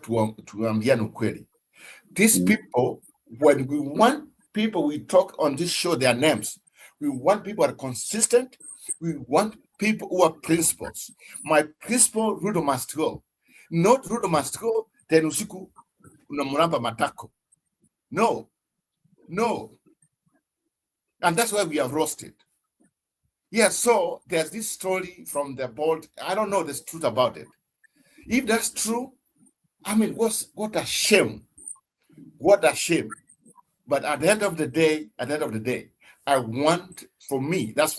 tuambiane ukweli. These people, when we want people, we talk on this show their names. We want people who are consistent. We want people who are principles. My principle, Ruto must go. Not Ruto must go, then usiku unamuramba matako. No. And that's why we have roasted. Yeah, so there's this story from the board. I don't know the truth about it. If that's true, I mean, what a shame. What a shame. But at the end of the day, I want, for me, that's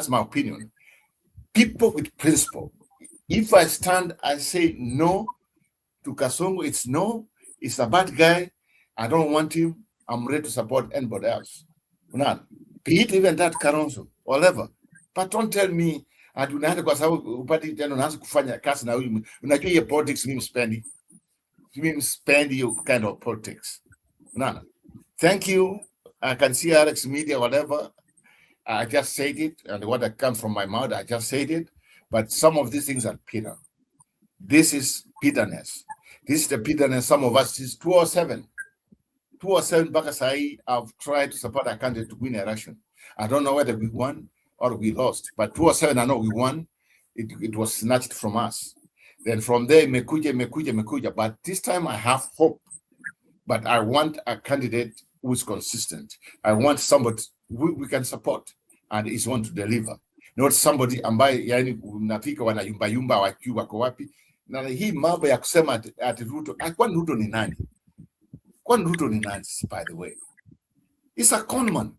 my opinion, people with principle. If I stand, I say no to Kasongo, it's no, it's a bad guy, I don't want him, I'm ready to support anybody else. None. Be it even that Kalonzo, whatever. But don't tell me, atunaenda kwa sababu upati tena unaanza kufanya kazi na huyu. Unajua hiyo politics mimi spendi your kind of politics. None. Thank you. I can see Alex Media, whatever. I just said it, and what that comes from my mouth, I just said it. But some of these things are bitter. This is bitterness. This is the bitterness. Some of us is 207. 207 Bakasai have tried to support a candidate to win an election. I don't know whether we won or we lost, but 207, I know we won. It was snatched from us. Then from there, mekuja. But this time I have hope. But I want a candidate who is consistent. I want somebody we can support and is want to deliver. Not somebody ambaye yani unafika wanayumba wajui wako wapi. Na hii mambo ya kusema ati Ruto, kwani Ruto ni nani? Kwani Ruto ni nani, by the way? He's a conman.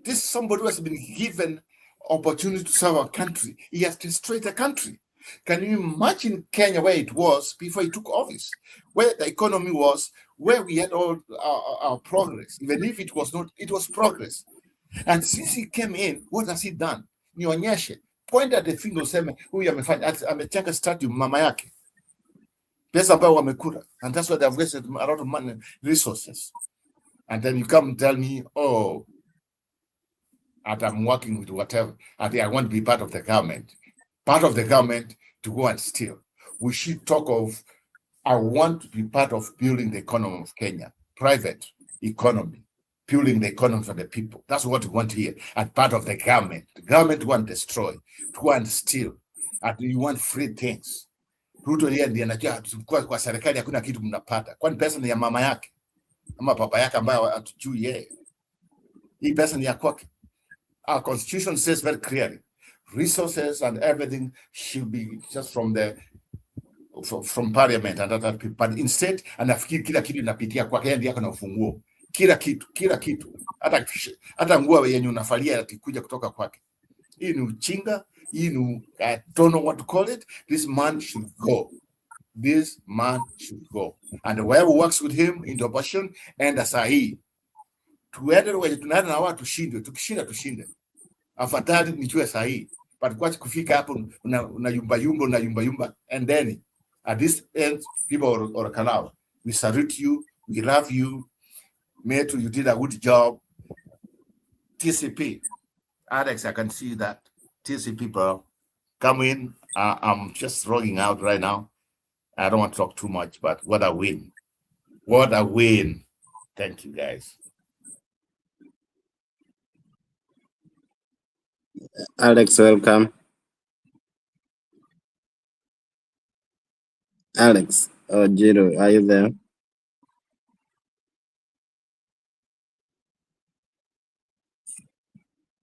This is somebody who has been given opportunity to serve our country. He has destroyed the country. Can you imagine Kenya where it was before he took office? Where the economy was, where we had all our progress. Even if it was not, it was progress. And since he came in, what has he done? Nionyeshe. Point at the finger, useme, huyu amechanga statue mama yake. Pesa ambayo wamekula. And that's why they've wasted a lot of money, resources. And then you come and tell me, oh, and I'm working with whatever. I want to be part of the government. Part of the government to go and steal. We should talk of, I want to be part of building the economy of Kenya. Private economy. Building the economy for the people. That's what we want here. And part of the government. The government want to destroy. To want to steal. And you want free things. Ruto yeye ndiye anajua kwa serikali hakuna kitu mnapata. Kwani pesa ni ya mama yake? Ama baba yake ambaye hatujui yeye. Hii pesa ni ya kwake. Our constitution says very clearly, resources and everything should be just from from parliament and other people. But instead, anafikiri kila kitu inapitia kwake, yeye ndiye akona ufunguo. Kila kitu. Hata nguo yenye unafalia ikikuja kutoka kwake. Hii ni uchinga, hii ni I don't know what to call it. This man should go. This man should go. And whoever works with him in the opposition, enda sahihi. Tuende wenye tunaenda na watu tushinde, tushinde. Afadhali nijue sahihi. But kwa kufika hapo unayumba and then at this end people or Kalau, we salute you, we love you. Mate, you did a good job. TCP, Alex, I can see that. TCP, bro, come in. I'm just rolling out right now. I don't want to talk too much, but what a win. What a win. Thank you, guys. Alex, welcome. Alex, Jiro, are you there?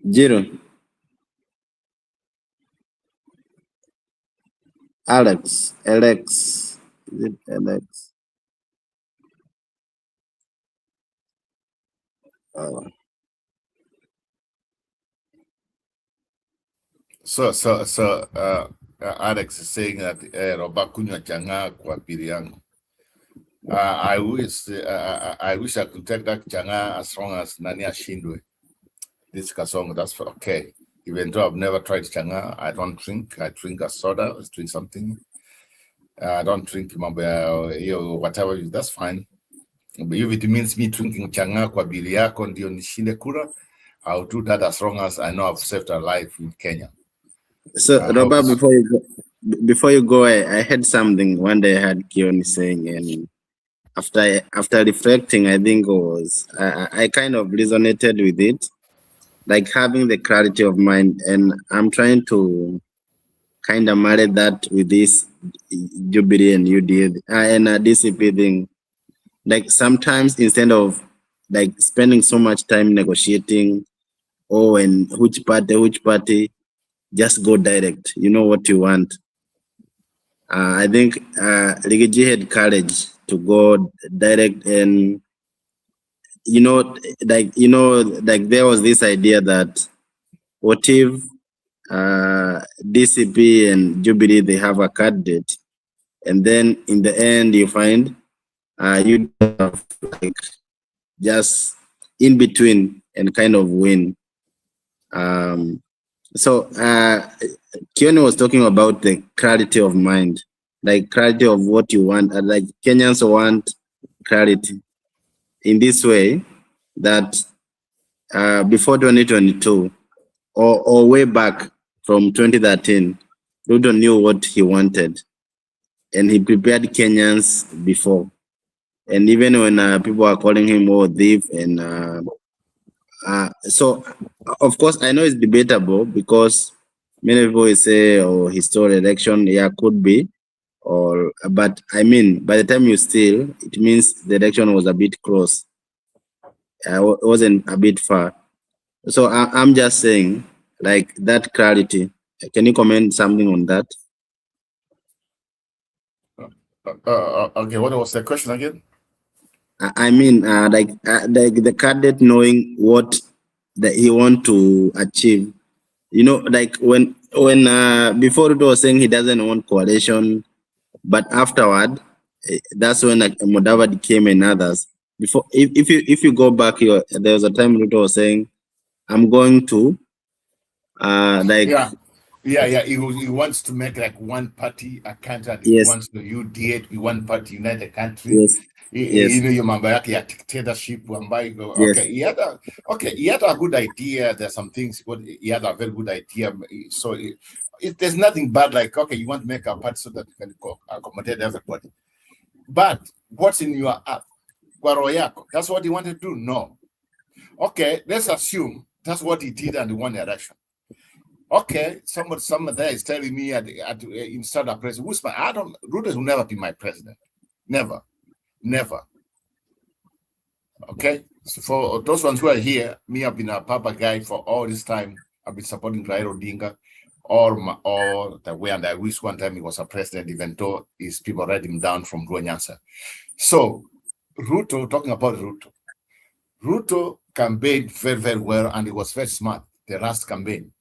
Jiro, Alex, Alex, is it Alex? Alex is saying that roba kunywa chang'aa kwa pili yangu. I wish I could take that chang'aa as long as nani ashindwe. This kasong, that's okay. Even though I've never tried chang'aa, I don't drink. I drink a soda, I drink something. I don't drink whatever, that's fine. But if it means me drinking chang'aa kwa bili yako ndio nishinde kura, I'll do that as long as I know I've saved a life in Kenya. So, Robert, before you go, I heard something one day. I had Kioni saying, and after reflecting, I think it was I kind of resonated with it, like having the clarity of mind, and I'm trying to kind of marry that with this Jubilee and UDA and DCP thing. Like sometimes instead of like spending so much time negotiating, and which party, just go direct. You know what you want. I think Rigiji had courage to go direct, and like there was this idea that what if DCP and Jubilee they have a candidate, and then in the end you find you have like just in between and kind of win. So Kioni was talking about the clarity of mind, like clarity of what you want. Like Kenyans want clarity in this way that before 2022 or way back from 2013, Ruto knew what he wanted and he prepared Kenyans before. And even when people are calling him thief and so of course I know it's debatable because many people will say, oh, he stole election. Yeah, could be. But I mean, by the time you steal, it means the election was a bit close. It wasn't a bit far. So I'm just saying, like that clarity. Can you comment something on that? Okay, what was the question again? I mean, like the candidate knowing what that he want to achieve. You know, like when before it was saying he doesn't want coalition, but afterward, that's when like Mudavadi came and others. Before, if you go back here, there was a time Ruto was saying, "I'm going to like." Yeah. He wants to make like one party a country. Yes. He wants to UDA be one party, unite the country. Yes. You know, your mambo yake ya dictatorship ambayo okay, he had a good idea. There's some things, but he had a very good idea. So there's nothing bad like, okay, you want to make a party so that you can accommodate everybody. But what's in your app? That's what he wanted to do? No. Okay, let's assume that's what he did and he won the election. Okay, someone there is telling me instead of president, Ruto will never be my president. Never. Okay, so for those ones who are here, me, I've been a Papa guy for all this time. I've been supporting Raila Odinga all the way, and I wish one time he was a president, even though his people read him down from Ruanyansa. So, Ruto, talking about Ruto campaigned very, very well, and he was very smart, the last campaign.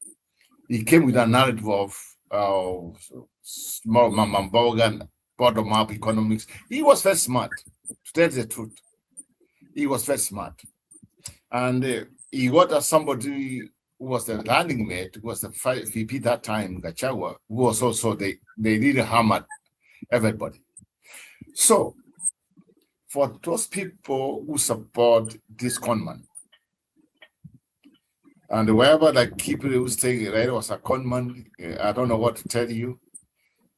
He came with a narrative of small mamambogan, bottom-up economics. He was very smart, to tell the truth. He was very smart. And he got somebody who was the running mate, who was the VP that time, Gachagua, who was also, they really hammered everybody. So, for those people who support this conman, and wherever like people who say Raila was a conman, I don't know what to tell you.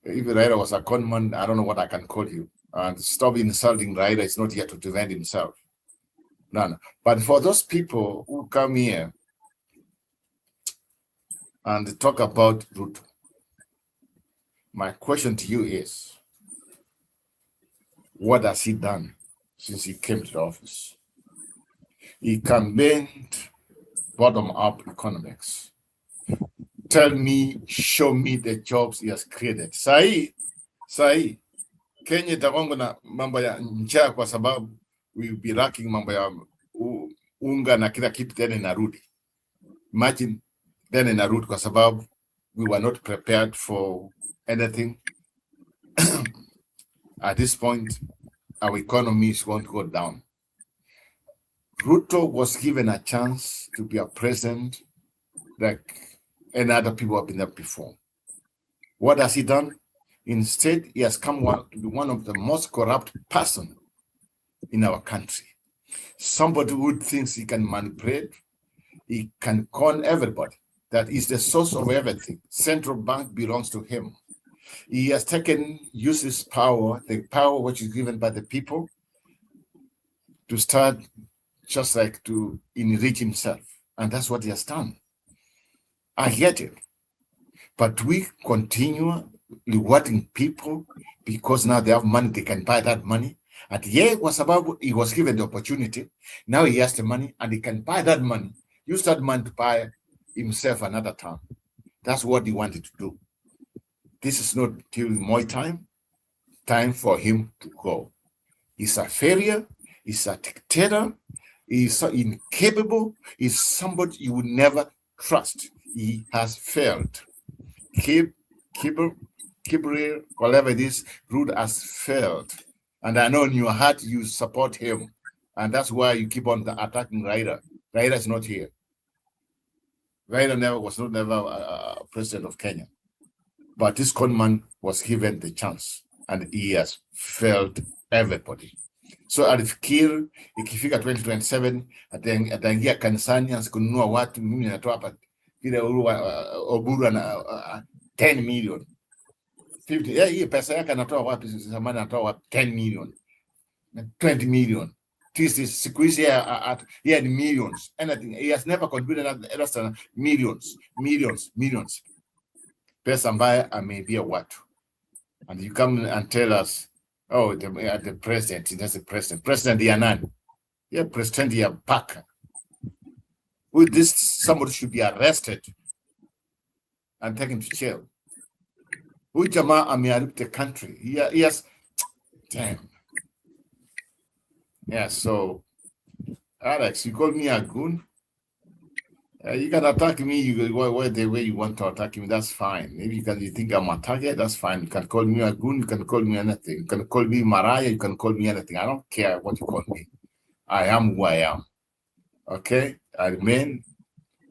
If Raila was a conman, I don't know what I can call you. And stop insulting Raila. It's not here to defend himself. No. But for those people who come here and talk about Ruto, my question to you is, What has he done since he came to the office? He campaigned bottom-up economics. Tell me, show me the jobs he has created. Sahi, Kenya itakuwa na mambo ya njaa kwa sababu we will be lacking mambo ya unga na kila kitu tena inarudi. Imagine then inarudi kwa sababu we were not prepared for anything. At this point, our economy is going to go down. Ruto was given a chance to be a president like any other people have been there before. What has he done? Instead, he has come to be one of the most corrupt person in our country. Somebody who thinks he can manipulate, he can con everybody. That is the source of everything. Central bank belongs to him. He has used his power, the power which is given by the people, to start just like to enrich himself. And that's what he has done. I get it. But we continue rewarding people because now they have money, they can buy that money. And yeah, he was given the opportunity. Now he has the money and he can buy that money. Use that money to buy himself another term. That's what he wanted to do. This is not during my time for him to go. He's a failure, he's a dictator, he's so incapable, he's somebody you would never trust. He has failed. Kibri, whatever it is, Ruto has failed. And I know in your heart you support him. And that's why you keep on attacking Raila. Raila is not here. Raila was never president of Kenya. But this conman was given the chance. And he has failed everybody. So alifikiri ikifika 2027 ataingia kanisani asikununua watu. Mimi natoa hapa ile Oburu ana 10 million 50. Hii pesa yake anatoa wapi? Zamani anatoa wapi? 10 million 20 million. This is siku hizi he had millions. Anything. He has never contributed less than millions. Pesa ambaye ameibia watu. And you come and tell us, oh, the president, that's the president. President ya nani? Yeah, president ya paka. With this, somebody should be arrested and taken to jail. Huyu jamaa ameharibu the country. He has, damn. Yeah, so, Alex, you call me a goon? You can attack me the way you want to attack me, that's fine. Maybe you think I'm a target, that's fine. You can call me a goon, you can call me anything. You can call me Mariah, you can call me anything. I don't care what you call me. I am who I am. Okay? I remain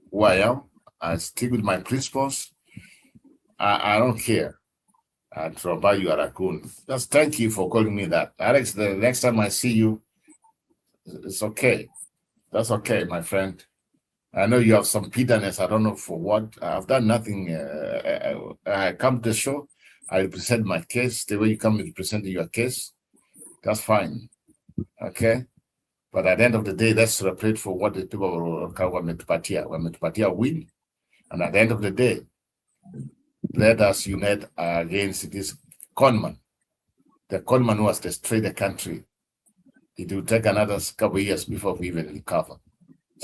who I am. I stick with my principles. I don't care. So about you are a goon. Just thank you for calling me that. Alex, the next time I see you, it's okay. That's okay, my friend. I know you have some bitterness. I don't know for what. I've done nothing. I come to the show. I present my case. The way you come and present your case, that's fine. Okay? But at the end of the day, let's celebrate for what the people were Wametupatia win. And at the end of the day, let us unite against this conman. The conman who has destroyed the country. It will take another couple of years before we even recover.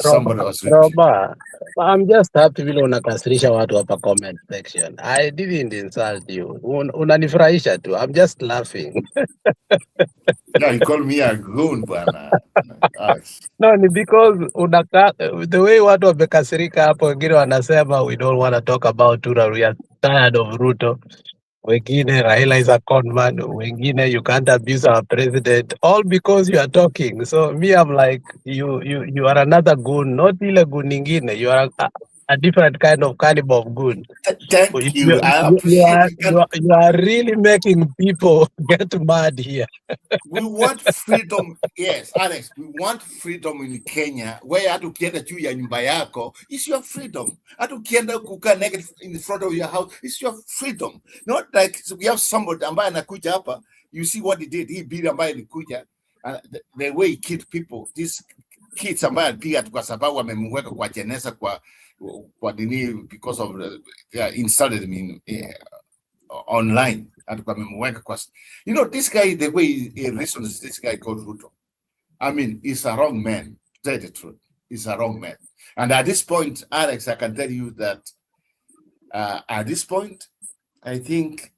Roba, I'm just happy vile unakasirisha watu hapa comment section. I didn't insult you. Unanifurahisha tu. I'm just laughing. Yeah, you call me a goon, bwana. No, ni because the way watu wamekasirika hapo, wengine wanasema we don't want to talk about Tura, we are tired of Ruto. Wengine Raila is a con man. Wengine you can't abuse our president. All because you are talking. So me, I'm like, you are another goon, not ile goon ingine. You are a different kind of caliber of goon. Thank you. I appreciate you are really making people get mad here. We want freedom. Yes, Alex, we want freedom in Kenya. Where hata ukienda juu ya nyumba yako, it's your freedom. Hata ukienda kukaa naked in front of your house, it's your freedom. Not like so we have somebody ambaye anakuja hapa, you see what he did. He beat ambaye alikuja, the way he killed people. These kids ambaye alipiga kwa sababu amemweka kwa jeneza kwa dini because of insulted me online. alikuwa amemweka kwa, you know, this guy, the way he reasons, this guy called Ruto, I mean, he's a wrong man, to tell the truth. He's a wrong man. And at this point, Alex, I can tell you that at this point, I think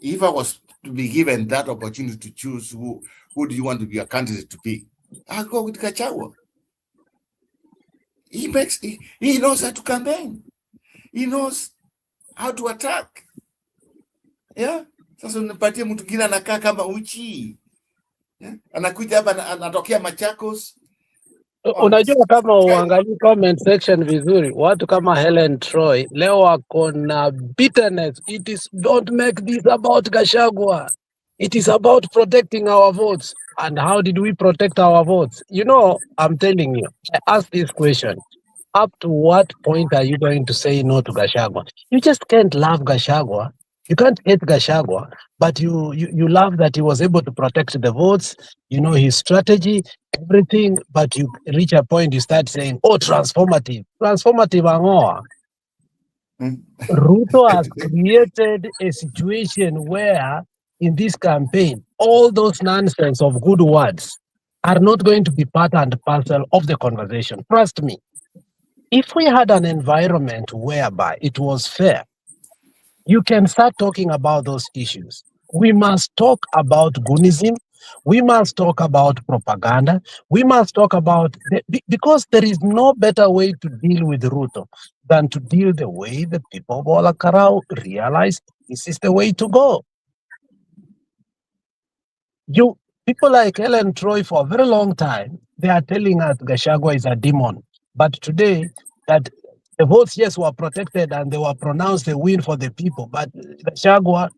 if I was to be given that opportunity to choose who do you want to be a candidate to be, I'll go with Gachagua. He knows how to campaign. He knows how to attack. Yeah. Sasa unipatie mtu mwingine anakaa kama uchi. Yeah? Anakuja hapa anatokea Machakos. Unajua kama uangalie comment section vizuri, watu kama Helen Troy leo wako na bitterness. Don't make this about Gachagua. It is about protecting our votes. And how did we protect our votes? You know, I'm telling you, I asked this question. Up to what point are you going to say no to Gachagua? You just can't love Gachagua. You can't hate Gachagua, but you love that he was able to protect the votes, you know, his strategy, everything, but you reach a point you start saying, oh, transformative angoa. Ruto has created a situation where in this campaign, all those nonsense of good words are not going to be part and parcel of the conversation. Trust me. If we had an environment whereby it was fair, you can start talking about those issues. We must talk about goonism. We must talk about propaganda. We must talk about, because there is no better way to deal with Ruto than to deal the way the people of Olakarau realize this is the way to go. People like Helen Troy for a very long time, they are telling us Gachagua is a demon. But today, that the votes, yes, were protected and they were pronounced a win for the people. But Gachagua,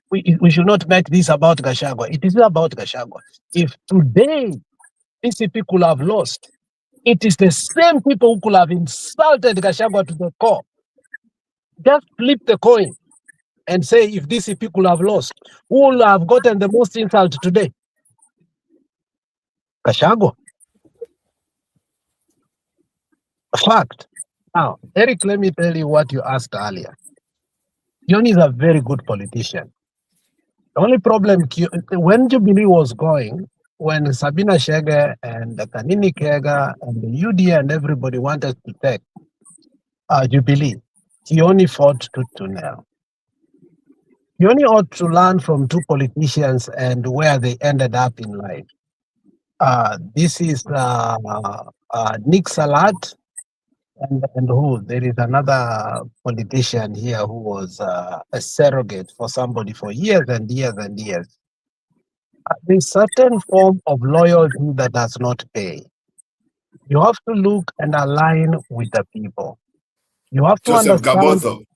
we should not make this about Gachagua. It is about Gachagua. If today PCP could have lost, it is the same people who could have insulted Gachagua to the core. Just flip the coin and say, if DCP could have lost, who will have gotten the most insult today? Gachagua. Fact. Now, Eric, let me tell you what you asked earlier. Kioni is a very good politician. The only problem, when Jubilee was going, when Sabina Chege and Kanini Kega and the UDA and everybody wanted to take Jubilee, Kioni fought to nail. Kioni ought to learn from two politicians and where they ended up in life. This is Nick Salat and who? There is another politician here who was a surrogate for somebody for years and years and years. There's certain form of loyalty that does not pay. You have to look and align with the people. You have to understand.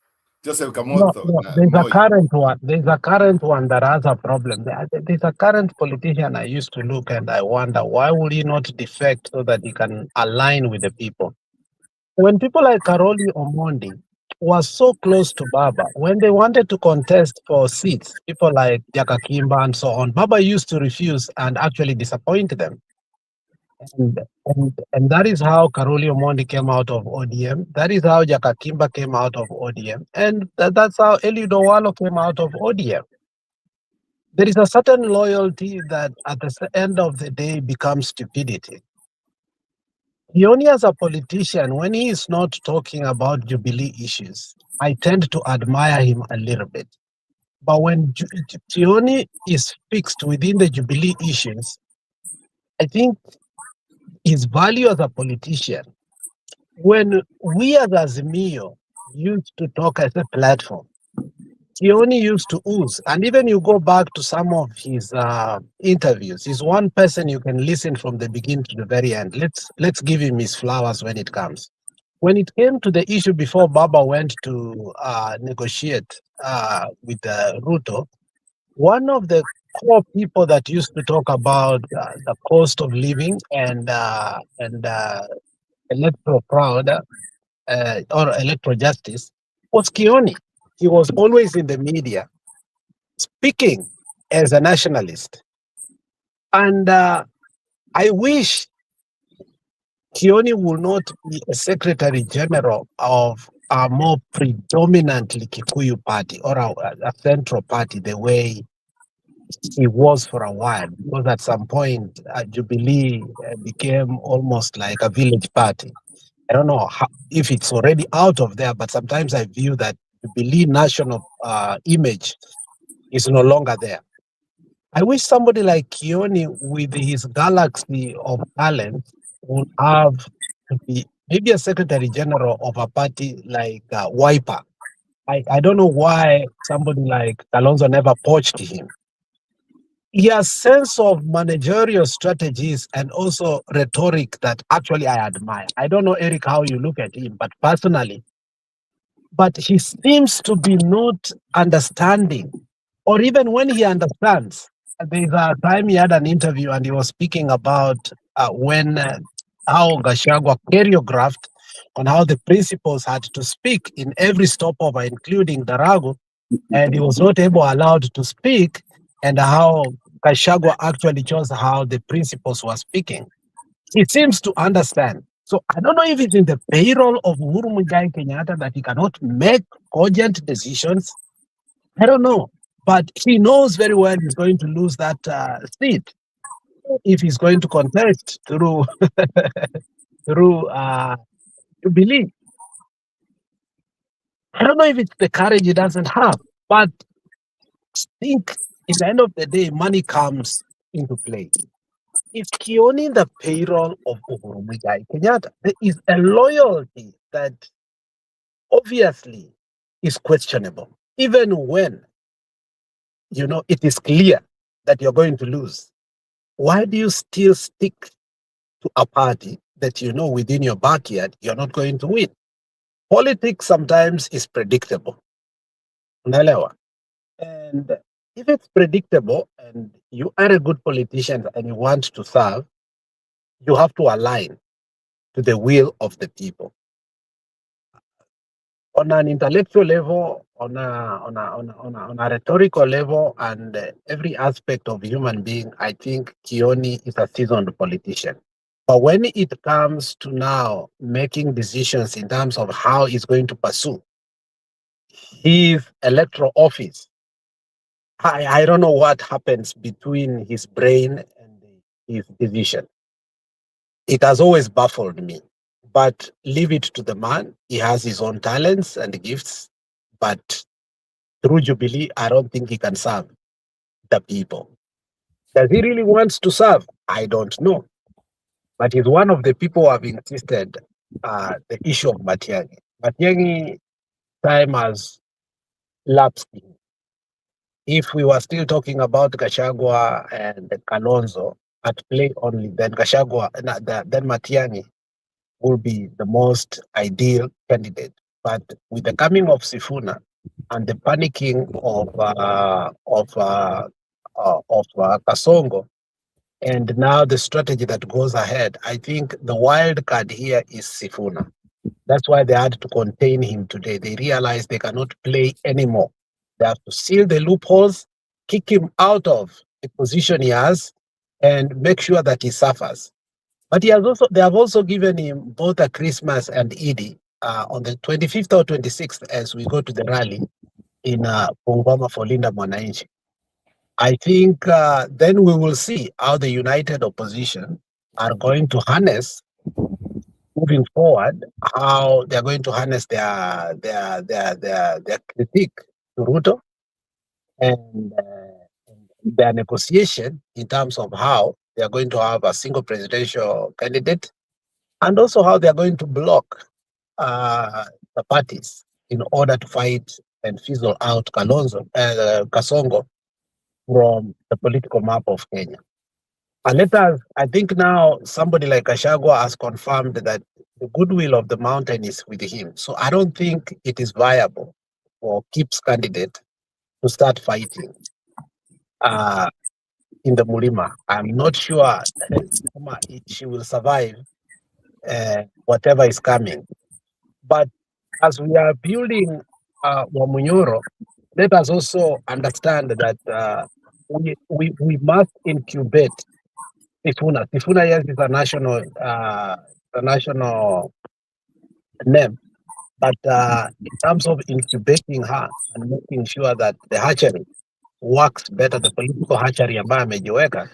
Joseph Kamotho. No, there's a current one. There's a current one that has a problem. There's a current politician I used to look and I wonder, why would he not defect so that he can align with the people? When people like Karoli Omondi was so close to Baba, when they wanted to contest for seats, people like Jaka Kimba and so on, Baba used to refuse and actually disappoint them. And that is how Karoli Omondi came out of ODM. That is how Jaka Kimba came out of ODM. And that's how Eliud Owalo came out of ODM. There is a certain loyalty that at the end of the day becomes stupidity. He only as a politician, when he is not talking about Jubilee issues, I tend to admire him a little bit. But when Tioni is fixed within the Jubilee issues, I think his value as a politician, when we as Azimio used to talk as a platform, Tioni used to ooze. And even you go back to some of his interviews, he's one person you can listen from the beginning to the very end. Let's give him his flowers when it comes. When it came to the issue before Baba went to negotiate with Ruto, one of the core people that used to talk about the cost of living and electoral fraud or electoral justice was Kioni. He was always in the media speaking as a nationalist. And I wish Kioni will not be a Secretary General of a more predominantly Kikuyu party or a central party the way he was for a while, because at some point Jubilee became almost like a village party. I don't know if it's already out of there, but sometimes I view that Jubilee national image is no longer there. I wish somebody like Kioni, with his galaxy of talent, would have to be maybe a secretary general of a party like Wiper. I don't know why somebody like Kalonzo never poached him. He has sense of managerial strategies and also rhetoric that actually I admire. I don't know, Eric, how you look at him, but personally, but he seems to be not understanding, or even when he understands. There's a time he had an interview and he was speaking about when how Gachagua choreographed on how the principals had to speak in every stopover, including Darago, and he was not allowed to speak, and how Gachagua actually chose how the principals were speaking. He seems to understand. So I don't know if it's in the payroll of Uhuru Muigai Kenyatta that he cannot make cogent decisions. I don't know. But he knows very well he's going to lose that seat if he's going to contest through through Jubilee. I don't know if it's the courage he doesn't have, but I think at the end of the day, money comes into play. If Kioni the payroll of Uhuru Muigai Kenyatta, there is a loyalty that obviously is questionable, even when it is clear that you're going to lose. Why do you still stick to a party that within your backyard you're not going to win? Politics sometimes is predictable. Unaelewa? And if it's predictable and you are a good politician and you want to serve, you have to align to the will of the people. On an intellectual level, on a rhetorical level, and every aspect of human being, I think Kioni is a seasoned politician. But when it comes to now making decisions in terms of how he's going to pursue his electoral office, I don't know what happens between his brain and his decision. It has always baffled me. But leave it to the man. He has his own talents and gifts. But through Jubilee, I don't think he can serve the people. Does he really want to serve? I don't know. But he's one of the people who have insisted the issue of Matiang'i. Matiang'i time has lapsed. If we were still talking about Gachagua and Kalonzo at play only, then then Matiang'i will be the most ideal candidate. But with the coming of Sifuna and the panicking of Kasongo, and now the strategy that goes ahead, I think the wild card here is Sifuna. That's why they had to contain him today. They realized they cannot play anymore. They have to seal the loopholes, kick him out of the position he has, and make sure that he suffers. But they have also given him both a Christmas and Eid on the 25th or 26th as we go to the rally in Bungoma for Linda Mwananchi. I think then we will see how the united opposition are going to harness moving forward, how they're going to harness their critique to Ruto and their negotiation in terms of how they are going to have a single presidential candidate, and also how they are going to block the parties in order to fight and fizzle out Kasongo from the political map of Kenya. And I think now somebody like Gachagua has confirmed that the goodwill of the mountain is with him. So I don't think it is viable for Kip's candidate to start fighting in the Mulima. I'm not sure she will survive whatever is coming. But as we are building Wamunyoro, let us also understand that we must incubate Sifuna. Sifuna, yes, is a national name, But in terms of incubating her and making sure that the hatchery works better, the political hatchery ambayo amejiweka,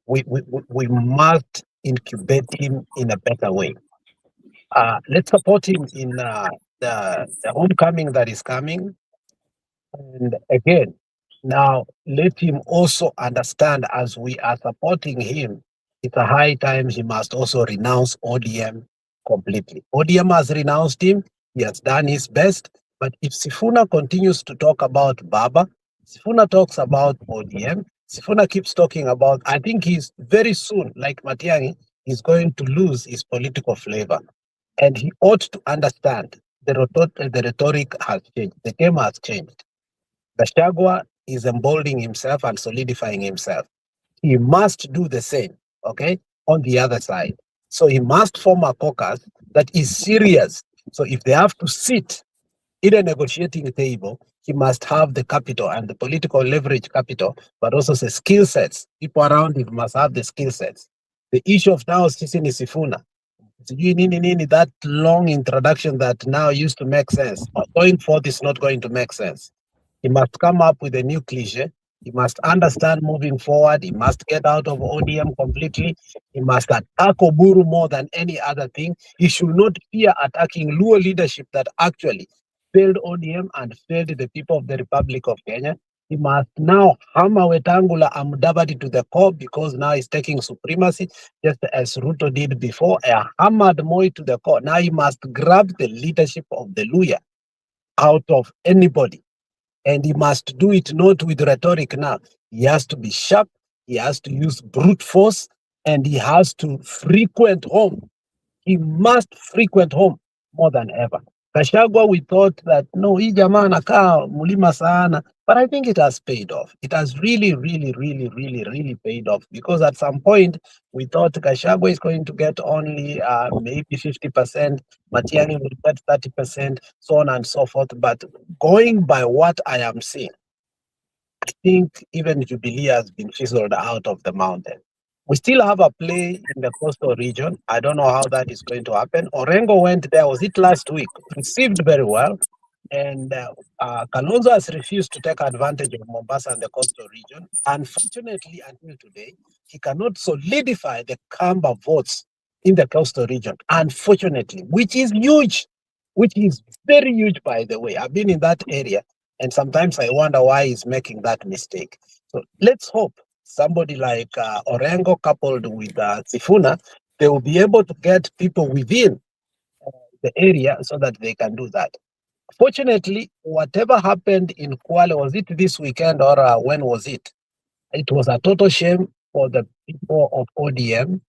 we must incubate him in a better way. Let's support him in the homecoming that is coming. And again, now let him also understand, as we are supporting him, it's a high time he must also renounce ODM completely. ODM has renounced him. He has done his best. But if Sifuna continues to talk about Baba, Sifuna talks about ODM, Sifuna keeps talking about, I think he's very soon, like Matiang'i, he's going to lose his political flavor. And he ought to understand the rhetoric has changed. The game has changed. Gachagua is emboldening himself and solidifying himself. He must do the same, okay, on the other side. So he must form a caucus that is serious. So if they have to sit in a negotiating table, he must have the capital and the political leverage capital, but also the skill sets. People around him must have the skill sets. The issue of now Sisi ni Sifuna, that long introduction that now used to make sense, going forth is not going to make sense. He must come up with a new cliche. He must understand moving forward. He must get out of ODM completely. He must attack Oburu more than any other thing. He should not fear attacking Luo leadership that actually failed ODM and failed the people of the Republic of Kenya. He must now hammer Wetangula and Mudavadi to the core, because now he's taking supremacy, just as Ruto did before. Hammered Moi to the core. Now he must grab the leadership of the Luya out of anybody. And he must do it not with rhetoric now. He has to be sharp, he has to use brute force, and he has to frequent home. He must frequent home more than ever. Gachagua, we thought that, no, hii jamaa anakaa mlima sana, but I think it has paid off. It has really paid off, because at some point we thought Gachagua is going to get only maybe 50%, Matiang'i will get 30%, so on and so forth. But going by what I am seeing, I think even Jubilee has been fizzled out of the mountain. We still have a play in the coastal region. I don't know how that is going to happen. Orengo went there, was it last week? Received very well. And Kalonzo has refused to take advantage of Mombasa and the coastal region. Unfortunately, until today, he cannot solidify the Kamba votes in the coastal region, unfortunately, which is huge, which is very huge, by the way. I've been in that area, and sometimes I wonder why he's making that mistake. So let's hope somebody like Orengo coupled with Sifuna, they will be able to get people within the area so that they can do that. Fortunately, whatever happened in Kwale, was it this weekend or when was it? It was a total shame for the people of ODM.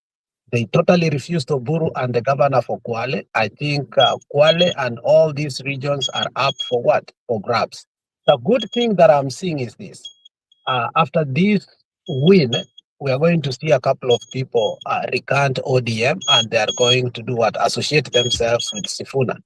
They totally refused Oburu and the governor for Kwale. I think Kwale and all these regions are up for what? For grabs. The good thing that I'm seeing is this. After this win, we are going to see a couple of people recant ODM, and they are going to do what? Associate themselves with Sifuna.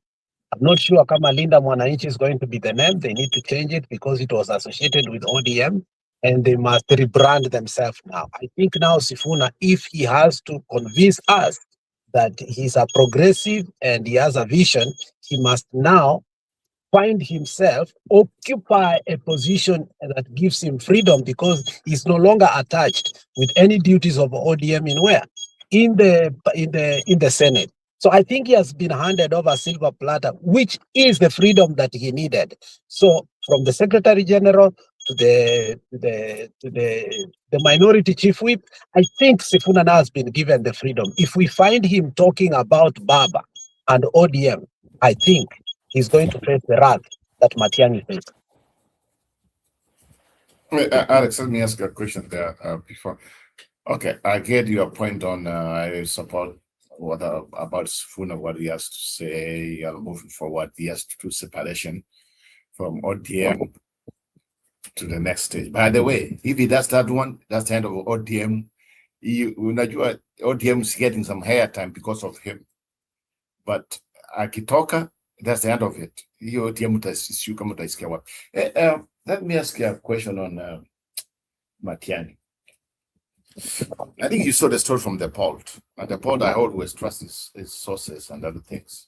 I'm not sure kama Linda Mwananchi is going to be the name. They need to change it because it was associated with ODM, and they must rebrand themselves now. I think now Sifuna, if he has to convince us that he's a progressive and he has a vision, he must now find himself, occupy a position that gives him freedom, because he's no longer attached with any duties of ODM in where? In the Senate. So I think he has been handed over a silver platter, which is the freedom that he needed. So from the Secretary General to the Minority Chief Whip, I think Sifuna now has been given the freedom. If we find him talking about Baba and ODM, I think he's going to face the wrath that Matiang'i faced. Wait, Alex, let me ask you a question there before. Okay, I get your point on. I support what about Sifuna, what he has to say, moving forward. He has to do separation from ODM to the next stage. By the way, if he does that one, that's the end of ODM. ODM is getting some hair time because of him. But akitoka, that's the end of it. Let me ask you a question on Matiang'i. I think you saw the story from the Port. And the Port, I always trust his sources and other things.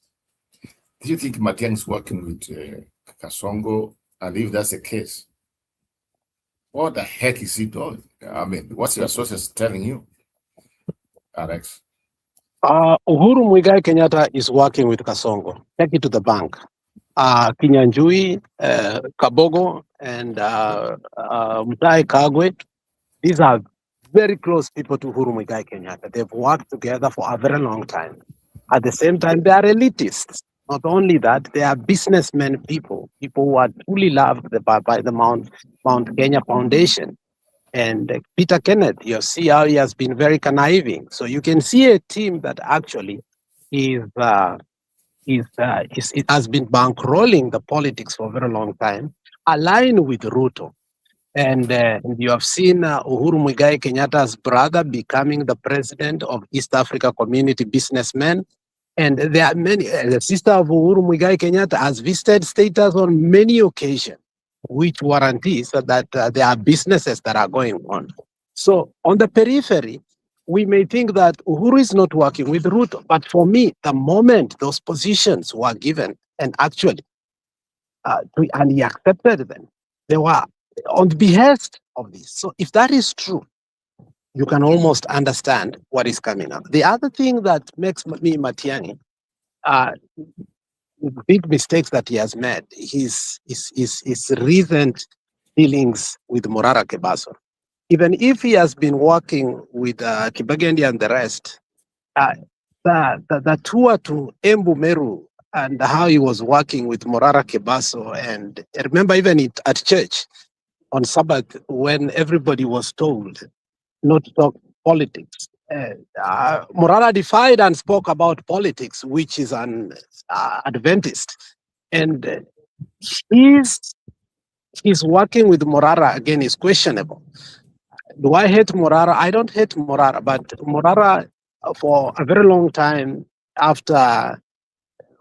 Do you think Matiang's working with Kasongo? And if that's the case, what the heck is he doing? I mean, what's your sources telling you, Alex? Uhuru Muigai Kenyatta is working with Kasongo. Take it to the bank. Kinyanjui, Kabogo, and Mutai Kagwe, these are very close people to Uhuru Muigai Kenyatta. They've worked together for a very long time. At the same time, they are elitists. Not only that, they are businessmen people who are truly loved by the Mount Kenya Foundation. And Peter Kenneth, you see how he has been very conniving. So you can see a team that actually it has been bankrolling the politics for a very long time, aligned with Ruto. And you have seen Uhuru Muigai Kenyatta's brother becoming the president of East Africa Community Businessmen. And there are many, the sister of Uhuru Muigai Kenyatta has visited status on many occasions, which warranties that there are businesses that are going on. So on the periphery, we may think that Uhuru is not working with Ruto, but for me, the moment those positions were given, and actually, and he accepted them, they were on the behest of this. So if that is true, you can almost understand what is coming up. The other thing that makes me Matiang'i, big mistakes that he has made, his recent dealings with Morara Kebaso. Even if he has been working with Kibagendi and the rest, the tour to Embu Meru and how he was working with Morara Kebaso, and I remember even at church on Sabbath when everybody was told not to talk politics. Morara defied and spoke about politics, which is an Adventist. And he's working with Morara again is questionable. Do I hate Morara? I don't hate Morara, but Morara, for a very long time after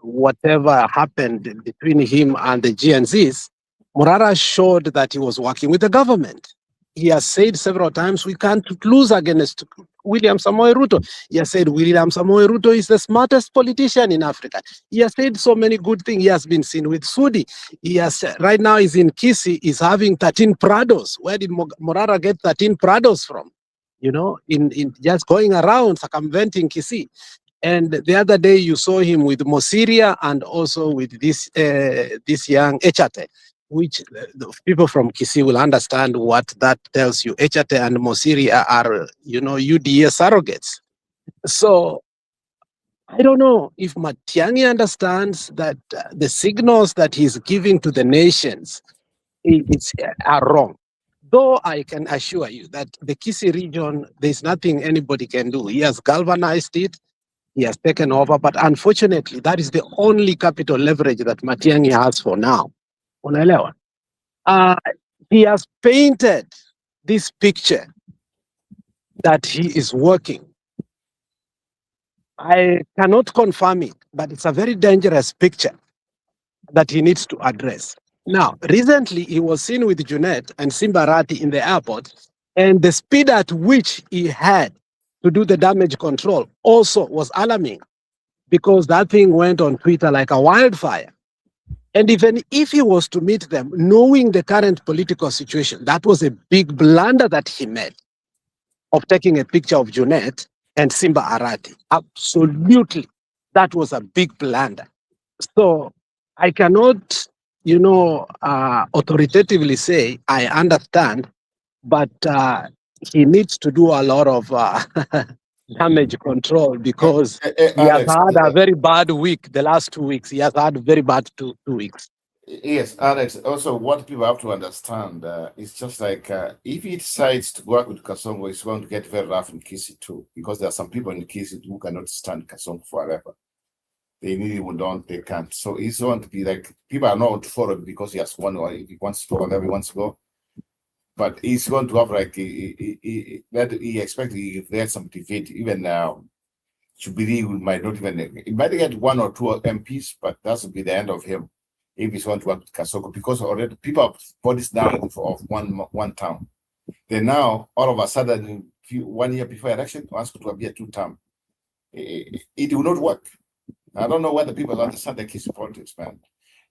whatever happened between him and the GNZs, Morara showed that he was working with the government. He has said several times, we can't lose against William Samoei Ruto. He has said William Samoei Ruto is the smartest politician in Africa. He has said so many good things. He has been seen with Sudi. He has, right now he's in Kisii, he's having 13 Prados. Where did Morara get 13 Prados from? You know, in just going around circumventing Kisii. And the other day you saw him with Mosiria and also with this young Echate, which the people from Kisii will understand what that tells you. Echate and Mosiria are, UDA surrogates. So I don't know if Matiang'i understands that the signals that he's giving to the nations are wrong. Though I can assure you that the Kisii region, there's nothing anybody can do. He has galvanized it. He has taken over, but unfortunately, that is the only capital leverage that Matiang'i has for now. Unaelewa? He has painted this picture that he is working. I cannot confirm it, but it's a very dangerous picture that he needs to address. Now, recently, he was seen with Junet and Simbarati in the airport, and the speed at which he had to do the damage control also was alarming, because that thing went on Twitter like a wildfire. And even if he was to meet them, knowing the current political situation, that was a big blunder that he made of taking a picture of Junet and Simba Arati. Absolutely. That was a big blunder. So I cannot, authoritatively say I understand, but he needs to do a lot of damage control, because he has had a very bad week. The last 2 weeks, he has had very bad two weeks. Yes, Alex. Also, what people have to understand is just like if he decides to work with Kasongo, it's going to get very rough in Kisii too, because there are some people in Kisii who cannot stand Kasongo forever. They need him, they can't. So he's going to be like, people are not for it because he has won, or if he wants to go, whatever he wants to go. But he's going to have like he expects if there's some debate, even Jubilee might not even, he might get 1 or 2 MPs, but that will be the end of him if he's going to work with Kasongo, because already people have bought this down of one term. Then now all of a sudden, 1 year before election, wants to be a 2-term. It will not work. I don't know whether people understand the Kisi politics, man.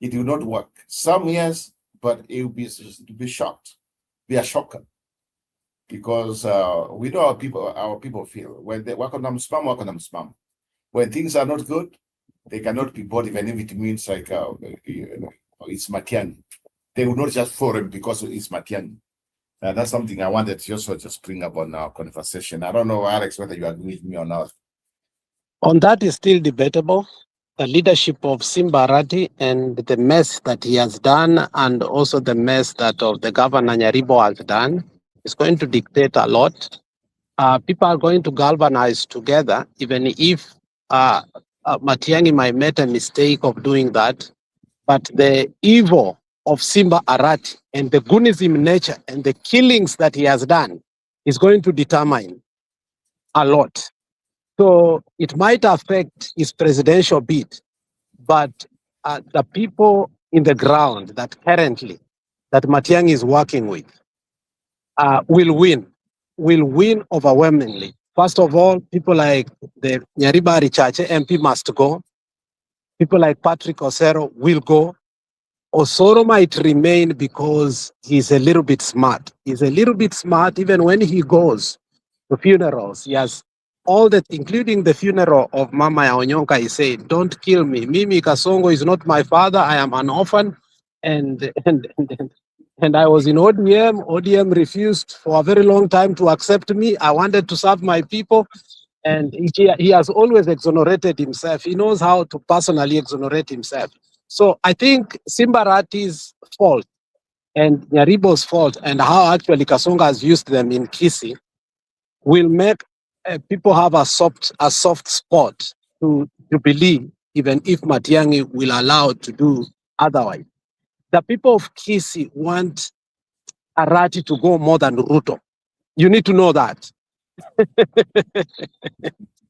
It will not work. Some years, but it will be shocked. Be a shocker. Because we know our people feel. When they work on them spam. When things are not good, they cannot be bought, even if it means like it's Matiang. They will not just for it because it's Matiang. That's something I wanted to also just bring up on our conversation. I don't know, Alex, whether you agree with me or not. On that is still debatable. The leadership of Simba Arati and the mess that he has done, and also the mess that of the governor Nyaribo has done, is going to dictate a lot. People are going to galvanize together, even if Matiang'i might make a mistake of doing that. But the evil of Simba Arati and the Gunism nature and the killings that he has done is going to determine a lot. So it might affect his presidential bid, but the people in the ground that currently that Matiang'i is working with will win overwhelmingly. First of all, people like the Nyariba Richache MP must go. People like Patrick Osero will go. Osoro might remain because he's a little bit smart. He's a little bit smart even when he goes to funerals. He has all that, including the funeral of Mama Onyonka. He said, "Don't kill me. Mimi Kasongo is not my father. I am an orphan." And I was in ODM. ODM refused for a very long time to accept me. I wanted to serve my people. And he has always exonerated himself. He knows how to personally exonerate himself. So I think Simba Arati's fault and Nyaribo's fault and how actually Kasonga has used them in Kisi will make people have a soft spot to believe, even if Matiang'i will allow to do otherwise. The people of Kisi want Arati to go more than Ruto. You need to know that.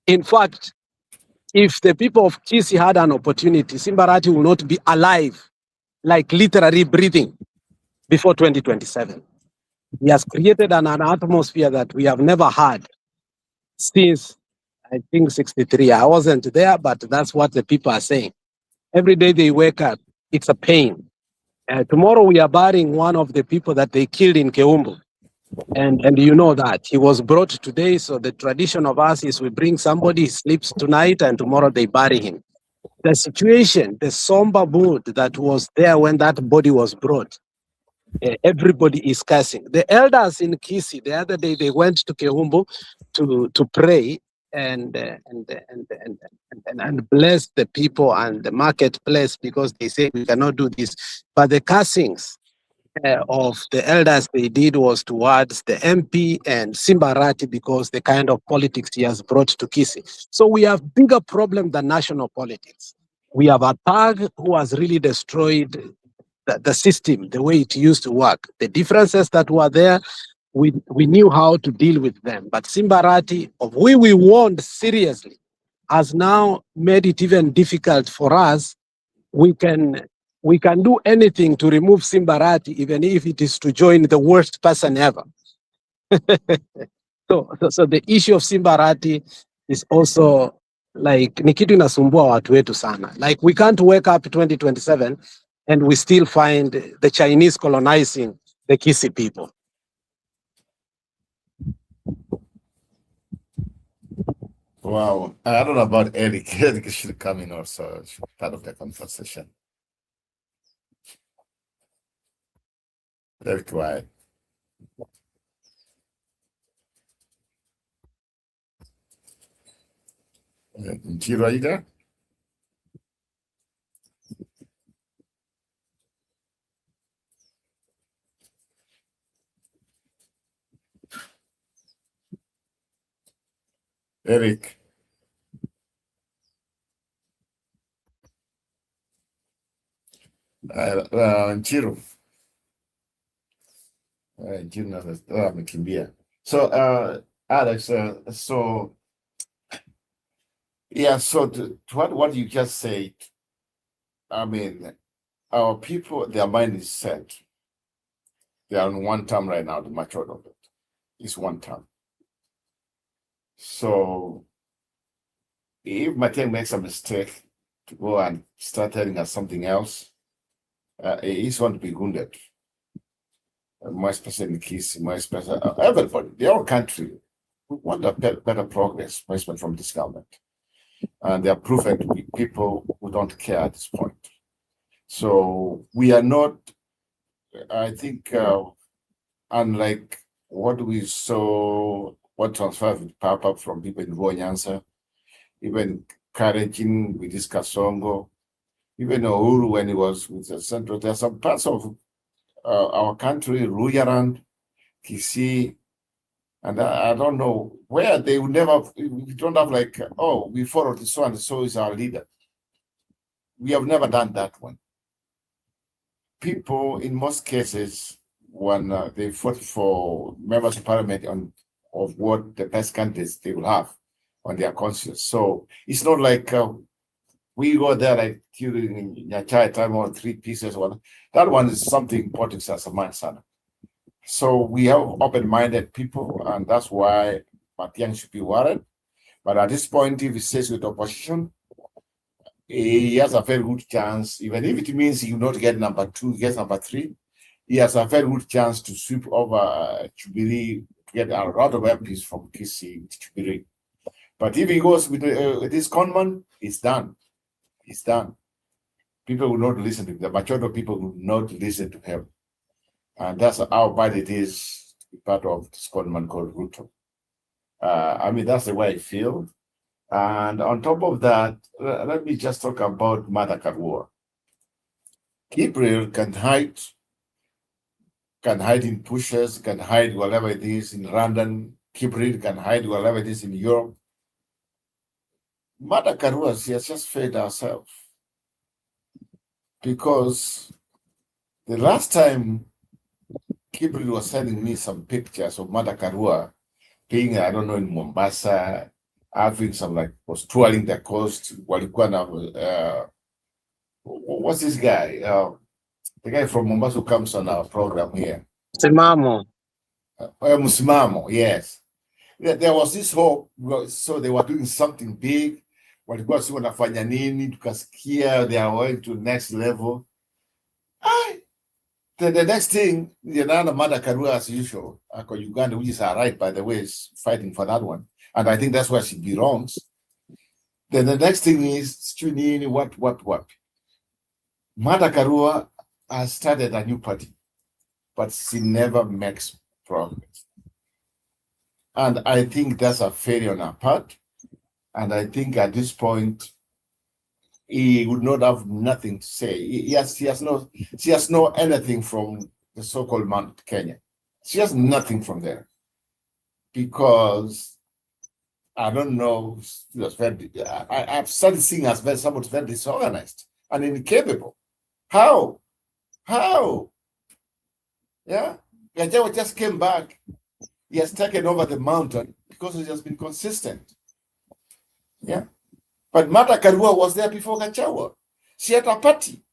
In fact, if the people of Kisi had an opportunity, Simba Arati will not be alive, like literally breathing, before 2027. He has created an atmosphere that we have never had since, I think, 63. I wasn't there, but that's what the people are saying. Every day they wake up, it's a pain. Tomorrow we are burying one of the people that they killed in Keumbu. And you know that. He was brought today, so the tradition of us is we bring somebody, he sleeps tonight, and tomorrow they bury him. The situation, the somber mood that was there when that body was brought, everybody is cursing. The elders in Kisi, the other day, they went to Keumbu to pray and bless the people and the marketplace because they say we cannot do this. But the cursings of the elders they did was towards the MP and Simba Arati because the kind of politics he has brought to Kisi. So we have bigger problem than national politics. We have a thug who has really destroyed the system, the way it used to work. The differences that were there, we knew how to deal with them. But Simba Arati, of who we warned seriously, has now made it even difficult for us. We can do anything to remove Simba Arati, even if it is to join the worst person ever. So the issue of Simba Arati is also like ni kitu inasumbua watu wetu sana. Like we can't wake up 2027 and we still find the Chinese colonizing the Kisi people. Wow. I don't know about Eric. Eric should come in also, should be part of the conversation. Very quiet. Njiro, are you there? Eric. Njiro. Njiro amekimbia. So, Alex, so yeah, so to what you just said, I mean, our people, their mind is set. They are on one term right now, the majority of it is one term. So if Matiang makes a mistake, to go and start telling us something else. He is want to be wounded. More especially in Kisi, more especially everybody, the whole country. We want a better progress, especially from this government. And they are proven to be people who don't care at this point. So we are not, I think, unlike what we saw, what transferred with Papa from people in Rwanyansa, even encouraging with this Kasongo, even Uhuru when he was with the central, there are some parts of our country, Ruyaran, Kisii, and I don't know where they would never, we don't have like, oh, we followed this one, so is our leader. We have never done that one. People, in most cases, when they fought for members of parliament of what the best candidates they will have on their conscience. So it's not like we go there like during Nyachai time on 3 pieces. That one is something politics as a mindset. So we have open-minded people, and that's why Matiang should be worried. But at this point, if he says with opposition, he has a very good chance, even if it means he will not get number 2, he gets number 3, he has a very good chance to sweep over Jubilee, get a lot of MPs from Kisii with Jubilee. But if he goes with this conman, it's done. It's done. People will not listen to him. The majority of people will not listen to him. And that's how bad it is to be part of this conman called Ruto. I mean, that's the way I feel. And on top of that, let me just talk about Martha Karua. Gabriel can hide in pushes, can hide wherever it is in London. Gabriel can hide wherever it is in Europe. Martha Karua, she has just failed herself. Because the last time Gabriel was sending me some pictures of Martha Karua being, I don't know, in Mombasa, having some like was touring the coast. What's this guy? The guy from Mombasa who comes on our program here. Simamo. Musimamo, yes. There was this hope, so they were doing something big. Walikuwa si wanafanya nini, tukasikia they are going to next level. The next thing, another Martha Karua as usual, Uganda, which is right, by the way, is fighting for that one. And I think that's where she belongs. Then the next thing is what? Martha Karua has started a new party, but she never makes progress. And I think that's a failure on her part. And I think at this point, he would not have nothing to say. She has no anything from the so-called Mount Kenya. She has nothing from there. Because I don't know, I've started seeing as well somebody very disorganized and incapable. How? Yeah? Gachagua just came back. He has taken over the mountain because he has been consistent. Yeah? But Martha Karua was there before Gachagua. She had a party.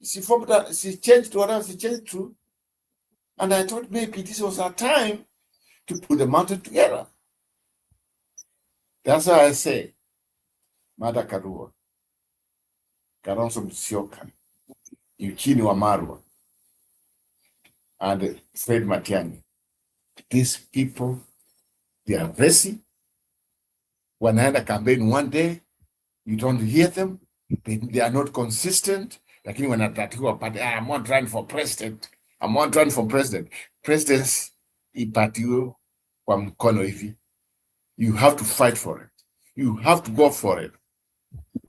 She changed whatever she changed to. And I thought maybe this was her time to put the mountain together. That's why I say, Martha Karua, Kalonzo Musyoka, Eugene Wamalwa, and Fred Matiang'i. These people, they are lazy. When I had a campaign one day, you don't hear them. They are not consistent. Like when I'm not running for president. Presidents, ipatiwe kwa mkono hivi. You have to fight for it. You have to go for it.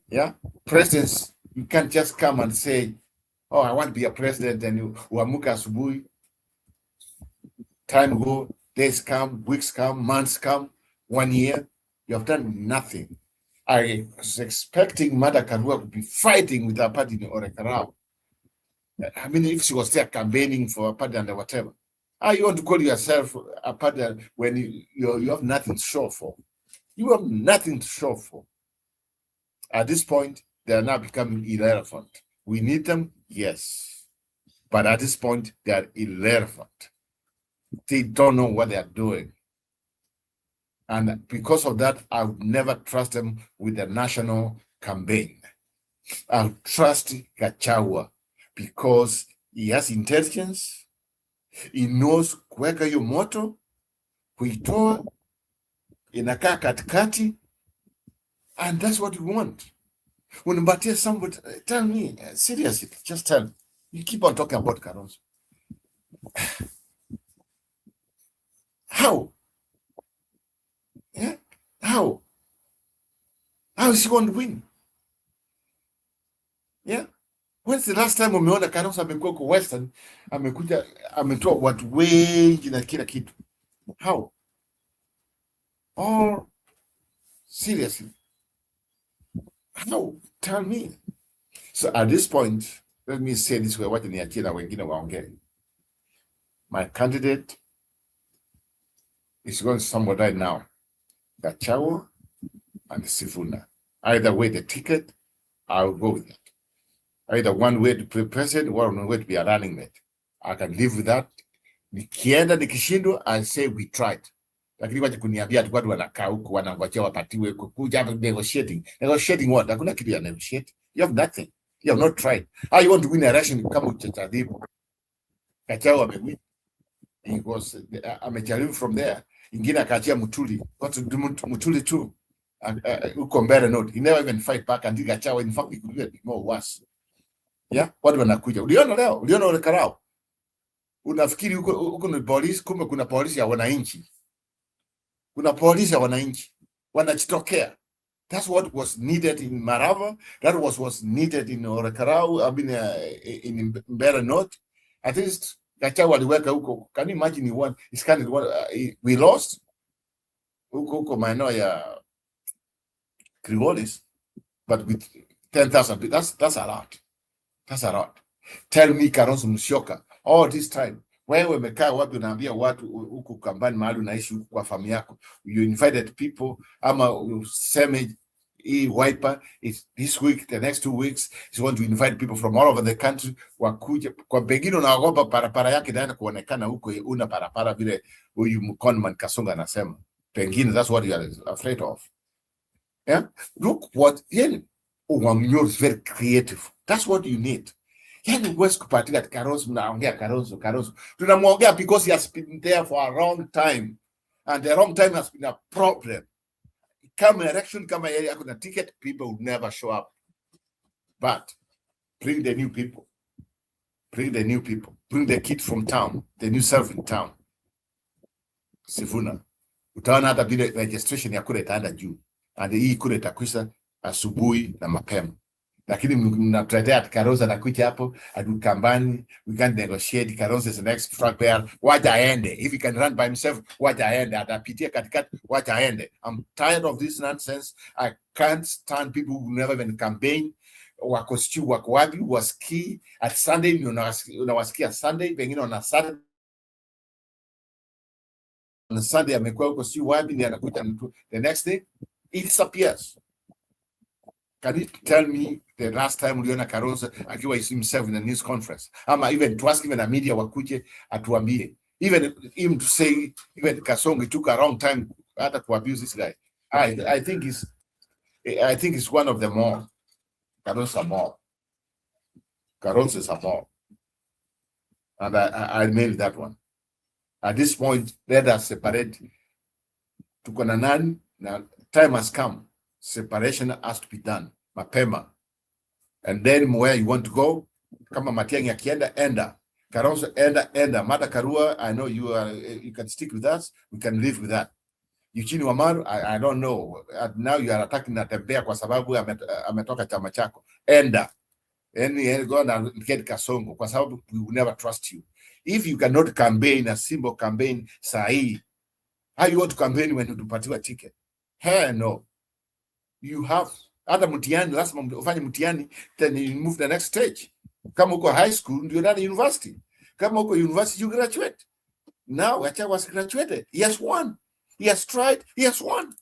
Yeah? Presidents, you can't just come and say, oh, I want to be a president, and you uamuka asubuhi. Time go, days come, weeks come, months come, 1 year. You have done nothing. I was expecting Martha Karua to be fighting with her party in Orekarao. I mean, if she was there campaigning for a party and whatever. How you want to call yourself a party when you have nothing to show for? You have nothing to show for. At this point, they are now becoming irrelevant. We need them, yes. But at this point, they are irrelevant. They don't know what they are doing. And because of that, I would never trust them with a national campaign. I'll trust Gachagua because he has intelligence, he knows kuweka hiyo moto, kuitoa, inakaa katikati, and that's what we want. Unipatie somebody, tell me, seriously, just tell me. You keep on talking about Kalonzo. How? Yeah? How? How is he going to win? Yeah? When's the last time umeona Kalonzo amekuwa kwa Western, amekuja, ametoa watu wengi na kila kitu? How? Or seriously? How? Tell me. So at this point, let me say this way, what niachie na wengine waongee. My candidate is going somewhere right now. Gachagua and Sifuna. Either way the ticket, I'll go with it. Either one way to be president, one way to be a running mate. I can live with that. Nikienda nikishindwa, I say we tried. Lakini wacha kuniambia tu watu wanakaa huko wanangojea wapatiwe kuja hapa negotiating. Negotiating what? Hakuna kitu ya negotiate. You have nothing. You have not tried. How you want to win an election kama uchajaribu? Gachagua amewin. He was amejaribu from there. Ingine akaachia Mutuli. What do Mutuli too? Uko mbele note. He never even fight back and Gachagua. In fact, it could be more worse. Yeah, watu wanakuja. Uliona leo? Uliona ule karao? Unafikiri huko ni polisi, kumbe kuna polisi ya wananchi. Kuna polisi ya wananchi. Wanajitokea. That's what was needed in Marava. That was needed in Orakarau. I mean, in Mbera North. At least Gachagua aliweka huko. Can you imagine he won? It's kind of we lost. Huko maeneo ya Krivolis, but with 10,000. That's a lot. That's a lot. Tell me, Kalonzo Musyoka, all this time, wewe umekaa wapi unaambia watu huku kambani mahali unaishi huku kwa familia yako, you invited people, ama useme hii wiper is this week, the next 2 weeks, is want to invite people from all over the country, wakuja, kwa pengine unaogopa parapara yake inaenda kuonekana huko, una parapara vile huyu Mkonman Kasonga anasema, pengine that's what you are afraid of. Yeah? Look what, Wamnyor is very creative. That's what you need. Yani huwezi kupatia Kalonzo, mnaongea Kalonzo. Tunamwongea because he has been there for a long time. And the long time has been a problem. Kama election, kama yeye akuna ticket, people would never show up. But bring the new people. Bring the new people. Bring the kid from town, the new self in town. Sifuna. Utaona hata vile registration ya kule itaenda juu. And hii kule itakwisha asubuhi na mapema. Lakini mnatuletea Kalonzo anakuja hapo adukambani, we can negotiate. Kalonzo is the next flag bearer, wacha aende. If he can run by himself, wacha aende. Atapitia katikati, wacha aende. I'm tired of this nonsense. I can't stand people who never even campaign. Wako sijui wako wapi, wasikii at Sunday, unawasikia Sunday, pengine on a Saturday. On Sunday amekuwa huko sijui wapi, ndiye anakuja the next day it disappears. Can you tell me the last time uliona Kalonzo akiwa himself in a news conference? Ama even to ask even a media wakuje atuambie. Even him to say, even Kasongo, it took a long time to abuse this guy. I think it's one of the more. Kalonzo are more. Kalonzo is a more. And I made that one. At this point, let us separate. Tuko na nani, na time has come. Separation has to be done. Mapema. And then where you want to go, kama Matiang'i akienda, enda. Kalonzo enda. Martha Karua, I know you can stick with us. We can live with that. Eugene Wamalwa, I don't know. Now you are attacking Natembeya kwa sababu ametoka chama chako. Enda. And go and get Kasongo kwa sababu we will never trust you. If you cannot campaign a simple campaign sahi, how you want to campaign when you tupatiwa ticket? Hell no. You have hata mtihani, lazima ufanye mtihani, then you move the next stage. Kama uko high school, ndio na university. Kama uko university, you graduate. Now, Gachagua was graduated. He has won. He has tried. He has won.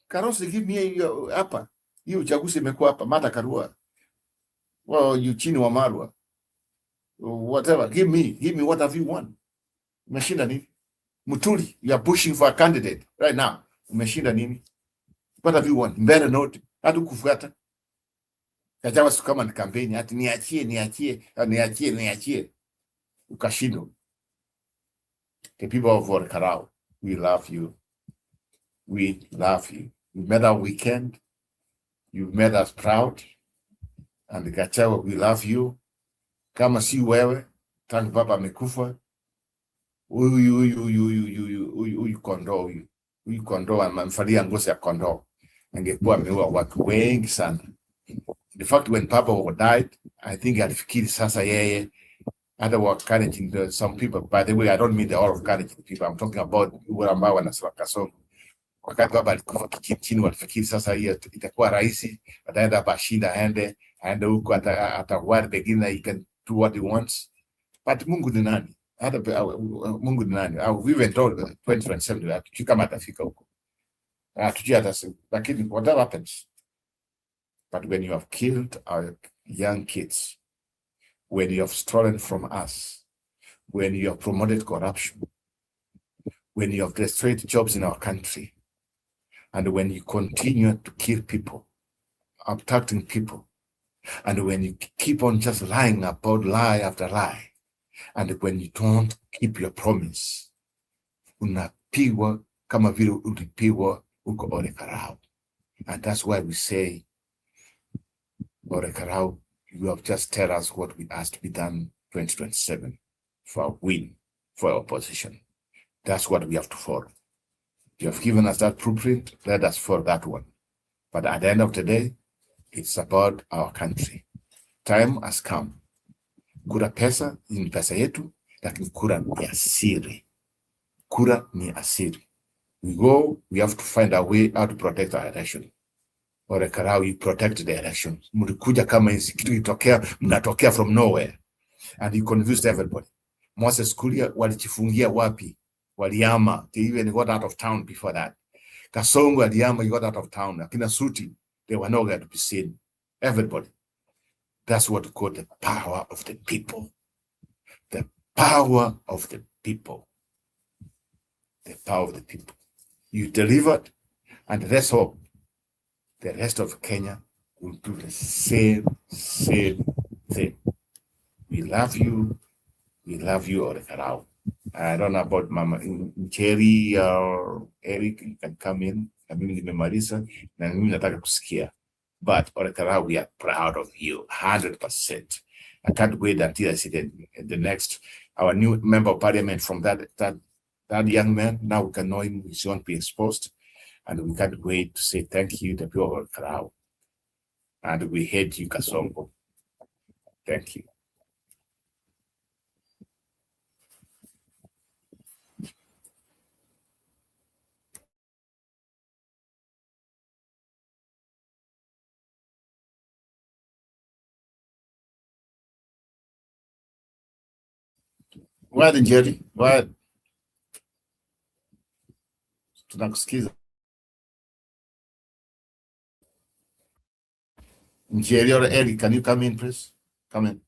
Kalonzo, give me hapa. Hiyo uchaguzi imekuwa hapa. Martha Karua. Well, Eugene Wamalwa. Whatever. Give me what have you won. Umeshinda nini? Mutuli, you are pushing for a candidate right now. Umeshinda nini? What have you won? Mbele note. Hatu kufuata. Gachagua kama ni kampeni ati niachie, ukashindwa. The people of Karao, we love you. We love you. You made our weekend. You made us proud. And Gachagua, we love you. Kama si wewe, tangu baba amekufa, huyu kondoo amemfalia ngozi ya kondoo, angekuwa ameua watu wengi sana. The fact when Papa died, I think alifikiri sasa yeye hata wakarejin some people. By the way, I don't mean the all of Kalenjin people. I'm talking about wale ambao wanasema Kasongo. Wakati baba alikufa chini, walifikiri sasa hiyo itakuwa rahisi, ataenda bashinda aende huko atawari pengine he can do what he wants. But Mungu ni nani? Hata Mungu ni nani? We even told 2027 hatujui kama atafika huko. Hatujui hata, lakini whatever happens. But when you have killed our young kids, when you have stolen from us, when you have promoted corruption, when you have destroyed jobs in our country, and when you continue to kill people, abducting people, and when you keep on just lying about lie after lie, and when you don't keep your promise, unapigwa kama vile ulipigwa uko Ole Karau. And that's why we say, Ole Karau, you have just tell us what we asked to be done 2027 for our win, for our opposition. That's what we have to follow. You have given us that blueprint, let us follow that one. But at the end of the day, it's about our country. Time has come. Kura pesa ni pesa yetu, lakini kura ni asiri. Kura ni asiri. We have to find a way how to protect our election. Ole Karau, you protect the election. Mlikuja kama kitu itokea, mnatokea from nowhere. And you confused everybody. Moses Kuria walijifungia wapi? Waliama. They even got out of town before that. Kasongo aliyama, he got out of town. Akina Suti, they were nowhere to be seen. Everybody. That's what we call the power of the people. The power of the people. The power of the people. You delivered, and let's hope the rest of Kenya will do the same thing. We love you. We love you, Ole Karau. I don't know about Mama Cherry or Eric, you can come in. Na mimi nimemaliza na mimi nataka kusikia. But Ole Karau, we are proud of you, 100%. I can't wait until I see the next, our new member of parliament from that young man. Now we can know him, he won't be exposed. And we can't wait to say thank you to people of Ole Karau. And we hate you, Kasongo. Thank you. Why Njeri? Why? Tunakusikiza. Njeri or Eric, can you come in, please? Come in.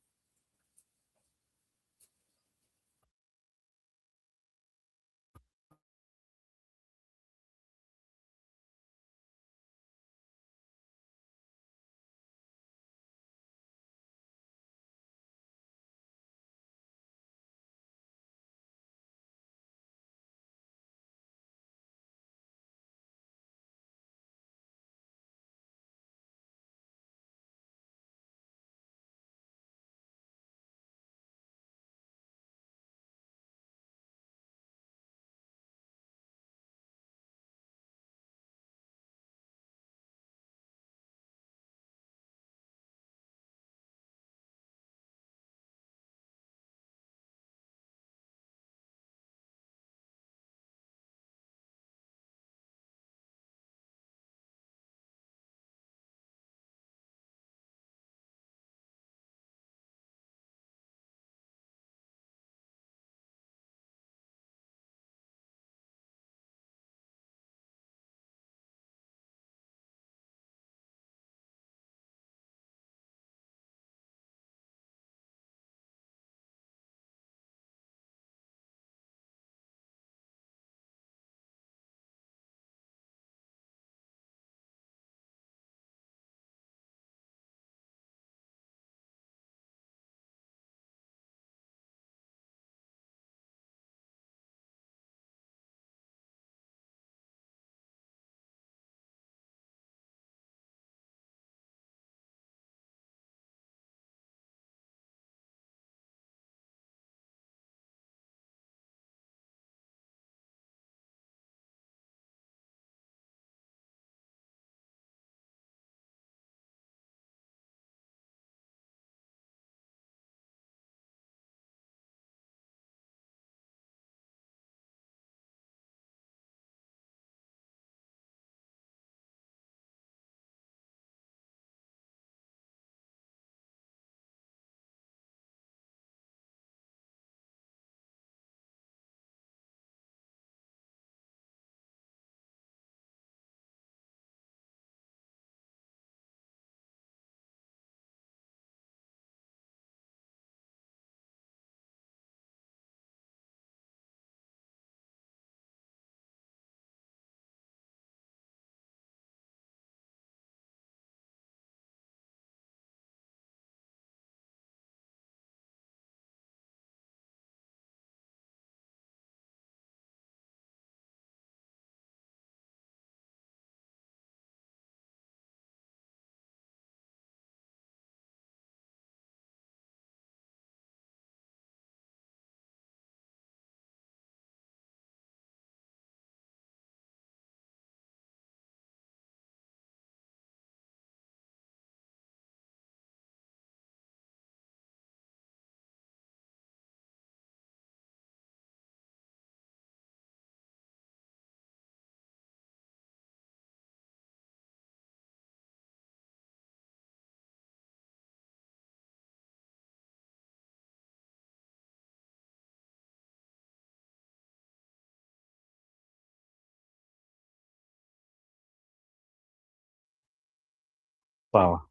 Sawa.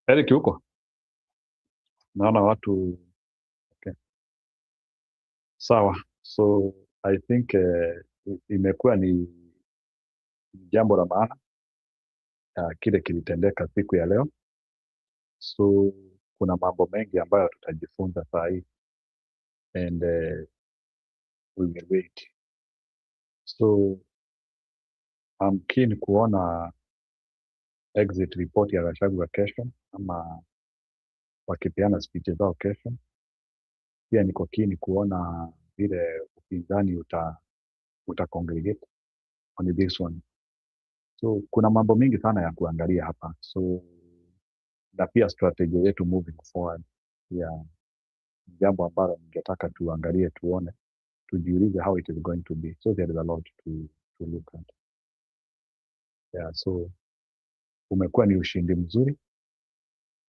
Eric huko? Naona watu okay. Sawa. So I think imekuwa ni jambo la maana kile kilitendeka siku ya leo. So kuna mambo mengi ambayo tutajifunza saa hii and we will wait. So I'm keen kuona exit report ya Gachagua kesho ama wakipeana speech zao kesho. Pia niko keen kuona vile upinzani uta congregate on this one. So kuna mambo mingi sana ya kuangalia hapa. So na pia strategy yetu moving forward ya jambo ambalo ningetaka tuangalie, tuone, tujiulize how it is going to be. So there is a lot to look at. Yeah, so umekuwa ni ushindi mzuri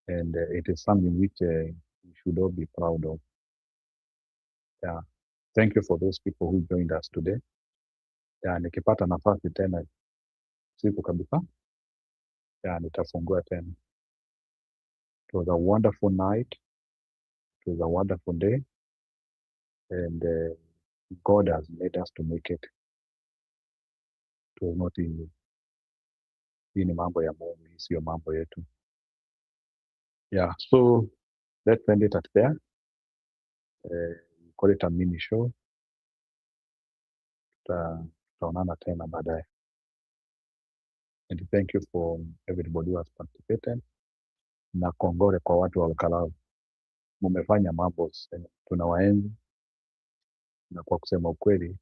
and it is something which we should all be proud of. Yeah. Thank you for those people who joined us today. Yeah, nikipata nafasi tena siku kabisa, yeah, nitafungua tena. It was a wonderful night. It was a wonderful day. And God has made us to make it. It was not easy. Hii ni mambo ya Mungu, sio mambo yetu. Yeah, so let's end it at there. Call it a mini show. Tutaonana tena baadaye. And thank you for everybody who has participated. Na kongole kwa watu wa Olkalau. Mumefanya mambo, tunawaenzi. Na kwa kusema ukweli,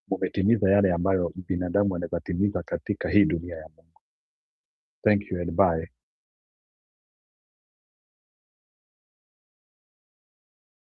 mumetimiza yale ambayo binadamu anaweza timiza katika hii dunia ya Mungu. Thank you and bye.